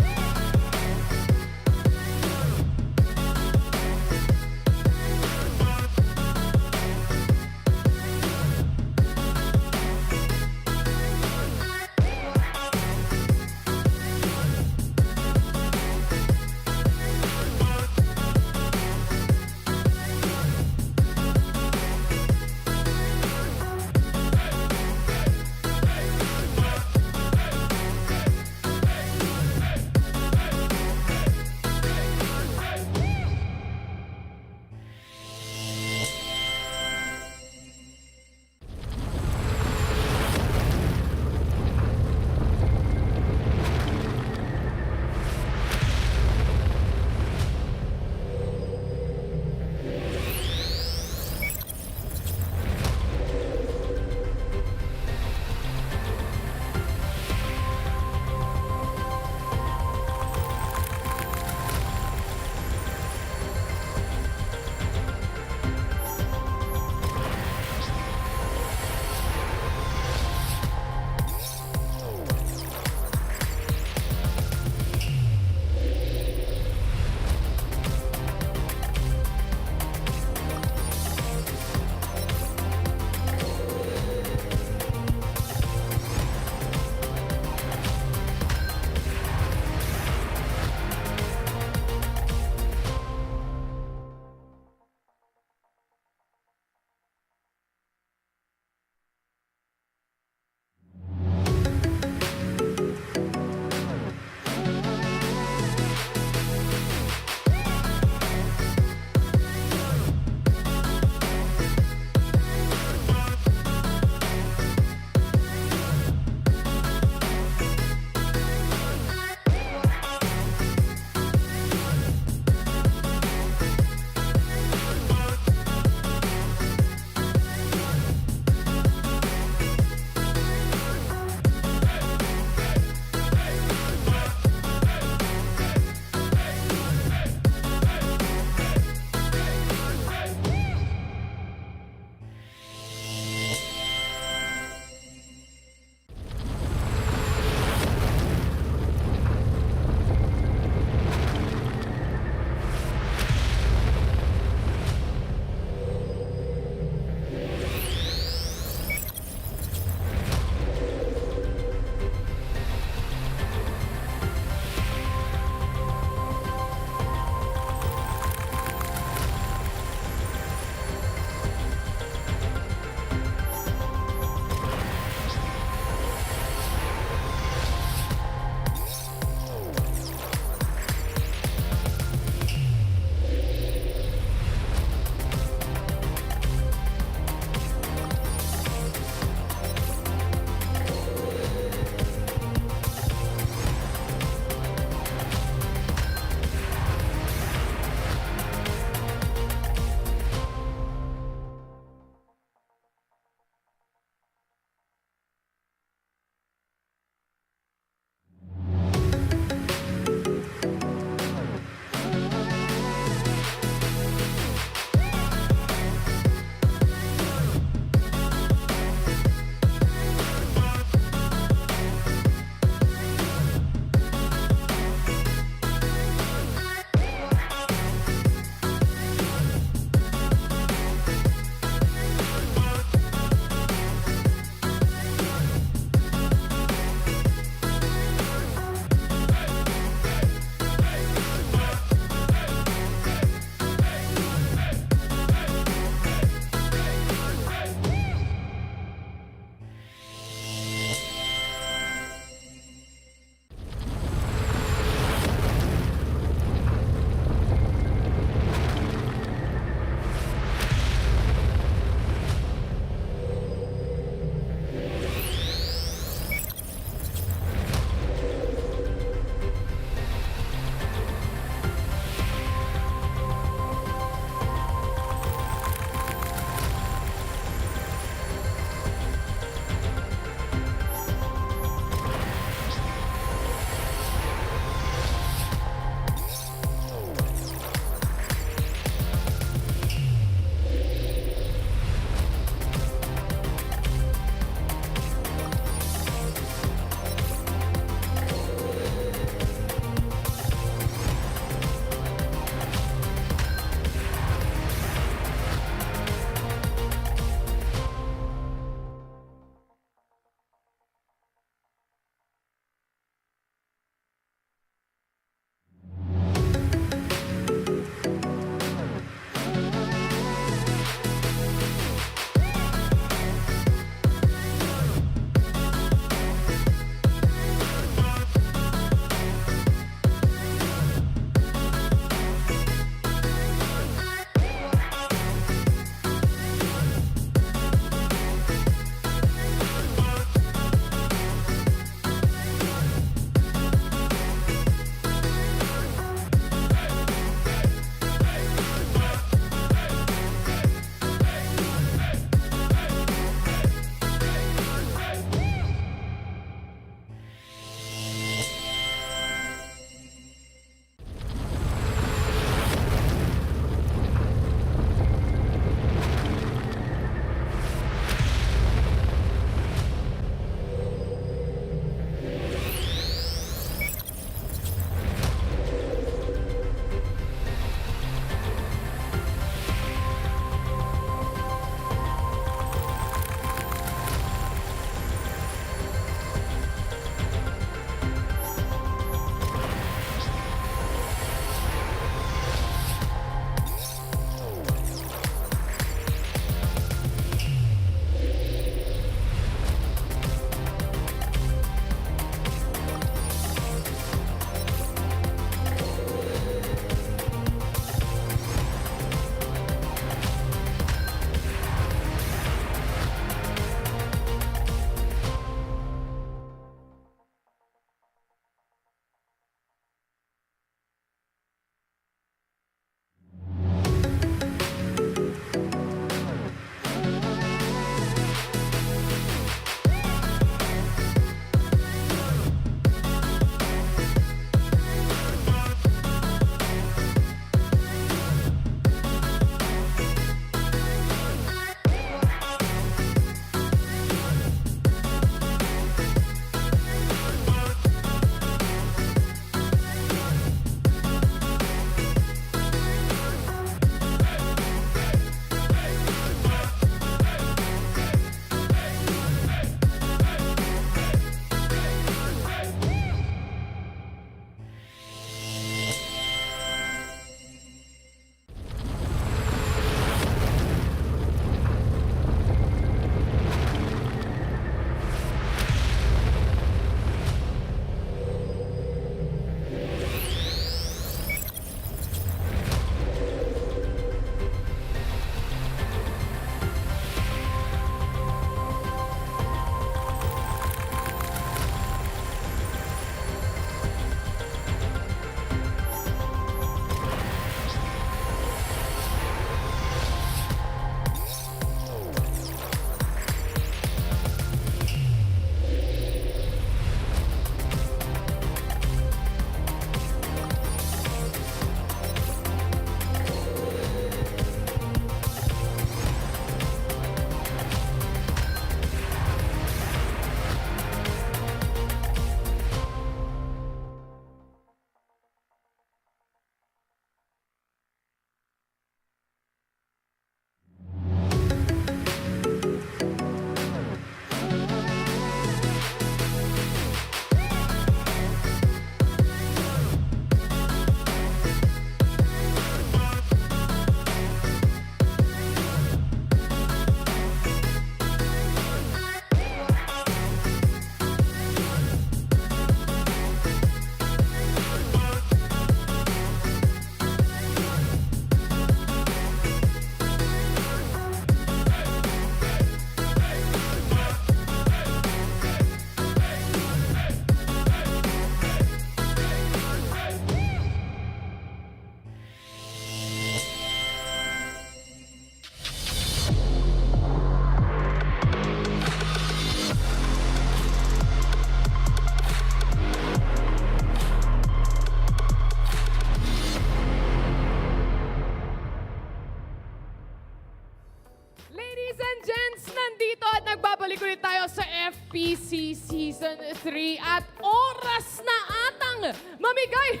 [SPEAKER 8] Season 3 at oras na atang mamigay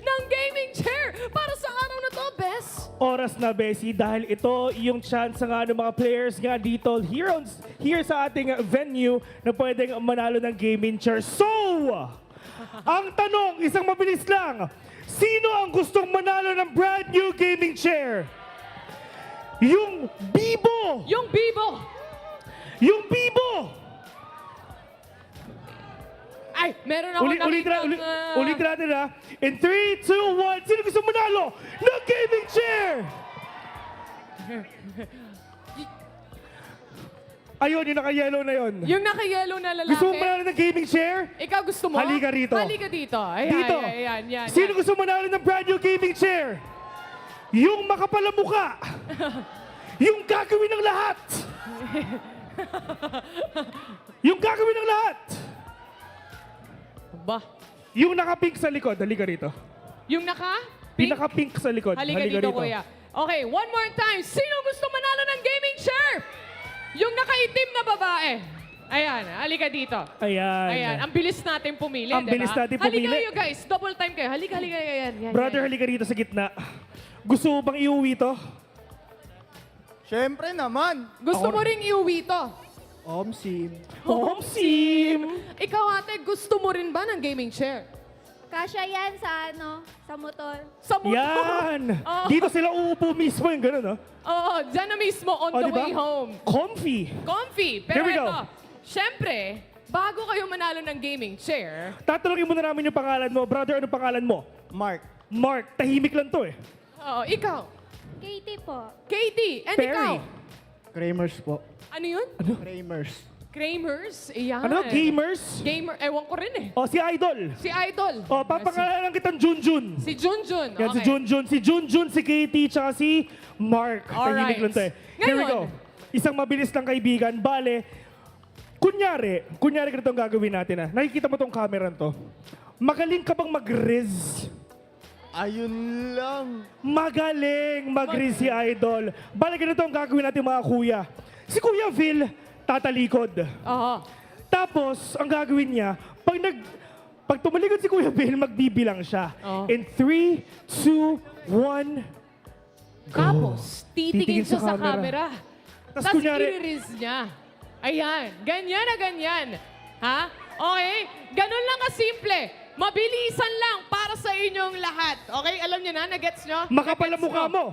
[SPEAKER 8] ng gaming chair para sa araw na to, Bes.
[SPEAKER 7] Oras na, Bessie, dahil ito yung chance nga ng mga players nga dito here sa ating venue na pwedeng manalo ng gaming chair. So, ang tanong, isang mabilis lang, sino ang gustong manalo ng brand new gaming chair? Yung Bibo!
[SPEAKER 8] Yung Bibo!
[SPEAKER 7] Yung Bibo!
[SPEAKER 8] Ay, meron ako
[SPEAKER 7] Ulit natin ha. In 3, 2, 1, sino gusto manalo ng gaming chair? Ayun, yung naka-yellow na yun.
[SPEAKER 8] Yung naka-yellow na lalaki.
[SPEAKER 7] Gusto mo manalo ng gaming chair?
[SPEAKER 8] Ikaw gusto mo?
[SPEAKER 7] Halika rito.
[SPEAKER 8] Halika dito. Ayan,
[SPEAKER 7] Dito.
[SPEAKER 8] Ayan, yan.
[SPEAKER 7] Sino gusto manalo ng brand new gaming chair? Yung makapalamuka. Yung gagawin ng lahat. Yung gagawin ng lahat.
[SPEAKER 8] Ba?
[SPEAKER 7] Yung naka-pink sa likod. Halika rito.
[SPEAKER 8] Yung naka?
[SPEAKER 7] Pinaka-pink sa likod.
[SPEAKER 8] Halika dito, kuya. Okay, one more time. Sino gusto manalo ng gaming chair? Yung nakaitim na babae. Ayan, halika dito.
[SPEAKER 7] Ayan.
[SPEAKER 8] Ayan, ang bilis natin pumili,
[SPEAKER 7] Ang bilis natin pumili.
[SPEAKER 8] Halika kayo, guys. Double time kayo. Halika. Ayan.
[SPEAKER 7] Brother, halika rito sa gitna. Gusto mo bang iuwi to?
[SPEAKER 10] Siyempre naman.
[SPEAKER 8] Gusto mo ring iuwi to?
[SPEAKER 10] Omsim.
[SPEAKER 7] Homsim!
[SPEAKER 8] Ikaw, ate, gusto mo rin ba ng gaming chair?
[SPEAKER 2] Kasya yan sa sa motor.
[SPEAKER 8] Sa motor.
[SPEAKER 7] Yan!
[SPEAKER 8] Oo.
[SPEAKER 7] Dito sila uupo mismo yung gano'n, no?
[SPEAKER 8] Oo, dyan na mismo on the
[SPEAKER 7] diba?
[SPEAKER 8] way home.
[SPEAKER 7] Comfy!
[SPEAKER 8] Comfy. Pero
[SPEAKER 7] Here we go.
[SPEAKER 8] ito, syempre, bago kayo manalo ng gaming chair,
[SPEAKER 7] Tatanungin muna namin yung pangalan mo. Brother, ano pangalan mo?
[SPEAKER 10] Mark.
[SPEAKER 7] Mark. Tahimik lang to eh.
[SPEAKER 8] ikaw,
[SPEAKER 2] Katie po.
[SPEAKER 8] Katie, and
[SPEAKER 7] Perry.
[SPEAKER 8] ikaw.
[SPEAKER 10] Kramers po.
[SPEAKER 8] Ano yun?
[SPEAKER 10] Kramers.
[SPEAKER 8] Kramers? Iyan.
[SPEAKER 7] Ano? Gamers?
[SPEAKER 8] Gamer, ewan ko rin eh.
[SPEAKER 7] O, si Idol.
[SPEAKER 8] Si Idol.
[SPEAKER 7] O, papangalanan kitang Junjun.
[SPEAKER 8] Si Junjun.
[SPEAKER 7] Yan, si
[SPEAKER 8] Okay.
[SPEAKER 7] Junjun. Si Junjun, si Katie, tsaka si Mark.
[SPEAKER 8] Alright.
[SPEAKER 7] Tahimik lang to eh. Here we
[SPEAKER 8] Ngayon.
[SPEAKER 7] go. Isang mabilis lang kaibigan. Bale, kunyari ganito ang gagawin natin ah. Nakikita mo tong camera to. Magaling ka bang mag-riz?
[SPEAKER 10] Ayun lang.
[SPEAKER 7] Magaling mag-riz si Idol. Bale, ganito ang gagawin natin mga kuya. Si Kuya Phil, tatalikod.
[SPEAKER 8] Oo.
[SPEAKER 7] Tapos, ang gagawin niya, pag tumalikod si Kuya Phil, magbibilang siya.
[SPEAKER 8] Oo.
[SPEAKER 7] In 3, 2, 1,
[SPEAKER 8] Tapos, titingin siya sa
[SPEAKER 7] camera.
[SPEAKER 8] camera.
[SPEAKER 7] Tas
[SPEAKER 8] Tapos
[SPEAKER 7] kunyari-
[SPEAKER 8] i-release niya. Ayan. Ganyan na ganyan. Ha? Okay? Ganun lang kasimple. Mabilisan lang para sa inyong lahat. Okay? Alam niyo na? Nagets nyo?
[SPEAKER 7] makapal ang
[SPEAKER 8] Nagets
[SPEAKER 7] mukha
[SPEAKER 8] nyo?
[SPEAKER 7] mo.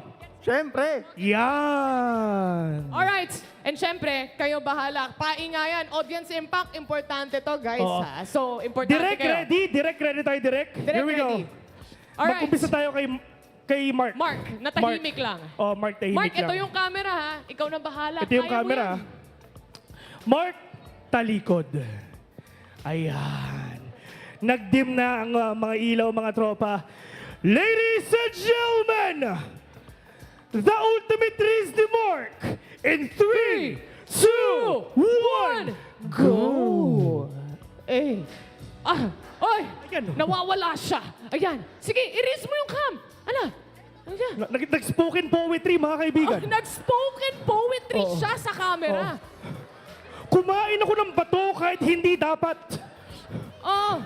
[SPEAKER 10] Siyempre.
[SPEAKER 7] Yan.
[SPEAKER 8] Alright. And syempre, kayo bahala. Paingayan. Audience impact. Importante to, guys.
[SPEAKER 7] Oo.
[SPEAKER 8] Ha? So, importante
[SPEAKER 7] Direct
[SPEAKER 8] kayo.
[SPEAKER 7] ready? Direct ready tayo, direct?
[SPEAKER 8] Direct
[SPEAKER 7] Here we go.
[SPEAKER 8] ready. Alright.
[SPEAKER 7] Mag-umpisa tayo kay Mark.
[SPEAKER 8] Mark, natahimik lang.
[SPEAKER 7] Oh, Mark, tahimik
[SPEAKER 8] Mark,
[SPEAKER 7] lang.
[SPEAKER 8] ito yung camera ha. Ikaw na bahala.
[SPEAKER 7] Ito yung
[SPEAKER 8] Kaya mo
[SPEAKER 7] camera.
[SPEAKER 8] yan.
[SPEAKER 7] Mark, talikod. Ayan. Nagdim na ang mga ilaw, mga tropa. Ladies and gentlemen, the ultimate race ni Mark. In 3, 2, 1, go!
[SPEAKER 8] Eh. Oy!
[SPEAKER 7] Ayan.
[SPEAKER 8] Nawawala siya. Ayan. Sige, erase mo yung cam. Ano? Ayan.
[SPEAKER 7] Nag-spoken poetry, mga kaibigan.
[SPEAKER 8] Nag-spoken poetry
[SPEAKER 7] Oo.
[SPEAKER 8] siya sa camera.
[SPEAKER 7] Kumain ako ng bato kahit hindi dapat.
[SPEAKER 8] Oh.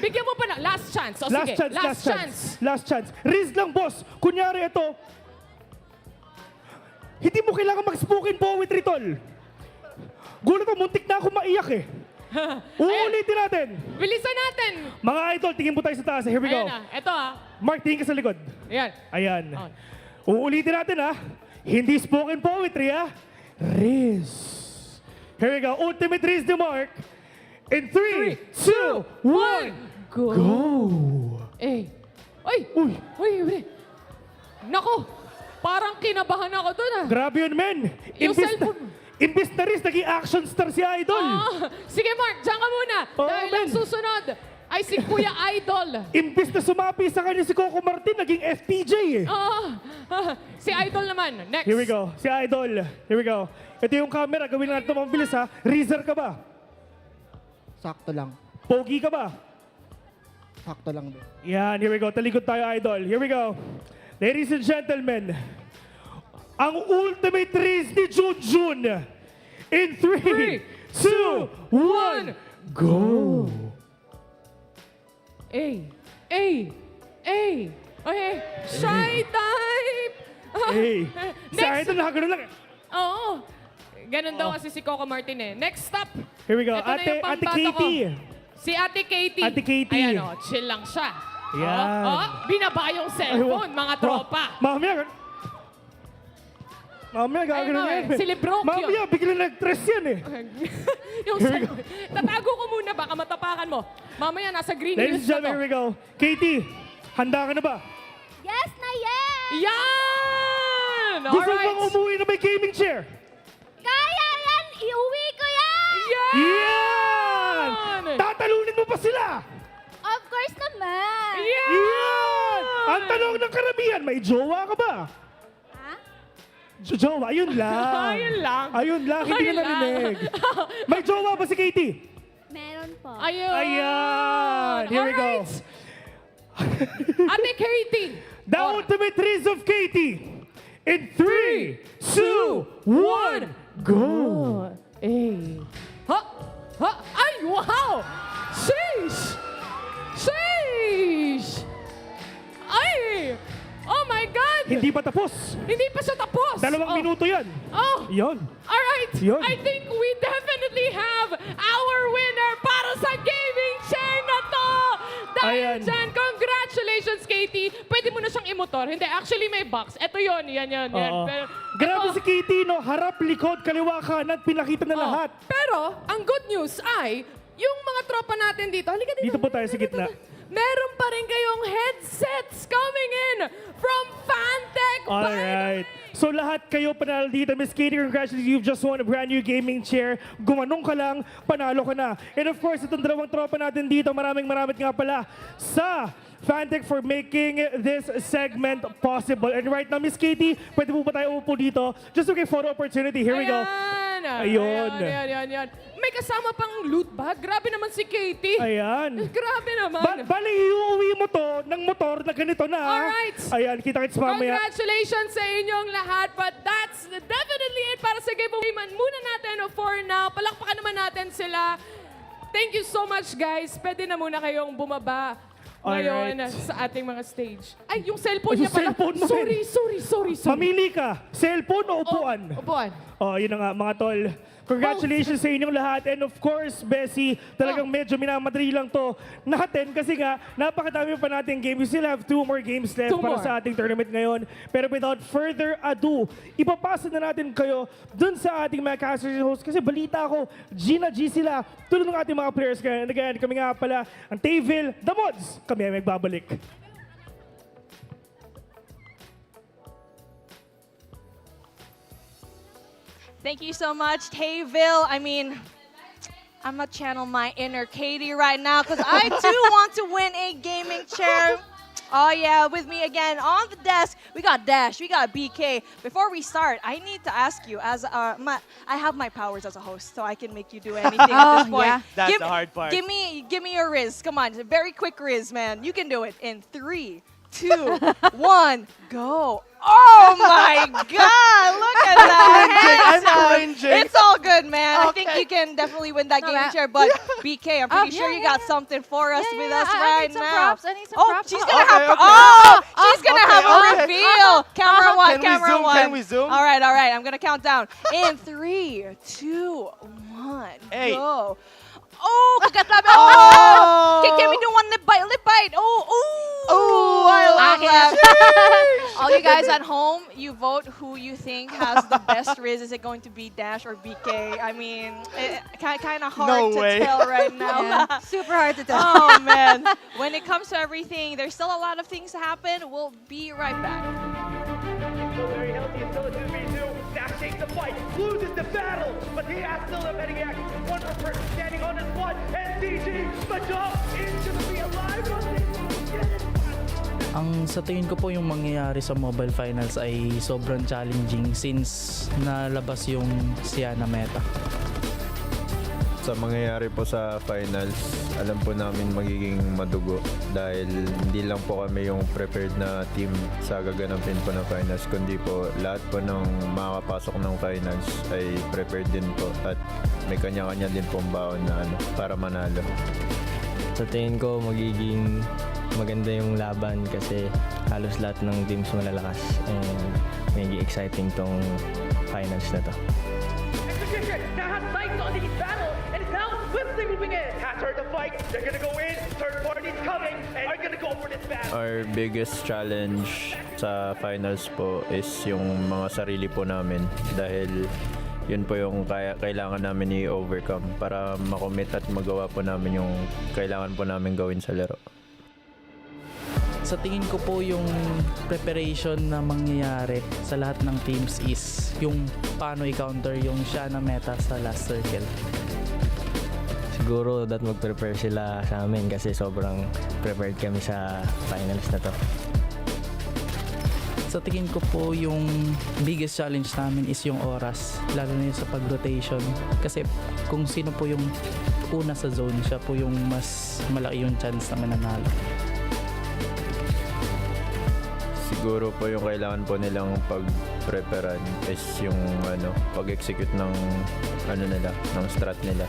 [SPEAKER 8] Bigyan mo pa na. Last chance. O sige, last chance.
[SPEAKER 7] Last chance. Riz lang, boss. Kunyari ito, hindi mo kailangan mag-spoken poetry, tol. Gulat ko, muntik na ako maiyak eh. Uulitin natin.
[SPEAKER 8] Bilisan natin.
[SPEAKER 7] Mga idol, tingin po tayo sa taas. Here we go.
[SPEAKER 8] Ayan na. Ito ha.
[SPEAKER 7] Mark, tingin ka sa likod.
[SPEAKER 8] Ayan.
[SPEAKER 7] Ayan.
[SPEAKER 8] On.
[SPEAKER 7] Uulitin natin ha. Hindi spoken poetry ha. Riz. Here we go. Ultimate Riz ni Mark. In 3, 2, 1,
[SPEAKER 8] Go.
[SPEAKER 7] go.
[SPEAKER 8] Eh. Uy.
[SPEAKER 7] Uy,
[SPEAKER 8] Uy. Nako. Parang kinabahan ako doon ah.
[SPEAKER 7] grabe yun, men.
[SPEAKER 8] Yung cellphone.
[SPEAKER 7] Imbis na Riz, naging action star si Idol.
[SPEAKER 8] Sige Mark, dyan ka muna.
[SPEAKER 7] Oo,
[SPEAKER 8] Dahil
[SPEAKER 7] men.
[SPEAKER 8] ang susunod ay si Kuya Idol.
[SPEAKER 7] Imbis na sumapi sa kanya si Coco Martin, naging FPJ eh.
[SPEAKER 8] Si Idol naman. Next.
[SPEAKER 7] Here we go. Si Idol. Here we go. Ito yung camera. Gawin natin ito mabilis ha. Reezer ka ba?
[SPEAKER 10] Sakto lang.
[SPEAKER 7] Pogi ka ba?
[SPEAKER 10] Sakto lang din.
[SPEAKER 7] Yan. Here we go. Talikod tayo, Idol. Here we go. Ladies and gentlemen, ang ultimate race ni Junjun. In 3, 2, 1, go!
[SPEAKER 8] A. Okay. Shy type.
[SPEAKER 7] Hey, sa
[SPEAKER 8] Next.
[SPEAKER 7] ito nakagano lang.
[SPEAKER 8] Oo. Ganun daw kasi si Coco Martin eh. Next stop.
[SPEAKER 7] Here we go.
[SPEAKER 8] Ito na
[SPEAKER 7] Ate
[SPEAKER 8] yung pambato
[SPEAKER 7] Katie.
[SPEAKER 8] ko. Si Ate Katie.
[SPEAKER 7] Ate Katie.
[SPEAKER 8] Ayan o, chill lang siya.
[SPEAKER 7] Yan.
[SPEAKER 8] Binaba yung cellphone, mga tropa.
[SPEAKER 7] Mamaya gagano
[SPEAKER 8] Ayun,
[SPEAKER 7] yan.
[SPEAKER 8] si Lebrock yun.
[SPEAKER 7] Mamaya, bigla nag-stress yan eh.
[SPEAKER 8] Yung cellphone. Tatago ko muna, baka matapakan mo. Mamaya, nasa green
[SPEAKER 7] Ladies and
[SPEAKER 8] hills na
[SPEAKER 7] gentlemen,
[SPEAKER 8] to.
[SPEAKER 7] here we go. Katie, handa ka na ba?
[SPEAKER 15] Yes na yes!
[SPEAKER 8] Yan!
[SPEAKER 7] Gusto
[SPEAKER 8] Alright.
[SPEAKER 7] bang umuwi na may gaming chair?
[SPEAKER 15] Kaya yan! Iuwi ko yan!
[SPEAKER 7] Yan! Tatalunin mo pa sila!
[SPEAKER 15] Of course naman!
[SPEAKER 7] Yan! Ang tanong ng karamihan, may jowa ka ba?
[SPEAKER 15] Ha?
[SPEAKER 7] Jowa, ayun lang.
[SPEAKER 8] Ayun lang.
[SPEAKER 7] Ayun lang, hindi ka
[SPEAKER 8] Ayun lang.
[SPEAKER 7] narinig. May jowa ba si Katie?
[SPEAKER 15] Meron po.
[SPEAKER 8] Ayun.
[SPEAKER 7] Ayan! Here we go.
[SPEAKER 8] Alright. Ate Katie.
[SPEAKER 7] The ultimate threes of Katie. In 3, 2, 1, go!
[SPEAKER 8] Ay, wow! Sheesh! Sheesh! Ay! Oh my God!
[SPEAKER 7] Hindi pa tapos.
[SPEAKER 8] Hindi pa siya tapos.
[SPEAKER 7] 2 minuto yan.
[SPEAKER 8] Oh!
[SPEAKER 7] Yon.
[SPEAKER 8] Alright!
[SPEAKER 7] Yun.
[SPEAKER 8] I think we definitely have our winner para sa gaming chair na to! Dahil
[SPEAKER 7] Ayan.
[SPEAKER 8] dyan, congratulations, Katie! Pwede mo na siyang imotor. Hindi, actually may box. Ito yon, yan.
[SPEAKER 7] Oo.
[SPEAKER 8] Pero,
[SPEAKER 7] Grabe
[SPEAKER 8] ito-
[SPEAKER 7] si Katie, no? Harap, likod, kaliwa, kanan, pinakita na
[SPEAKER 8] Oh,
[SPEAKER 7] lahat.
[SPEAKER 8] Pero, ang good news ay, yung mga tropa natin dito, halika dito.
[SPEAKER 7] Dito po tayo sa gitna.
[SPEAKER 8] Meron pa rin kayong headsets coming in from Fantech.
[SPEAKER 7] Alright. So lahat kayo panalo dito. Miss Katie, congratulations. You've just won a brand new gaming chair. Gumanong ka lang, panalo ka na. And of course, itong dalawang tropa natin dito, maraming nga pala sa Fantech for making this segment possible. And right now, Miss Katie, pwede po ba tayo upo dito? Just okay, photo opportunity. Here we go. Ayun.
[SPEAKER 8] Ayan. May kasama pang loot bag. Grabe naman si Katie.
[SPEAKER 7] Ayan.
[SPEAKER 8] Grabe naman.
[SPEAKER 7] Bali, iuwi mo to ng motor na ganito na.
[SPEAKER 8] Alright.
[SPEAKER 7] Ayan, kita-kits mamaya.
[SPEAKER 8] Congratulations sa inyong lahat. But that's definitely it para sa giveaway man muna natin for now. Palakpakan naman natin sila. Thank you so much, guys. Pwede na muna kayong bumaba ngayon sa ating mga stage. Ay, yung cellphone
[SPEAKER 7] Ay,
[SPEAKER 8] niya pala.
[SPEAKER 7] yung cellphone mo
[SPEAKER 8] Sorry.
[SPEAKER 7] Mamili ka, cellphone o upuan?
[SPEAKER 8] Upuan.
[SPEAKER 7] Oh, yun na nga mga tol. Congratulations sa inyong lahat. And of course, Bessie, talagang medyo minamadali lang to natin kasi nga, napakadami pa natin game. We still have 2 more games left para sa ating tournament ngayon. Pero without further ado, ipapasa na natin kayo dun sa ating mga casters and hosts. Kasi balita ko, G sila. Tulad ng ating mga players. Kaya kami nga pala, ang Tayville, The Mods. Kami ay magbabalik.
[SPEAKER 13] Thank you so much, Tayville. I mean, I'm gonna channel my inner Katie right now because I too want to win a gaming chair. Oh yeah, with me again on the desk, we got Dash, we got BK. Before we start, I need to ask you, as I have my powers as a host, so I can make you do anything at this point.
[SPEAKER 14] yeah.
[SPEAKER 3] That's the hard part.
[SPEAKER 13] Give me your Riz. Come on, very quick Riz, man. You can do it in 3, 2, 1, go. Oh my God! Look at that!
[SPEAKER 3] I'm cringing.
[SPEAKER 13] It's all good, man. I think you can definitely win that gaming chair. But BK, I'm pretty sure you got something for us with us right now.
[SPEAKER 2] I need some
[SPEAKER 13] Oh,
[SPEAKER 2] props.
[SPEAKER 13] she's gonna have. She's gonna have a reveal. Camera one. Camera one.
[SPEAKER 3] Can we zoom?
[SPEAKER 13] All right. I'm gonna count down. In 3, 2, 1,
[SPEAKER 3] Hey.
[SPEAKER 13] go. Oh, kagat oh! Can we do one lip bite? Oh, I love that. All you guys at home, you vote who you think has the best Riz. Is it going to be Dash or BK? I mean, kind of hard to tell right now.
[SPEAKER 2] Yeah, super hard to tell.
[SPEAKER 13] Oh, man. When it comes to everything, there's still a lot of things to happen. We'll be right back.
[SPEAKER 7] Still very healthy, still a 2v2. Dash takes the fight, loses the battle, but he has still a betting act. One more person standing on his one, and DG, the jump is gonna be alive on this.
[SPEAKER 9] Ang sa tingin ko po yung mangyayari sa mobile finals ay sobrang challenging since nalabas yung Siana meta.
[SPEAKER 12] Sa mangyayari po sa finals, alam po namin magiging madugo dahil hindi lang po kami yung prepared na team sa gaganapin po ng finals, kundi po lahat po ng makakapasok ng finals ay prepared din po at may kanya-kanya din pong baon na para manalo.
[SPEAKER 11] Sa tingin ko, magiging maganda yung laban kasi halos lahat ng teams malalakas and magiging exciting tong finals na to.
[SPEAKER 7] Now has sights on the battle and is now swiftly moving in. Has heard the fight. They're gonna go in. Third party's coming and are gonna go for this battle.
[SPEAKER 12] Our biggest challenge sa finals po is yung mga sarili po namin dahil yun po yung kailangan namin i-overcome para makomit at magawa po namin yung kailangan po namin gawin sa laro.
[SPEAKER 9] Sa tingin ko po yung preparation na mangyayari sa lahat ng teams is yung paano i-counter yung siya na meta sa last circle.
[SPEAKER 11] Siguro that mag-prepare sila sa amin kasi sobrang prepared kami sa finals na to.
[SPEAKER 9] Sa tingin ko po yung biggest challenge namin is yung oras, lalo na yung sa pag-rotation. Kasi kung sino po yung una sa zone, siya po yung mas malaki yung chance na mananalo.
[SPEAKER 12] Siguro po yung kailangan po nilang pag-preparan is yung pag-execute ng ng strat nila.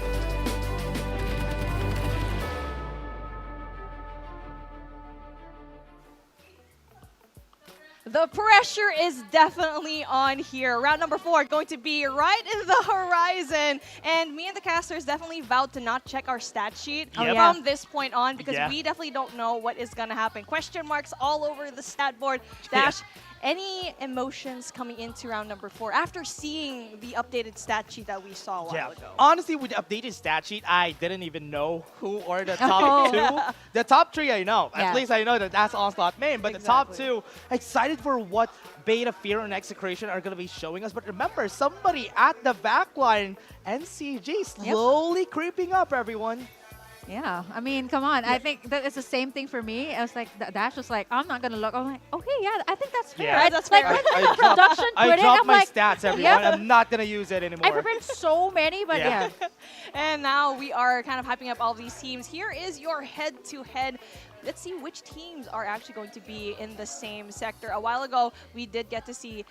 [SPEAKER 13] The pressure is definitely on here. Round number 4 going to be right in the horizon. And me and the casters definitely vowed to not check our stat sheet from this point on because we definitely don't know what is going to happen. Question marks all over the stat board. Dash, any emotions coming into round number 4 after seeing the updated stat sheet that we saw a while ago?
[SPEAKER 3] Honestly, with the updated stat sheet, I didn't even know who are the top 2. The top 3 I know. At least I know that that's Onslaught main. But the top 2, excited for what Beta, Fear, and Execration are going to be showing us. But remember, somebody at the back line, NCG, slowly creeping up, everyone.
[SPEAKER 2] Yeah, I mean, come on. I think that it's the same thing for me. I was like, Dash was like, I'm not gonna look. I'm like, okay, yeah, I think that's fair.
[SPEAKER 3] Yeah,
[SPEAKER 2] Right?
[SPEAKER 13] that's
[SPEAKER 2] like,
[SPEAKER 13] fair.
[SPEAKER 2] when the production put
[SPEAKER 3] I
[SPEAKER 2] it,
[SPEAKER 3] dropped
[SPEAKER 2] I'm
[SPEAKER 3] my
[SPEAKER 2] like,
[SPEAKER 3] stats, everyone. I'm not going to use it anymore.
[SPEAKER 2] I prepared so many, but yeah.
[SPEAKER 13] And now we are kind of hyping up all these teams. Here is your head-to-head. Let's see which teams are actually going to be in the same sector. A while ago, we did get to see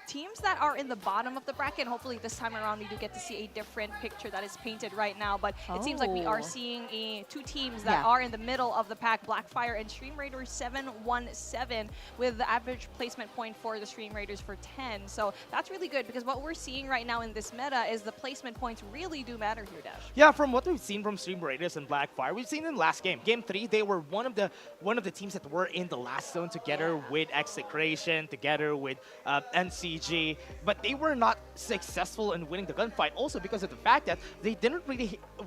[SPEAKER 13] teams that are in the bottom of the bracket. Hopefully this time around we do get to see a different picture that is painted right now. But it seems like we are seeing 2 teams that are in the middle of the pack. Blackfire and Stream Raiders 717 with the average placement point for the Stream Raiders for 10. So that's really good because what we're seeing right now in this meta is the placement points really do matter here, Dash.
[SPEAKER 3] Yeah, from what we've seen from Stream Raiders and Blackfire, we've seen in last game. Game 3, they were one of the teams that were in the last zone together with Execration, together with NCG. But they were not successful in winning the gunfight also because of the fact that they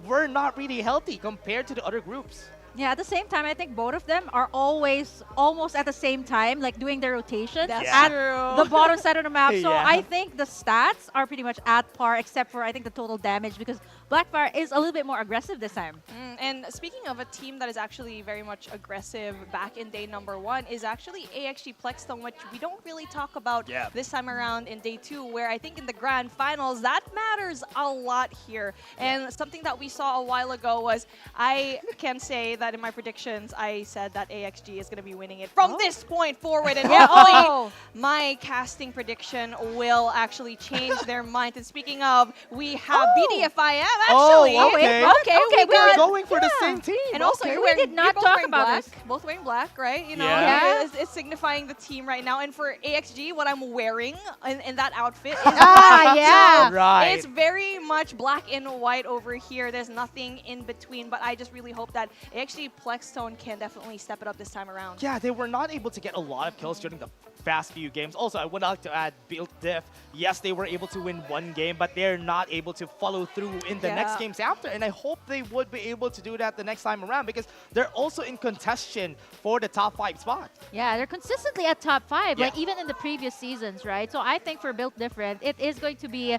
[SPEAKER 3] were not really healthy compared to the other groups.
[SPEAKER 2] Yeah, at the same time, I think both of them are always almost at the same time, like doing their rotations at the bottom side of the map. So I think the stats are pretty much at par, except for I think the total damage because Blackfire is a little bit more aggressive this time.
[SPEAKER 13] And speaking of a team that is actually very much aggressive back in day number 1 is actually AXG Plexstone, which we don't really talk about this time around in day 2, where I think in the grand finals, that matters a lot here. And something that we saw a while ago was, I can say that in my predictions, I said that AXG is going to be winning it from this point forward. And hopefully my casting prediction will actually change their mind. And speaking of, we have BDFIM actually.
[SPEAKER 3] Okay, we're going for the same team.
[SPEAKER 13] And also,
[SPEAKER 2] we did not talk about this.
[SPEAKER 13] Both wearing black, right? You know, it's signifying the team right now. And for AXG, what I'm wearing in that outfit is
[SPEAKER 3] right.
[SPEAKER 13] It's very much black and white over here. There's nothing in between. But I just really hope that AXG Plexstone can definitely step it up this time around.
[SPEAKER 3] Yeah, they were not able to get a lot of kills during the past few games. Also, I would like to add Build Diff. Yes, they were able to win one game, but they're not able to follow through in the next games after. And I hope they would be able to do that the next time around because they're also in contention for the top 5 spot.
[SPEAKER 2] Yeah, they're consistently at top 5, like even in the previous seasons, right? So I think for Built Different, it is going to be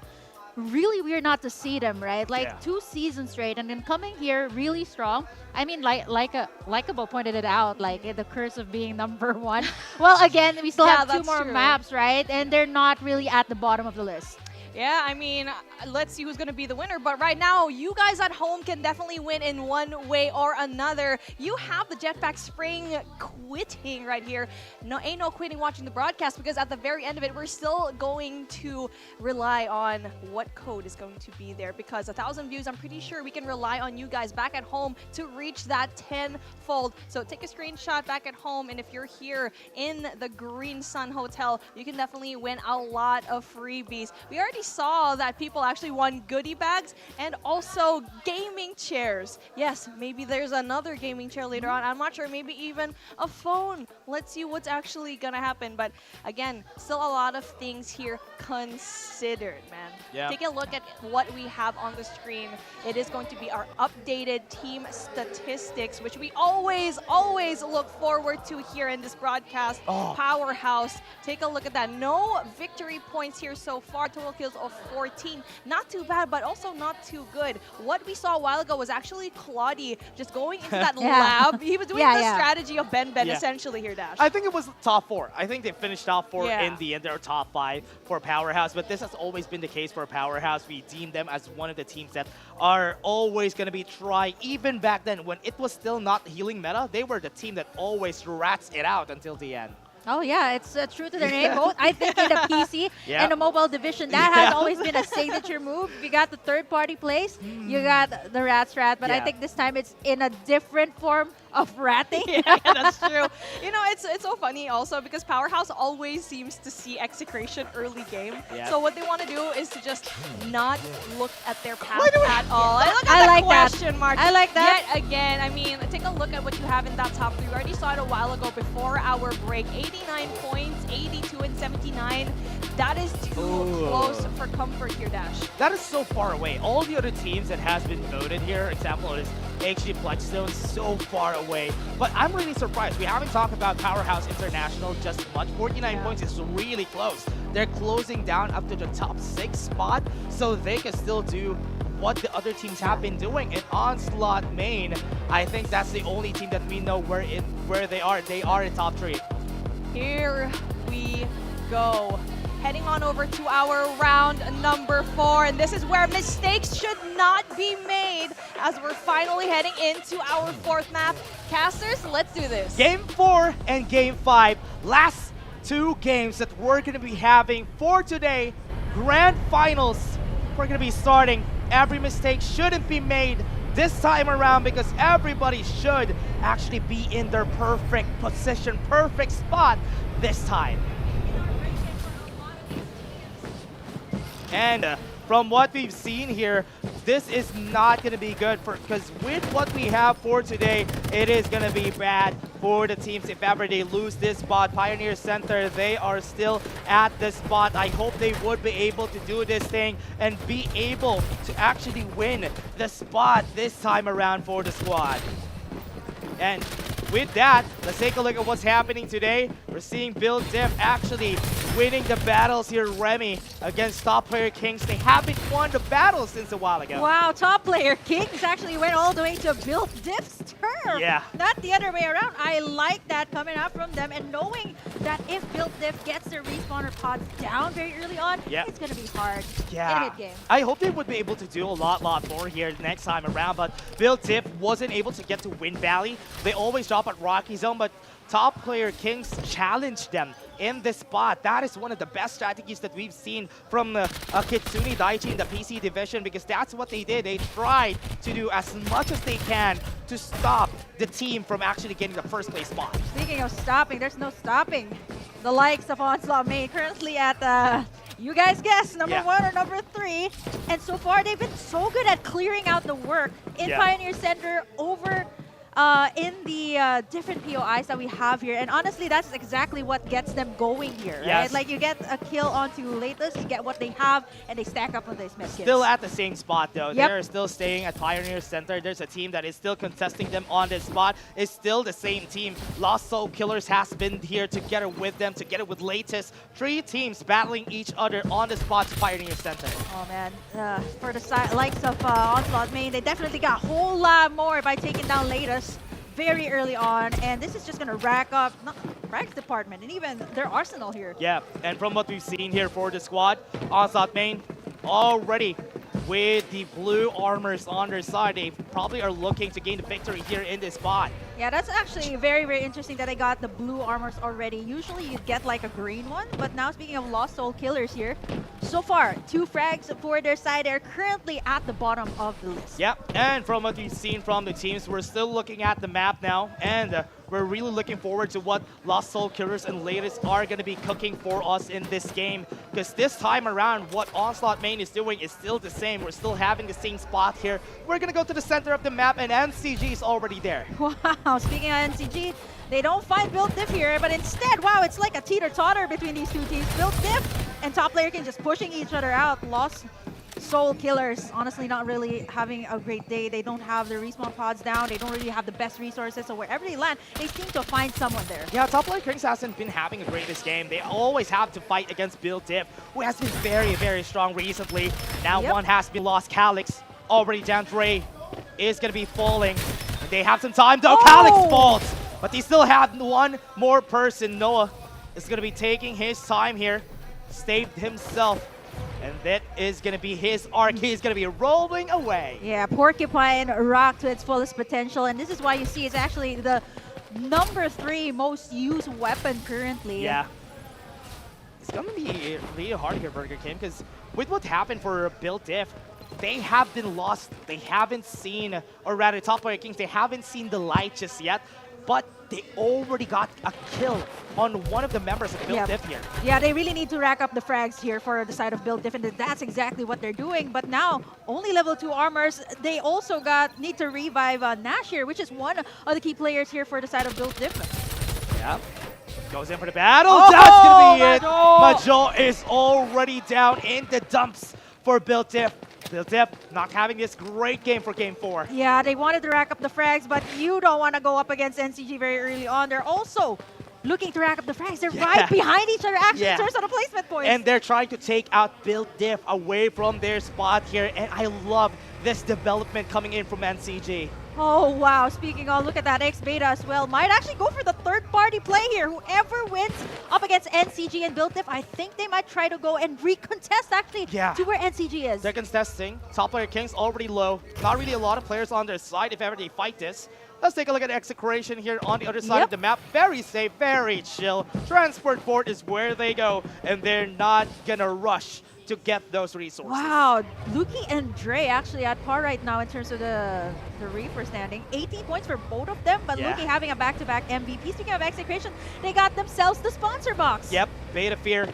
[SPEAKER 2] really weird not to see them, right? Like 2 seasons straight and then coming here really strong. I mean, Likeable pointed it out, like the curse of being number 1. Well, again, we still have 2 more maps, right? And they're not really at the bottom of the list.
[SPEAKER 13] Yeah, I mean, let's see who's going to be the winner. But right now, you guys at home can definitely win in one way or another. You have the Jetpack Spring quitting right here. No, ain't no quitting watching the broadcast because at the very end of it, we're still going to rely on what code is going to be there because 1,000 views, I'm pretty sure we can rely on you guys back at home to reach that 10-fold. So take a screenshot back at home, and if you're here in the Green Sun Hotel, you can definitely win a lot of freebies. We already saw that people actually won goodie bags and also gaming chairs. Yes, maybe there's another gaming chair later on. I'm not sure. Maybe even a phone. Let's see what's actually gonna happen. But again, still a lot of things here considered, man.
[SPEAKER 3] Yeah.
[SPEAKER 13] Take a look at what we have on the screen. It is going to be our updated team statistics, which we always look forward to here in this broadcast. Powerhouse. Take a look at that. No victory points here so far. Total kills of 14. Not too bad, but also not too good. What we saw a while ago was actually Claudie just going into that lab. He was doing the strategy of Ben essentially here, Dash.
[SPEAKER 3] I think it was top 4. I think they finished top 4
[SPEAKER 13] Yeah.
[SPEAKER 3] in the end. They're top 5 for Powerhouse, but this has always been the case for Powerhouse. We deem them as one of the teams that are always going to be trying. Even back then, when it was still not healing meta, they were the team that always rats it out until the end.
[SPEAKER 2] Oh yeah, it's true to their name. Both, I think in the PC
[SPEAKER 3] Yeah.
[SPEAKER 2] and the mobile division, that has always been a signature move. You got the third-party plays, you got the Rats Rat, but I
[SPEAKER 3] Yeah.
[SPEAKER 2] think this time it's in a different form of ratting.
[SPEAKER 13] Yeah, that's true. You know, it's so funny also because Powerhouse always seems to see execration early game.
[SPEAKER 3] Yeah.
[SPEAKER 13] So what they want to do is to just not look at their path at all. I look at
[SPEAKER 2] I
[SPEAKER 13] the
[SPEAKER 2] like that.
[SPEAKER 13] question mark.
[SPEAKER 2] I like that.
[SPEAKER 13] Yet again, I mean, take a look at what you have in that top 3. We already saw it a while ago before our break. 89 points, 82 and 79. That is too close for comfort here, Dash.
[SPEAKER 3] That is so far away. All the other teams that has been voted here, example is HG Pledgestone, so far away. But I'm really surprised. We haven't talked about Powerhouse International just much. 49 points is really close. They're closing down up to the top 6 spot, so they can still do what the other teams have been doing. In Onslaught main, I think that's the only team that we know where they are. They are in top 3.
[SPEAKER 13] Here we go. Heading on over to our round number 4, and this is where mistakes should not be made as we're finally heading into our 4th map. Casters, let's do this.
[SPEAKER 3] Game 4 and Game 5, last 2 games that we're going to be having for today. Grand Finals, we're going to be starting. Every mistake shouldn't be made this time around because everybody should actually be in their perfect position, perfect spot this time. And from what we've seen here, this is not going to be good because with what we have for today, it is going to be bad for the teams if ever they lose this spot. Pioneer Center, they are still at this spot. I hope they would be able to do this thing and be able to actually win the spot this time around for the squad. And with that, let's take a look at what's happening today. We're seeing Bill Diff actually winning the battles here, Remy, against top player Kings. They haven't won the battle since a while ago.
[SPEAKER 2] Wow, top player Kings actually went all the way to Bill Diff's turf.
[SPEAKER 3] Yeah.
[SPEAKER 2] Not the other way around. I like that coming up from them and knowing that if Bill Diff gets their respawner pods down very early on, it's going to be hard in mid-game.
[SPEAKER 3] I hope they would be able to do a lot more here next time around, but Bill Diff wasn't able to get to Wind Valley. They always drop at Rocky Zone, but top player Kings challenged them in this spot. That is one of the best strategies that we've seen from Kitsune Daichi in the PC division because that's what they did. They tried to do as much as they can to stop the team from actually getting the first place spot.
[SPEAKER 2] Speaking of stopping, there's no stopping the likes of Onslaught Main currently at you guys guess, number 1 or number 3. And so far, they've been so good at clearing out the work in Pioneer Center over in the different POIs that we have here. And honestly, that's exactly what gets them going here, right? Like you get a kill onto Latest, you get what they have, and they stack up on these medkits.
[SPEAKER 3] Still at the same spot though. They're still staying at Pioneer Center. There's a team that is still contesting them on this spot. It's still the same team. Lost Soul Killers has been here together with them, together with Latest. 3 teams battling each other on the spot to Pioneer Center.
[SPEAKER 2] Oh man, for the likes of Onslaught Main, they definitely got a whole lot more by taking down Latest very early on, and this is just going to rack up Frags department and even their arsenal here.
[SPEAKER 3] Yeah, and from what we've seen here for the squad, Onslaught Main, already with the blue armors on their side. They probably are looking to gain the victory here in this spot.
[SPEAKER 2] Yeah, that's actually very, very interesting that I got the blue armors already. Usually you'd get like a green one, but now speaking of Lost Soul Killers here, so far, 2 frags for their side. They're currently at the bottom of the list.
[SPEAKER 3] Yep, and from what we've seen from the teams, we're still looking at the map now, and we're really looking forward to what Lost Soul Killers and Latest are going to be cooking for us in this game. Because this time around, what Onslaught Main is doing is still the same. We're still having the same spot here. We're going to go to the center of the map, and NCG is already there.
[SPEAKER 2] Wow, speaking of NCG, they don't find Built Diff here, but instead, wow, it's like a teeter-totter between these two teams. Built Diff and Top Layer King just pushing each other out. Lost Soul Killers, honestly not really having a great day. They don't have the respawn pods down. They don't really have the best resources, so wherever they land, they seem to find someone there.
[SPEAKER 3] Yeah, Top Layer Kings hasn't been having a great this game. They always have to fight against Build Diff, who has been very, very strong recently. Now one has been lost. Calyx already down. Dre is going to be falling. They have some time though. Calyx falls, but they still have one more person. Noah is going to be taking his time here, saved himself. And that is going to be his arc. He's going to be rolling away.
[SPEAKER 2] Yeah, Porcupine rocked to its fullest potential. And this is why you see it's actually the number 3 most used weapon currently.
[SPEAKER 3] Yeah. It's going to be really hard here, Burger King, because with what happened for Build Diff, they have been lost. They haven't seen, or rather, Top Layer Kings, they haven't seen the light just yet. But they already got a kill on one of the members of Build Diff here.
[SPEAKER 2] Yeah, they really need to rack up the frags here for the side of Build Diff, and that's exactly what they're doing. But now, only level 2 armors. They also need to revive Nash here, which is one of the key players here for the side of Build Diff.
[SPEAKER 3] Yep. Goes in for the battle. That's going to be it. Majo is already down in the dumps for Build Diff. Build Diff not having this great game for Game 4.
[SPEAKER 2] Yeah, they wanted to rack up the frags, but you don't want to go up against NCG very early on. They're also looking to rack up the frags. They're right behind each other, actually, in terms of the placement points.
[SPEAKER 3] And they're trying to take out Build Diff away from their spot here. And I love this development coming in from NCG.
[SPEAKER 2] Oh, wow. Speaking of, look at that. X-Beta as well. Might actually go for the third-party play here. Whoever wins up against NCG and Build Diff, I think they might try to go and recontest, actually, to where NCG is.
[SPEAKER 3] They're contesting. Top Layer Kings already low. Not really a lot of players on their side if ever they fight this. Let's take a look at Execration here on the other side of the map. Very safe, very chill. Transport port is where they go, and they're not going to rush to get those resources.
[SPEAKER 2] Wow, Luki and Dre actually at par right now in terms of the Reaper standing. 18 points for both of them, but Luki having a back-to-back MVP. Speaking of Execration, they got themselves the sponsor box.
[SPEAKER 3] Yep, Beta Fear,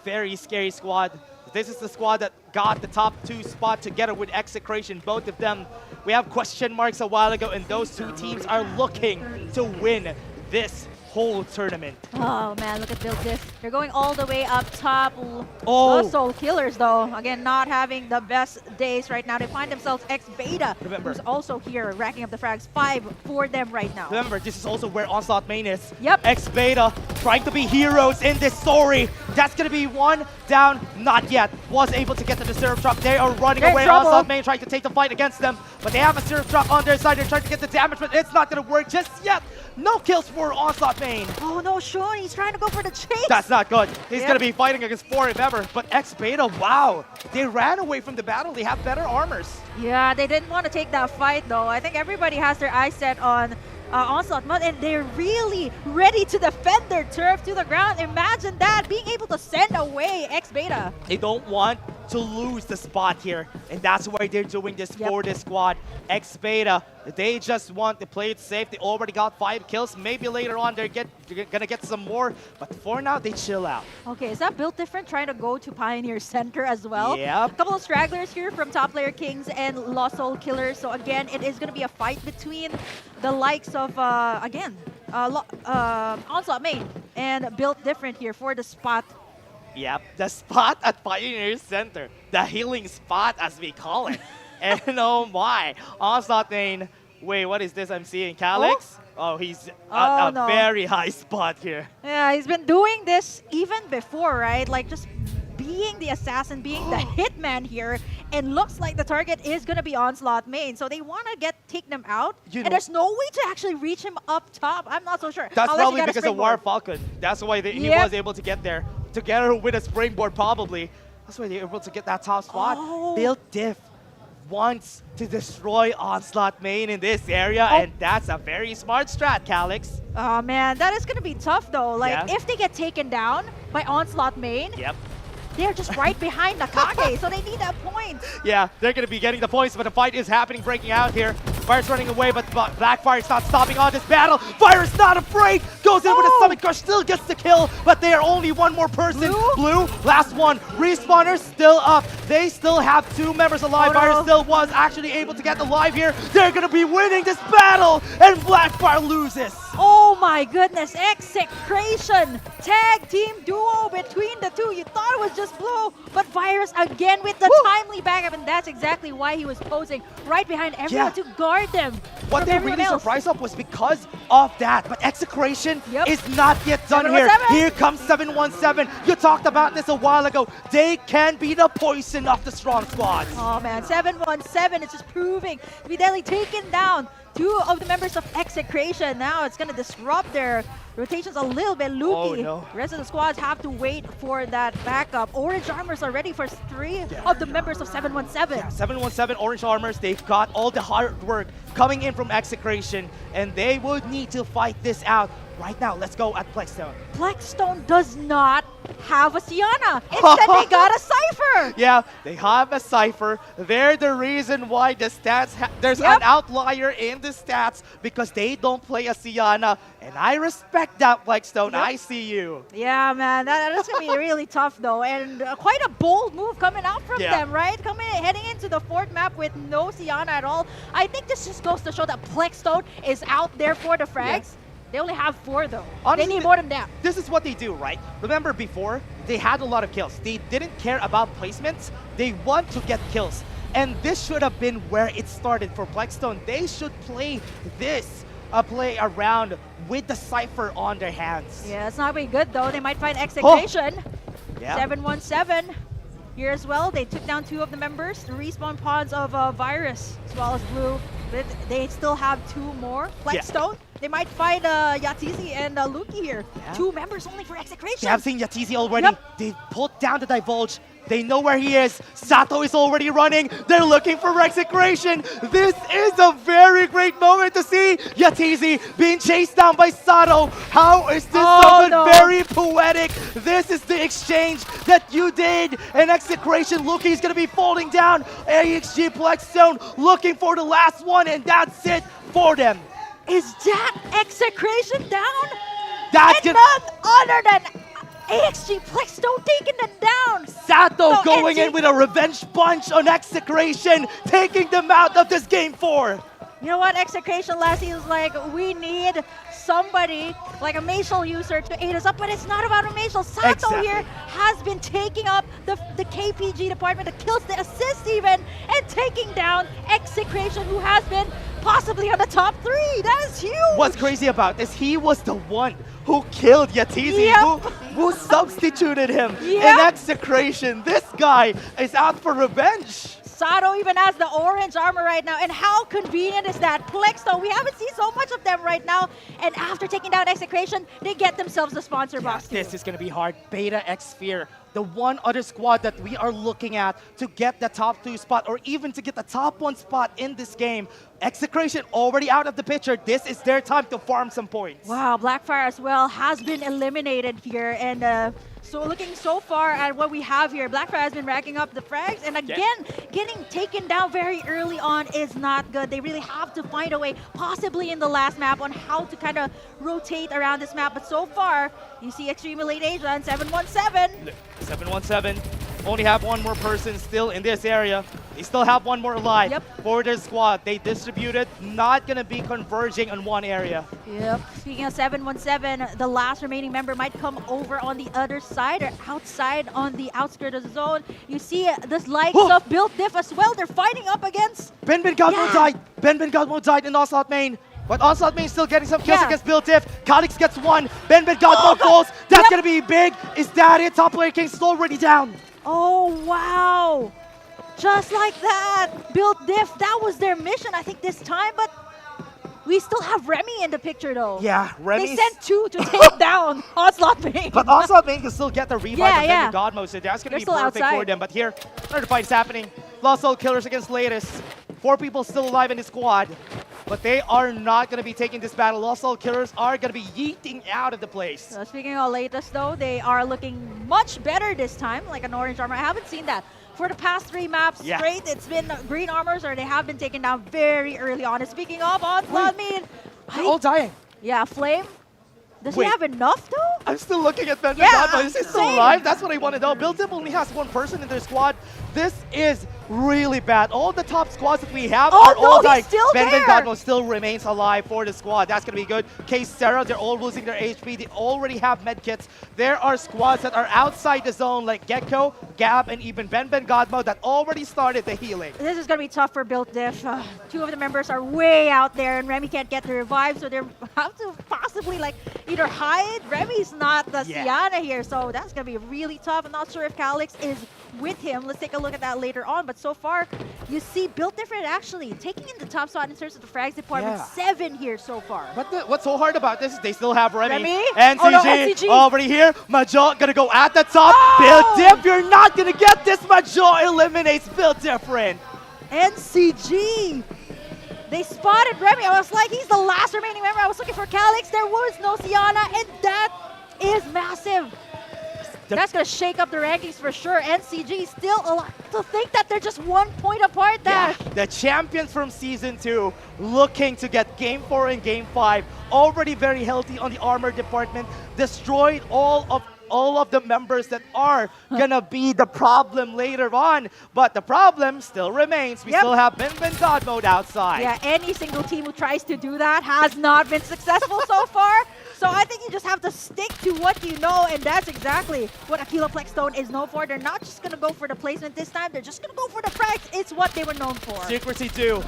[SPEAKER 3] very scary squad. This is the squad that got the top 2 spot together with Execration, both of them. We have question marks a while ago, and those 2 teams are looking to win this whole tournament.
[SPEAKER 2] Oh man, look at Build Diff. They're going all the way up top. The Soul Killers though, again, not having the best days right now. They find themselves X-Beta, who's also here racking up the frags. 5 for them right now.
[SPEAKER 3] Remember, this is also where Onslaught Main is.
[SPEAKER 2] Yep.
[SPEAKER 3] X-Beta trying to be heroes in this story. That's going to be one down. Not yet. Was able to get to the syrup truck. They are running away. Onslaught Main trying to take the fight against them. But they have a syrup truck on their side. They're trying to get the damage, but it's not going to work just yet. No kills for Onslaught Main.
[SPEAKER 2] Oh no, Sean, he's trying to go for the chase.
[SPEAKER 3] That's not good. He's going to be fighting against 4 if ever. But X-Beta, wow. They ran away from the battle. They have better armors.
[SPEAKER 2] Yeah, they didn't want to take that fight though. I think everybody has their eyes set on Onslaught Mud, and they're really ready to defend their turf to the ground. Imagine that, being able to send away X-Beta.
[SPEAKER 3] They don't want to lose the spot here, and that's why they're doing this for this squad. X-Beta, they just want to play it safe. They already got 5 kills. Maybe later on they're gonna get some more, but for now they chill out.
[SPEAKER 2] Okay, is that Built Different trying to go to Pioneer Center as well?
[SPEAKER 3] Yep.
[SPEAKER 2] A couple of stragglers here from Top Layer Kings and Lost Soul Killers. So again, it is gonna be a fight between the likes of Onslaught Main and Built Different here for the spot.
[SPEAKER 3] Yep, the spot at Pioneer Center. The healing spot, as we call it. And oh my, Onslaught Main. Wait, what is this I'm seeing? Calyx? Oh, he's at a very high spot here.
[SPEAKER 2] Yeah, he's been doing this even before, right? Like just being the assassin, being the hitman here, and looks like the target is gonna be Onslaught Main. So they want to take them out, and there's no way to actually reach him up top. I'm not so sure.
[SPEAKER 3] That's probably because of War Falcon. That's why he was able to get there together with a springboard, probably. That's why they're able to get that top spot.
[SPEAKER 2] Oh.
[SPEAKER 3] Build Diff wants to destroy Onslaught main in this area,
[SPEAKER 2] Oh.
[SPEAKER 3] and that's a very smart strat, Calix.
[SPEAKER 2] Oh man, that is gonna be tough though. Like
[SPEAKER 3] Yeah.
[SPEAKER 2] if they get taken down by Onslaught main,
[SPEAKER 3] Yep.
[SPEAKER 2] they're just right behind Nakage, so they need that point.
[SPEAKER 3] Yeah, they're going to be getting the points, but a fight is happening, breaking out here. Fire's running away, but Blackfire's not stopping on this battle. Fire is not afraid, goes in with a stomach crush, still gets the kill, but they are only one more person. Blue, last one. Respawners still up. They still have 2 members alive.
[SPEAKER 2] Oh, no.
[SPEAKER 3] Fire still was actually able to get alive here. They're going to be winning this battle, and Blackfire loses.
[SPEAKER 2] Oh my goodness, Execration! Tag team duo between the two. You thought it was just Blue, but Virus again with the timely backup, and that's exactly why he was posing right behind everyone to guard them.
[SPEAKER 3] What
[SPEAKER 2] from
[SPEAKER 3] they
[SPEAKER 2] everyone
[SPEAKER 3] really
[SPEAKER 2] else.
[SPEAKER 3] surprised up was because of that, but Execration is not yet done here.
[SPEAKER 2] 717.
[SPEAKER 3] Here comes 717. You talked about this a while ago. They can be the poison of the strong squads.
[SPEAKER 2] Oh man, 717 is just proving to be deadly, taking down 2 of the members of Execration. Now it's gonna disrupt their rotations a little bit. Luki,
[SPEAKER 3] Oh, no.
[SPEAKER 2] rest of the squads have to wait for that backup. Orange armors are ready for 3 of the members of 717.
[SPEAKER 3] Yeah, 717 Orange Armors, they've got all the hard work coming in from Execration, and they would need to fight this out. Right now, let's go at Plexstone.
[SPEAKER 2] Plexstone does not have a Sienna. Instead, they got a Cypher.
[SPEAKER 3] Yeah, they have a Cypher. They're the reason why the stats, there's an outlier in the stats because they don't play a Sienna. And I respect that, Plexstone. I see you.
[SPEAKER 2] Yeah, man, that's gonna be really tough though, and quite a bold move coming out from them, right? Heading into the 4th map with no Sienna at all. I think this just goes to show that Plexstone is out there for the frags. They only have 4 though.
[SPEAKER 3] Honestly,
[SPEAKER 2] they need more than that.
[SPEAKER 3] This is what they do, right? Remember before, they had a lot of kills. They didn't care about placements. They want to get kills. And this should have been where it started for Plexstone. They should play this, play around with the Cypher on their hands.
[SPEAKER 2] Yeah, it's not very good though. They might find Execration.
[SPEAKER 3] Yeah.
[SPEAKER 2] 717 here as well. They took down 2 of the members. The respawn pods of Virus as well as Blue. But they still have 2 more. Plexstone. They might find Yatizi and Luki here. 2 members only for Execration.
[SPEAKER 3] They have seen Yatizi already. They pulled down the Divulge. They know where he is. Sato is already running. They're looking for Execration. This is a very great moment to see Yatizi being chased down by Sato. How is this something very poetic? This is the exchange that you did. And Execration, Luki is going to be falling down. AXG Plexstone looking for the last one, and that's it for them.
[SPEAKER 2] Is that Execration down?
[SPEAKER 3] That's
[SPEAKER 2] and none other than AXG Plexstone taking them down.
[SPEAKER 3] Sato going in with a revenge punch on Execration, taking them out of this game 4.
[SPEAKER 2] You know what? Execration last season was like, we need somebody like a Macial user to aid us up, but it's not about a Macial. Sato here has been taking up the KPG department, the kills, the assists even, and taking down Execration, who has been possibly on the top 3. That is huge.
[SPEAKER 3] What's crazy about this, he was the one who killed Yatizi, who substituted him in Execration. This guy is out for revenge.
[SPEAKER 2] Sato even has the orange armor right now, and how convenient is that? Plexstone, we haven't seen so much of them right now, and after taking down Execration, they get themselves the sponsor box too.
[SPEAKER 3] This is going to be hard. Beta X Sphere, the one other squad that we are looking at to get the top 2 spot or even to get the top 1 spot in this game. Execration already out of the picture. This is their time to farm some points.
[SPEAKER 2] Wow, Blackfire as well has been eliminated here, and so looking so far at what we have here, Blackfire has been racking up the frags, and again, getting taken down very early on is not good. They really have to find a way, possibly in the last map, on how to kind of rotate around this map. But so far, you see Extreme Elite Asia and 717.
[SPEAKER 3] 717 only have 1 more person still in this area. They still have 1 more alive for their squad. They distributed, not going to be converging on 1 area.
[SPEAKER 2] Yep. Speaking of 717, the last remaining member might come over on the other side or outside on the outskirts of the zone. You see the likes of Built Diff as well. They're fighting up against...
[SPEAKER 3] Ben Godmo died. Ben Godmo died in Onslaught main. But Onslaught main still getting some kills against Built Diff. Calix gets 1. Ben Godmo falls. That's going to be big. Is that it? Top laner King's already down.
[SPEAKER 2] Oh, wow. Just like that. Built Diff, that was their mission, I think, this time. But We still have Remy in the picture though.
[SPEAKER 3] Yeah,
[SPEAKER 2] They
[SPEAKER 3] Remy's...
[SPEAKER 2] sent 2 to take down Onslaught Bane.
[SPEAKER 3] But also, Bane can still get the revive
[SPEAKER 2] Yeah,
[SPEAKER 3] from
[SPEAKER 2] yeah.
[SPEAKER 3] Vendor God Mode, so that's going to
[SPEAKER 2] They're
[SPEAKER 3] be
[SPEAKER 2] still
[SPEAKER 3] perfect for
[SPEAKER 2] outside.
[SPEAKER 3] them. But here, another fight is happening. Lost Soul Killers against Latest. 4 people still alive in the squad, but they are not going to be taking this battle. Lost Soul Killers are going to be yeeting out of the place.
[SPEAKER 2] So speaking of latest though, they are looking much better this time, like an orange armor. I haven't seen that. For the past 3 maps
[SPEAKER 3] Yeah.
[SPEAKER 2] straight, it's been green armors or they have been taken down very early on. And speaking of Onslaught,
[SPEAKER 3] They're all dying.
[SPEAKER 2] yeah, Flame. Does
[SPEAKER 3] Wait.
[SPEAKER 2] he have enough though?
[SPEAKER 3] I'm still looking at Vendor
[SPEAKER 2] Yeah,
[SPEAKER 3] God Mode. Is he still
[SPEAKER 2] same.
[SPEAKER 3] alive? That's what I want to know. Build Dip only has 1 person in their squad. This is really bad. All the top squads that we have
[SPEAKER 2] Oh,
[SPEAKER 3] are
[SPEAKER 2] no,
[SPEAKER 3] all
[SPEAKER 2] he's
[SPEAKER 3] dying.
[SPEAKER 2] still
[SPEAKER 3] Ben
[SPEAKER 2] there.
[SPEAKER 3] God Mode still remains alive for the squad. That's going to be good. Case Sarah, they're all losing their HP. They already have med kits. There are squads that are outside the zone like Gecko, Gab, and even Ben God Mode that already started the healing.
[SPEAKER 2] This is going to be tough for Built Diff. 2 of the members are way out there and Remy can't get the revive, so they have to possibly like either hide. Remy's not the Sienna here, so that's going to be really tough. I'm not sure if Calix is with him. Let's take a look at that later on. But so far, you see Built Different actually taking in the top spot in terms of the frags department.
[SPEAKER 3] Yeah.
[SPEAKER 2] 7 here so far.
[SPEAKER 3] But what's so hard about this is they still have Remy.
[SPEAKER 2] Remy?
[SPEAKER 3] NCG,
[SPEAKER 2] Oh, no, NCG.
[SPEAKER 3] already here. Majo gonna go at the top.
[SPEAKER 2] Oh!
[SPEAKER 3] Build Dip, you're not gonna get this. Majo eliminates Build Different.
[SPEAKER 2] NCG! They spotted Remy. I was like, he's the last remaining member. I was looking for Calix. There was no Sienna, and that is massive. That's going to shake up the rankings for sure. NCG still alive. To think that they're just 1 point apart there.
[SPEAKER 3] Yeah, the champions from Season 2 looking to get Game 4 and Game 5. Already very healthy on the armor department. Destroyed all of the members that are gonna be the problem later on. But the problem still remains. We still have Ben God Mode outside.
[SPEAKER 2] Yeah, any single team who tries to do that has not been successful so far. So I think you just have to stick to what you know, and that's exactly what Aquila Plexstone is known for. They're not just going to go for the placement this time. They're just going to go for the frags. It's what they were known for.
[SPEAKER 3] Secrecy 2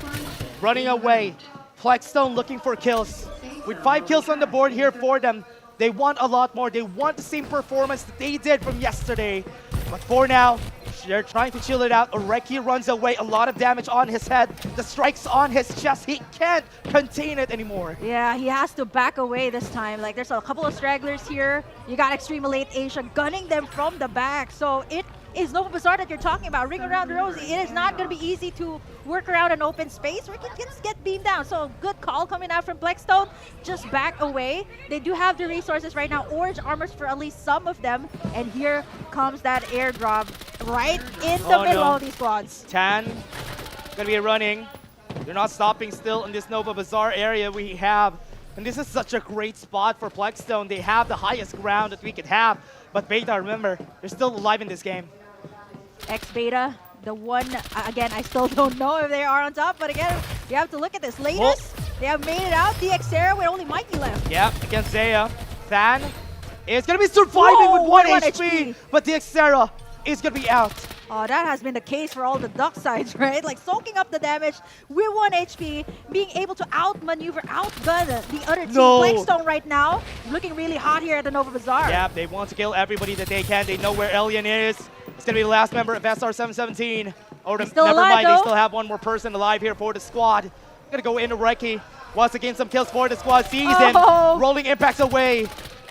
[SPEAKER 3] running away. Plexstone looking for kills. With 5 kills on the board here for them, they want a lot more. They want the same performance that they did from yesterday. But for now, they're trying to chill it out. Oreki runs away. A lot of damage on his head. The strikes on his chest. He can't contain it anymore.
[SPEAKER 2] Yeah, he has to back away this time. Like, there's a couple of stragglers here. You got Extreme Elite Asia gunning them from the back. So it is Nova Bazaar that you're talking about. Ring around the rosy. It is not going to be easy to work around an open space where you can just get beamed down. So good call coming out from Plexstone. Just back away. They do have the resources right now. Orange armors for at least some of them. And here comes that airdrop right in the middle of these squads.
[SPEAKER 3] Tan gonna be running. They're not stopping still in this Nova Bazaar area we have. And this is such a great spot for Plexstone. They have the highest ground that we could have. But Beta, remember, they're still alive in this game.
[SPEAKER 2] X-Beta, the one, again, I still don't know if they are on top, but again, you have to look at this. Latest, they have made it out. The Xera with only Mikey left.
[SPEAKER 3] Yeah, against Zaya. Than is going to be surviving with 1 HP, but the Xera is going to be out.
[SPEAKER 2] Oh, that has been the case for all the duck sides, right? Like soaking up the damage with 1 HP, being able to outmaneuver, outgun the other team. Plexstone right now, looking really hot here at the Nova Bazaar.
[SPEAKER 3] Yeah, they want to kill everybody that they can. They know where Alien is. It's going to be the last member of SR717. Oh, never mind, they still have 1 more person alive here for the squad. Going to go into Reki. Wants to gain some kills for the squad. Sees him. Rolling impacts away.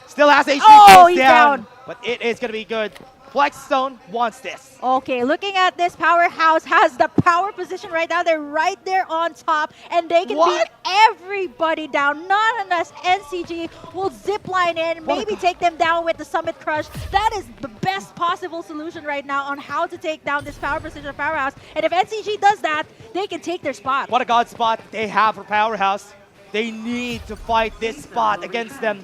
[SPEAKER 3] Still has HP kills down. But it is going to be good. Plexstone wants this.
[SPEAKER 2] Okay, looking at this, Powerhouse has the power position right now. They're right there on top, and they can beat everybody down. Not unless NCG will zipline in, maybe take them down with the Summit Crush. That is the best possible solution right now on how to take down this power position of Powerhouse. And if NCG does that, they can take their spot.
[SPEAKER 3] What a god spot they have for Powerhouse. They need to fight this spot against them.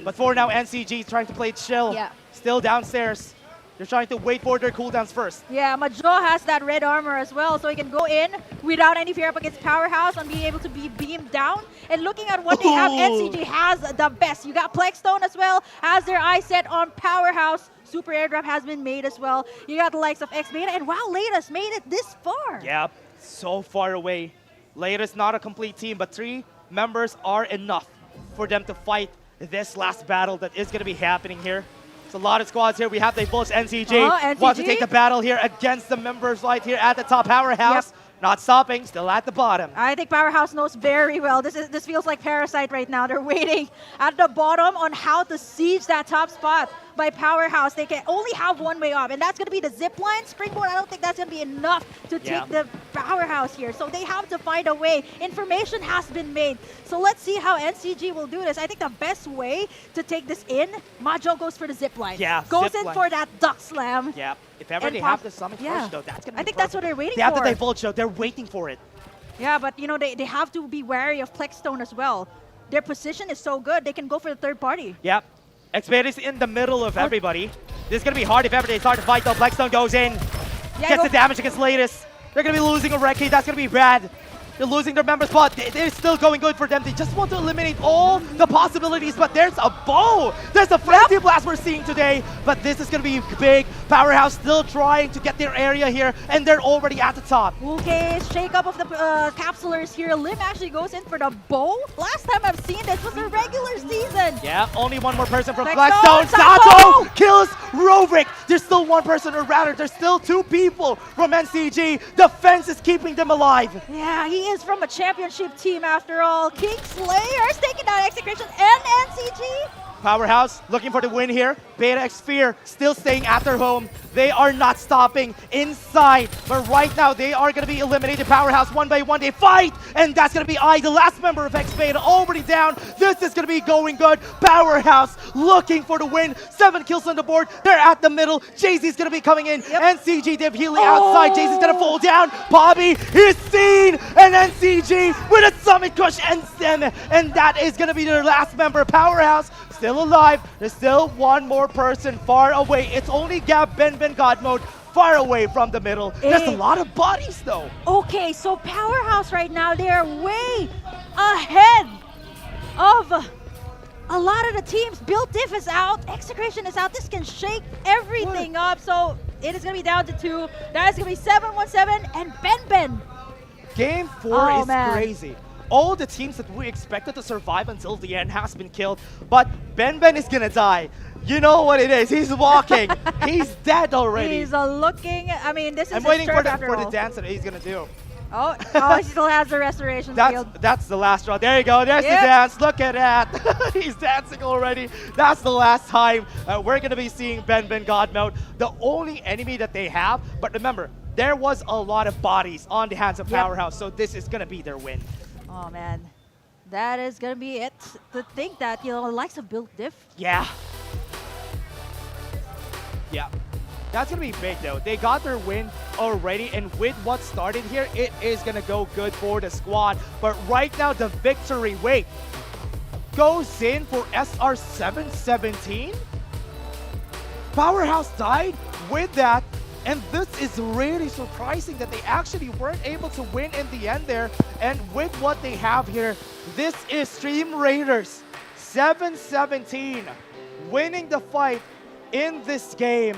[SPEAKER 3] But for now, NCG is trying to play chill.
[SPEAKER 2] Yeah.
[SPEAKER 3] Still downstairs. They're trying to wait for their cooldowns first.
[SPEAKER 2] Yeah, Majo has that red armor as well, so he can go in without any fear up against Powerhouse and being able to be beamed down. And looking at what they have, NCG has the best. You got Plexstone as well, has their eyes set on Powerhouse. Super airdrop has been made as well. You got the likes of X-Beta, and wow, Latest made it this far.
[SPEAKER 3] Yep, so far away. Latest not a complete team, but 3 members are enough for them to fight this last battle that is going to be happening here. It's a lot of squads here. We have the Bulls NCG.
[SPEAKER 2] NCG
[SPEAKER 3] Wants to take the battle here against the members right here at the top. Powerhouse Not stopping, still at the bottom.
[SPEAKER 2] I think Powerhouse knows very well. This feels like Parasite right now. They're waiting at the bottom on how to siege that top spot by Powerhouse. They can only have one way up, and that's going to be the zip line. Springboard, I don't think that's going to be enough to take the Powerhouse here. So they have to find a way. Information has been made. So let's see how NCG will do this. I think the best way to take this in, Majo goes for the zip line.
[SPEAKER 3] Yeah,
[SPEAKER 2] goes
[SPEAKER 3] zip
[SPEAKER 2] in
[SPEAKER 3] line.
[SPEAKER 2] for that duck slam.
[SPEAKER 3] Yeah, if ever
[SPEAKER 2] And
[SPEAKER 3] they
[SPEAKER 2] pop-
[SPEAKER 3] have the summit
[SPEAKER 2] yeah.
[SPEAKER 3] push, though, that's going to be
[SPEAKER 2] I think that's what they're waiting
[SPEAKER 3] They have
[SPEAKER 2] for.
[SPEAKER 3] the divulge, though. They're waiting for it.
[SPEAKER 2] Yeah, but you know, they have to be wary of Plexstone as well. Their position is so good, they can go for the third party.
[SPEAKER 3] Yep. Xpade is in the middle of everybody. This is going to be hard if ever they start to fight, though. Blackstone goes in, gets the damage against Latest. They're going to be losing a Reki. That's going to be bad. They're losing their member spot. They're still going good for them. They just want to eliminate all the possibilities, but there's a bow. There's a Frenzy Blast we're seeing today, but this is going to be big. Powerhouse still trying to get their area here, and they're already at the top.
[SPEAKER 2] Okay, shake up of the capsulers here. Lim actually goes in for the bow. Last time I've seen this was the regular season.
[SPEAKER 3] Yeah, only one more person from
[SPEAKER 2] Blackstone,
[SPEAKER 3] Blackstone.
[SPEAKER 2] Sato!
[SPEAKER 3] Sato kills Rovik. There's still one person, or rather, there's still two people from NCG. The fence is keeping them alive.
[SPEAKER 2] Yeah, he is from a championship team after all. King Slayer's taking down Execution and NCG.
[SPEAKER 3] Powerhouse looking for the win here. Beta X Sphere still staying at their home. They are not stopping inside, but right now they are going to be eliminated. Powerhouse one by one. They fight, and that's going to be the last member of X Beta, already down. This is going to be going good. Powerhouse looking for the win. 7 kills on the board. They're at the middle. Jay-Z's going to be coming in. NCG Div healing outside. Jay-Z's going to fall down. Bobby is seen, and NCG with a summit crush ends them, and that is going to be their last member. Powerhouse still alive. There's still one more person far away. It's only Gab Ben God Mode far away from the middle. There's a lot of bodies though.
[SPEAKER 2] Okay, so Powerhouse right now, they're way ahead of a lot of the teams. Build Diff is out, Execration is out. This can shake everything up. So it is going to be down to 2. That is going to be 717 and Ben.
[SPEAKER 3] Game 4 is
[SPEAKER 2] man.
[SPEAKER 3] crazy. All the teams that we expected to survive until the end has been killed, but Ben is gonna die. You know what it is. He's walking. He's dead already.
[SPEAKER 2] He's looking. I mean, this is
[SPEAKER 3] I'm
[SPEAKER 2] his
[SPEAKER 3] waiting
[SPEAKER 2] turn
[SPEAKER 3] for the
[SPEAKER 2] after all.
[SPEAKER 3] dance that he's gonna do.
[SPEAKER 2] Oh, he still has the restoration field.
[SPEAKER 3] That's the last round. There you go. There's the dance. Look at that. He's dancing already. That's the last time we're gonna be seeing Ben God Mode. The only enemy that they have, but remember, there was a lot of bodies on the hands of Powerhouse, so this is gonna be their win.
[SPEAKER 2] Oh man, that is gonna be it. To think that, you know, likes of Build Diff.
[SPEAKER 3] Yeah. Yeah. That's going to be big, though. They got their win already, and with what started here, it is going to go good for the squad. But right now, the victory, goes in for SR717. Powerhouse died with that, and this is really surprising that they actually weren't able to win in the end there. And with what they have here, this is Stream Raiders 717 winning the fight in this game.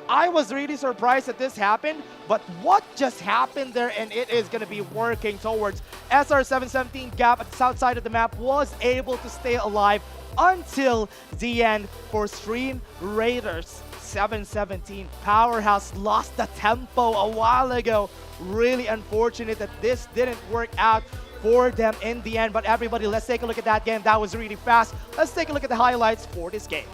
[SPEAKER 3] I was really surprised that this happened, but what just happened there, and it is going to be working towards SR717. Gap at the south side of the map was able to stay alive until the end for Stream Raiders 717. Powerhouse lost the tempo a while ago. Really unfortunate that this didn't work out for them in the end, but everybody, let's take a look at that game. That was really fast. Let's take a look at the highlights for this game.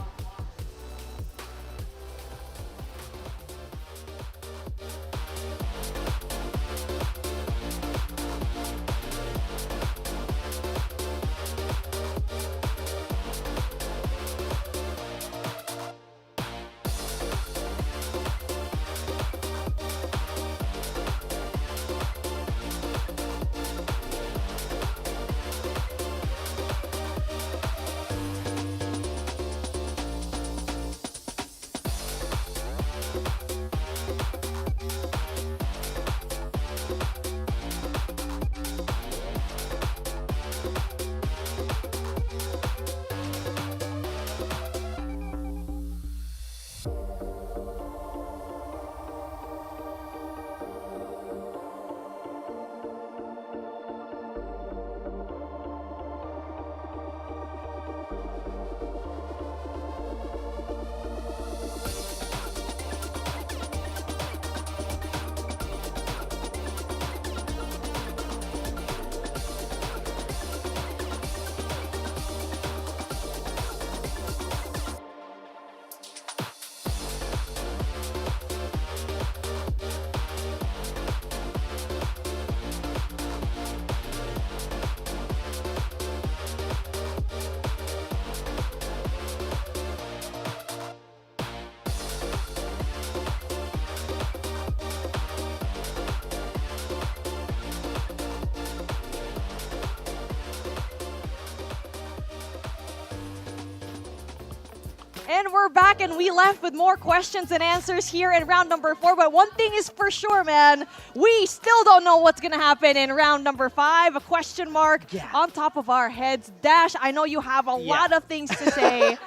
[SPEAKER 14] And we're back, and we left with more questions and answers here in round number 4. But one thing is for sure, man, we still don't know what's going to happen in round number 5. A question mark on top of our heads. Dash, I know you have a lot of things to say.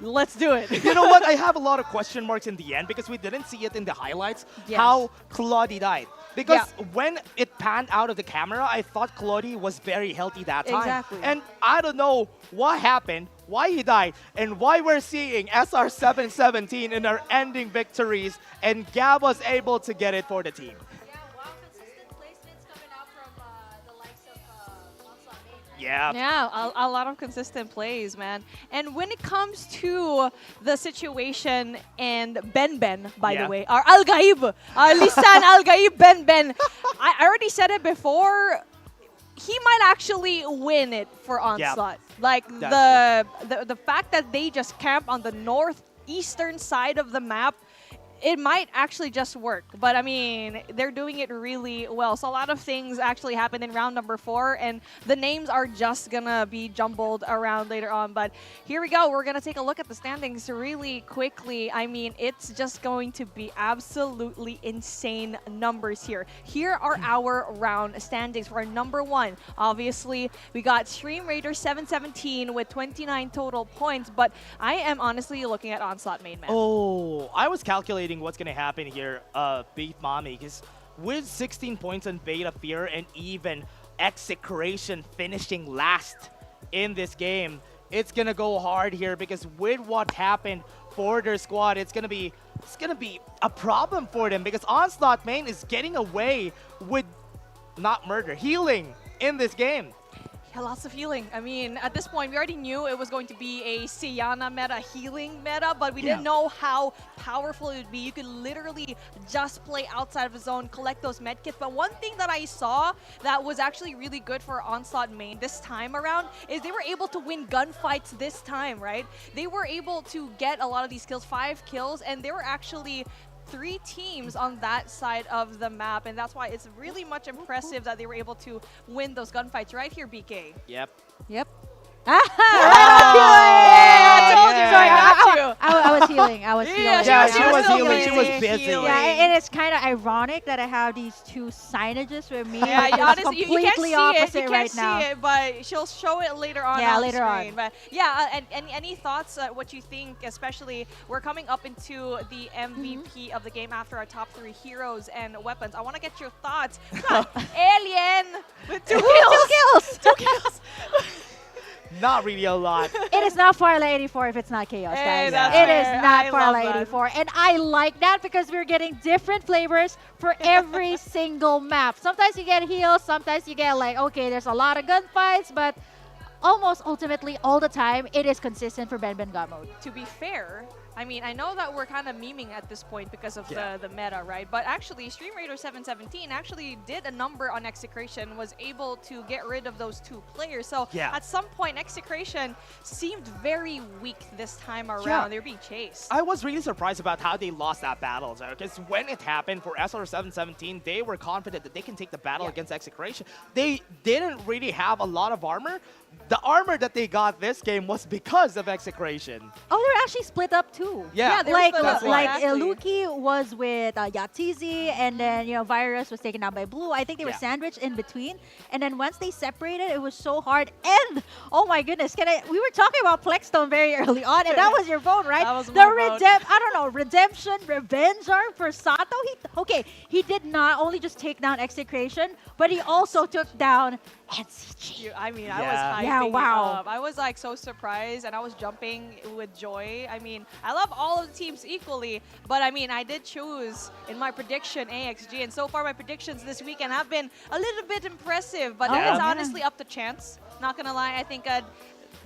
[SPEAKER 14] Let's do it.
[SPEAKER 3] You know what? I have a lot of question marks in the end because we didn't see it in the highlights how Claudie died. Because when it panned out of the camera, I thought Claudie was very healthy that time.
[SPEAKER 14] Exactly.
[SPEAKER 3] And I don't know what happened, why he died, and why we're seeing SR717 in our ending victories, and Gab was able to get it for the team.
[SPEAKER 13] Yeah, a lot of consistent plays, man. And when it comes to the situation and Ben, by the way, our Al-Gaib, our Lisan Al-Gaib Ben, I already said it before, he might actually win it for Onslaught. Like the fact that they just camp on the northeastern side of the map, it might actually just work. But I mean, they're doing it really well. So a lot of things actually happened in round number 4, and the names are just gonna be jumbled around later on. But here we go. We're gonna take a look at the standings really quickly. I mean, it's just going to be absolutely insane numbers here. Here are our round standings for number 1. Obviously, we got Stream Raider 717 with 29 total points, but I am honestly looking at Onslaught main man.
[SPEAKER 3] Oh, I was calculating what's going to happen here, Beat Mommy, because with 16 points on Beta Fear and even Execration finishing last in this game, it's going to go hard here because with what happened for their squad, it's going to be a problem for them because Onslaught main is getting away with not murder, healing in this game.
[SPEAKER 13] Yeah, lots of healing. I mean, at this point, we already knew it was going to be a Siana meta, healing meta, but we didn't know how powerful it would be. You could literally just play outside of the zone, collect those medkits. But one thing that I saw that was actually really good for Onslaught main this time around is they were able to win gunfights this time, right? They were able to get a lot of these kills, 5 kills, and they were actually 3 teams on that side of the map, and that's why it's really much impressive that they were able to win those gunfights right here, BK.
[SPEAKER 3] Yep.
[SPEAKER 2] I
[SPEAKER 13] told you. Sorry, I got you.
[SPEAKER 2] I was healing. I was healing.
[SPEAKER 3] Yeah, she was healing. She was busy.
[SPEAKER 2] Yeah, and it's kind of ironic that I have these 2 signages with me.
[SPEAKER 13] Yeah,
[SPEAKER 2] Like, it's
[SPEAKER 13] honestly,
[SPEAKER 2] completely
[SPEAKER 13] you can't see
[SPEAKER 2] opposite
[SPEAKER 13] it. You
[SPEAKER 2] right
[SPEAKER 13] can't see
[SPEAKER 2] now.
[SPEAKER 13] it, but she'll show it later on.
[SPEAKER 2] Yeah,
[SPEAKER 13] on
[SPEAKER 2] later
[SPEAKER 13] screen.
[SPEAKER 2] on.
[SPEAKER 13] But yeah, and any thoughts? What you think? Especially, we're coming up into the MVP of the game after our top 3 heroes and weapons. I want to get your thoughts. Come on, Alien with 2 kills. 2 kills.
[SPEAKER 3] Not really a lot.
[SPEAKER 2] It is not Farlight 84 if it's not Chaos, guys.
[SPEAKER 13] that's
[SPEAKER 2] It
[SPEAKER 13] fair.
[SPEAKER 2] is not
[SPEAKER 13] I love
[SPEAKER 2] Farlight
[SPEAKER 13] that.
[SPEAKER 2] 84. And I like that because we're getting different flavors for every single map. Sometimes you get heals, sometimes you get like, okay, there's a lot of gunfights, but almost ultimately all the time, it is consistent for Ben God mode.
[SPEAKER 13] To be fair, I mean, I know that we're kind of memeing at this point because of the meta, right? But actually, Stream Raider 717 actually did a number on Execration, was able to get rid of those 2 players. So at some point, Execration seemed very weak this time around.
[SPEAKER 3] Yeah.
[SPEAKER 13] They were being chased.
[SPEAKER 3] I was really surprised about how they lost that battle, because when it happened for SR717, they were confident that they can take the battle against Execration. They didn't really have a lot of armor. The armor that they got this game was because of Execration.
[SPEAKER 2] Oh, they're actually split up too.
[SPEAKER 3] Yeah,
[SPEAKER 13] they were
[SPEAKER 2] like
[SPEAKER 13] split up, exactly.
[SPEAKER 2] Luki was with Yatizi, and then Virus was taken down by Blue. I think they were sandwiched in between, and then once they separated, it was so hard. And oh my goodness, we were talking about Plexstone very early on, and that was your vote, right?
[SPEAKER 13] That was
[SPEAKER 2] the
[SPEAKER 13] my vote.
[SPEAKER 2] I don't know, redemption, revenge arc for Sato. He did not only just take down Execration, but he also took down NCG.
[SPEAKER 13] I mean, I was hyping
[SPEAKER 2] Yeah, wow.
[SPEAKER 13] it up. I was like so surprised, and I was jumping with joy. I mean, I love all of the teams equally, but I mean, I did choose in my prediction AXG, and so far my predictions this weekend have been a little bit impressive, but it's honestly up to chance. Not gonna lie, I think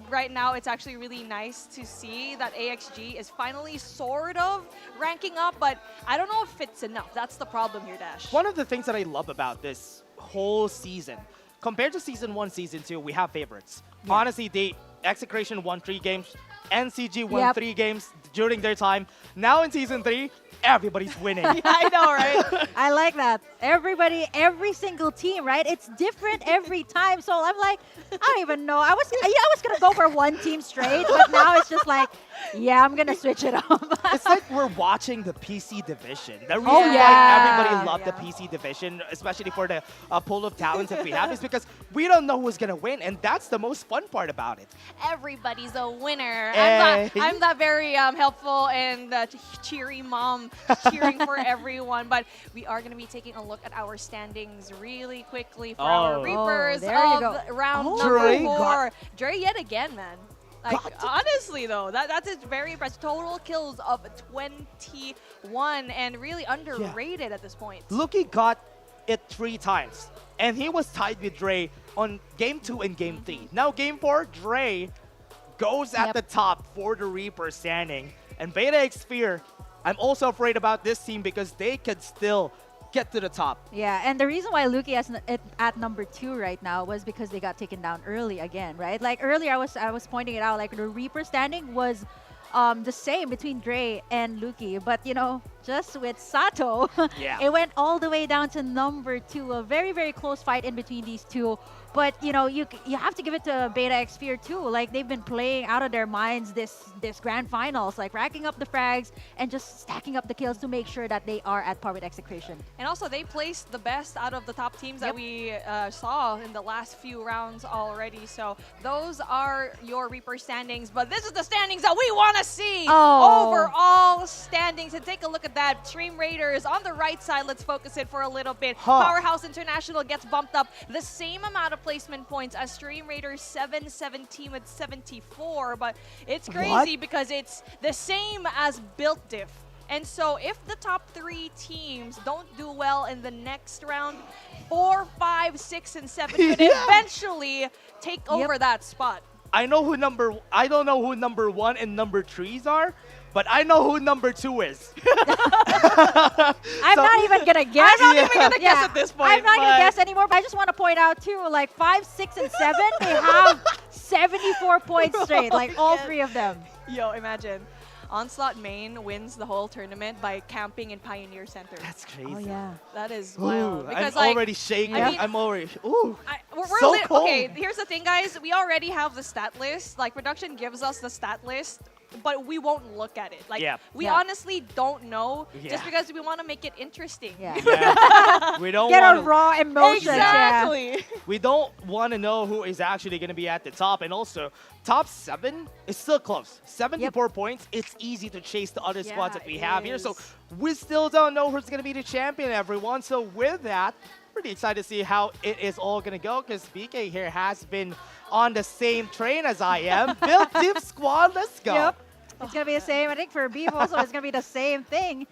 [SPEAKER 13] right now it's actually really nice to see that AXG is finally sort of ranking up, but I don't know if it's enough. That's the problem here, Dash.
[SPEAKER 3] One of the things that I love about this whole season, compared to Season 1, Season 2, we have favorites. Honestly, Execration won 3 games, NCG won 3 games during their time. Now in Season 3, everybody's winning.
[SPEAKER 13] Yeah, I know, right?
[SPEAKER 2] I like that. Everybody, every single team, right? It's different every time. So I'm like, I don't even know. I was gonna go for one team straight, but now it's just like Yeah, I'm gonna switch it up.
[SPEAKER 3] It's like we're watching the PC division. The reason
[SPEAKER 2] Oh,
[SPEAKER 3] why
[SPEAKER 2] yeah.
[SPEAKER 3] everybody loved the PC division, especially for the pool of talents that we have, is because we don't know who's gonna win, and that's the most fun part about it.
[SPEAKER 13] Everybody's a winner.
[SPEAKER 3] Hey.
[SPEAKER 13] I'm that very helpful and cheery mom cheering for everyone. But we are going to be taking a look at our standings really quickly for our
[SPEAKER 3] Oh.
[SPEAKER 13] Reapers
[SPEAKER 2] there you
[SPEAKER 13] of
[SPEAKER 2] go.
[SPEAKER 13] round
[SPEAKER 3] Dre
[SPEAKER 13] number 4.
[SPEAKER 3] got-
[SPEAKER 13] Dre yet again, man. Like, honestly, though, that's very impressive. Total kills of 21 and really underrated at this point.
[SPEAKER 3] Lucky got it 3 times, and he was tied with Dre on game 2 and game 3. Now game 4, Dre goes at the top for the Reaper standing. And Beta X Fear, I'm also afraid about this team because they could still get to the top.
[SPEAKER 2] Yeah, and the reason why Luki is at number 2 right now was because they got taken down early again, right? Like earlier, I was pointing it out, like the Reaper standing was the same between Dre and Luki, but you know, just with Sato,
[SPEAKER 3] Yeah.
[SPEAKER 2] it went all the way down to number 2. A very, very close fight in between these two. But you know, you have to give it to Beta X Fear too. Like they've been playing out of their minds this grand finals, like racking up the frags and just stacking up the kills to make sure that they are at par with Execration.
[SPEAKER 13] And also, they placed the best out of the top teams that we saw in the last few rounds already. So those are your Reaper standings. But this is the standings that we want to see.
[SPEAKER 2] Oh.
[SPEAKER 13] Overall standings. And take a look at that. Stream Raiders on the right side. Let's focus it for a little bit. Powerhouse International gets bumped up the same amount of placement points as Stream Raiders 717 with 74. But it's crazy because it's the same as Built Diff. And so if the top 3 teams don't do well in the next round, 4, 5, 6, and 7 could eventually take over that spot.
[SPEAKER 3] I don't know who number 1 and number 3s are, but I know who number 2 is.
[SPEAKER 2] I'm not even gonna guess.
[SPEAKER 13] I'm not even gonna guess at this point.
[SPEAKER 2] I'm not gonna guess anymore, but I just want to point out too, like 5, 6, and 7, they have 74 points straight, like all 3 of them.
[SPEAKER 13] Yo, imagine. Onslaught main wins the whole tournament by camping in Pioneer Center.
[SPEAKER 3] That's crazy.
[SPEAKER 2] Oh yeah.
[SPEAKER 13] That is
[SPEAKER 3] Ooh,
[SPEAKER 13] wild. Because
[SPEAKER 3] I'm
[SPEAKER 13] like,
[SPEAKER 3] already shaking.
[SPEAKER 13] I mean,
[SPEAKER 3] I'm already. Ooh.
[SPEAKER 13] we're
[SPEAKER 3] so cold.
[SPEAKER 13] okay, here's the thing, guys. We already have the stat list. Like, production gives us the stat list, but we won't look at it. Like, we honestly don't know just because we want to make it interesting.
[SPEAKER 2] Yeah.
[SPEAKER 3] We don't
[SPEAKER 2] Get
[SPEAKER 3] wanna,
[SPEAKER 2] a raw emotion.
[SPEAKER 13] Exactly.
[SPEAKER 3] We don't want to know who is actually going to be at the top. And also, top 7 is still close. 74 points. It's easy to chase the other squads that we have here. So we still don't know who's going to be the champion, everyone. So with that, pretty excited to see how it is all going to go because BK here has been on the same train as I am. Build Div Squad, let's go.
[SPEAKER 2] Yep. It's going to be the same. I think for Beef also, it's going to be the same thing.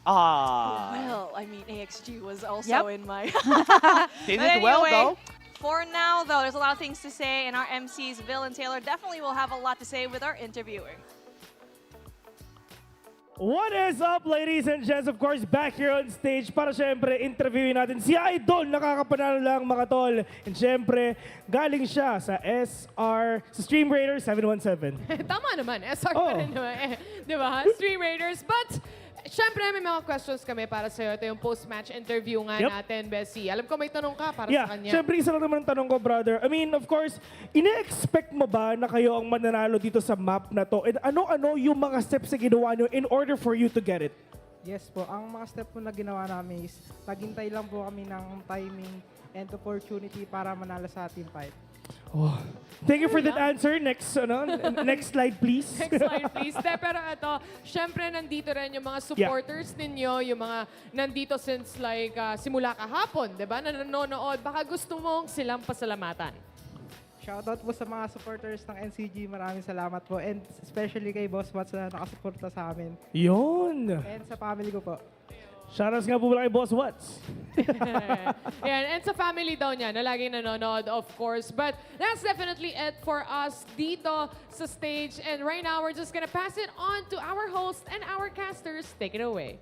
[SPEAKER 13] Well, I mean, AXG was also in my...
[SPEAKER 3] They
[SPEAKER 13] But
[SPEAKER 3] did well,
[SPEAKER 13] anyway,
[SPEAKER 3] though.
[SPEAKER 13] For now, though, there's a lot of things to say, and our MCs, Bill and Taylor, definitely will have a lot to say with our interviewing.
[SPEAKER 7] What is up, ladies and gents? Of course, back here on stage para syempre interviewin natin si Idol, nakakapanalo lang mga tol. And syempre, galing siya sa sa Stream Raider 717.
[SPEAKER 8] Tama naman, SR pa rin naman. Di ba? Stream Raiders. But, syempre, may mga questions kami para sa'yo. Ito yung post-match interview nga natin, Bessie. Alam ko may tanong ka para sa kanya.
[SPEAKER 7] Syempre, isa lang naman ang tanong ko, brother. I mean, of course, ine-expect mo ba na kayo ang mananalo dito sa map na to? And ano-ano yung mga steps na ginawa nyo in order for you to get it?
[SPEAKER 16] Yes po, ang mga step po na ginawa namin is naghintay lang po kami ng timing and opportunity para manalo sa team fight.
[SPEAKER 7] Oh. Thank you for that answer. Next, next slide, please.
[SPEAKER 8] Next slide, please. Pero ito, syempre nandito rin yung mga supporters ninyo, yung mga nandito since like simula kahapon, di ba? Na nanonood. Baka gusto mong silang pasalamatan.
[SPEAKER 16] Shoutout po sa mga supporters ng NCG. Maraming salamat po. And especially kay Boss Watts na nakasuporta sa amin.
[SPEAKER 7] Yun.
[SPEAKER 16] And sa family ko po.
[SPEAKER 7] Shoutouts nga po pala kay Boss Watts.
[SPEAKER 8] Yan, and sa family daw niya na laging nanonood, of course. But that's definitely it for us dito sa stage. And right now, we're just gonna pass it on to our host and our casters. Take it away.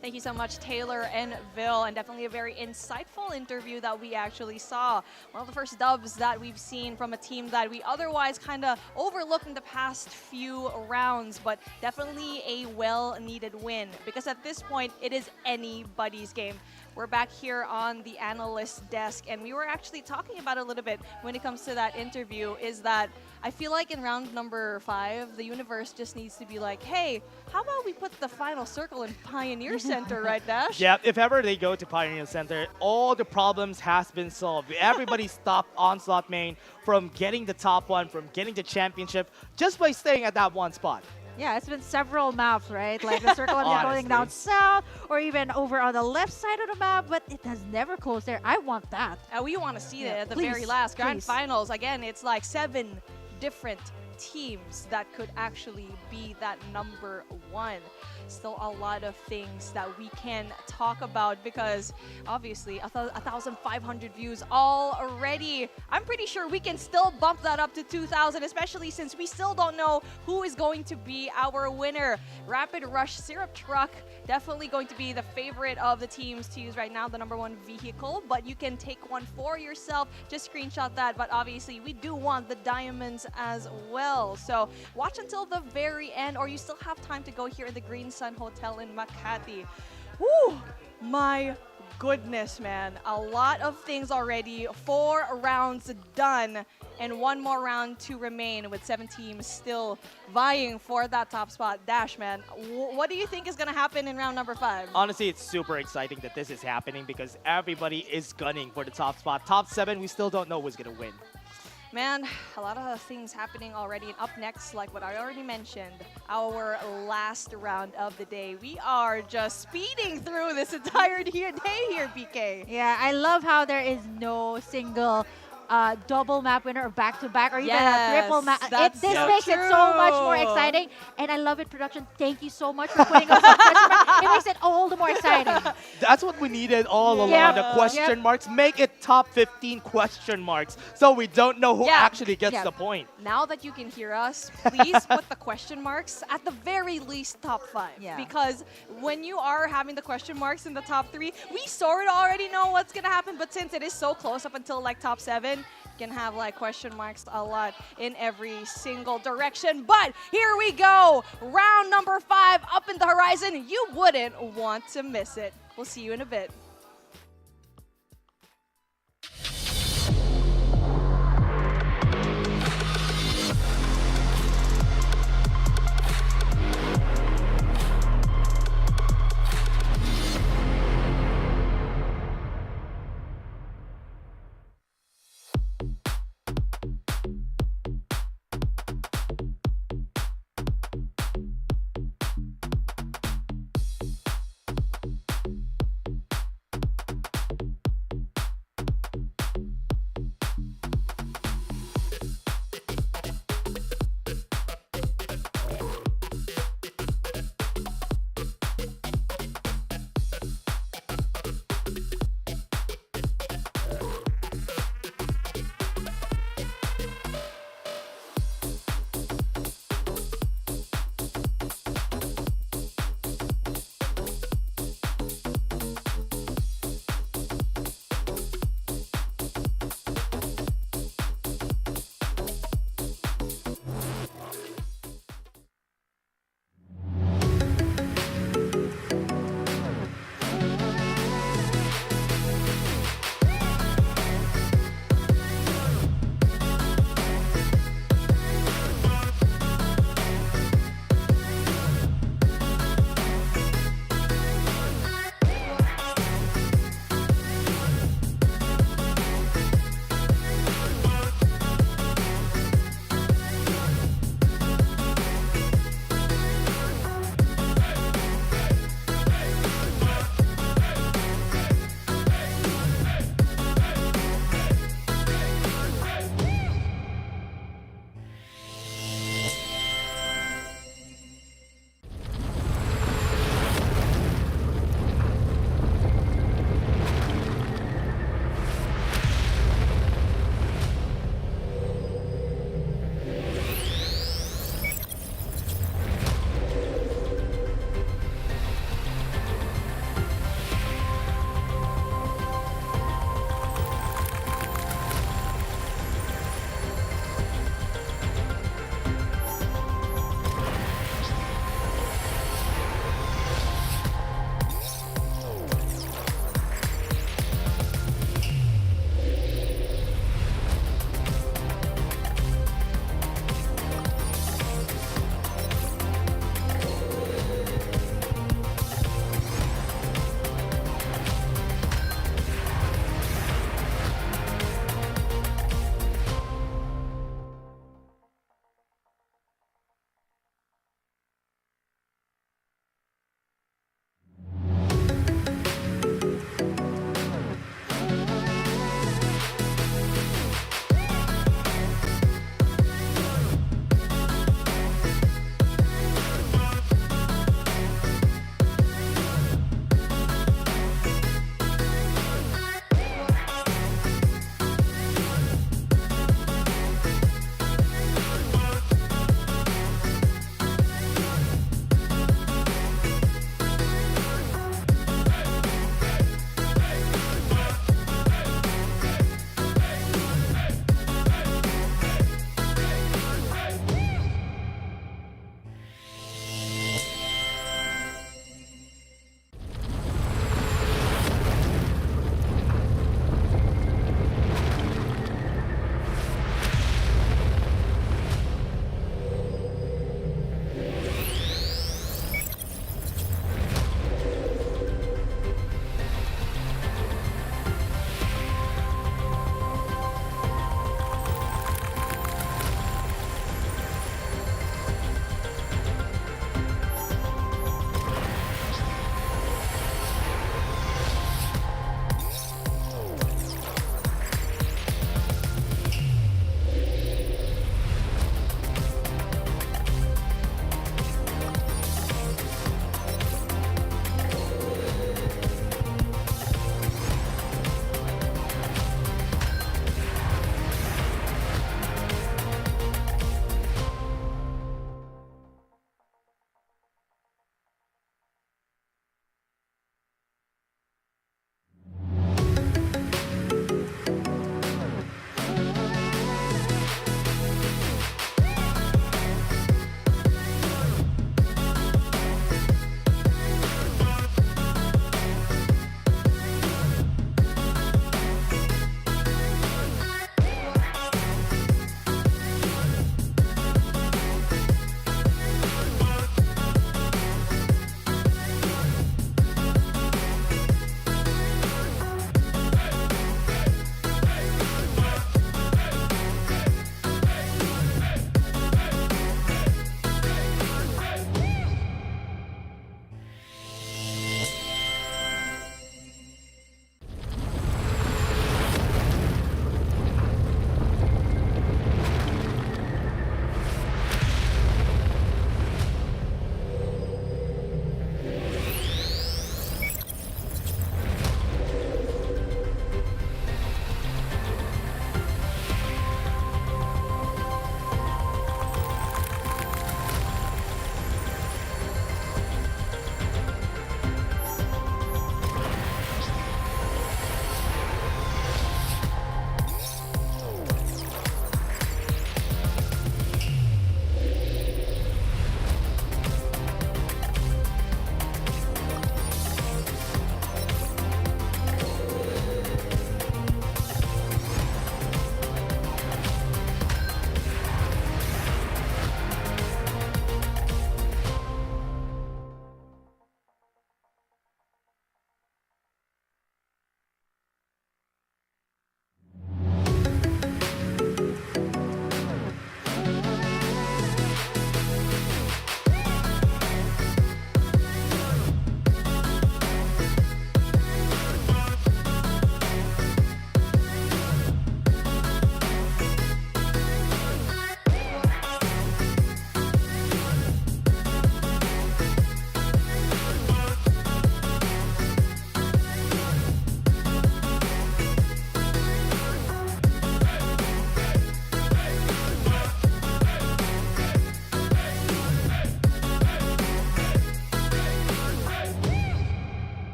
[SPEAKER 13] Thank you so much, Taylor and Vil, and definitely a very insightful interview that we actually saw. One of the first dubs that we've seen from a team that we otherwise kind of overlooked in the past few rounds, but definitely a well-needed win, because at this point, it is anybody's game. We're back here on the analyst desk, and we were actually talking about a little bit when it comes to that interview, is that I feel like in round number 5, the universe just needs to be like, hey, how about we put the final circle in Pioneer Center, right, Dash?
[SPEAKER 3] Yeah, if ever they go to Pioneer Center, all the problems has been solved. Everybody stopped Onslaught main from getting the top 1, from getting the championship, just by staying at that one spot.
[SPEAKER 2] Yeah, it's been several maps, right? Like the circle of going down south, or even over on the left side of the map, but it has never closed there. I want that.
[SPEAKER 13] We want to see it at the
[SPEAKER 2] please,
[SPEAKER 13] very last Grand
[SPEAKER 2] please.
[SPEAKER 13] Finals. Again, it's like 7 different teams that could actually be that number 1. Still a lot of things that we can talk about because obviously 1,500 views already. I'm pretty sure we can still bump that up to 2,000, especially since we still don't know who is going to be our winner. Rapid Rush Syrup Truck, definitely going to be the favorite of the teams to use right now, the number 1 vehicle, but you can take one for yourself. Just screenshot that, but obviously we do want the diamonds as well. So watch until the very end, or you still have time to go here in the Green Sun Hotel in Makati. Woo! My goodness, man. A lot of things already. 4 rounds done, and 1 more round to remain with 7 teams still vying for that top spot. Dash, man, what do you think is going to happen in round number 5?
[SPEAKER 3] Honestly, it's super exciting that this is happening because everybody is gunning for the top spot. Top 7, we still don't know who's going to win.
[SPEAKER 13] Man, a lot of things happening already. And up next, like what I already mentioned, our last round of the day. We are just speeding through this entire day here, PK.
[SPEAKER 2] Yeah, I love how there is no single double map winner or back-to-back or even a triple map. This makes it so much more exciting, and I love it, production. Thank you so much for putting us on question mark. It makes it all the more exciting.
[SPEAKER 3] That's what we needed all along, the question marks. Make it top 15 question marks so we don't know who actually gets the point.
[SPEAKER 13] Now that you can hear us, please put the question marks at the very least top 5. Because when you are having the question marks in the top 3, we sort of already know what's going to happen, but since it is so close up until like top 7, can have like question marks a lot in every single direction. But here we go. Round number 5 up in the horizon. You wouldn't want to miss it. We'll see you in a bit.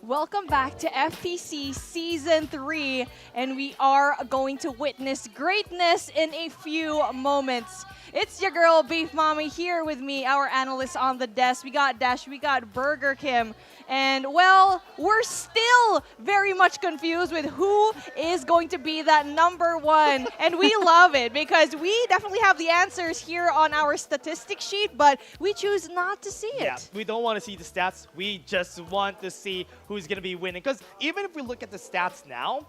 [SPEAKER 13] Welcome back to FPC Season 3, and we are going to witness greatness in a few moments. It's your girl, Beef Mommy, here with me, our analysts on the desk. We got Dash, we got Burger Kim, and well, we're still very much confused with who is going to be that number one, and we love it because we definitely have the answers here on our statistic sheet, but we choose not to see it.
[SPEAKER 3] Yeah, we don't want to see the stats. We just want to see who's going to be winning. Because even if we look at the stats now,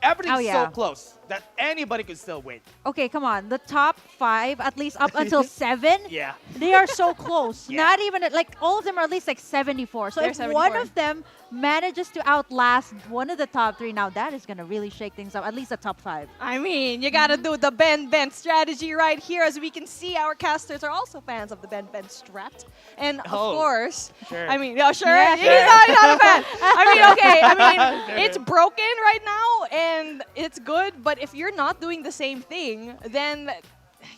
[SPEAKER 3] everything's so close that anybody could still win.
[SPEAKER 2] Okay, come on. The top 5, at least up until 7,
[SPEAKER 3] Yeah.
[SPEAKER 2] they are so close.
[SPEAKER 3] Yeah.
[SPEAKER 2] Not even, like, all of them are at least like 74. So
[SPEAKER 13] They're
[SPEAKER 2] if
[SPEAKER 13] 74.
[SPEAKER 2] one of them manages to outlast one of the top 3, now that is going to really shake things up, at least the top 5.
[SPEAKER 13] I mean, you gotta do the bend strategy right here. As we can see, our casters are also fans of the bend strat. And of course,
[SPEAKER 3] sure.
[SPEAKER 13] I mean, yeah, sure.
[SPEAKER 2] Yeah,
[SPEAKER 13] He's not a fan. I mean, okay. I mean, it's broken right now and it's good, but if you're not doing the same thing, then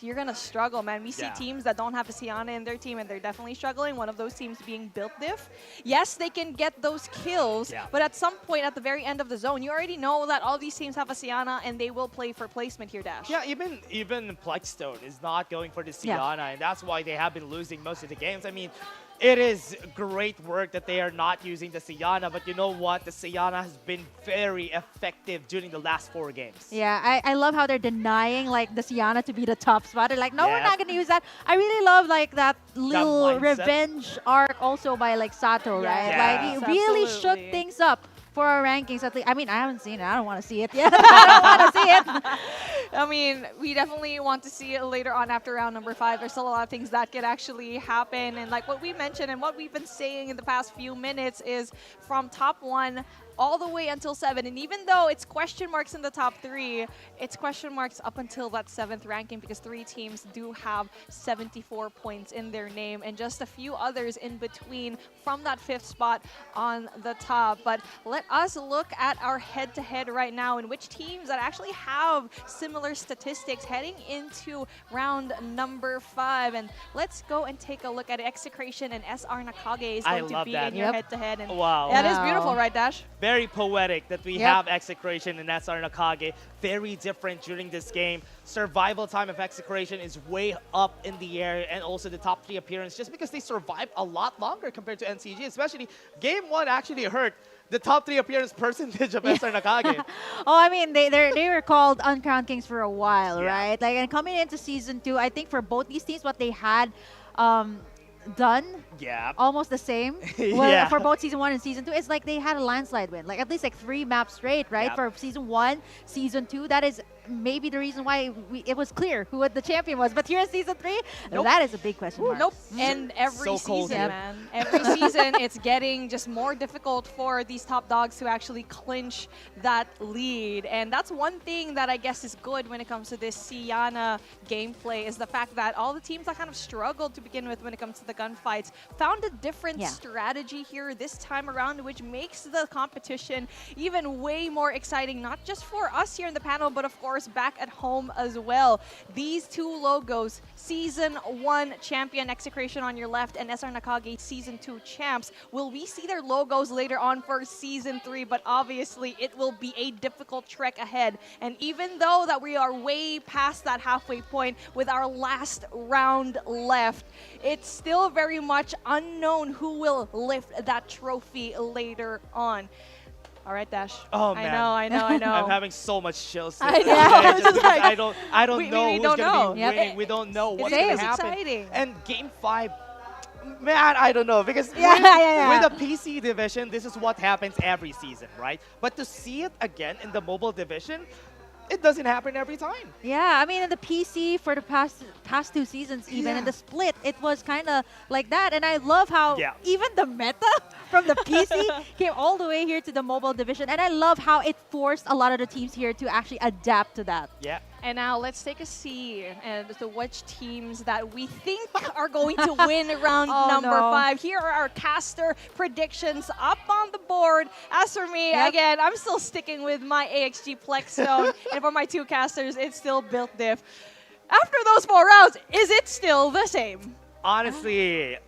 [SPEAKER 13] you're gonna struggle, man. We see teams that don't have a Siana in their team, and they're definitely struggling. One of those teams being Built Diff. Yes, they can get those kills, but at some point at the very end of the zone, you already know that all these teams have a Siana, and they will play for placement here, Dash.
[SPEAKER 3] Yeah, even Plexstone is not going for the Siana, and that's why they have been losing most of the games. I mean, it is great work that they are not using the Siana, but you know what? The Siana has been very effective during the last 4 games.
[SPEAKER 2] Yeah, I love how they're denying like the Siana to be the top spot. They're like, no, we're not gonna use that. I really love like that little
[SPEAKER 3] mindset.
[SPEAKER 2] revenge arc also by like Sato, right? Like he really shook things up for our rankings. At least, I mean, I haven't seen it. I don't want to see it yet. I don't want to see it.
[SPEAKER 13] I mean, we definitely want to see it later on after round number 5. There's still a lot of things that could actually happen. And like what we mentioned and what we've been saying in the past few minutes is from top 1 all the way until 7. And even though it's question marks in the top 3, it's question marks up until that 7th ranking because 3 teams do have 74 points in their name and just a few others in between from that 5th spot on the top. But let us look at our head-to-head right now and which teams that actually have similar statistics heading into round number 5. And let's go and take a look at Execration and SR Nakage is going to be in your head-to-head. And
[SPEAKER 3] wow.
[SPEAKER 13] That is beautiful, right, Dash?
[SPEAKER 3] Very poetic that we have Execration and SR Nakage. Very different during this game. Survival time of Execration is way up in the air, and also the top 3 appearance just because they survived a lot longer compared to NCG. Especially game 1 actually hurt the top 3 appearance percentage of SR Nakage.
[SPEAKER 2] Oh, I mean, they were called Uncrowned Kings for a while, right? Like, and coming into season 2, I think for both these teams, what they had done almost the same for both season 1 and season 2. It's like they had a landslide win, like at least like 3 maps straight, right? For season 1, season 2, that is maybe the reason why it was clear who the champion was. But here in season 3, that is a big question mark.
[SPEAKER 13] And every season, man, every season, it's getting just more difficult for these top dogs to actually clinch that lead. And that's one thing that I guess is good when it comes to this Siana gameplay is the fact that all the teams that kind of struggled to begin with when it comes to the gunfights found a different strategy here this time around, which makes the competition even way more exciting, not just for us here in the panel, but of course back at home as well. These 2 logos, Season 1 champion Execration on your left and SR Nakage Season 2 champs, will we see their logos later on for Season 3? But obviously it will be a difficult trek ahead. And even though that we are way past that halfway point with our last round left, it's still very much unknown who will lift that trophy later on. All right, Dash.
[SPEAKER 3] Oh man,
[SPEAKER 13] I know.
[SPEAKER 3] I'm having so much chills.
[SPEAKER 13] I know.
[SPEAKER 3] Just because I don't know
[SPEAKER 13] we
[SPEAKER 3] who's
[SPEAKER 13] don't
[SPEAKER 3] gonna
[SPEAKER 13] know.
[SPEAKER 3] be winning. We don't know what's gonna
[SPEAKER 13] It's
[SPEAKER 3] happen.
[SPEAKER 13] exciting.
[SPEAKER 3] And game 5, man, I don't know because with the PC division, this is what happens every season, right? But to see it again in the mobile division, it doesn't happen every time.
[SPEAKER 2] Yeah, I mean, in the PC for the past 2 seasons, even in the split, it was kind of like that. And I love how even the meta from the PC came all the way here to the mobile division. And I love how it forced a lot of the teams here to actually adapt to that.
[SPEAKER 3] Yeah.
[SPEAKER 13] And now let's take a see and to which teams that we think are going to win round number 5. Here are our caster predictions up on the board. As for me, again, I'm still sticking with my AXG Plexstone. And for my 2 casters, it's still Built Diff. After those 4 rounds, is it still the same?
[SPEAKER 3] Honestly,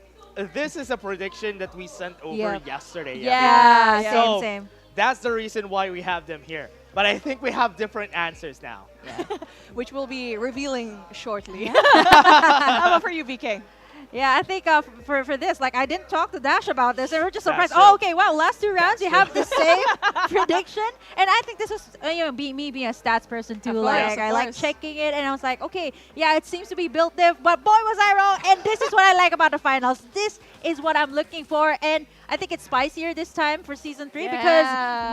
[SPEAKER 3] this is a prediction that we sent over
[SPEAKER 2] Yep.
[SPEAKER 3] yesterday.
[SPEAKER 2] Yeah,
[SPEAKER 3] So
[SPEAKER 2] same.
[SPEAKER 3] that's the reason why we have them here. But I think we have different answers now.
[SPEAKER 13] Which we'll be revealing shortly. How about for you, BK?
[SPEAKER 2] Yeah, I think for this, like I didn't talk to Dash about this, and we're just surprised.
[SPEAKER 3] That's
[SPEAKER 2] Oh,
[SPEAKER 3] true.
[SPEAKER 2] okay, wow, last two rounds you have the same prediction, and I think this was me being a stats person too.
[SPEAKER 13] Of course,
[SPEAKER 2] Like
[SPEAKER 13] of
[SPEAKER 2] I like
[SPEAKER 13] course.
[SPEAKER 2] checking it, and I was like, okay, yeah, it seems to be built diff, but boy was I wrong. And this is what I like about the finals. This is what I'm looking for, and I think it's spicier this time for season 3 because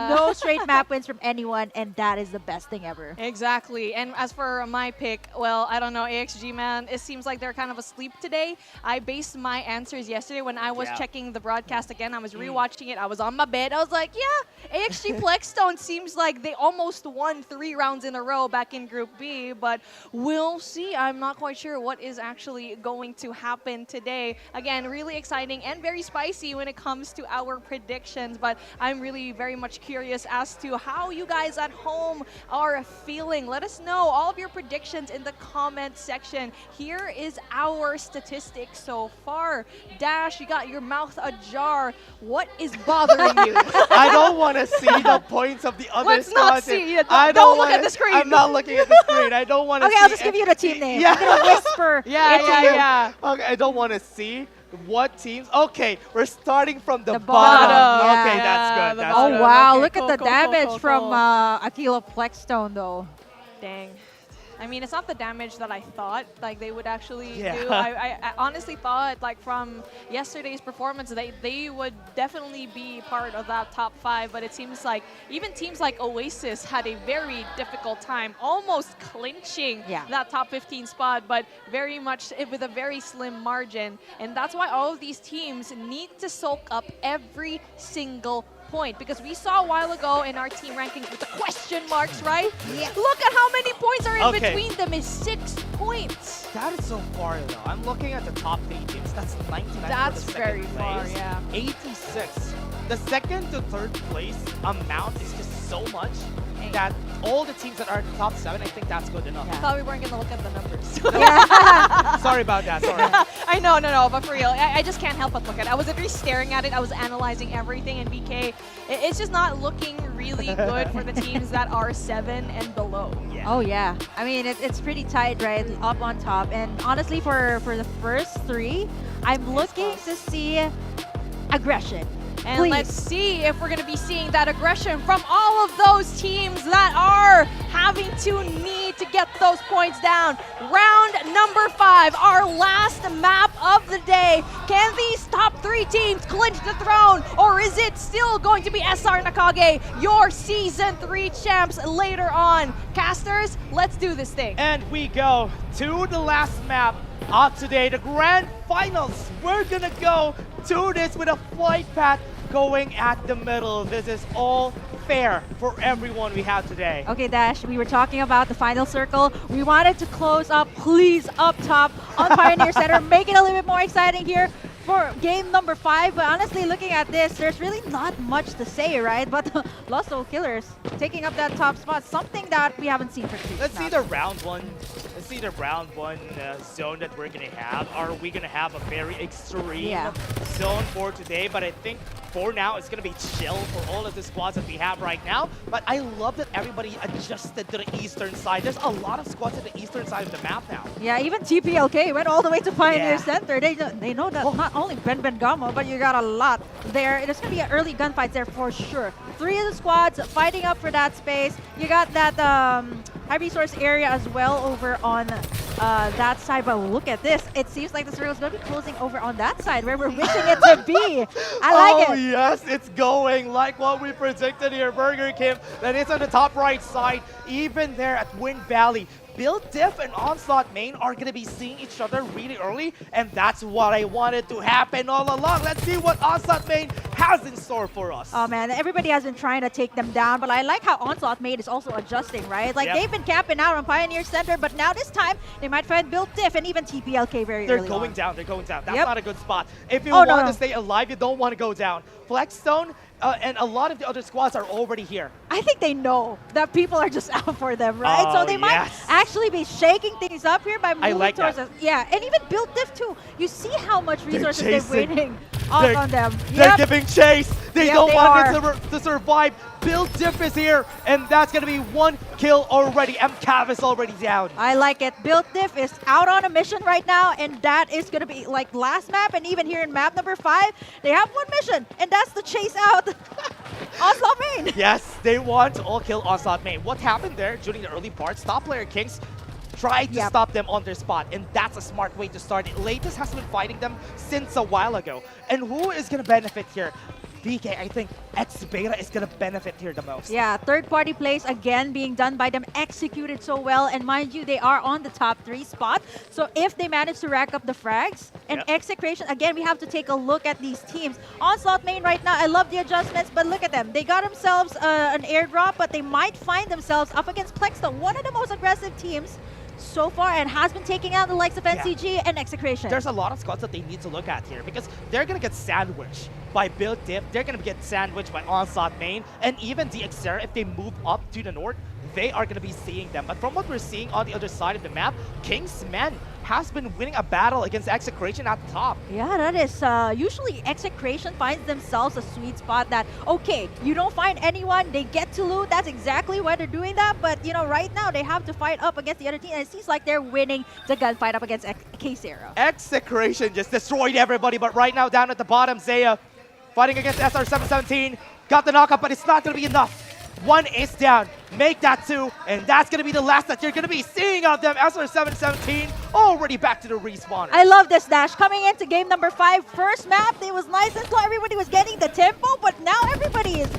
[SPEAKER 2] no straight map wins from anyone, and that is the best thing ever.
[SPEAKER 13] Exactly. And as for my pick, well, I don't know, AXG, man, it seems like they're kind of asleep today. I based my answers yesterday when I was checking the broadcast again. I was rewatching it. I was on my bed. I was like, yeah, AXG Plexstone seems like they almost won 3 rounds in a row back in Group B, but we'll see. I'm not quite sure what is actually going to happen today. Again, really exciting and very spicy when it comes to our predictions, but I'm really very much curious as to how you guys at home are feeling. Let us know all of your predictions in the comment section. Here is our statistics so far. Dash, you got your mouth ajar. What is bothering you?
[SPEAKER 3] I don't want to see the points of the other
[SPEAKER 13] Let's not
[SPEAKER 3] squads.
[SPEAKER 13] see it.
[SPEAKER 3] I
[SPEAKER 13] Don't look
[SPEAKER 3] wanna
[SPEAKER 13] at the screen.
[SPEAKER 3] I'm not looking at the screen. I don't want to
[SPEAKER 2] Okay,
[SPEAKER 3] see
[SPEAKER 2] I'll just give you the team name. I'm gonna whisper into you.
[SPEAKER 3] Okay, I don't want to see what teams. Okay, we're starting from the,
[SPEAKER 2] bottom.
[SPEAKER 3] Okay,
[SPEAKER 2] Yeah.
[SPEAKER 3] that's good. That's
[SPEAKER 2] Oh
[SPEAKER 3] good.
[SPEAKER 2] wow,
[SPEAKER 13] Okay,
[SPEAKER 2] look
[SPEAKER 13] cool,
[SPEAKER 2] at the
[SPEAKER 13] cool,
[SPEAKER 2] damage
[SPEAKER 13] cool,
[SPEAKER 2] from
[SPEAKER 13] cool.
[SPEAKER 2] Aquila Plexstone though.
[SPEAKER 13] Dang. I mean, it's not the damage that I thought like they would actually
[SPEAKER 3] Yeah.
[SPEAKER 13] do. I honestly thought like from yesterday's performance they would definitely be part of that top 5, but it seems like even teams like Oasis had a very difficult time almost clinching that top 15 spot, but very much with a very slim margin. And that's why all of these teams need to soak up every single point, because we saw a while ago in our team rankings with the question marks, right?
[SPEAKER 2] Yeah.
[SPEAKER 13] Look at how many points are in
[SPEAKER 3] Okay.
[SPEAKER 13] between them is 6 points.
[SPEAKER 3] That is so far though. I'm looking at the top 3 teams. That's 99
[SPEAKER 13] That's
[SPEAKER 3] for the
[SPEAKER 13] very
[SPEAKER 3] second
[SPEAKER 13] far,
[SPEAKER 3] place.
[SPEAKER 13] yeah.
[SPEAKER 3] 86. The second to third place amount is just so much that all the teams that are in the top 7, I think that's good enough.
[SPEAKER 13] I thought we weren't going to look at the numbers.
[SPEAKER 3] Sorry about that. Sorry.
[SPEAKER 13] I know, no, but for real, I just can't help but look at it. I was literally staring at it. I was analyzing everything, and BK, it's just not looking really good for the teams that are 7 and below.
[SPEAKER 2] Oh yeah, I mean it's pretty tight, right? Up on top, and honestly, for the first 3, I'm looking to see aggression.
[SPEAKER 13] And
[SPEAKER 2] Please.
[SPEAKER 13] let's see if we're going to be seeing that aggression from all of those teams that are having to need to get those points down. Round number 5, our last map of the day. Can these top 3 teams clinch the throne, or is it still going to be SR Nakage, your Season 3 champs later on? Casters, let's do this thing.
[SPEAKER 3] And we go to the last map of today, the grand finals. We're gonna go to this with a flight path going at the middle. This is all fair for everyone we have today.
[SPEAKER 2] Okay, Dash, we were talking about the final circle. We wanted to close up, please, up top on Pioneer Center, make it a little bit more exciting here for game number 5. But honestly, looking at this, there's really not much to say, right? But Lost Soul Killers taking up that top spot, something that we haven't seen for 2
[SPEAKER 3] Let's see the round 1. Let's see the round 1 zone that we're gonna have. Are we gonna have a very extreme zone for today? But I think for now it's gonna be chill for all of the squads that we have right now. But I love that everybody adjusted to the eastern side. There's a lot of squads at the eastern side of the map now.
[SPEAKER 2] Yeah, even TPLK went all the way to Pioneer
[SPEAKER 3] Yeah.
[SPEAKER 2] Center. They know that not only Ben Gamo, but you got a lot there. There's going to be an early gunfights there for sure. 3 of the squads fighting up for that space. You got that high resource area as well over on that side. But look at this. It seems like the circle is going to be closing over on that side where we're wishing it to be. I like
[SPEAKER 3] Oh
[SPEAKER 2] it.
[SPEAKER 3] yes, it's going like what we predicted here. Burger Kim, that is on the top right side. Even there at Wind Valley, Build Diff and Onslaught Main are going to be seeing each other really early, and that's what I wanted to happen all along. Let's see what Onslaught Main has in store for us.
[SPEAKER 2] Oh man, everybody has been trying to take them down, but I like how Onslaught Maid is also adjusting, right? Like they've been camping out on Pioneer Center, but now this time they might find Build Diff and even TPLK very
[SPEAKER 3] They're
[SPEAKER 2] early
[SPEAKER 3] going
[SPEAKER 2] on.
[SPEAKER 3] down. They're going down. That's not a good spot. If you
[SPEAKER 2] Oh,
[SPEAKER 3] want
[SPEAKER 2] no.
[SPEAKER 3] to stay alive, you don't want to go down. Flexstone and a lot of the other squads are already here.
[SPEAKER 2] I think they know that people are just out for them, right?
[SPEAKER 3] Oh,
[SPEAKER 2] So they might
[SPEAKER 3] yes.
[SPEAKER 2] actually be shaking things up here by moving
[SPEAKER 3] like
[SPEAKER 2] towards
[SPEAKER 3] that.
[SPEAKER 2] us. Yeah, and even Build Diff too. You see how much resources they're
[SPEAKER 3] chasing.
[SPEAKER 2] winning off
[SPEAKER 3] They're-
[SPEAKER 2] on them.
[SPEAKER 3] They're
[SPEAKER 2] Yep.
[SPEAKER 3] giving chase. They
[SPEAKER 2] Yep,
[SPEAKER 3] don't
[SPEAKER 2] they
[SPEAKER 3] want
[SPEAKER 2] are.
[SPEAKER 3] it to survive. Build Diff is here, and that's going to be 1 kill already. MCAV is already down.
[SPEAKER 2] I like it. Build Diff is out on a mission right now, and that is going to be like last map, and even here in map number 5, they have one mission, and that's to chase out Onslaught Main.
[SPEAKER 3] Yes, they want to all kill Onslaught Main. What happened there during the early parts? Top player Kings tried to stop them on their spot, and that's a smart way to start it. Latest has been fighting them since a while ago. And who is going to benefit here? BK, I think X-Beta is going to benefit here the most.
[SPEAKER 2] Yeah, third-party plays again being done by them, executed so well, and mind you, they are on the top 3 spot. So if they manage to rack up the frags and execration, again, we have to take a look at these teams. Onslaught Main right now, I love the adjustments, but look at them. They got themselves an airdrop, but they might find themselves up against Plexstone, one of the most aggressive teams so far, and has been taking out the likes of NCG and Execration.
[SPEAKER 3] There's a lot of squads that they need to look at here because they're going to get sandwiched by Build Diff. They're going to get sandwiched by Onslaught Main, and even the Xera, if they move up to the north, they are going to be seeing them. But from what we're seeing on the other side of the map, Kingsman has been winning a battle against Execration at the top.
[SPEAKER 2] Yeah, that is usually Execration finds themselves a sweet spot that, okay, you don't find anyone, they get to loot. That's exactly why they're doing that. But, you know, right now they have to fight up against the other team, and it seems like they're winning the gunfight up against K-Zero.
[SPEAKER 3] Execration just destroyed everybody, but right now down at the bottom, Zaya fighting against SR717. Got the knockup, but it's not going to be enough. 1 is down. Make that 2, and that's going to be the last that you're going to be seeing of them. SR717 already back to the respawn.
[SPEAKER 2] I love this dash. Coming into game number 5, first map, it was nice and slow. Everybody was getting the tempo, but now everybody is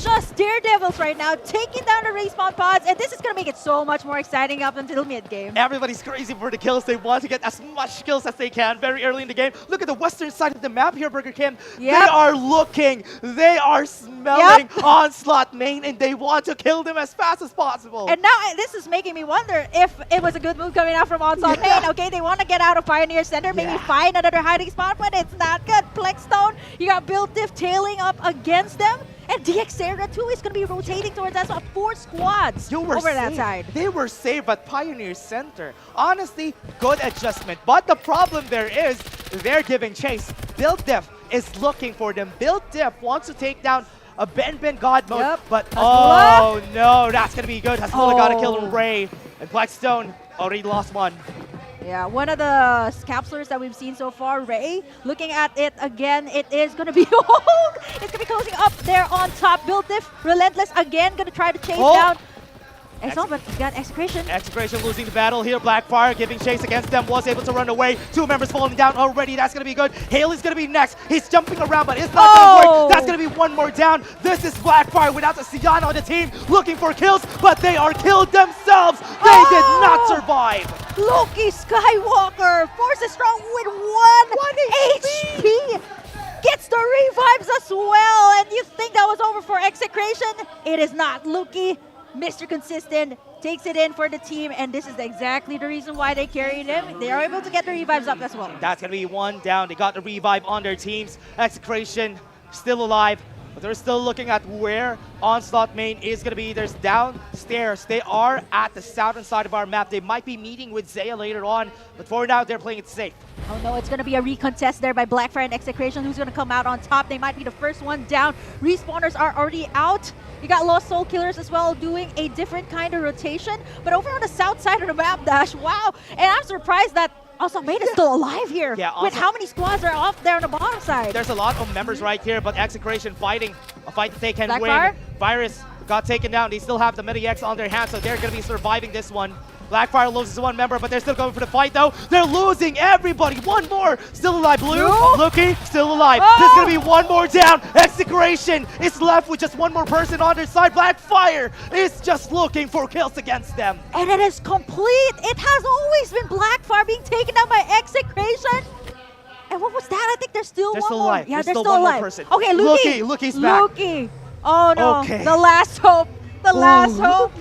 [SPEAKER 2] just daredevils right now, taking down the respawn pods, and this is going to make it so much more exciting up until mid-game.
[SPEAKER 3] Everybody's crazy for the kills. They want to get as much kills as they can very early in the game. Look at the western side of the map here, Burger Kim. They are looking. They are smelling Onslaught Main, and they want to kill them as fast as possible.
[SPEAKER 2] And now this is making me wonder if it was a good move coming out from Onslaught Main. Okay, they want to get out of Pioneer Center, maybe find another hiding spot, but it's not good. Plexstone, you got Build Diff tailing up against them. And DXera too is going to be rotating towards us. 4 squads over that side.
[SPEAKER 3] They were safe at Pioneer Center. Honestly, good adjustment. But the problem there is they're giving chase. Build Diff is looking for them. Build Diff wants to take down a Ben God mode. But oh no, that's going to be good. Hasbullah got to kill Ray. And Blackstone already lost 1.
[SPEAKER 2] Yeah, one of the capsulers that we've seen so far, Ray, looking at it again, it is going to be, it's going to be closing up there on top. Build Diff, relentless again, going to try to chase down. Excellent, but he's got Execration.
[SPEAKER 3] Execration losing the battle here. Blackfire giving chase against them, was able to run away. 2 members falling down already. That's going to be good. Haley's going to be next. He's jumping around, but it's not going to work. That's going to be 1 more down. This is Blackfire without the Sian on the team, looking for kills, but they are killed themselves. They did not survive.
[SPEAKER 2] Loki Skywalker forces strong with 1 HP. Gets the revives as well, and you think that was over for Execration? It is not. Luki, Mr. Consistent, takes it in for the team, and this is exactly the reason why they carried him. They are able to get the revives up as well.
[SPEAKER 3] That's going to be 1 down. They got the revive on their teams. Execration still alive, but they're still looking at where Onslaught Main is going to be. There's downstairs. They are at the southern side of our map. They might be meeting with Zaya later on, but for now, they're playing it safe.
[SPEAKER 2] Oh no, it's going to be a recontest there by Blackfire and Execration. Who's going to come out on top? They might be the first one down. Respawners are already out. You got Lost Soul Killers as well doing a different kind of rotation. But over on the south side of the map, Dash, wow. And I'm surprised that also Main is still alive here.
[SPEAKER 3] Yeah,
[SPEAKER 2] with how many squads are off there on the bottom side.
[SPEAKER 3] There's a lot of members right here, but Execration fighting a fight that they can
[SPEAKER 2] Blackfire?
[SPEAKER 3] win. Virus got taken down. They still have the Mini-X on their hands, so they're going to be surviving this one. Blackfire loses 1 member, but they're still going for the fight, though. They're losing everybody. 1 more. Still alive. Blue, Lucky, still alive. There's going to be 1 more down. Execration is left with just 1 more person on their side. Blackfire is just looking for kills against them.
[SPEAKER 2] And it is complete. It has always been Blackfire being taken down by Execration. And what was that? I think there's still one more.
[SPEAKER 3] alive.
[SPEAKER 2] Yeah,
[SPEAKER 3] There's
[SPEAKER 2] they're
[SPEAKER 3] still
[SPEAKER 2] still
[SPEAKER 3] one more
[SPEAKER 2] alive.
[SPEAKER 3] person.
[SPEAKER 2] Okay, Luki.
[SPEAKER 3] Luki's back.
[SPEAKER 2] Luki. Oh no.
[SPEAKER 3] Okay.
[SPEAKER 2] The last hope. The last hope.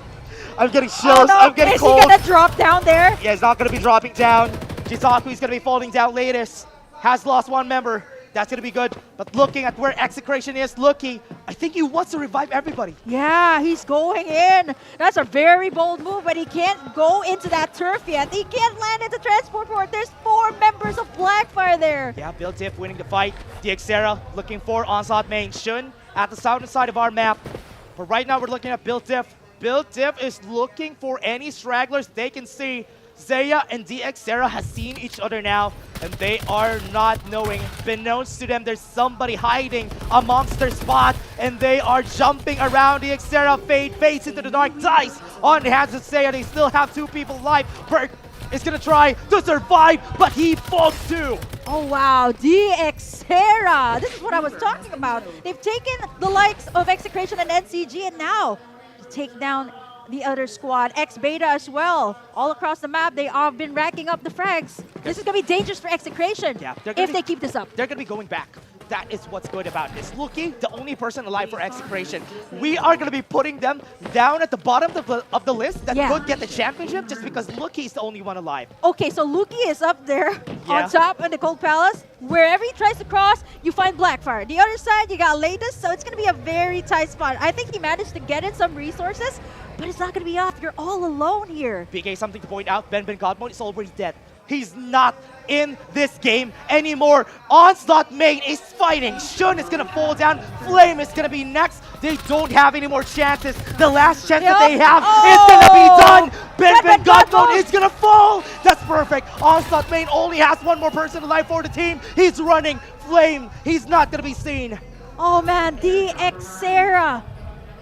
[SPEAKER 3] I'm getting chills.
[SPEAKER 2] Oh, no.
[SPEAKER 3] I'm getting
[SPEAKER 2] is
[SPEAKER 3] cold.
[SPEAKER 2] he gonna drop down there?
[SPEAKER 3] Yeah, he's not going to be dropping down. Jisaku is going to be falling down latest. Has lost 1 member. That's going to be good. But looking at where Execration is, Lucky, I think he wants to revive everybody.
[SPEAKER 2] Yeah, he's going in. That's a very bold move, but he can't go into that turf yet. He can't land into transport port. There's 4 members of Blackfire there.
[SPEAKER 3] Yeah, Bill Diff winning the fight. DXera looking for onslaught main. Shun at the southern side of our map. But right now we're looking at Bill Diff. Bill Diff is looking for any stragglers they can see. Zaya and DXera has seen each other now, and they are not knowing. Beknownst to them, there's somebody hiding amongst their spot, and they are jumping around. DXera fades into the dark, dies on the hands of Zaya. They still have 2 people alive. Berk is gonna try to survive, but he falls too.
[SPEAKER 2] Oh wow, DXera! This is what I was talking about. They've taken the likes of Execration and NCG, and now to take down the other squad, X-Beta as well. All across the map, they have been racking up the frags. This is going to be dangerous for Execration if they keep this up.
[SPEAKER 3] They're going to be going back. That is what's good about this. Lucky, the only person alive for Execration. We are going to be putting them down at the bottom of the list that could get the championship just because Lucky is the only one alive.
[SPEAKER 2] Okay, so Lucky is up there on top in the Cold Palace. Wherever he tries to cross, you find Blackfire. The other side, you got Latest, so it's going to be a very tight spot. I think he managed to get in some resources, but it's not going to be enough. You're all alone here.
[SPEAKER 3] PK, something to point out, Ben Godmode is already dead. He's not in this game anymore. Onslaught main is fighting. Shun is going to fall down. Flame is going to be next. They don't have any more chances. The last chance that they have is going to be done. Ben Godmode is going to fall. That's perfect. Onslaught main only has 1 more person alive for the team. He's running. Flame, he's not going to be seen.
[SPEAKER 2] Oh man, DXera.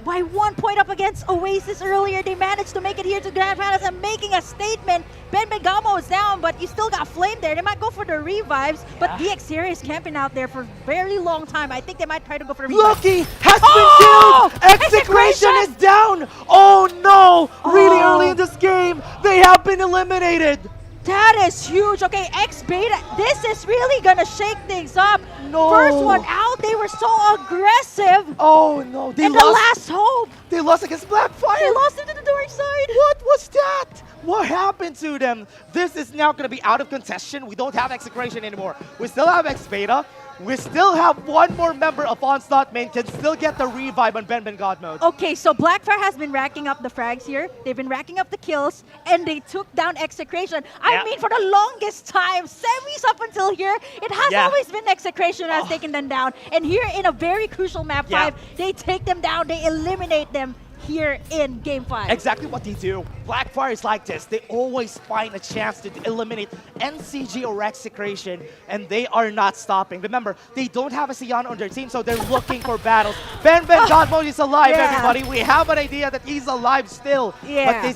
[SPEAKER 2] By 1 point up against Oasis earlier, they managed to make it here to Grand Finals and making a statement. Ben Begamo is down, but you still got Flame there. They might go for the revives, but DXera is camping out there for a very long time. I think they might try to go for the revives.
[SPEAKER 3] Lucky has been killed! Execration is down! Oh no! Really early in this game, they have been eliminated!
[SPEAKER 2] That is huge. Okay, X-Beta, this is really gonna shake things up.
[SPEAKER 3] No.
[SPEAKER 2] First one out, they were so aggressive.
[SPEAKER 3] Oh no, they
[SPEAKER 2] and
[SPEAKER 3] lost.
[SPEAKER 2] The last hope.
[SPEAKER 3] They lost against Blackfire.
[SPEAKER 2] They lost into the dark side.
[SPEAKER 3] What was that? What happened to them? This is now gonna be out of contention. We don't have Execration anymore. We still have X-Beta. We still have 1 more member of Onslaught main can still get the revive on Ben Godmode.
[SPEAKER 2] Okay, so Blackfire has been racking up the frags here. They've been racking up the kills, and they took down Execration. I mean, for the longest time, semis up until here, it has always been Execration that has taken them down. And here in a very crucial map 5, they take them down, they eliminate them here in Game 5.
[SPEAKER 3] Exactly what they do. Blackfire is like this. They always find a chance to eliminate NCG or Execration, and they are not stopping. Remember, they don't have a Sion on their team, so they're looking for battles. Ben Godmode is alive, everybody. We have an idea that he's alive still, but he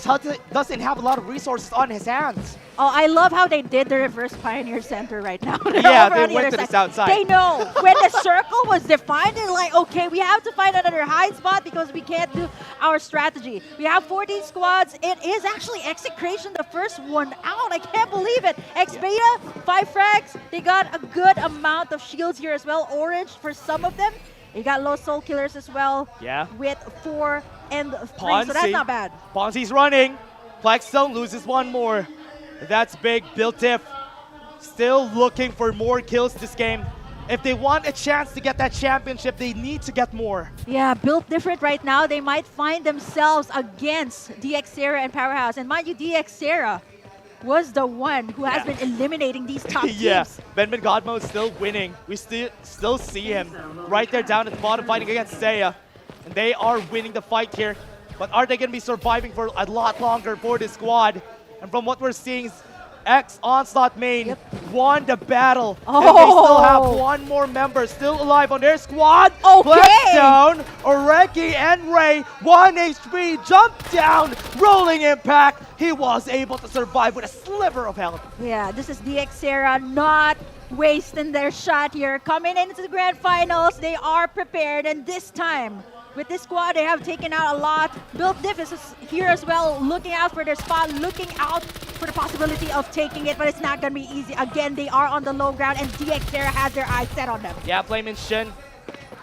[SPEAKER 3] doesn't have a lot of resources on his hands.
[SPEAKER 2] Oh, I love how they did the reverse Pioneer Center right now.
[SPEAKER 3] Yeah, they went to the south side.
[SPEAKER 2] They know. When the circle was defined, they're like, okay, we have to find another hide spot because we can't do our strategy. We have 14 squads. It is actually Execration, the first one out. I can't believe it. X-Beta, 5 frags. They got a good amount of shields here as well. Orange for some of them. They got low soul killers as well.
[SPEAKER 3] Yeah.
[SPEAKER 2] With 4 and 3,
[SPEAKER 3] Ponzi.
[SPEAKER 2] so that's not bad.
[SPEAKER 3] Ponzi's running. Blackstone loses 1 more. That's big. Bill Diff still looking for more kills this game. If they want a chance to get that championship, they need to get more.
[SPEAKER 2] Yeah, built different right now. They might find themselves against DXera and Powerhouse. And mind you, DXera was the one who has been eliminating these top teams.
[SPEAKER 3] Yeah, Ben Godmode still winning. We still see him right there down at the bottom fighting against Zaya. And they are winning the fight here. But are they going to be surviving for a lot longer for this squad? And from what we're seeing, Onslaught main won the battle. And they still have 1 more member still alive on their squad. Blackstone, Oreki, and Ray, 1 HP, jump down, rolling impact. He was able to survive with a sliver of health.
[SPEAKER 2] Yeah, this is DXera not wasting their shot here. Coming into the Grand Finals, they are prepared, and this time, with this squad, they have taken out a lot. Built Diff is here as well, looking out for their spot, looking out for the possibility of taking it, but it's not going to be easy. Again, they are on the low ground, and DXera has their eyes set on them.
[SPEAKER 3] Yeah, Flame and Shin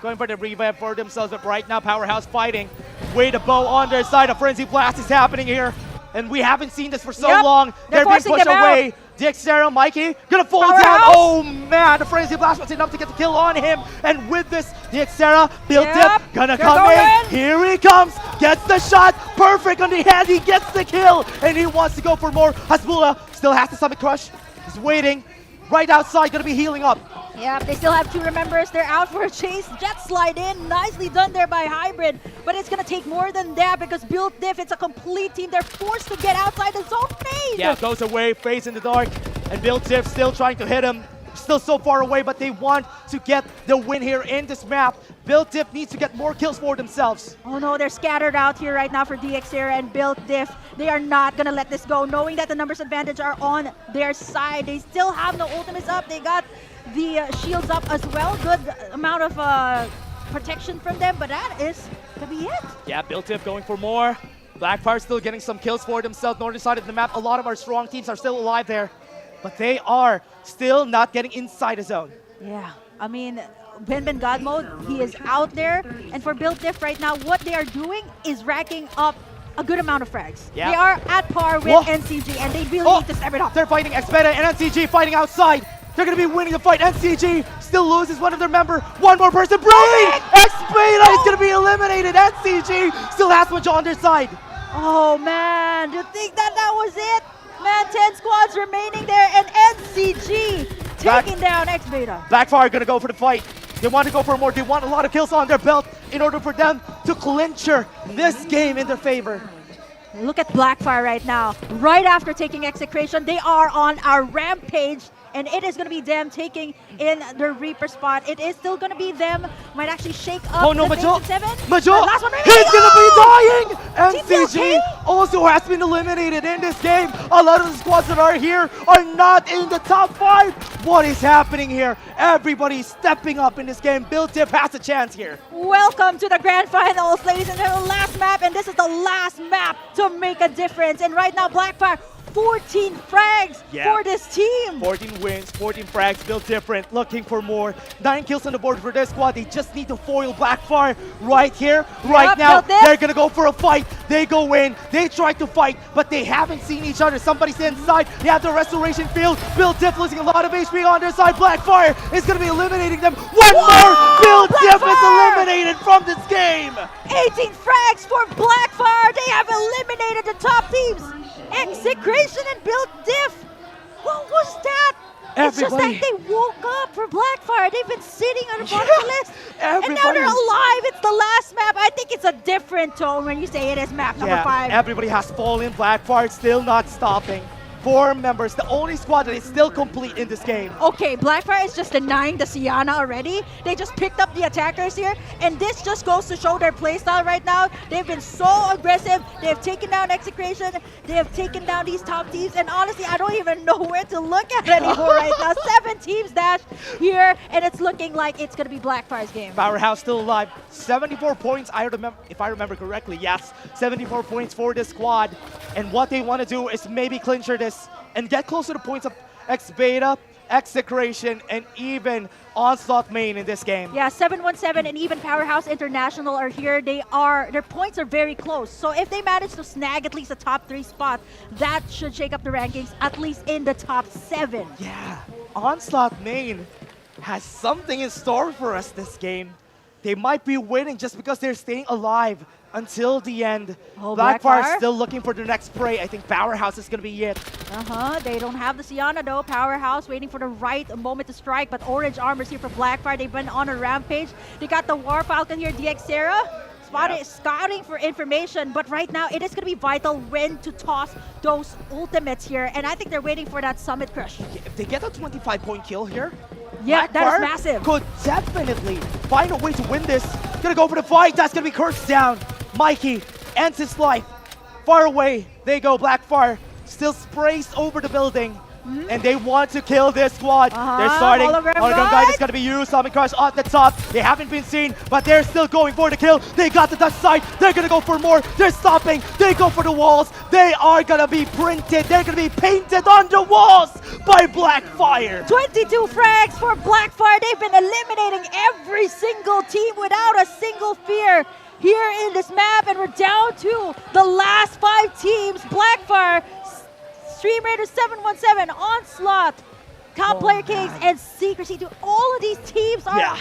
[SPEAKER 3] going for the revive for themselves, but right now, Powerhouse fighting with a bow on their side. A Frenzy Blast is happening here. And we haven't seen this for so
[SPEAKER 2] Yep.
[SPEAKER 3] long.
[SPEAKER 2] They're
[SPEAKER 3] They're being
[SPEAKER 2] forcing
[SPEAKER 3] pushed
[SPEAKER 2] them out.
[SPEAKER 3] away. Dexter, Mikey, gonna fall down.
[SPEAKER 2] Powerhouse.
[SPEAKER 3] Oh man, the frenzy blast was enough to get the kill on him. And with this, Dexter, built
[SPEAKER 2] Yep.
[SPEAKER 3] dip, gonna
[SPEAKER 2] They're
[SPEAKER 3] come
[SPEAKER 2] going.
[SPEAKER 3] in. Here he comes, gets the shot, perfect on the head. He gets the kill, and he wants to go for more. Hasbula still has the Summit Crush. He's waiting. Right outside, gonna be healing up.
[SPEAKER 2] Yep, they still have 2 remembers. They're out for a chase. Jet slide in. Nicely done there by Hybrid. But it's going to take more than that because Build Diff, it's a complete team. They're forced to get outside the zone phase.
[SPEAKER 3] Yeah, goes away, face in the dark, and Build Diff still trying to hit him. Still so far away, but they want to get the win here in this map. Build Diff needs to get more kills for themselves.
[SPEAKER 2] Oh no, they're scattered out here right now for DXera and Build Diff. They are not going to let this go, knowing that the numbers advantage are on their side. They still have no ultimates up. They got the shields up as well. Good amount of protection from them, but that is going to be it.
[SPEAKER 3] Yeah, Build Diff going for more. Blackfire still getting some kills for themselves. Northern side of the map, a lot of our strong teams are still alive there, but they are still not getting inside the zone.
[SPEAKER 2] Yeah, I mean, Ben God mode, he is out there. And for Build Diff right now, what they are doing is racking up a good amount of frags.
[SPEAKER 3] Yeah.
[SPEAKER 2] They are at par with
[SPEAKER 3] Whoa.
[SPEAKER 2] NCG, and they really need to step it up.
[SPEAKER 3] They're fighting Xbeta and NCG fighting outside. They're going to be winning the fight. NCG still loses one of their member. One more person. Brain! Xbeta is going to be eliminated. NCG still has much on their side.
[SPEAKER 2] Oh man, do you think that was it? Man, 10 squads remaining there, and NCG taking down X-Beta.
[SPEAKER 3] Blackfire going to go for the fight. They want to go for more. They want a lot of kills on their belt in order for them to clincher this game in their favor.
[SPEAKER 2] Look at Blackfire right now. Right after taking Execration, they are on our rampage, and it is going to be them taking in the Reaper spot. It is still going to be them. Might actually shake up
[SPEAKER 3] Oh no,
[SPEAKER 2] the
[SPEAKER 3] Majo!
[SPEAKER 2] base of 7.
[SPEAKER 3] Majo!
[SPEAKER 2] Last one remaining.
[SPEAKER 3] He's gonna be dying!
[SPEAKER 2] TPLK?
[SPEAKER 3] NCG also has been eliminated in this game. A lot of the squads that are here are not in the top 5. What is happening here? Everybody's stepping up in this game. Build Diff has a chance here.
[SPEAKER 2] Welcome to the Grand Finals, ladies and gentlemen. Last map, and this is the last map to make a difference. And right now, Blackfire, 14 frags for this team.
[SPEAKER 3] 14 wins, 14 frags, built different, looking for more. 9 kills on the board for this squad. They just need to foil Blackfire right here, right now. They're gonna go for a fight. They go in, they try to fight, but they haven't seen each other. Somebody's inside. They have the restoration field. Build Diff losing a lot of HP on their side. Blackfire is gonna be eliminating them. One more! Build Diff is eliminated from this game.
[SPEAKER 2] 18 frags for Blackfire. They have eliminated the top teams. Execration and Build Diff. What was that? It's just
[SPEAKER 3] Everybody.
[SPEAKER 2] that they woke up for Blackfire. They've been sitting on the bottom of the list. And now they're alive. It's the last map. I think it's a different tone when you say it is map number 5.
[SPEAKER 3] Everybody has fallen. Blackfire still not stopping. 4 members, the only squad that is still complete in this game.
[SPEAKER 2] Okay, Blackfire is just denying the Sienna already. They just picked up the attackers here, and this just goes to show their playstyle right now. They've been so aggressive. They have taken down Execration. They have taken down these top teams, and honestly, I don't even know where to look at anymore right now. 7 teams dash here, and it's looking like it's going to be Blackfire's game.
[SPEAKER 3] Powerhouse still alive. 74 points, if I remember correctly, yes. 74 points for this squad. And what they want to do is maybe clincher this and get closer to points of X-Beta, Execration, and even Onslaught main in this game.
[SPEAKER 2] Yeah, 717 and even Powerhouse International are here. Their points are very close. So if they manage to snag at least a top 3 spot, that should shake up the rankings at least in the top 7.
[SPEAKER 3] Yeah, Onslaught main has something in store for us this game. They might be winning just because they're staying alive until the end.
[SPEAKER 2] Oh,
[SPEAKER 3] Blackfire still looking for the next prey. I think Powerhouse is going to be it.
[SPEAKER 2] They don't have the Sienna though. Powerhouse waiting for the right moment to strike, but orange armors here for Blackfire. They've been on a rampage. They got the War Falcon here, DXera. Scouting for information, but right now it is going to be vital when to toss those ultimates here, and I think they're waiting for that Summit Crush.
[SPEAKER 3] If they get a 25-point kill here,
[SPEAKER 2] yeah, that is
[SPEAKER 3] Blackfire
[SPEAKER 2] massive.
[SPEAKER 3] Could definitely find a way to win this. Gonna go for the fight. That's gonna be cursed down. Mikey ends his life. Far away they go. Blackfire still sprays over the building. And they want to kill this squad. They're starting.
[SPEAKER 2] Hologram
[SPEAKER 3] Guide is going to be used. Summon Crush at the top. They haven't been seen, but they're still going for the kill. They got the Dutch side. They're going to go for more. They're stopping. They go for the walls. They are going to be printed. They're going to be painted on the walls by Blackfire.
[SPEAKER 2] 22 frags for Blackfire. They've been eliminating every single team without a single fear. here in this map, and we're down to the last 5 teams. Blackfire, Stream Raider 717, Onslaught, Top Player Kings, and Secrecy. All of these teams are not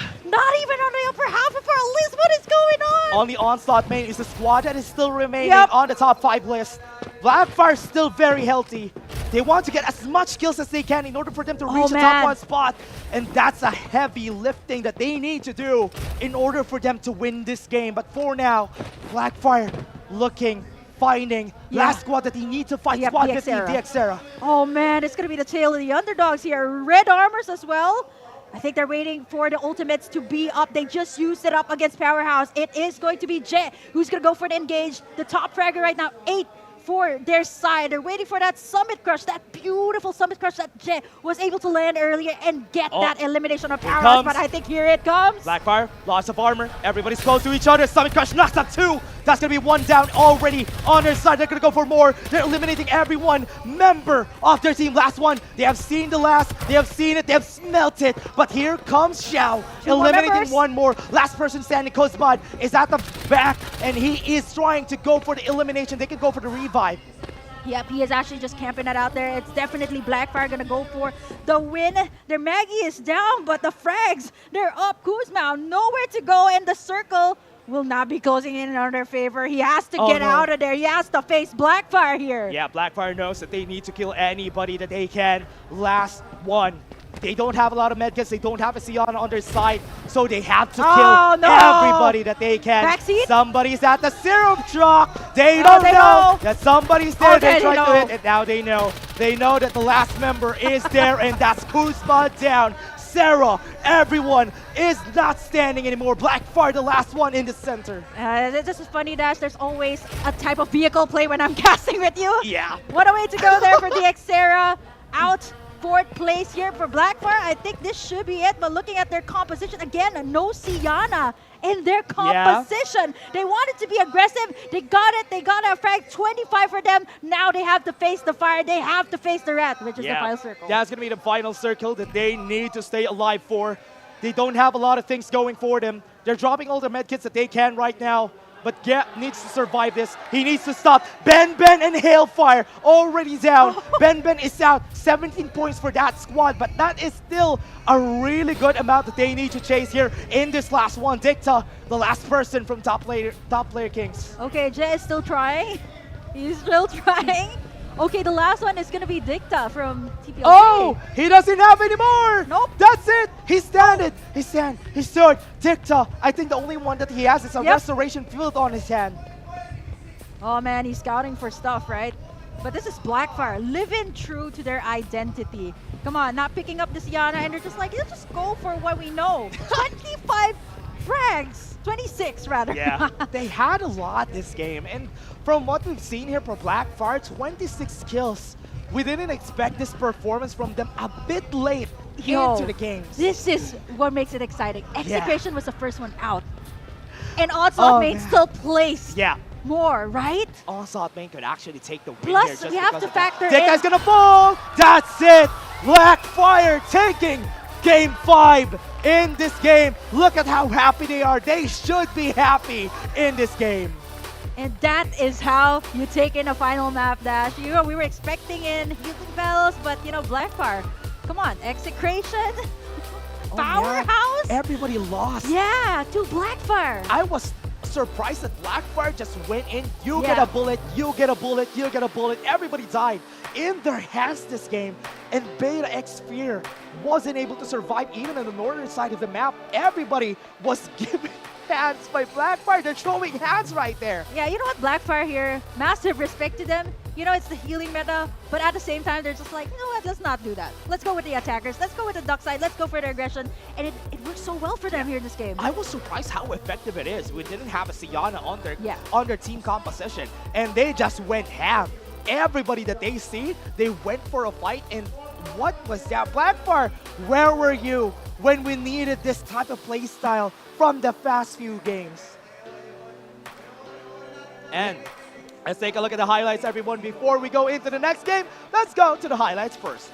[SPEAKER 2] even on the upper half of our list. What is going on?
[SPEAKER 3] On the Onslaught main is the squad that is still remaining on the top 5 list. Blackfire still very healthy. They want to get as much kills as they can in order for them to reach the top 1 spot. And that's a heavy lifting that they need to do in order for them to win this game. But for now, Blackfire looking, finding last squad that they need to fight. Squad 50, DXera.
[SPEAKER 2] Oh man, it's going to be the tail of the underdogs here. Red armors as well. I think they're waiting for the ultimates to be up. They just used it up against Powerhouse. It is going to be Jet who's going to go for the engage. The top fragger right now, 8 for their side. They're waiting for that Summit Crush, that beautiful Summit Crush that Jet was able to land earlier and get that elimination of Powerhouse. But I think here it comes.
[SPEAKER 3] Blackfire, lots of armor. Everybody's close to each other. Summit Crush knocks up 2. That's going to be 1 down already on their side. They're going to go for more. They're eliminating everyone. Member of their team. Last one. They have seen the last. They have seen it. They have smelt it. But here comes Xiao. Eliminating 1 more. Last person standing. Kozmod is at the back. And he is trying to go for the elimination. They can go for the revive.
[SPEAKER 2] Yep, he is actually just camping that out there. It's definitely Blackfire gonna go for the win. Their Maggie is down, but the frags, they're up. Kuzma nowhere to go, and the circle will not be closing in their favor. He has to get out of there. He has to face Blackfire here.
[SPEAKER 3] Yeah, Blackfire knows that they need to kill anybody that they can. Last one. They don't have a lot of medkits. They don't have a Siana on their side, so they have to kill everybody that they can.
[SPEAKER 2] Backseat?
[SPEAKER 3] Somebody's at the serum truck. They don't know that somebody's there. They tried to hit, and now they know. They know that the last member is there, and that's Kuzma down. Sarah, everyone is not standing anymore. Blackfire, the last one in the center.
[SPEAKER 2] This is funny, Dash. There's always a type of vehicle play when I'm casting with you.
[SPEAKER 3] Yeah.
[SPEAKER 2] What a way to go there for DXera. Out 4th place here for Blackfire. I think this should be it, but looking at their composition, again, no Siana in their composition. They wanted to be aggressive. They got it. They got a frag. 25 for them. Now they have to face the fire. They have to face the rat, which is the final circle.
[SPEAKER 3] That's going to be the final circle that they need to stay alive for. They don't have a lot of things going for them. They're dropping all the medkits that they can right now. But Get needs to survive this. He needs to stop. Ben and Hailfire already down. Ben is out. 17 points for that squad, but that is still a really good amount that they need to chase here in this last one. Dicta, the last person from top player Kings.
[SPEAKER 2] Okay, Jay is still trying. He's still trying. Okay, the last one is going to be Dicta from TPLK.
[SPEAKER 3] Oh, he doesn't have any more.
[SPEAKER 2] Nope.
[SPEAKER 3] That's it. He stood. He stood. Dicta, I think the only one that he has is a restoration field on his hand.
[SPEAKER 2] Oh man, he's scouting for stuff, right? But this is Blackfire, living true to their identity. Come on, not picking up the Siana, and they're just like, let's just go for what we know. 25 frags. 26 rather.
[SPEAKER 3] Yeah, they had a lot this game, and from what we've seen here for Blackfire, 26 kills. We didn't expect this performance from them a bit late into the games.
[SPEAKER 2] This is what makes it exciting. Execration was the first one out. And Onslaught main still placed more, right?
[SPEAKER 3] Onslaught main could actually take the win
[SPEAKER 2] Plus,
[SPEAKER 3] here. Just
[SPEAKER 2] we have to factor in...
[SPEAKER 3] Dicta's gonna fall! That's it! Blackfire taking Game 5 in this game. Look at how happy they are. They should be happy in this game.
[SPEAKER 2] And that is how you take in a final map, Dash. You know, we were expecting in Healing Bells, but you know, Blackfire, come on, Execration, Powerhouse.
[SPEAKER 3] Everybody lost.
[SPEAKER 2] Yeah, to Blackfire.
[SPEAKER 3] I was surprised that Blackfire just went in. You get a bullet, you get a bullet, you get a bullet. Everybody died in their hands this game. And Beta X Fear wasn't able to survive even on the northern side of the map. Everybody was given hands by Blackfire. They're throwing hands right there.
[SPEAKER 2] Yeah, you know what, Blackfire here, massive respect to them. You know, it's the healing meta, but at the same time, they're just like, you know what, let's not do that. Let's go with the attackers. Let's go with the duck side. Let's go for the aggression. And it works so well for them here in this game.
[SPEAKER 3] I was surprised how effective it is. We didn't have a Siana on their team composition, and they just went ham. Everybody that they see, they went for a fight, and what was that? Blackfire, where were you when we needed this type of play style from the fast few games? And let's take a look at the highlights, everyone. Before we go into the next game, let's go to the highlights first.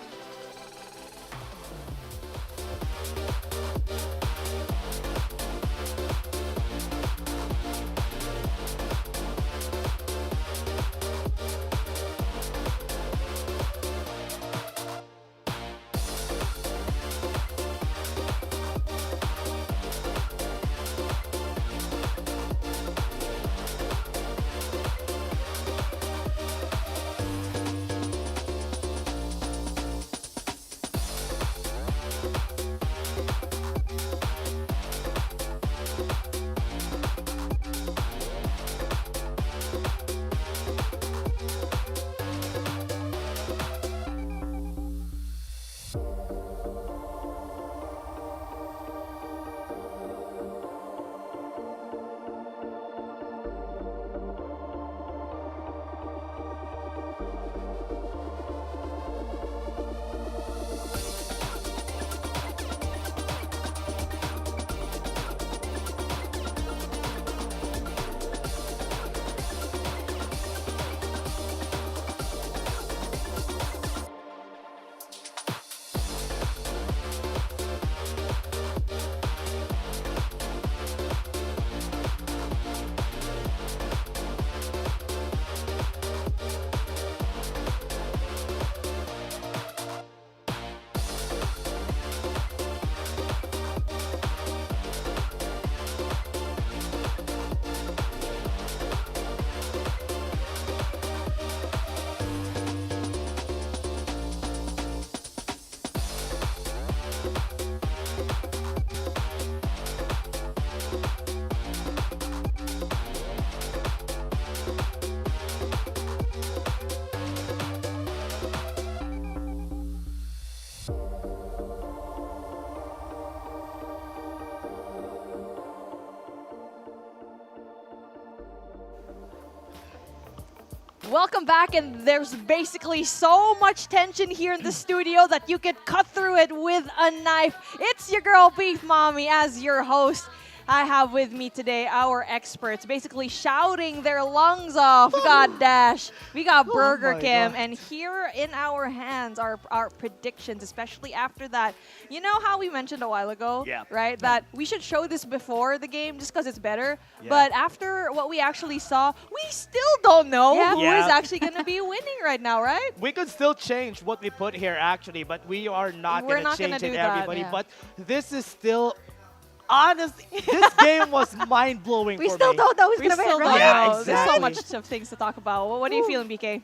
[SPEAKER 14] Welcome back, and there's basically so much tension here in the studio that you could cut through it with a knife. It's your girl Beef Mommy as your host. I have with me today our experts basically shouting their lungs off. We got Dash, we got Burger Kim, and here in our hands are our predictions, especially after that. You know how we mentioned a while ago, right? That we should show this before the game just because it's better. But after what we actually saw, we still don't know who is actually going to be winning right now, right?
[SPEAKER 3] We could still change what we put here actually, but we are not going to change it, everybody. But this is still... Honestly, this game was mind-blowing for me.
[SPEAKER 2] We still don't know who's going to win, right?
[SPEAKER 3] Yeah, exactly.
[SPEAKER 14] There's so much of things to talk about. What are you feeling, BK?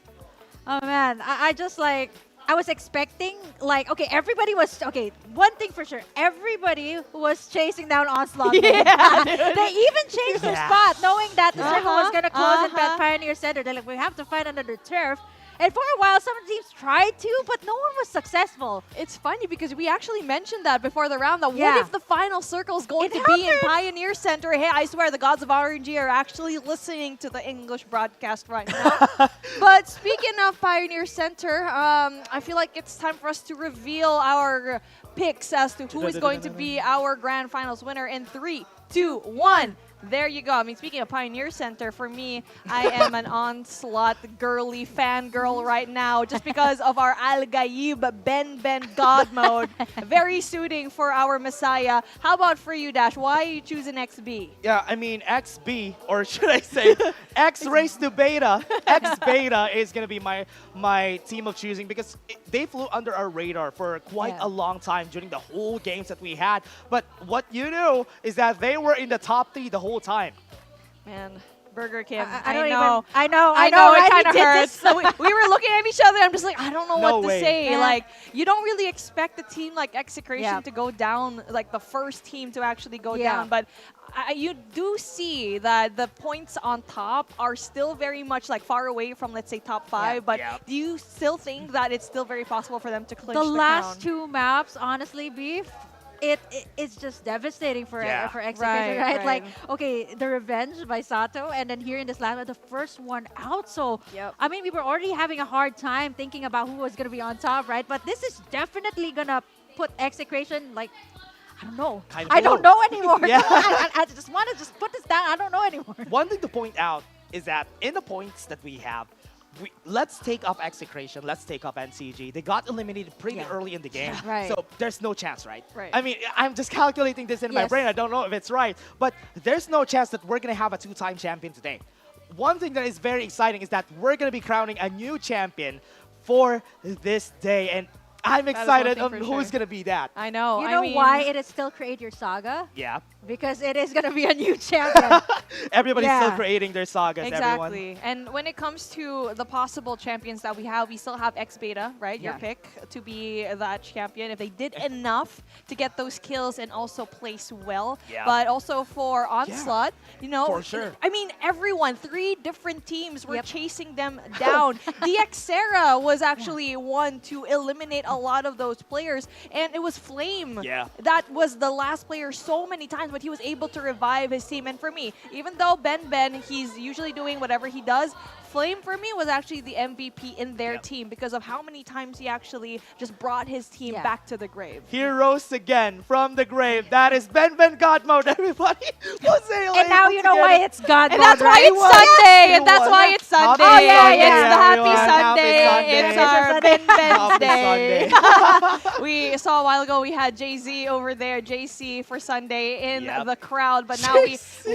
[SPEAKER 2] Oh, man. I just like... I was expecting, like, okay, everybody was... Okay, one thing for sure. Everybody was chasing down Onslaught.
[SPEAKER 14] Yeah,
[SPEAKER 2] they even changed their spot, knowing that the circle was going to close at Pioneer Center. They're like, we have to find another turf. And for a while, some teams tried to, but no one was successful.
[SPEAKER 14] It's funny because we actually mentioned that before the round. That what if the final circle is going to be in Pioneer Center? Hey, I swear the gods of RNG are actually listening to the English broadcast right now. But speaking of Pioneer Center, I feel like it's time for us to reveal our picks as to who is going to be our grand finals winner in 3, 2, 1. There you go. I mean, speaking of Pioneer Center, for me, I am an Onslaught girly fangirl right now just because of our Al-Gaib Ben God mode. Very suiting for our Messiah. How about for you, Dash? Why are you choosing XB?
[SPEAKER 3] Yeah, I mean, XB, or should I say X raised to beta. X beta is going to be my team of choosing because they flew under our radar for quite a long time during the whole games that we had. But what you know is that they were in the top 3 the whole time.
[SPEAKER 14] Man, Burger Kim,
[SPEAKER 2] I know.
[SPEAKER 14] It
[SPEAKER 2] right?
[SPEAKER 14] kind of hurts. So we were looking at each other. I'm just like, I don't know what to say.
[SPEAKER 2] Yeah.
[SPEAKER 14] Like, you don't really expect a team like Execration to go down, like the first team to actually go down. But you do see that the points on top are still very much like far away from, let's say, top 5. But do you still think that it's still very possible for them to clinch the
[SPEAKER 2] last
[SPEAKER 14] crown?
[SPEAKER 2] 2 maps, honestly, Beef, it's just devastating for Execution, right? Like, okay, the Revenge by Sato, and then here in this last one, the first one out. So, I mean, we were already having a hard time thinking about who was going to be on top, right? But this is definitely going to put Execution, like, I don't know. I don't know anymore. I just want to just put this down. I don't know anymore.
[SPEAKER 3] One thing to point out is that in the points that we have, let's take up Execration, let's take up NCG. They got eliminated pretty early in the game. So there's no chance, right? I mean, I'm just calculating this in my brain. I don't know if it's right. But there's no chance that we're going to have a 2-time champion today. One thing that is very exciting is that we're going to be crowning a new champion for this day. And I'm excited on who's going to be that.
[SPEAKER 14] I know.
[SPEAKER 2] You know why it is still Create Your Saga?
[SPEAKER 3] Yeah.
[SPEAKER 2] Because it is going to be a new champion.
[SPEAKER 3] Everybody's still creating their sagas,
[SPEAKER 14] Exactly. And when it comes to the possible champions that we still have X Beta, right? Your pick to be that champion. If they did enough to get those kills and also place well. But also for Onslaught, you know.
[SPEAKER 3] For sure.
[SPEAKER 14] I mean, everyone, 3 different teams were chasing them down. DXera was actually one to eliminate a lot of those players. And it was Flame. That was the last player so many times, but he was able to revive his team. And for me, even though Ben, he's usually doing whatever he does, Flame for me was actually the MVP in their team because of how many times he actually just brought his team back to the grave.
[SPEAKER 3] He rose again from the grave. That is Ben God mode, everybody.
[SPEAKER 2] And now you know why it's God
[SPEAKER 14] and
[SPEAKER 2] mode,
[SPEAKER 14] that's why it's Sunday. And that's why it's Sunday.
[SPEAKER 2] Oh, yeah,
[SPEAKER 14] It's the happy
[SPEAKER 3] Sunday.
[SPEAKER 14] Sunday. It's our Ben's Day.
[SPEAKER 3] Sunday.
[SPEAKER 14] We saw a while ago we had Jay-Z over there, JC for Sunday in the crowd. But now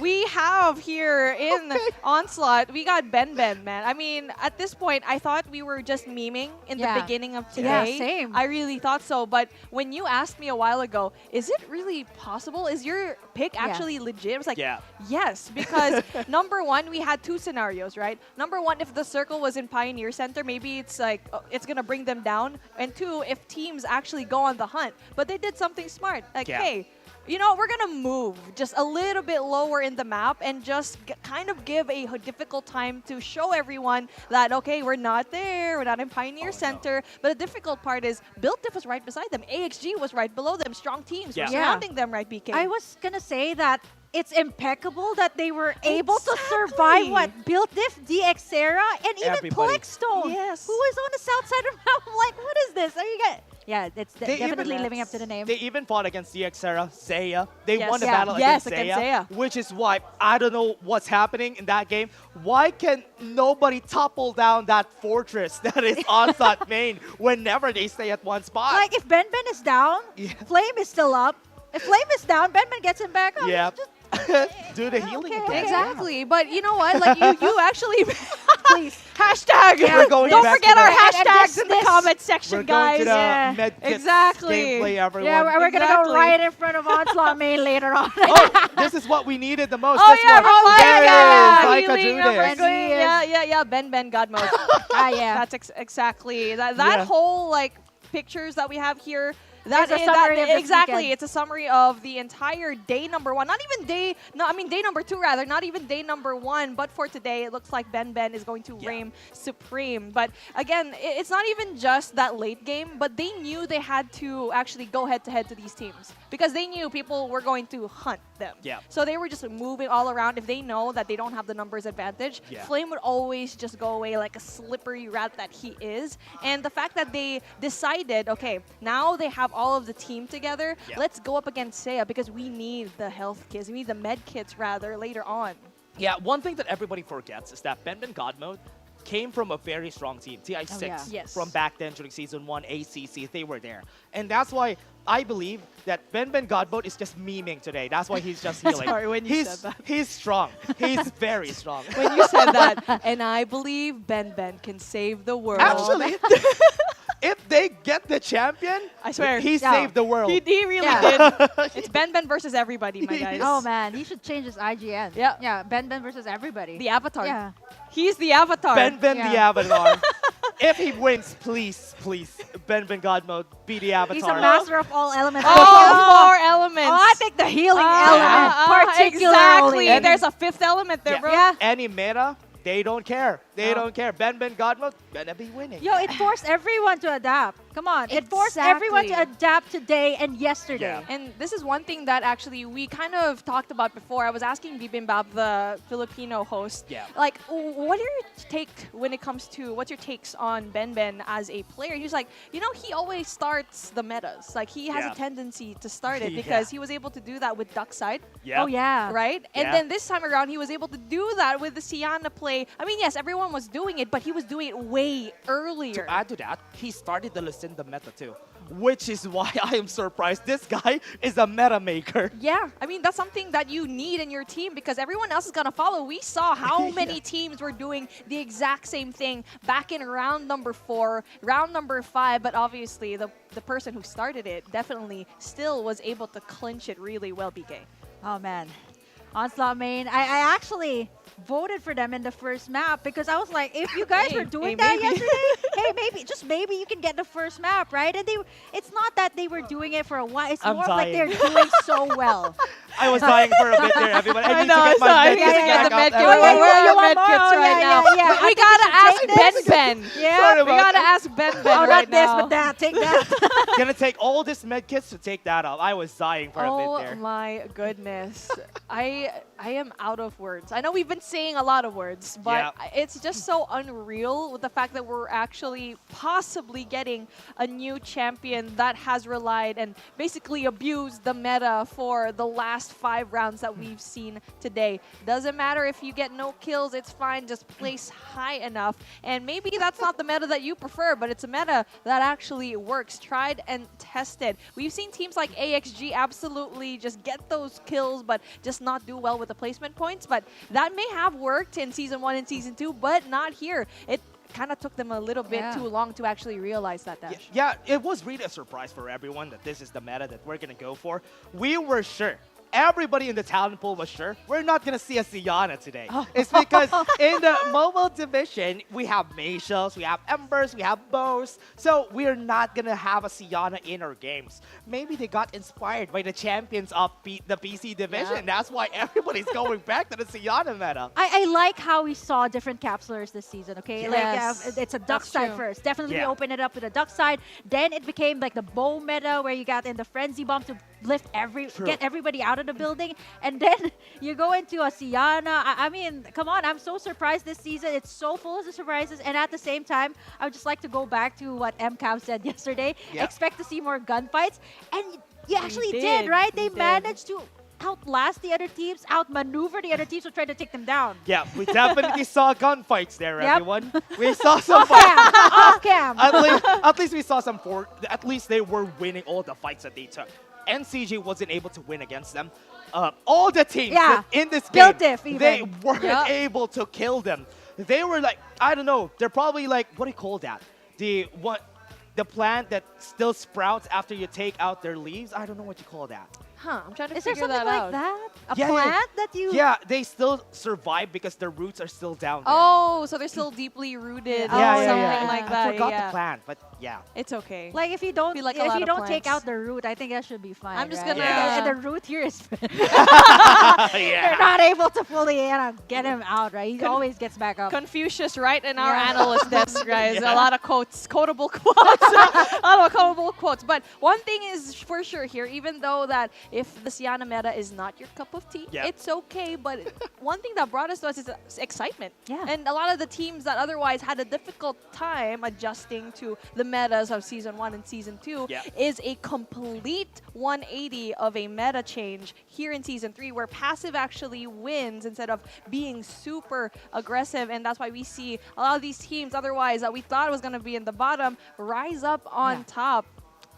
[SPEAKER 14] we have here in Onslaught, we got Ben, man. I mean, at this point, I thought we were just memeing in the beginning of today.
[SPEAKER 2] Yeah, same.
[SPEAKER 14] I really thought so. But when you asked me a while ago, is it really possible? Is your pick actually legit? I was like, yes, because number one, we had 2 scenarios, right? Number one, if the circle was in Pioneer Center, maybe it's like, it's going to bring them down. And 2, if teams actually go on the hunt. But they did something smart. Like, hey, you know, we're going to move just a little bit lower in the map and just kind of give a difficult time to show everyone that, okay, we're not there. We're not in Pioneer Center. But the difficult part is Built Diff was right beside them. AXG was right below them. Strong teams were surrounding them, right, BK?
[SPEAKER 2] I was going to say that it's impeccable that they were able to survive what? Built Diff, DXera, and even
[SPEAKER 3] Everybody.
[SPEAKER 2] Plexstone.
[SPEAKER 14] Yes.
[SPEAKER 2] Who was on the south side of the map. I'm like, what is this? Are you guys? Yeah, it's
[SPEAKER 3] They
[SPEAKER 2] definitely
[SPEAKER 3] even-
[SPEAKER 2] living up to the name.
[SPEAKER 3] They even fought against DXera, Zaya. They
[SPEAKER 14] Yes.
[SPEAKER 3] won the
[SPEAKER 14] Yeah.
[SPEAKER 3] battle
[SPEAKER 14] Yes,
[SPEAKER 3] against
[SPEAKER 14] against
[SPEAKER 3] Zaya,
[SPEAKER 14] Zaya.
[SPEAKER 3] which is why I don't know what's happening in that game. Why can nobody topple down that fortress that is Onslaught main whenever they stay at one spot?
[SPEAKER 2] Like, if Ben Ben is down, Flame is still up. If Flame is down, Ben Ben gets him back up.
[SPEAKER 3] yeah. Do the healing again.
[SPEAKER 13] Exactly. But you know what? Like you actually
[SPEAKER 2] Please.
[SPEAKER 13] hashtag.
[SPEAKER 3] We're going
[SPEAKER 13] Don't
[SPEAKER 3] back
[SPEAKER 13] forget
[SPEAKER 3] to
[SPEAKER 13] our
[SPEAKER 3] the-
[SPEAKER 13] hashtags in the
[SPEAKER 2] this-
[SPEAKER 13] comment section,
[SPEAKER 3] We're going
[SPEAKER 13] guys.
[SPEAKER 3] to the
[SPEAKER 2] Yeah.
[SPEAKER 3] Medkits
[SPEAKER 13] Exactly.
[SPEAKER 3] gameplay, everyone.
[SPEAKER 2] Yeah, we're gonna go
[SPEAKER 13] Exactly.
[SPEAKER 2] right in front of Onslaught main later on.
[SPEAKER 3] Oh, this is what we needed the most.
[SPEAKER 13] Oh
[SPEAKER 3] this
[SPEAKER 13] yeah,
[SPEAKER 3] one.
[SPEAKER 13] Romantica.
[SPEAKER 3] Yes, Laika
[SPEAKER 13] Healing,
[SPEAKER 3] Judas.
[SPEAKER 13] we're going-
[SPEAKER 2] He is-
[SPEAKER 13] yeah. Ben God mode.
[SPEAKER 2] Yeah.
[SPEAKER 13] That's exactly that
[SPEAKER 3] Yeah.
[SPEAKER 13] whole like pictures that we have here. That
[SPEAKER 2] It's a
[SPEAKER 13] is
[SPEAKER 2] summary of this
[SPEAKER 13] exactly.
[SPEAKER 2] weekend.
[SPEAKER 13] It's a summary of the entire day number one. Not even day. No, I mean day number two rather. Not even day number one. But for today, it looks like Ben is going to reign supreme. But again, it's not even just that late game. But they knew they had to actually go head to head to these teams because they knew people were going to hunt them.
[SPEAKER 3] Yeah.
[SPEAKER 13] So they were just moving all around. If they know that they don't have the numbers advantage,
[SPEAKER 3] Yeah.
[SPEAKER 13] Flame would always just go away like a slippery rat that he is. And the fact that they decided, okay, now they have all of the team together,
[SPEAKER 3] Yeah.
[SPEAKER 13] let's go up against Seiya because we need the health kits. We need the med kits rather later on.
[SPEAKER 3] Yeah, one thing that everybody forgets is that Ben God Mode came from a very strong team, TI6.
[SPEAKER 2] yeah.
[SPEAKER 13] Yes.
[SPEAKER 3] From back then during Season 1, ACC, they were there. And that's why I believe that Ben God Mode is just memeing today. That's why he's just healing.
[SPEAKER 13] Sorry, when you
[SPEAKER 3] he's,
[SPEAKER 13] said that.
[SPEAKER 3] He's strong. He's very strong.
[SPEAKER 13] When you said that, and I believe Ben can save the world.
[SPEAKER 3] Actually, if they get the champion,
[SPEAKER 13] I swear.
[SPEAKER 3] he
[SPEAKER 2] Yeah.
[SPEAKER 3] saved the world.
[SPEAKER 13] He really
[SPEAKER 2] Yeah.
[SPEAKER 13] did. It's Ben versus everybody, my guys.
[SPEAKER 2] Oh man, he should change his IGN.
[SPEAKER 13] Yeah.
[SPEAKER 2] Yeah, Ben versus everybody.
[SPEAKER 13] The avatar.
[SPEAKER 2] Yeah.
[SPEAKER 13] He's the avatar.
[SPEAKER 3] Ben the
[SPEAKER 2] Yeah.
[SPEAKER 3] Avatar. If he wins, please, Ben God Mode, be the Avatar.
[SPEAKER 2] He's a master of all elements.
[SPEAKER 13] All four elements.
[SPEAKER 2] Oh, I think the healing element, particularly.
[SPEAKER 13] Exactly. There's a fifth element there,
[SPEAKER 3] Yeah.
[SPEAKER 13] bro.
[SPEAKER 2] Yeah.
[SPEAKER 3] Any meta, they don't care. They don't care. Ben God Mode gonna be winning.
[SPEAKER 2] Yo, it forced everyone to adapt. Come on. It forced everyone to
[SPEAKER 13] Exactly.
[SPEAKER 2] adapt today and yesterday.
[SPEAKER 3] Yeah.
[SPEAKER 13] And this is one thing that actually we kind of talked about before. I was asking Bibimbap, the Filipino host,
[SPEAKER 3] Yeah.
[SPEAKER 13] like, what are your take when it comes to what's your takes on Ben as a player? He was like, you know, he always starts the metas. Like he has
[SPEAKER 3] Yeah.
[SPEAKER 13] a tendency to start it
[SPEAKER 3] Yeah.
[SPEAKER 13] because he was able to do that with Duckside.
[SPEAKER 3] Yeah.
[SPEAKER 2] Oh, yeah.
[SPEAKER 13] Right? And
[SPEAKER 3] Yeah.
[SPEAKER 13] then this time around, he was able to do that with the Siana play. I mean, yes, everyone was doing it, but he was doing it way earlier.
[SPEAKER 3] To add to that, he started the Lucinda meta too, which is why I am surprised. This guy is a meta maker.
[SPEAKER 13] Yeah, I mean, that's something that you need in your team because everyone else is going to follow. We saw how many teams were doing the exact same thing back in round number 4, round number 5, but obviously the person who started it definitely still was able to clinch it really well, BK.
[SPEAKER 2] Oh man. Onslaught main. I actually voted for them in the first map because I was like, if you guys were doing that
[SPEAKER 13] maybe.
[SPEAKER 2] yesterday, hey, maybe you can get the first map, right? And it's not that they were doing it for a while. It's
[SPEAKER 3] I'm
[SPEAKER 2] more of like
[SPEAKER 3] dying.
[SPEAKER 2] they're doing so well.
[SPEAKER 3] I was dying for a bit there, everyone. I need
[SPEAKER 13] know,
[SPEAKER 3] to get
[SPEAKER 13] so
[SPEAKER 3] my
[SPEAKER 13] I
[SPEAKER 3] med
[SPEAKER 13] need to
[SPEAKER 3] kits
[SPEAKER 13] get the
[SPEAKER 3] back
[SPEAKER 13] med
[SPEAKER 3] up,
[SPEAKER 13] kit.
[SPEAKER 3] everyone.
[SPEAKER 13] Where are your
[SPEAKER 2] You want
[SPEAKER 13] med kits
[SPEAKER 2] more?
[SPEAKER 13] right
[SPEAKER 2] Yeah,
[SPEAKER 13] now?
[SPEAKER 2] yeah, yeah.
[SPEAKER 13] We
[SPEAKER 2] I think
[SPEAKER 13] gotta
[SPEAKER 2] you should
[SPEAKER 13] ask
[SPEAKER 2] take
[SPEAKER 13] Ben.
[SPEAKER 2] Yeah.
[SPEAKER 3] Sorry
[SPEAKER 13] We
[SPEAKER 3] about
[SPEAKER 13] gotta
[SPEAKER 3] that.
[SPEAKER 13] ask Ben
[SPEAKER 2] Oh,
[SPEAKER 13] right
[SPEAKER 2] not this,
[SPEAKER 13] now.
[SPEAKER 2] but that. Take that.
[SPEAKER 3] Gonna take all this med kits to take that off. I was dying for a
[SPEAKER 13] Oh
[SPEAKER 3] bit there.
[SPEAKER 13] my goodness. I am out of words. I know we've been saying a lot of words, but
[SPEAKER 3] Yeah.
[SPEAKER 13] it's just so unreal with the fact that we're actually possibly getting a new champion that has relied and basically abused the meta for the last 5 rounds that we've seen today. Doesn't matter if you get no kills, it's fine. Just place high enough. And maybe that's not the meta that you prefer, but it's a meta that actually works. Tried and tested. We've seen teams like AXG absolutely just get those kills, but just not do well with the placement points. But that may have worked in Season 1 and Season 2, but not here. It kind of took them a little bit
[SPEAKER 2] Yeah.
[SPEAKER 13] too long to actually realize that, Dash.
[SPEAKER 3] Yeah, it was really a surprise for everyone that this is the meta that we're gonna go for. We were sure. Everybody in the talent pool was sure we're not gonna see a Siana today. It's because in the mobile division we have Mayshels, we have Embers, we have Bows, so we're not gonna have a Siana in our games. Maybe they got inspired by the champions of the PC division.
[SPEAKER 2] Yeah.
[SPEAKER 3] That's why everybody's going back to the Siana meta.
[SPEAKER 2] I like how we saw different capsulars this season, okay?
[SPEAKER 13] Yes.
[SPEAKER 2] Like, it's a duck
[SPEAKER 13] That's
[SPEAKER 2] side
[SPEAKER 13] true.
[SPEAKER 2] first. Definitely
[SPEAKER 3] Yeah.
[SPEAKER 2] open it up with a duck side. Then it became like the bow meta where you got in the frenzy bomb to get everybody out of the building, and then you go into a Siana. I mean, come on, I'm so surprised this season. It's so full of surprises, and at the same time, I would just like to go back to what MCAV said yesterday.
[SPEAKER 3] Yeah.
[SPEAKER 2] Expect to see more gunfights, and you actually
[SPEAKER 14] did.
[SPEAKER 2] did, right? They
[SPEAKER 14] We did.
[SPEAKER 2] managed to outlast the other teams, outmaneuver the other teams who tried to take them down.
[SPEAKER 3] Yeah, we definitely saw gunfights there,
[SPEAKER 2] Yep.
[SPEAKER 3] everyone. We saw some
[SPEAKER 2] Off cam, off cam.
[SPEAKER 3] at least we saw some at least they were winning all the fights that they took. NCG wasn't able to win against them. All the teams
[SPEAKER 2] Yeah.
[SPEAKER 3] in this game,
[SPEAKER 2] Guilty, even.
[SPEAKER 3] they weren't
[SPEAKER 14] Yep.
[SPEAKER 3] able to kill them. They were like, I don't know, they're probably like, what do you call that? The plant that still sprouts after you take out their leaves? I don't know what you call that.
[SPEAKER 14] Huh, I'm trying to
[SPEAKER 2] Is there
[SPEAKER 14] figure
[SPEAKER 2] something
[SPEAKER 14] that
[SPEAKER 2] like
[SPEAKER 14] out.
[SPEAKER 2] that? A
[SPEAKER 3] Yeah, yeah.
[SPEAKER 2] plant that you...
[SPEAKER 3] Yeah, they still survive because their roots are still down there.
[SPEAKER 14] Oh, so they're still deeply rooted.
[SPEAKER 3] Yeah, yeah,
[SPEAKER 14] something
[SPEAKER 3] yeah.
[SPEAKER 14] like
[SPEAKER 3] I
[SPEAKER 14] that.
[SPEAKER 3] forgot
[SPEAKER 14] yeah.
[SPEAKER 3] the plant, but yeah.
[SPEAKER 14] It's okay.
[SPEAKER 2] Like if you don't,
[SPEAKER 14] Feel like a
[SPEAKER 2] if
[SPEAKER 14] lot
[SPEAKER 2] you
[SPEAKER 14] of
[SPEAKER 2] don't take
[SPEAKER 14] plants.
[SPEAKER 2] out the root, I think that should be fine.
[SPEAKER 14] I'm just
[SPEAKER 2] right?
[SPEAKER 14] gonna-
[SPEAKER 2] And the root here is
[SPEAKER 3] Yeah.
[SPEAKER 2] they're not able to fully get him out, right? He always gets back up.
[SPEAKER 14] Confucius right in our
[SPEAKER 2] Yeah.
[SPEAKER 14] analyst desk, guys.
[SPEAKER 3] Yeah.
[SPEAKER 14] A lot of quotable quotes. A lot of quotable quotes. But one thing is for sure here, even though that if the Siana meta is not your cup of tea,
[SPEAKER 3] Yeah.
[SPEAKER 14] it's okay. But one thing that brought us to us is excitement.
[SPEAKER 2] Yeah.
[SPEAKER 14] And a lot of the teams that otherwise had a difficult time adjusting to the metas of Season 1 and Season 2
[SPEAKER 3] Yeah.
[SPEAKER 14] is a complete 180 of a meta change here in Season 3 where passive actually wins instead of being super aggressive. And that's why we see a lot of these teams otherwise that we thought was going to be in the bottom rise up on top.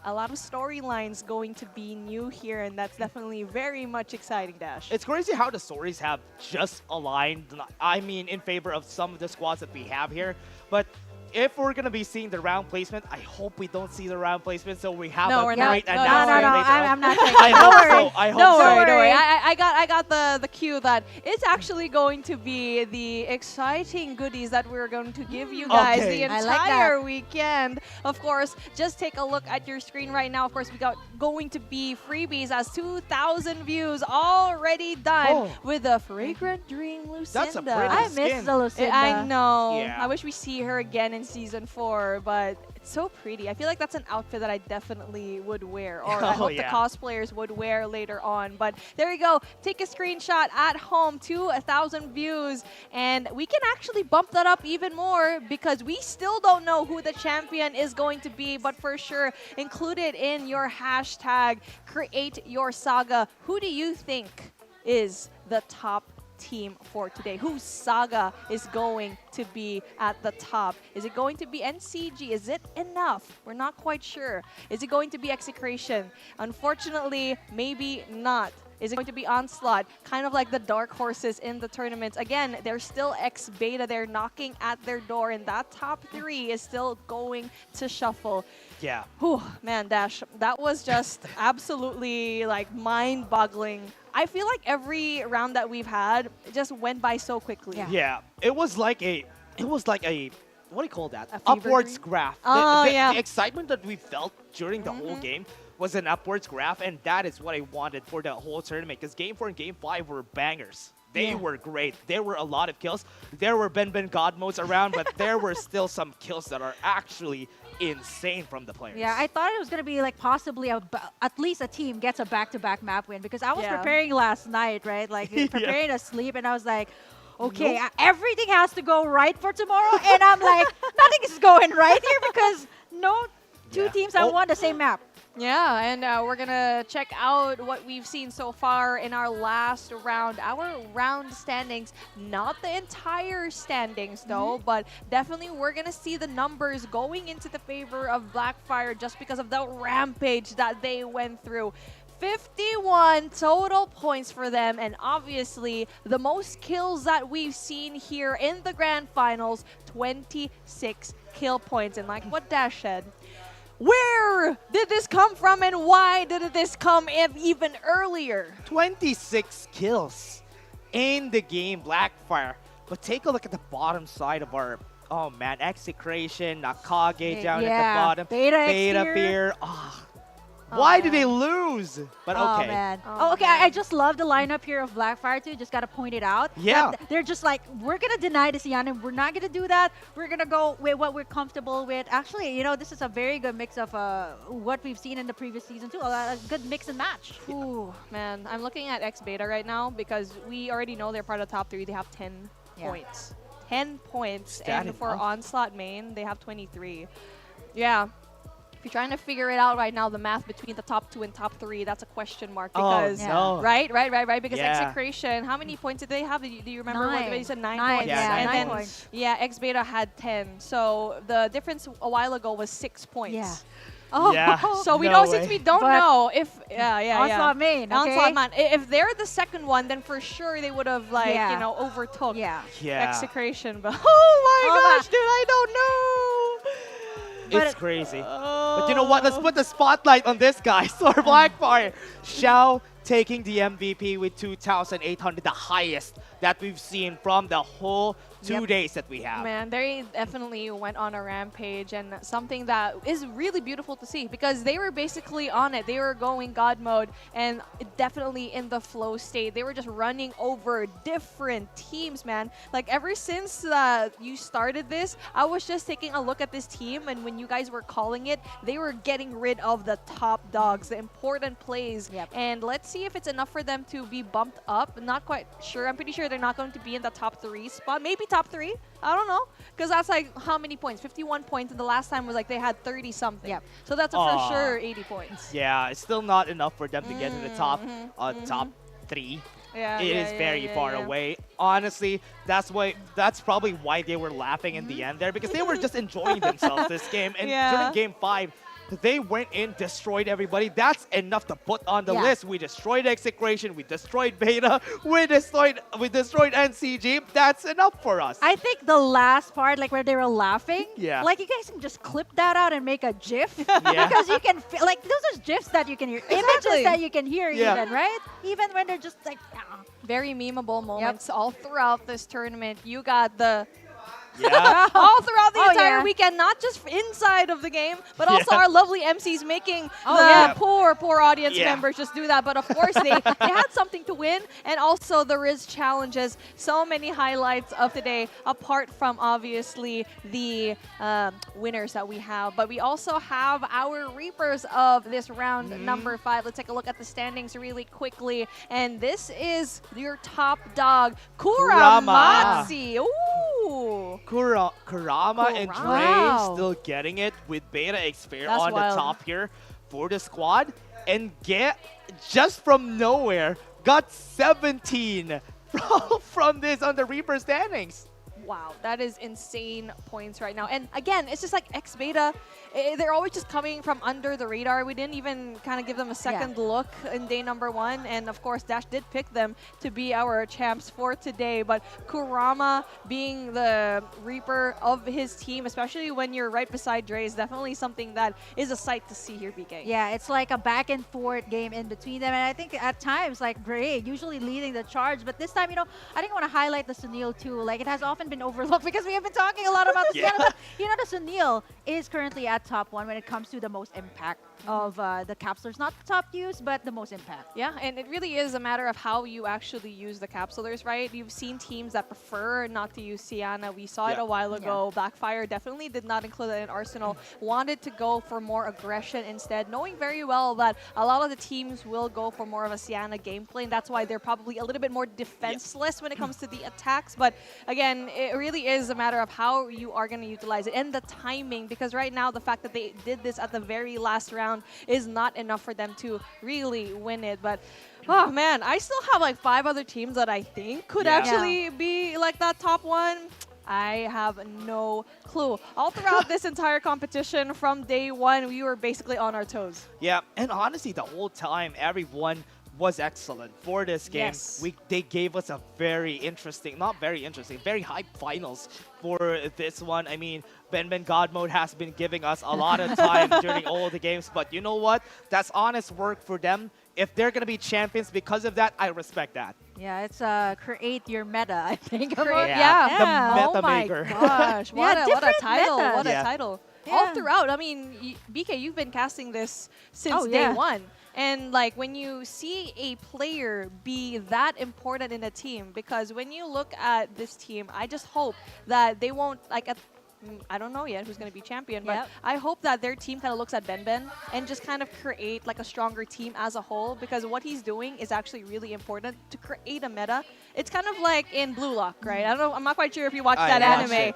[SPEAKER 14] A lot of storylines going to be new here, and that's definitely very much exciting, Dash.
[SPEAKER 3] It's crazy how the stories have just aligned, I mean, in favor of some of the squads that we have here. But if we're going to be seeing the round placement, I hope we don't see the round placement so we have a
[SPEAKER 14] we're
[SPEAKER 3] great
[SPEAKER 14] not.
[SPEAKER 3] announcement
[SPEAKER 2] No,
[SPEAKER 3] later on.
[SPEAKER 2] I'm not taking
[SPEAKER 3] I
[SPEAKER 2] it.
[SPEAKER 3] hope
[SPEAKER 2] Don't worry.
[SPEAKER 3] so. I hope
[SPEAKER 14] Don't
[SPEAKER 3] so.
[SPEAKER 14] worry, don't worry.
[SPEAKER 2] worry.
[SPEAKER 14] I got the cue that it's actually going to be the exciting goodies that we're going to give you guys
[SPEAKER 3] Okay.
[SPEAKER 14] the
[SPEAKER 2] I like
[SPEAKER 14] entire
[SPEAKER 2] that.
[SPEAKER 14] weekend. Of course, just take a look at your screen right now. Of course, we got going to be freebies as 2,000 views already done
[SPEAKER 3] Oh.
[SPEAKER 14] with the Fragrant Dream Lucinda.
[SPEAKER 3] That's a pretty
[SPEAKER 2] I miss
[SPEAKER 3] skin.
[SPEAKER 2] the Lucinda.
[SPEAKER 14] I know.
[SPEAKER 3] Yeah.
[SPEAKER 14] I wish we see her again in Season 4, but it's so pretty. I feel like that's an outfit that I definitely would wear, or I
[SPEAKER 3] Oh,
[SPEAKER 14] hope the
[SPEAKER 3] yeah.
[SPEAKER 14] cosplayers would wear later on. But there you go. Take a screenshot at home to 1,000 views, and we can actually bump that up even more because we still don't know who the champion is going to be, but for sure, include it in your hashtag, create your saga. Who do you think is the top team for today? Whose saga is going to be at the top? Is it going to be NCG? Is it enough? We're not quite sure. Is it going to be Execration? Unfortunately, maybe not. Is it going to be Onslaught? Kind of like the dark horses in the tournaments. Again, they're still ex-beta. They're knocking at their door, and that top 3 is still going to shuffle.
[SPEAKER 3] Yeah.
[SPEAKER 14] Whew, man, Dash, that was just absolutely like mind-boggling. I feel like every round that we've had just went by so quickly.
[SPEAKER 3] Yeah. It was like a, what do you call that?
[SPEAKER 14] A fever
[SPEAKER 3] Upwards
[SPEAKER 14] dream?
[SPEAKER 3] graph.
[SPEAKER 14] Oh, yeah.
[SPEAKER 3] The excitement that we felt during the whole game was an upwards graph, and that is what I wanted for the whole tournament, because Game 4 and Game 5 were bangers. They were great. There were a lot of kills. There were Ben God modes around, but there were still some kills that are actually insane from the players.
[SPEAKER 2] Yeah, I thought it was going to be like possibly at least a team gets a back-to-back map win, because I was
[SPEAKER 14] Yeah.
[SPEAKER 2] preparing last night, right? Like preparing to sleep, and I was like, okay,
[SPEAKER 3] Nope.
[SPEAKER 2] everything has to go right for tomorrow. And I'm like, nothing is going right here because no two teams have won the same map.
[SPEAKER 14] Yeah, and we're going to check out what we've seen so far in our last round. Our round standings, not the entire standings though, but definitely we're going to see the numbers going into the favor of Blackfire just because of the rampage that they went through. 51 total points for them, and obviously the most kills that we've seen here in the grand finals, 26 kill points. And like what Dash said, where did this come from, and why did this come in even earlier?
[SPEAKER 3] 26 kills in the game, Blackfire. But take a look at the bottom side of our, oh man, Execration, Nakage down at the bottom.
[SPEAKER 2] Beta
[SPEAKER 3] Beta
[SPEAKER 2] Fear.
[SPEAKER 3] Fear. Ah, Why did they lose? But okay.
[SPEAKER 2] Oh, man.
[SPEAKER 13] Oh,
[SPEAKER 2] okay.
[SPEAKER 13] man.
[SPEAKER 2] I just love the lineup here of Blackfire, too. Just got to point it out.
[SPEAKER 3] Yeah.
[SPEAKER 2] That they're just like, we're going to deny the Siana. We're not going to do that. We're going to go with what we're comfortable with. Actually, this is a very good mix of what we've seen in the previous season, too. A good mix and match.
[SPEAKER 13] Ooh, man. I'm looking at X Beta right now because we already know they're part of the top 3. They have 10 points. 10 points.
[SPEAKER 3] that
[SPEAKER 13] And for
[SPEAKER 3] enough?
[SPEAKER 13] Onslaught main, they have 23. Yeah. If you're trying to figure it out right now, the math between the top 2 and top 3, that's a question mark. Because,
[SPEAKER 3] no.
[SPEAKER 13] right? Because
[SPEAKER 3] Yeah.
[SPEAKER 13] Execration, how many points did they have? Do you remember what you said? 9
[SPEAKER 2] Nine,
[SPEAKER 13] points.
[SPEAKER 3] yeah,
[SPEAKER 13] and
[SPEAKER 3] 9
[SPEAKER 13] then,
[SPEAKER 2] points.
[SPEAKER 13] yeah, X Beta had 10. So the difference a while ago was 6 points.
[SPEAKER 2] Yeah.
[SPEAKER 13] Oh,
[SPEAKER 3] Yeah.
[SPEAKER 13] so we
[SPEAKER 3] No
[SPEAKER 13] don't,
[SPEAKER 3] way.
[SPEAKER 13] since we don't
[SPEAKER 2] But
[SPEAKER 13] know if, yeah.
[SPEAKER 2] Onslaught main, okay?
[SPEAKER 13] Onslaught man. If they're the second one, then for sure they would have, like,
[SPEAKER 2] Yeah.
[SPEAKER 13] overtook
[SPEAKER 2] Yeah.
[SPEAKER 3] Yeah.
[SPEAKER 13] Execration. But, oh my
[SPEAKER 2] Oh,
[SPEAKER 13] gosh, dude, I don't know.
[SPEAKER 3] It's crazy. But you know what? Let's put the spotlight on this guy, Sor Blackfire. Xiao taking the MVP with 2,800, the highest that we've seen from the whole 2 days that we have.
[SPEAKER 13] Man, they definitely went on a rampage, and something that is really beautiful to see because they were basically on it. They were going God mode and definitely in the flow state. They were just running over different teams, man. Like ever since you started this, I was just taking a look at this team, and when you guys were calling it, they were getting rid of the top dogs, the important plays.
[SPEAKER 2] Yep.
[SPEAKER 13] And let's see if it's enough for them to be bumped up. Not quite sure. I'm pretty sure they're not going to be in the top 3 spot. Maybe top 3. I don't know. Because that's like how many points? 51 points. And the last time was like they had 30 something.
[SPEAKER 2] Yep.
[SPEAKER 13] So that's a for sure 80 points.
[SPEAKER 3] Yeah, it's still not enough for them to get to the top top 3.
[SPEAKER 13] Yeah,
[SPEAKER 3] It is very far away. Honestly, that's probably why they were laughing in the end there, because they were just enjoying themselves this game. And during game 5, they went in, destroyed everybody. That's enough to put on the list. We destroyed Execration, we destroyed Beta, we destroyed NCG. That's enough for us.
[SPEAKER 2] I think the last part, like where they were laughing,
[SPEAKER 3] Yeah.
[SPEAKER 2] like you guys can just clip that out and make a GIF.
[SPEAKER 3] Yeah.
[SPEAKER 2] Because you can feel, like those are GIFs that you can hear, images that you can hear
[SPEAKER 3] Yeah.
[SPEAKER 2] even, right? Even when they're just like,
[SPEAKER 13] Very memeable moments all throughout this tournament. You got the
[SPEAKER 3] Yeah.
[SPEAKER 13] all throughout the
[SPEAKER 2] Oh,
[SPEAKER 13] entire
[SPEAKER 2] yeah.
[SPEAKER 13] weekend, not just inside of the game, but also our lovely MCs making
[SPEAKER 2] Oh,
[SPEAKER 13] the
[SPEAKER 2] yeah.
[SPEAKER 13] poor audience
[SPEAKER 3] Yeah.
[SPEAKER 13] members just do that. But of course, they had something to win, and also the Riz challenges. So many highlights of today, apart from obviously the winners that we have. But we also have our Reapers of this round number 5. Let's take a look at the standings really quickly. And this is your top dog, Kuramatsi. Ooh.
[SPEAKER 3] Kurama and Dre
[SPEAKER 13] Wow.
[SPEAKER 3] still getting it with Beta Xfair
[SPEAKER 13] That's
[SPEAKER 3] on
[SPEAKER 13] wild.
[SPEAKER 3] the top here for the squad. And just from nowhere, got 17 from this on the Reaper standings.
[SPEAKER 13] Wow, that is insane points right now. And again, it's just like X Beta, they're always just coming from under the radar. We didn't even kind of give them a second look in day number 1. And of course, Dash did pick them to be our champs for today. But Kurama being the Reaper of his team, especially when you're right beside Dre, is definitely something that is a sight to see here, BK.
[SPEAKER 2] yeah, it's like a back and forth game in between them. And I think at times, like Gray usually leading the charge. But this time, I think I want to highlight the Sunil too. Like it has often been overlooked because we have been talking a lot about the Sienna, but the Sunil is currently at top 1 when it comes to the most impact of the capsulers. Not the top use, but the most impact.
[SPEAKER 13] Yeah, and it really is a matter of how you actually use the capsulers, right? You've seen teams that prefer not to use Sienna. We saw it a while ago. Blackfire definitely did not include it in Arsenal. Wanted to go for more aggression instead, knowing very well that a lot of the teams will go for more of a Sienna gameplay, and that's why they're probably a little bit more defenseless when it comes to the attacks. But again, it really is a matter of how you are going to utilize it and the timing, because right now the fact that they did this at the very last round is not enough for them to really win it. But oh man, I still have like 5 other teams that I think could actually be like that top 1. I have no clue. All throughout this entire competition from day 1, we were basically on our toes.
[SPEAKER 3] Yeah, and honestly, the whole time, everyone was excellent for this game.
[SPEAKER 13] Yes.
[SPEAKER 3] They gave us a very hype finals for this one. I mean, Ben God Mode has been giving us a lot of time during all the games, but you know what? That's honest work for them. If they're going to be champions because of that, I respect that.
[SPEAKER 2] Yeah, it's create your meta, I think.
[SPEAKER 3] Yeah, the meta
[SPEAKER 13] Oh my
[SPEAKER 3] maker.
[SPEAKER 13] gosh, what a title.
[SPEAKER 2] different
[SPEAKER 13] What a
[SPEAKER 2] metas.
[SPEAKER 13] title. all throughout. I mean, BK, you've been casting this since day one. And like when you see a player be that important in a team, because when you look at this team, I just hope that they won't like I don't know yet who's going to be champion, but I hope that their team kind of looks at Ben and just kind of create like a stronger team as a whole, because what he's doing is actually really important to create a meta. It's kind of like in Blue Lock, right? I don't know, I'm not quite sure if you watched that anime.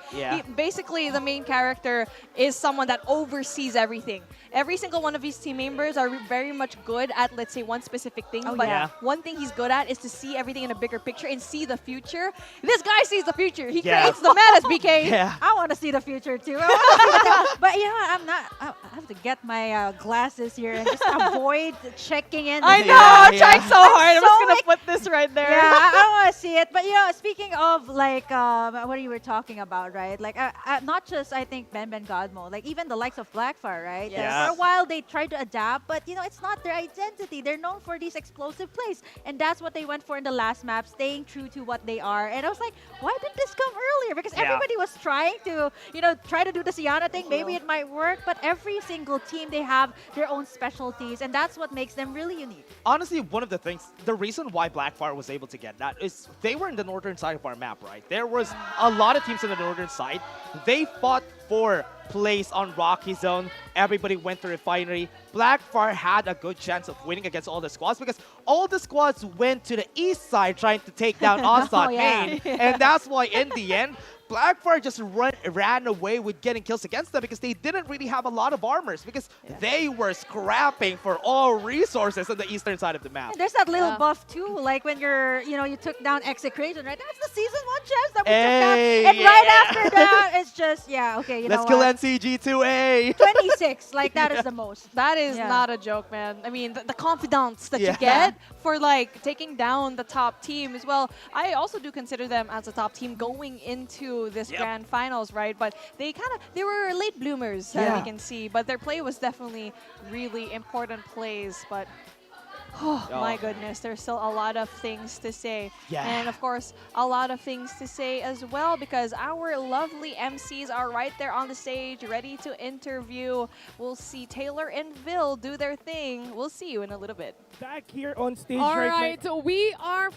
[SPEAKER 13] Basically, the main character is someone that oversees everything. Every single one of these team members are very much good at, let's say, one specific thing, but one thing he's good at is to see everything in a bigger picture and see the future. This guy sees the future. He creates the metas, BK.
[SPEAKER 2] I want to see the future too. But you know what, I have to get my glasses here and just avoid checking in.
[SPEAKER 13] I know, I'm trying so hard. I'm just gonna put this right there.
[SPEAKER 2] Yeah, I want to see it. But you know, speaking of like what you were talking about, right? Like not just I think Ben Godmo, like even the likes of Blackfire, right? For a while they tried to adapt, but you know it's not their identity. They're known for these explosive plays, and that's what they went for in the last map, staying true to what they are. And I was like, why didn't this come earlier? Because everybody was trying to, you know, try to do the Siana thing. Maybe it might work, but every single team, they have their own specialties, and that's what makes them really unique.
[SPEAKER 3] Honestly, one of the things, the reason why Blackfire was able to get that is they were in the northern side of our map, right? There was a lot of teams in the northern side. They fought for place on Rocky Zone. Everybody went to Refinery. Blackfire had a good chance of winning against all the squads because all the squads went to the east side trying to take down Assad main. And that's why in the end, Blackfire just ran away with getting kills against them because they didn't really have a lot of armors because they were scrapping for all resources on the eastern side of the map.
[SPEAKER 2] And there's that little buff too, like when you took down Execration, right? That's the season 1 chance that we took down. And right after that, it's just,
[SPEAKER 3] let's kill NCG2A.
[SPEAKER 2] 26, like that is the most.
[SPEAKER 13] That is not a joke, man. I mean, the confidence that you get for like taking down the top team as well. I also do consider them as a top team going into this grand finals, right? But they were late bloomers, as we can see, but their play was definitely really important plays. But my goodness, there's still a lot of things to say. And of course, a lot of things to say as well, because our lovely MCs are right there on the stage, ready to interview. We'll see Taylor and Vil do their thing. We'll see you in a little bit.
[SPEAKER 7] Back here on stage
[SPEAKER 8] All
[SPEAKER 7] right
[SPEAKER 8] right,
[SPEAKER 7] now.
[SPEAKER 8] we are...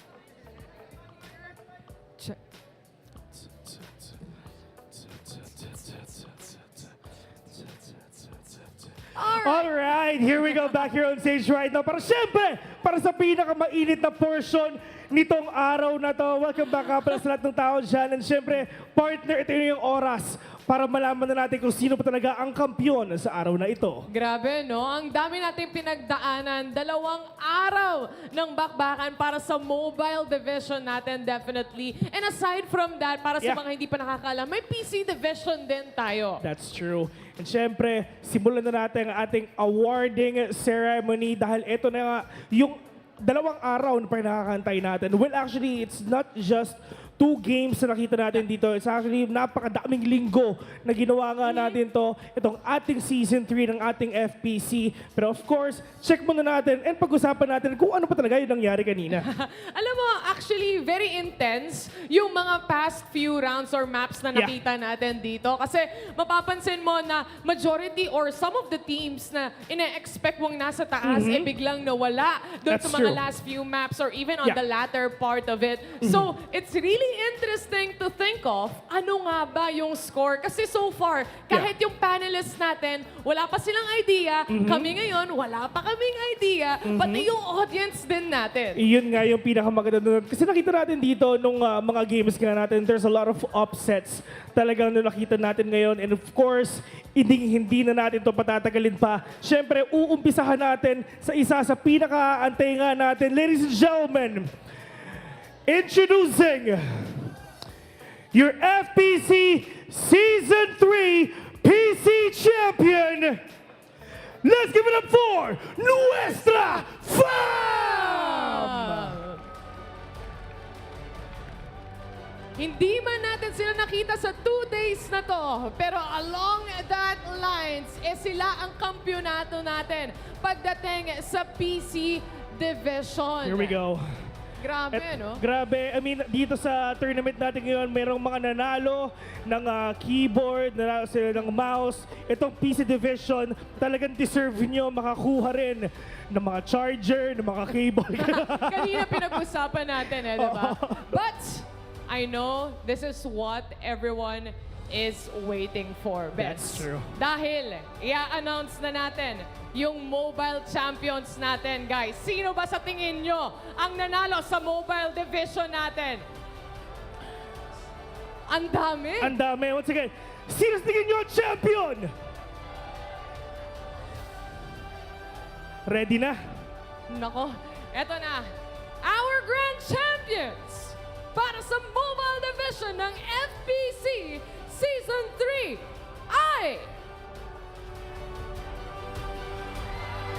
[SPEAKER 7] Alright, here we go, back here on stage right now. Para syempre, para sa pinakamainit na portion nitong araw na to. Welcome back pala sa lahat ng tao dyan. And syempre, partner, ito yung oras para malaman na natin kung sino pa talaga ang kampiyon sa araw na ito.
[SPEAKER 8] Grabe, no? Ang dami nating pinagdaanan. 2 araw ng bakbakan para sa mobile division natin, definitely. And aside from that, para sa mga hindi pa nakakaalam, may PC division din tayo.
[SPEAKER 7] That's true. And syempre, simulan na natin ang ating awarding ceremony dahil ito na nga yung 2 araw na pinakakantay natin. Well, actually, it's not just 2 games na nakita natin dito. It's actually napakadaming linggo na ginawa nga natin to. Itong ating Season 3 ng ating FPC. Pero of course, check muna natin and pag-usapan natin kung ano pa talaga yung nangyari kanina.
[SPEAKER 8] Alam mo, actually, very intense yung mga past few rounds or maps na nakita natin dito. Kasi mapapansin mo na majority or some of the teams na ina-expect mong nasa taas, biglang nawala doon sa mga last few maps or even on the latter part of it. So, it's really interesting to think of ano nga ba yung score. Kasi so far, kahit yung panelists natin, wala pa silang idea. Kami ngayon, wala pa kaming idea. Pati yung audience din natin.
[SPEAKER 7] Iyon nga yung pinakamaganda doon. Kasi nakita natin dito nung mga games nga natin, there's a lot of upsets talagang na nakita natin ngayon. And of course, hindi na natin ito patatagalin pa. Siyempre, uumpisahan natin sa isa sa pinaka-antay nga natin. Ladies and gentlemen, introducing your FPC Season 3 PC Champion. Let's give it up for Nuestra Fam!
[SPEAKER 8] Hindi man natin sila nakita sa 2 days na to, pero along that lines, sila ang kampyonato natin pagdating sa PC Division.
[SPEAKER 7] Here we go.
[SPEAKER 8] Grabe, no?
[SPEAKER 7] Grabe. I mean, dito sa tournament natin ngayon, mayroong mga nanalo ng keyboard, nanalo sila ng mouse. Itong PC Division, talagang deserve nyo makakuha rin ng mga charger, ng mga cable.
[SPEAKER 8] Kanina pinag-usapan natin, eh, diba? But, I know this is what everyone is waiting for,
[SPEAKER 7] That's
[SPEAKER 8] Bets.
[SPEAKER 7] true.
[SPEAKER 8] Dahil, i-announce na natin yung mobile champions natin, guys. Sino ba sa tingin nyo ang nanalo sa mobile division natin? Ang dami.
[SPEAKER 7] Ang dami. Once again, sino sa tingin nyo ang champion? Ready na?
[SPEAKER 8] Nako, eto na. Our grand champions para sa mobile division ng FPC Season 3 ay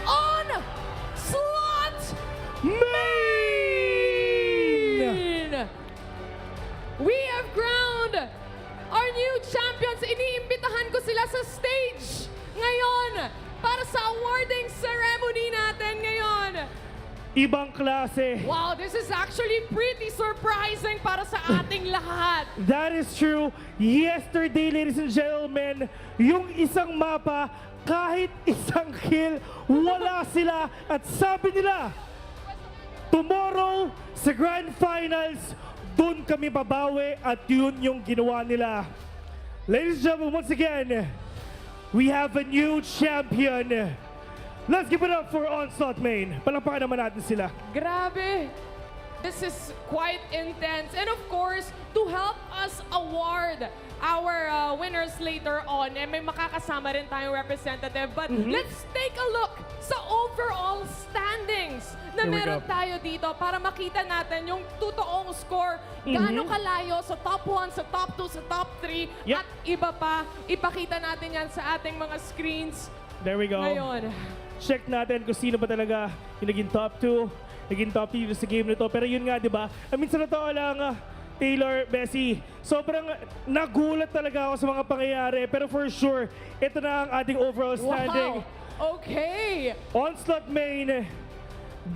[SPEAKER 8] on slot
[SPEAKER 7] main!
[SPEAKER 8] We have crowned our new champions. Iniimbitahan ko sila sa stage ngayon para sa awarding ceremony natin ngayon.
[SPEAKER 7] Ibang klase.
[SPEAKER 8] Wow, this is actually pretty surprising para sa ating lahat.
[SPEAKER 7] That is true. Yesterday, ladies and gentlemen, yung isang mapa, kahit isang kill, wala sila. At sabi nila, tomorrow, sa Grand Finals, dun kami babawi at yun yung ginawa nila. Ladies and gentlemen, once again, we have a new champion. Let's give it up for Onslaught Main. Palakpakan naman natin sila.
[SPEAKER 8] Grabe. This is quite intense. And of course, to help us award our winners later on, eh, may makakasama rin tayong representative. But let's take a look sa overall standings na
[SPEAKER 7] Here we
[SPEAKER 8] meron
[SPEAKER 7] go.
[SPEAKER 8] tayo dito para makita natin yung totoong score. Gaano kalayo sa top 1, sa top 2, sa top 3,
[SPEAKER 7] Yep.
[SPEAKER 8] at iba pa. Ipakita natin yan sa ating mga screens
[SPEAKER 7] There we go.
[SPEAKER 8] ngayon.
[SPEAKER 7] Check natin kung sino ba talaga yung naging top 2, naging top 3 sa game nito. Pero yun nga, di ba? I mean, sa totoo lang, Taylor, Bessie, sobrang nagulat talaga ako sa mga pangyayari. Pero for sure, ito na ang ating overall standing.
[SPEAKER 8] Wow! Okay!
[SPEAKER 7] Onslaught Main,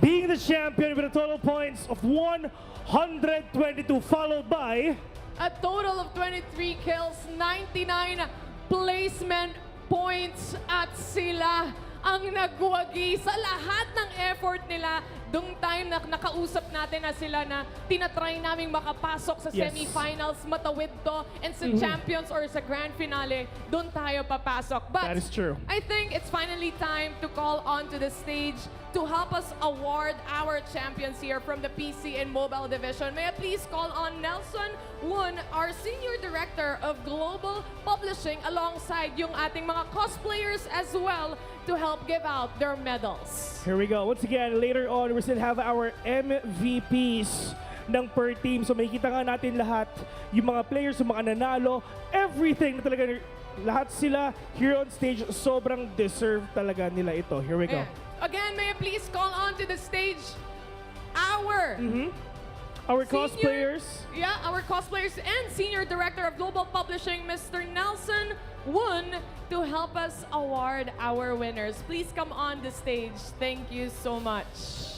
[SPEAKER 7] being the champion with a total points of 122, followed by...
[SPEAKER 8] A total of 23 kills, 99 placement points, at sila ang nagwagi sa lahat ng effort nila. Dung time na nakausap natin na sila na tinatry naming makapasok sa
[SPEAKER 7] Yes.
[SPEAKER 8] semifinals, matawid to, and sa champions or sa grand finale, doon tayo papasok. But
[SPEAKER 7] That is true.
[SPEAKER 8] I think it's finally time to call on to the stage to help us award our champions here from the PC and mobile division. May I please call on Nelson Won, our Senior Director of Global Publishing, alongside yung ating mga cosplayers as well to help give out their medals.
[SPEAKER 7] Here we go. Once again, later on, we still have our MVPs ng per team. So makikita nga natin lahat, yung mga players, yung mga nanalo, everything na talaga, lahat sila here on stage, sobrang deserve talaga nila ito. Here we go.
[SPEAKER 8] Ayan. Again, may I please call on to the stage our
[SPEAKER 7] Our
[SPEAKER 8] Senior-
[SPEAKER 7] cosplayers.
[SPEAKER 8] Yeah, our cosplayers and Senior Director of Global Publishing, Mr. Nelson Won, to help us award our winners. Please come on the stage. Thank you so much.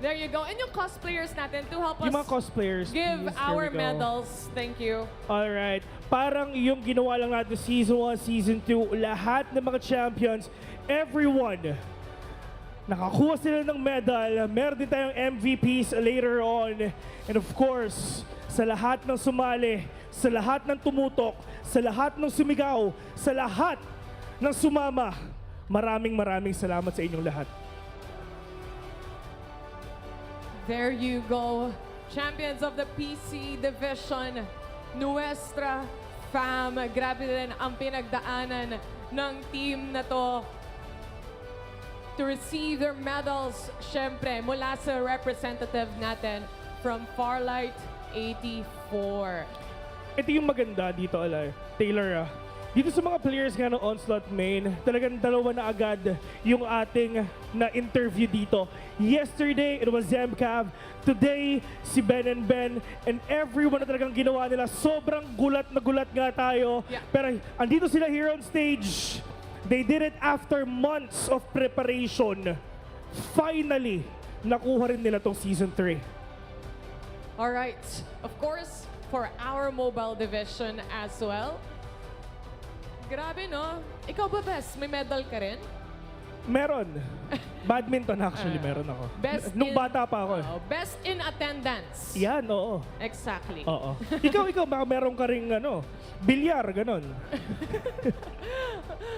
[SPEAKER 8] There you go. And yung cosplayers natin to help
[SPEAKER 7] Yung
[SPEAKER 8] us
[SPEAKER 7] mga cosplayers.
[SPEAKER 8] give
[SPEAKER 7] please. Here
[SPEAKER 8] our
[SPEAKER 7] we go.
[SPEAKER 8] medals. Thank you.
[SPEAKER 7] Alright. Parang yung ginawa lang natin Season 1, Season 2, lahat ng mga champions, everyone, nakakuha sila ng medal. Meron din tayong MVPs later on. And of course, sa lahat ng sumali, sa lahat ng tumutok, sa lahat ng sumigaw, sa lahat ng sumama, maraming salamat sa inyong lahat.
[SPEAKER 8] There you go. Champions of the PC division, Nuestra Fam. Grabe din ang pinagdaanan ng team na to to receive their medals, syempre, mula sa representative natin from Farlight 84.
[SPEAKER 7] Ito yung maganda dito, Taylor. Dito sa mga players nga ng Onslaught Main, talagang dalawa na agad yung ating na-interview dito. Yesterday, it was Zemcav. Today, si Ben and everyone na talagang ginawa nila. Sobrang gulat na gulat nga tayo.
[SPEAKER 8] Yeah.
[SPEAKER 7] Pero andito sila here on stage. They did it after months of preparation. Finally, nakuha rin nila tong Season 3.
[SPEAKER 8] Alright. Of course, for our mobile division as well. Grabe, no? Ikaw ba, Bes? May medal ka rin?
[SPEAKER 7] Meron. Badminton actually, meron ako. Nung bata pa ako.
[SPEAKER 8] Best in attendance.
[SPEAKER 7] Yan, oo.
[SPEAKER 8] Exactly.
[SPEAKER 7] Oo. Ikaw, baka meron ka ring bilyar, ganon.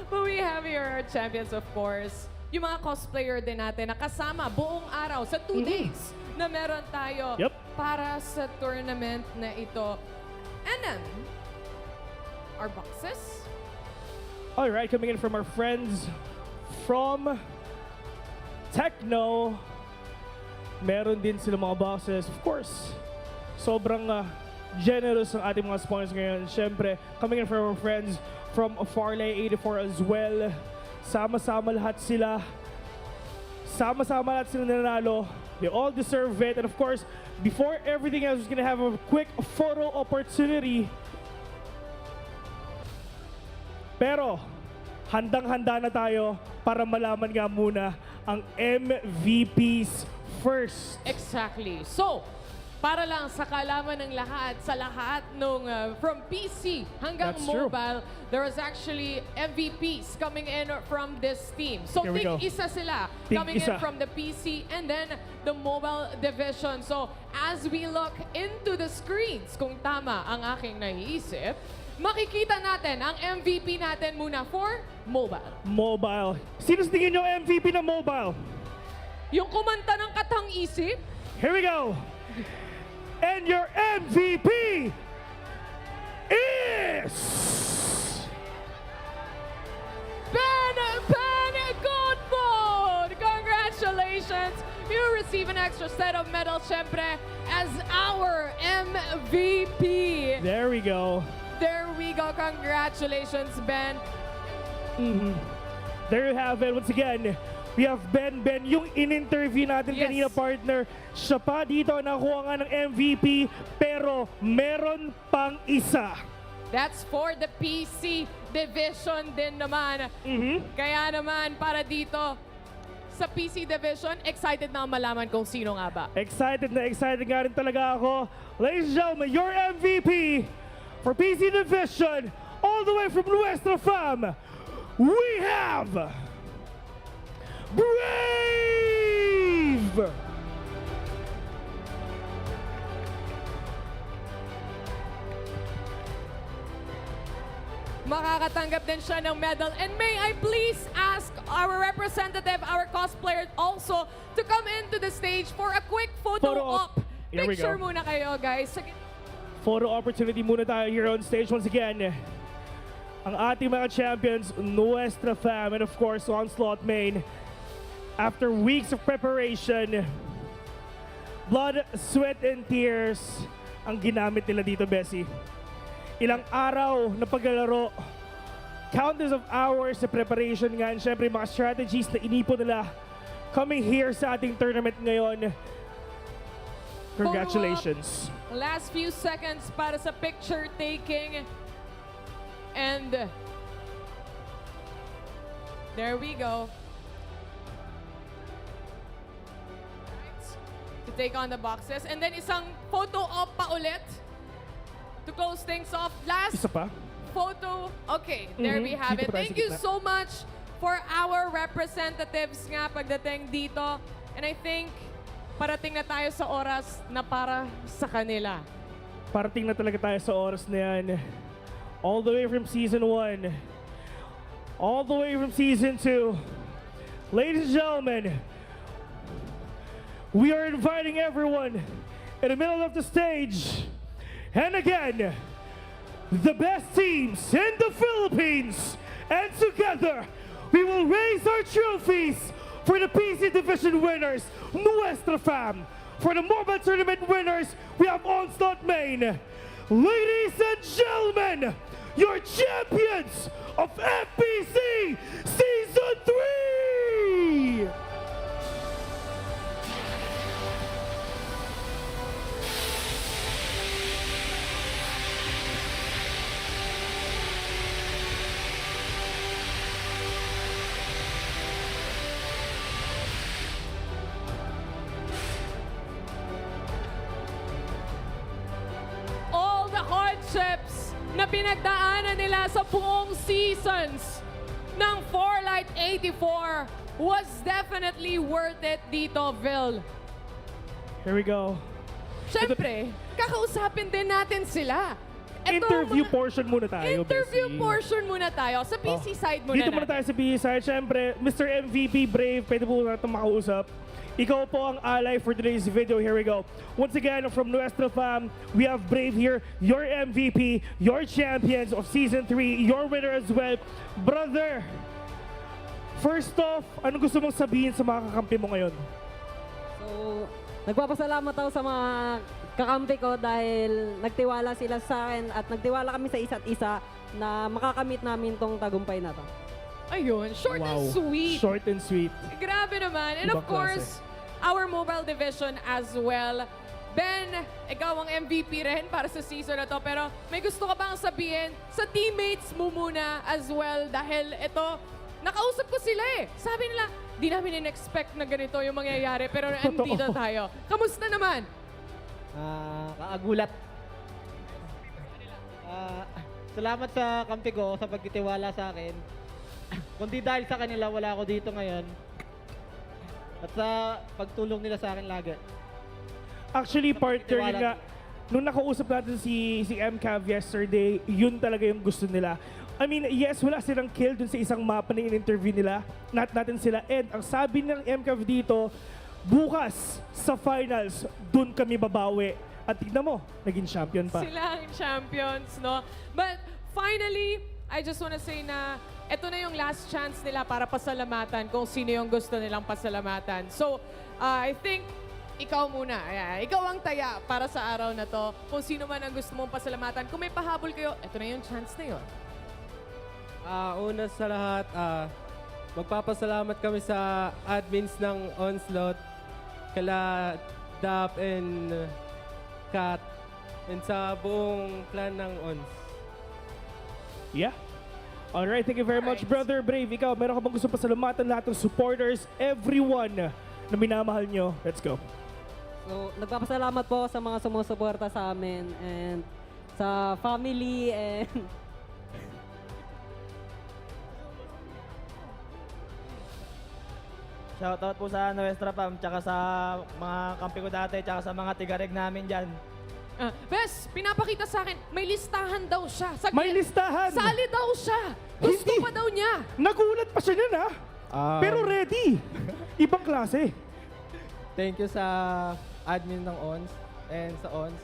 [SPEAKER 8] But we have here our champions, of course. Yung mga cosplayer din natin na kasama buong araw sa 2 days na meron tayo para sa tournament na ito. And then, our boxes.
[SPEAKER 7] Alright, coming in from our friends from Techno. Meron din sila mga boxes. Of course, sobrang generous ang ating mga sponsors ngayon. Siyempre, coming in from our friends from Farlight 84 as well. Sama-sama lahat sila. Sama-sama lahat sila nanalo. They all deserve it. And of course, before everything else, we're gonna have a quick photo opportunity. Pero, handang-handa na tayo para malaman nga muna ang MVPs first.
[SPEAKER 8] Exactly. So, para lang sa kaalaman ng lahat, sa lahat nung from PC hanggang
[SPEAKER 7] That's true.
[SPEAKER 8] mobile, there was actually MVPs coming in from this team. So,
[SPEAKER 7] Here we go.
[SPEAKER 8] tig-isa sila
[SPEAKER 7] Tig
[SPEAKER 8] coming
[SPEAKER 7] isa.
[SPEAKER 8] in from the PC and then the mobile division. So, as we look into the screens, kung tama ang aking naiisip, makikita natin ang MVP natin muna for mobile.
[SPEAKER 7] Mobile. Sino sa tingin nyo MVP na mobile?
[SPEAKER 8] Yung kumanta ng Katang Isip?
[SPEAKER 7] Here we go. And your MVP is...
[SPEAKER 8] Ben Goodfood! Congratulations! You receive an extra set of medals, syempre, as our MVP.
[SPEAKER 7] There we go.
[SPEAKER 8] There we go. Congratulations, Ben.
[SPEAKER 7] There you have it. Once again, we have Ben. Yung in-interview natin kanina, partner, siya pa dito nakuha nga ng MVP, pero meron pang isa.
[SPEAKER 8] That's for the PC division din naman. Kaya naman, para dito, sa PC division, excited na malaman kung sino nga ba.
[SPEAKER 7] Excited nga rin talaga ako. Ladies and gentlemen, your MVP for PC division, all the way from Nuestra Fam, we have Brave!
[SPEAKER 8] Makakatanggap din siya ng medal. And may I please ask our representative, our cosplayer also, to come into the stage for a quick photo op.
[SPEAKER 7] Here we
[SPEAKER 8] Picture
[SPEAKER 7] go.
[SPEAKER 8] muna kayo, guys.
[SPEAKER 7] Photo opportunity muna tayo here on stage once again. Ang ating mga champions, Nuestra Fam, and of course, Onslaught Main. After weeks of preparation, blood, sweat, and tears ang ginamit nila dito, Bessie. Ilang araw na paglalaro, countless of hours sa preparation nga, and syempre mga strategies na inipon nila coming here sa ating tournament ngayon. Congratulations.
[SPEAKER 8] Last few seconds para sa picture taking. And there we go. To take on the boxes. And then isang photo op pa ulit to close things off. Last
[SPEAKER 7] Isa pa?
[SPEAKER 8] photo. Okay, there we have
[SPEAKER 7] Dito
[SPEAKER 8] it.
[SPEAKER 7] pa tayo
[SPEAKER 8] Thank
[SPEAKER 7] sa
[SPEAKER 8] you
[SPEAKER 7] gitna.
[SPEAKER 8] so much for our representatives nga pagdating dito. And I think parating na tayo sa oras na para sa kanila.
[SPEAKER 7] Parating na talaga tayo sa oras na yan. All the way from Season 1. All the way from Season 2. Ladies and gentlemen, we are inviting everyone in the middle of the stage. And again, the best teams in the Philippines. And together, we will raise our trophies for the PC Division winners, Nuestra Fam. For the mobile tournament winners, we have Onslaught Main. Ladies and gentlemen, your champions of FPC Season 3!
[SPEAKER 8] na pinagdaanan nila sa buong seasons ng Farlight 84 was definitely worth it dito, Vil.
[SPEAKER 7] Here we go.
[SPEAKER 8] Siyempre, kakausapin din natin sila.
[SPEAKER 7] Interview portion muna tayo,
[SPEAKER 8] Interview
[SPEAKER 7] Bessie.
[SPEAKER 8] portion muna tayo. Sa PC side muna
[SPEAKER 7] Dito muna tayo sa PC side. Siyempre, Mr. MVP Brave, pwede po natin makausap. Ikaw po ang ally for today's video. Here we go. Once again, from Nuestra Fam, we have Brave here, your MVP, your champions of Season 3, your winner as well. Brother, first off, ano gusto mong sabihin sa mga kakampi mo ngayon?
[SPEAKER 17] So, nagpapasalamat ako sa mga kakampi ko dahil nagtiwala sila sa akin at nagtiwala kami sa isa't isa na makakamit namin tong tagumpay na to.
[SPEAKER 8] Ayun, short and sweet.
[SPEAKER 7] Short and sweet.
[SPEAKER 8] Grabe naman. And
[SPEAKER 7] Ibang
[SPEAKER 8] of course, our mobile division as well. Ben, ikaw ang MVP rin para sa season na to. Pero may gusto ka bang sabihin sa teammates mo muna as well dahil ito, nakausap ko sila eh. Sabi nila, di namin in-expect na ganito yung mangyayari pero andito tayo. Kamusta naman?
[SPEAKER 10] Kaagulat. Salamat sa kampi ko sa pagtitiwala sa akin. Kundi dahil sa kanila, wala ako dito ngayon. At sa pagtulong nila sa akin lagi.
[SPEAKER 7] Actually, partner yun nga, nung nakausap natin si MCAV yesterday, yun talaga yung gusto nila. I mean, yes, wala silang kill dun sa isang mapa na in-interview nila. Natin sila. And ang sabi ng MCAV dito, bukas sa finals, dun kami babawi. At tignan mo, naging champion pa.
[SPEAKER 8] Sila ang champions, no? But finally, I just wanna say na ito na yung last chance nila para pasalamatan kung sino yung gusto nilang pasalamatan. So, I think ikaw muna. Ayan, ikaw ang taya para sa araw na to. Kung sino man ang gusto mong pasalamatan. Kung may pahabol kayo, ito na yung chance na yun.
[SPEAKER 11] Una sa lahat, magpapasalamat kami sa admins ng Onslaught, kala Dap and Kat, and sa buong clan ng Ons.
[SPEAKER 7] Yeah. Alright, thank you very much, Brother Brave. Ikaw, meron ka bang gusto pasalamatan lahat ng supporters, everyone na minamahal nyo? Let's go.
[SPEAKER 17] So, nagpapasalamat po sa mga sumusuporta sa amin and sa family and
[SPEAKER 3] Shoutout po sa Nuestra Fam, tsaka sa mga kampi ko dati, tsaka sa mga tigareg namin dyan.
[SPEAKER 8] Bes, pinapakita sa akin, may listahan daw siya.
[SPEAKER 7] May listahan?
[SPEAKER 8] Sali daw siya. Gusto pa daw niya.
[SPEAKER 7] Nagulat pa siya nun, ha? Pero ready. Ibang klase.
[SPEAKER 11] Thank you sa admin ng ONS and sa ONS,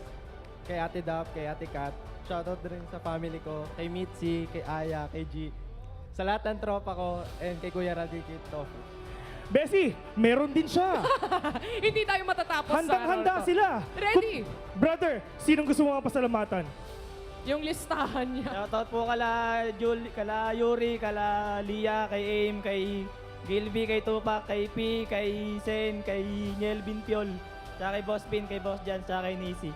[SPEAKER 11] kay Ate Dap, kay Ate Kat. Shoutout din sa family ko, kay Mitzi, kay Aya, kay G. Sa lahat ng tropa ko and kay Kuya Raddy, kay Tofu.
[SPEAKER 7] Bessie, meron din siya.
[SPEAKER 8] Hindi tayo matatapos
[SPEAKER 7] Handang-handa sila.
[SPEAKER 8] Ready.
[SPEAKER 7] Brother, sinong gusto mo pasalamatan?
[SPEAKER 8] Yung listahan niya.
[SPEAKER 3] Shoutout po kala Yuri, kala Lia, kay Aim, kay Gilby, kay Tupac, kay P, kay Sen, kay Nielvin Piol, tsaka kay Boss Pin, kay Boss Jan, tsaka kay Nisi.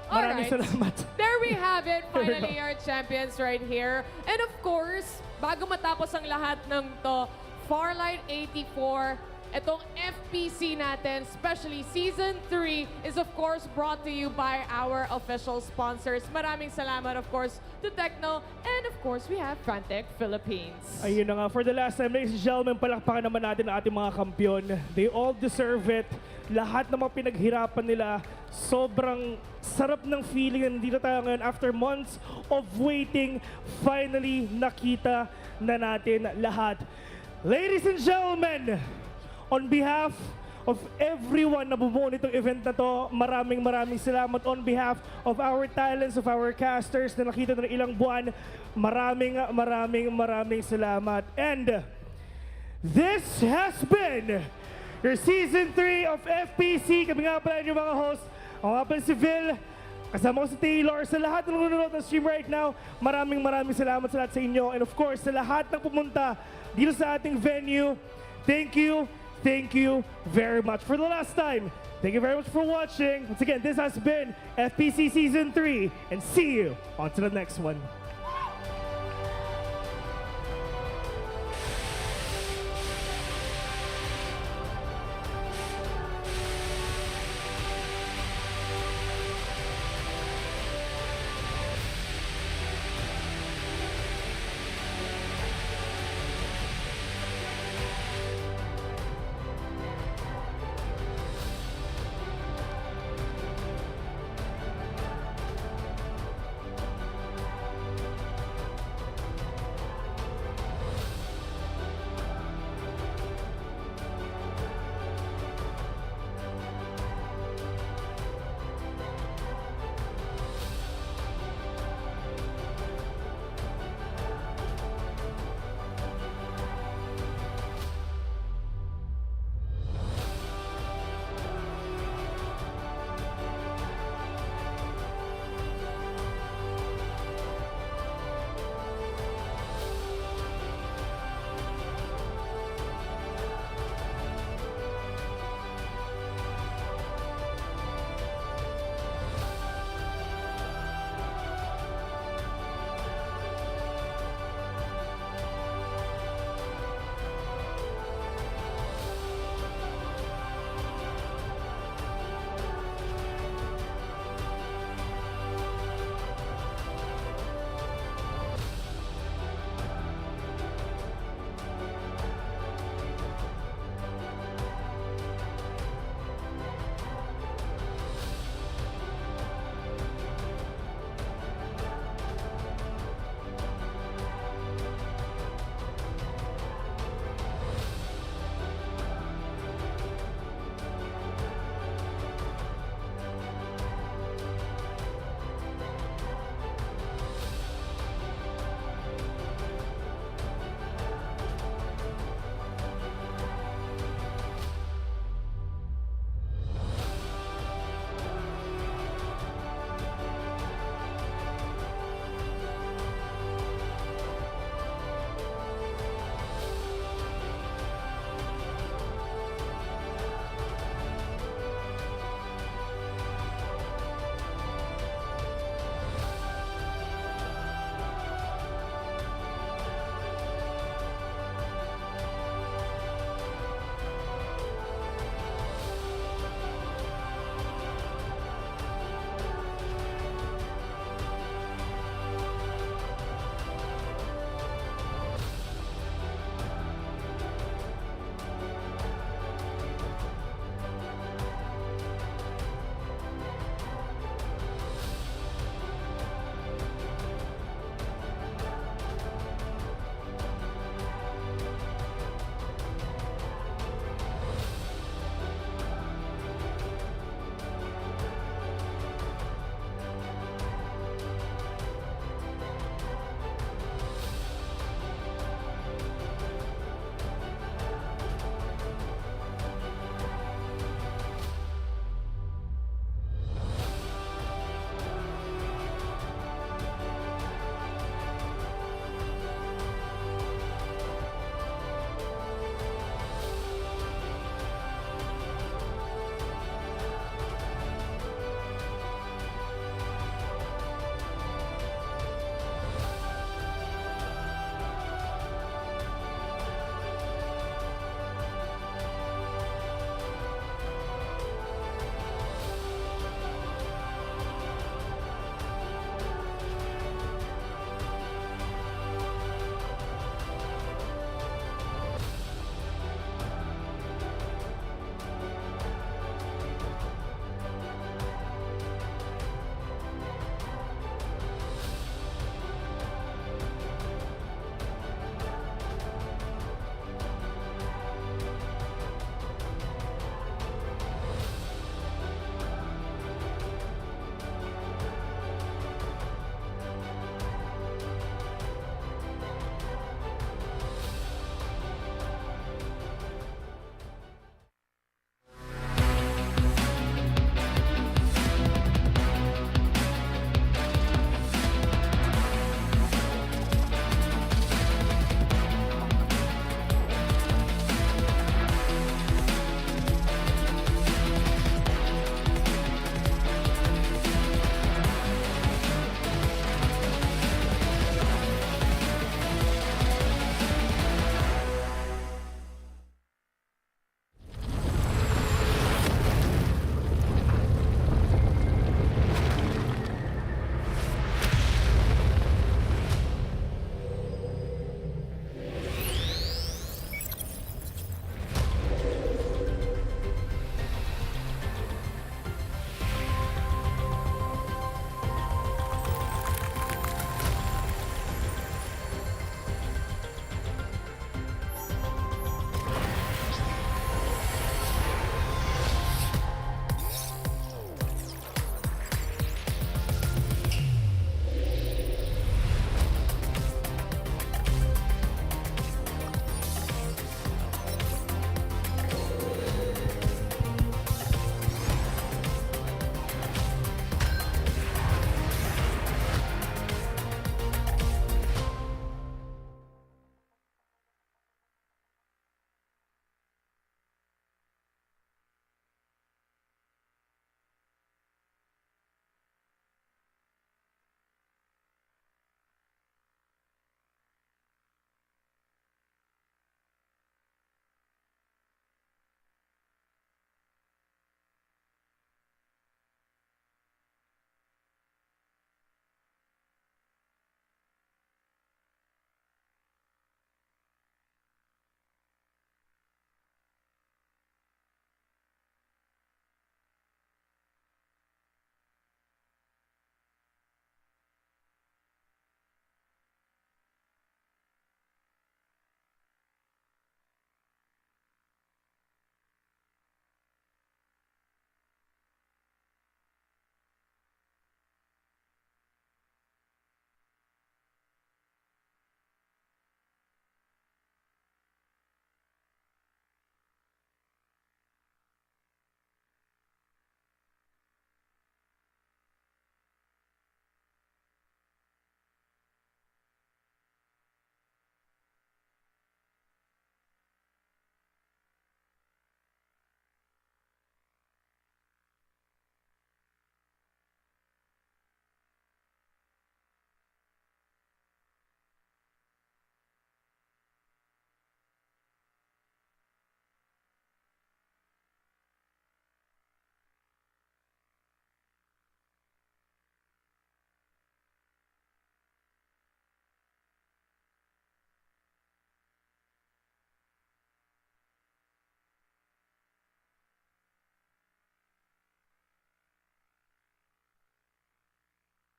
[SPEAKER 7] Maraming salamat.
[SPEAKER 8] There we have it. Finally, our champions right here. And of course, bago matapos ang lahat ng to, Farlight 84, itong FPC natin, especially Season 3, is of course brought to you by our official sponsors. Maraming salamat, of course, to Techno, and of course, we have Fantech Philippines.
[SPEAKER 7] Ayun na nga, for the last time, ladies and gentlemen, palakpakan naman natin ang ating mga kampiyon. They all deserve it. Lahat ng mga pinaghirapan nila, sobrang sarap ng feeling na nandito tayo ngayon after months of waiting. Finally, nakita na natin lahat. Ladies and gentlemen, on behalf of everyone na bumuo nitong event na to, maraming salamat. On behalf of our talents, of our casters na nakita na ilang buwan, maraming salamat. And this has been your Season 3 of FPC. Kami nga pala yung mga host. Ako nga pala si Vil. Kasama ko si Taylor. Sa lahat ng nanonood ng stream right now, maraming salamat sa lahat sa inyo. And of course, sa lahat ng pumunta dito sa ating venue, thank you very much. For the last time, thank you very much for watching. Once again, this has been FPC Season 3, and see you on to the next one.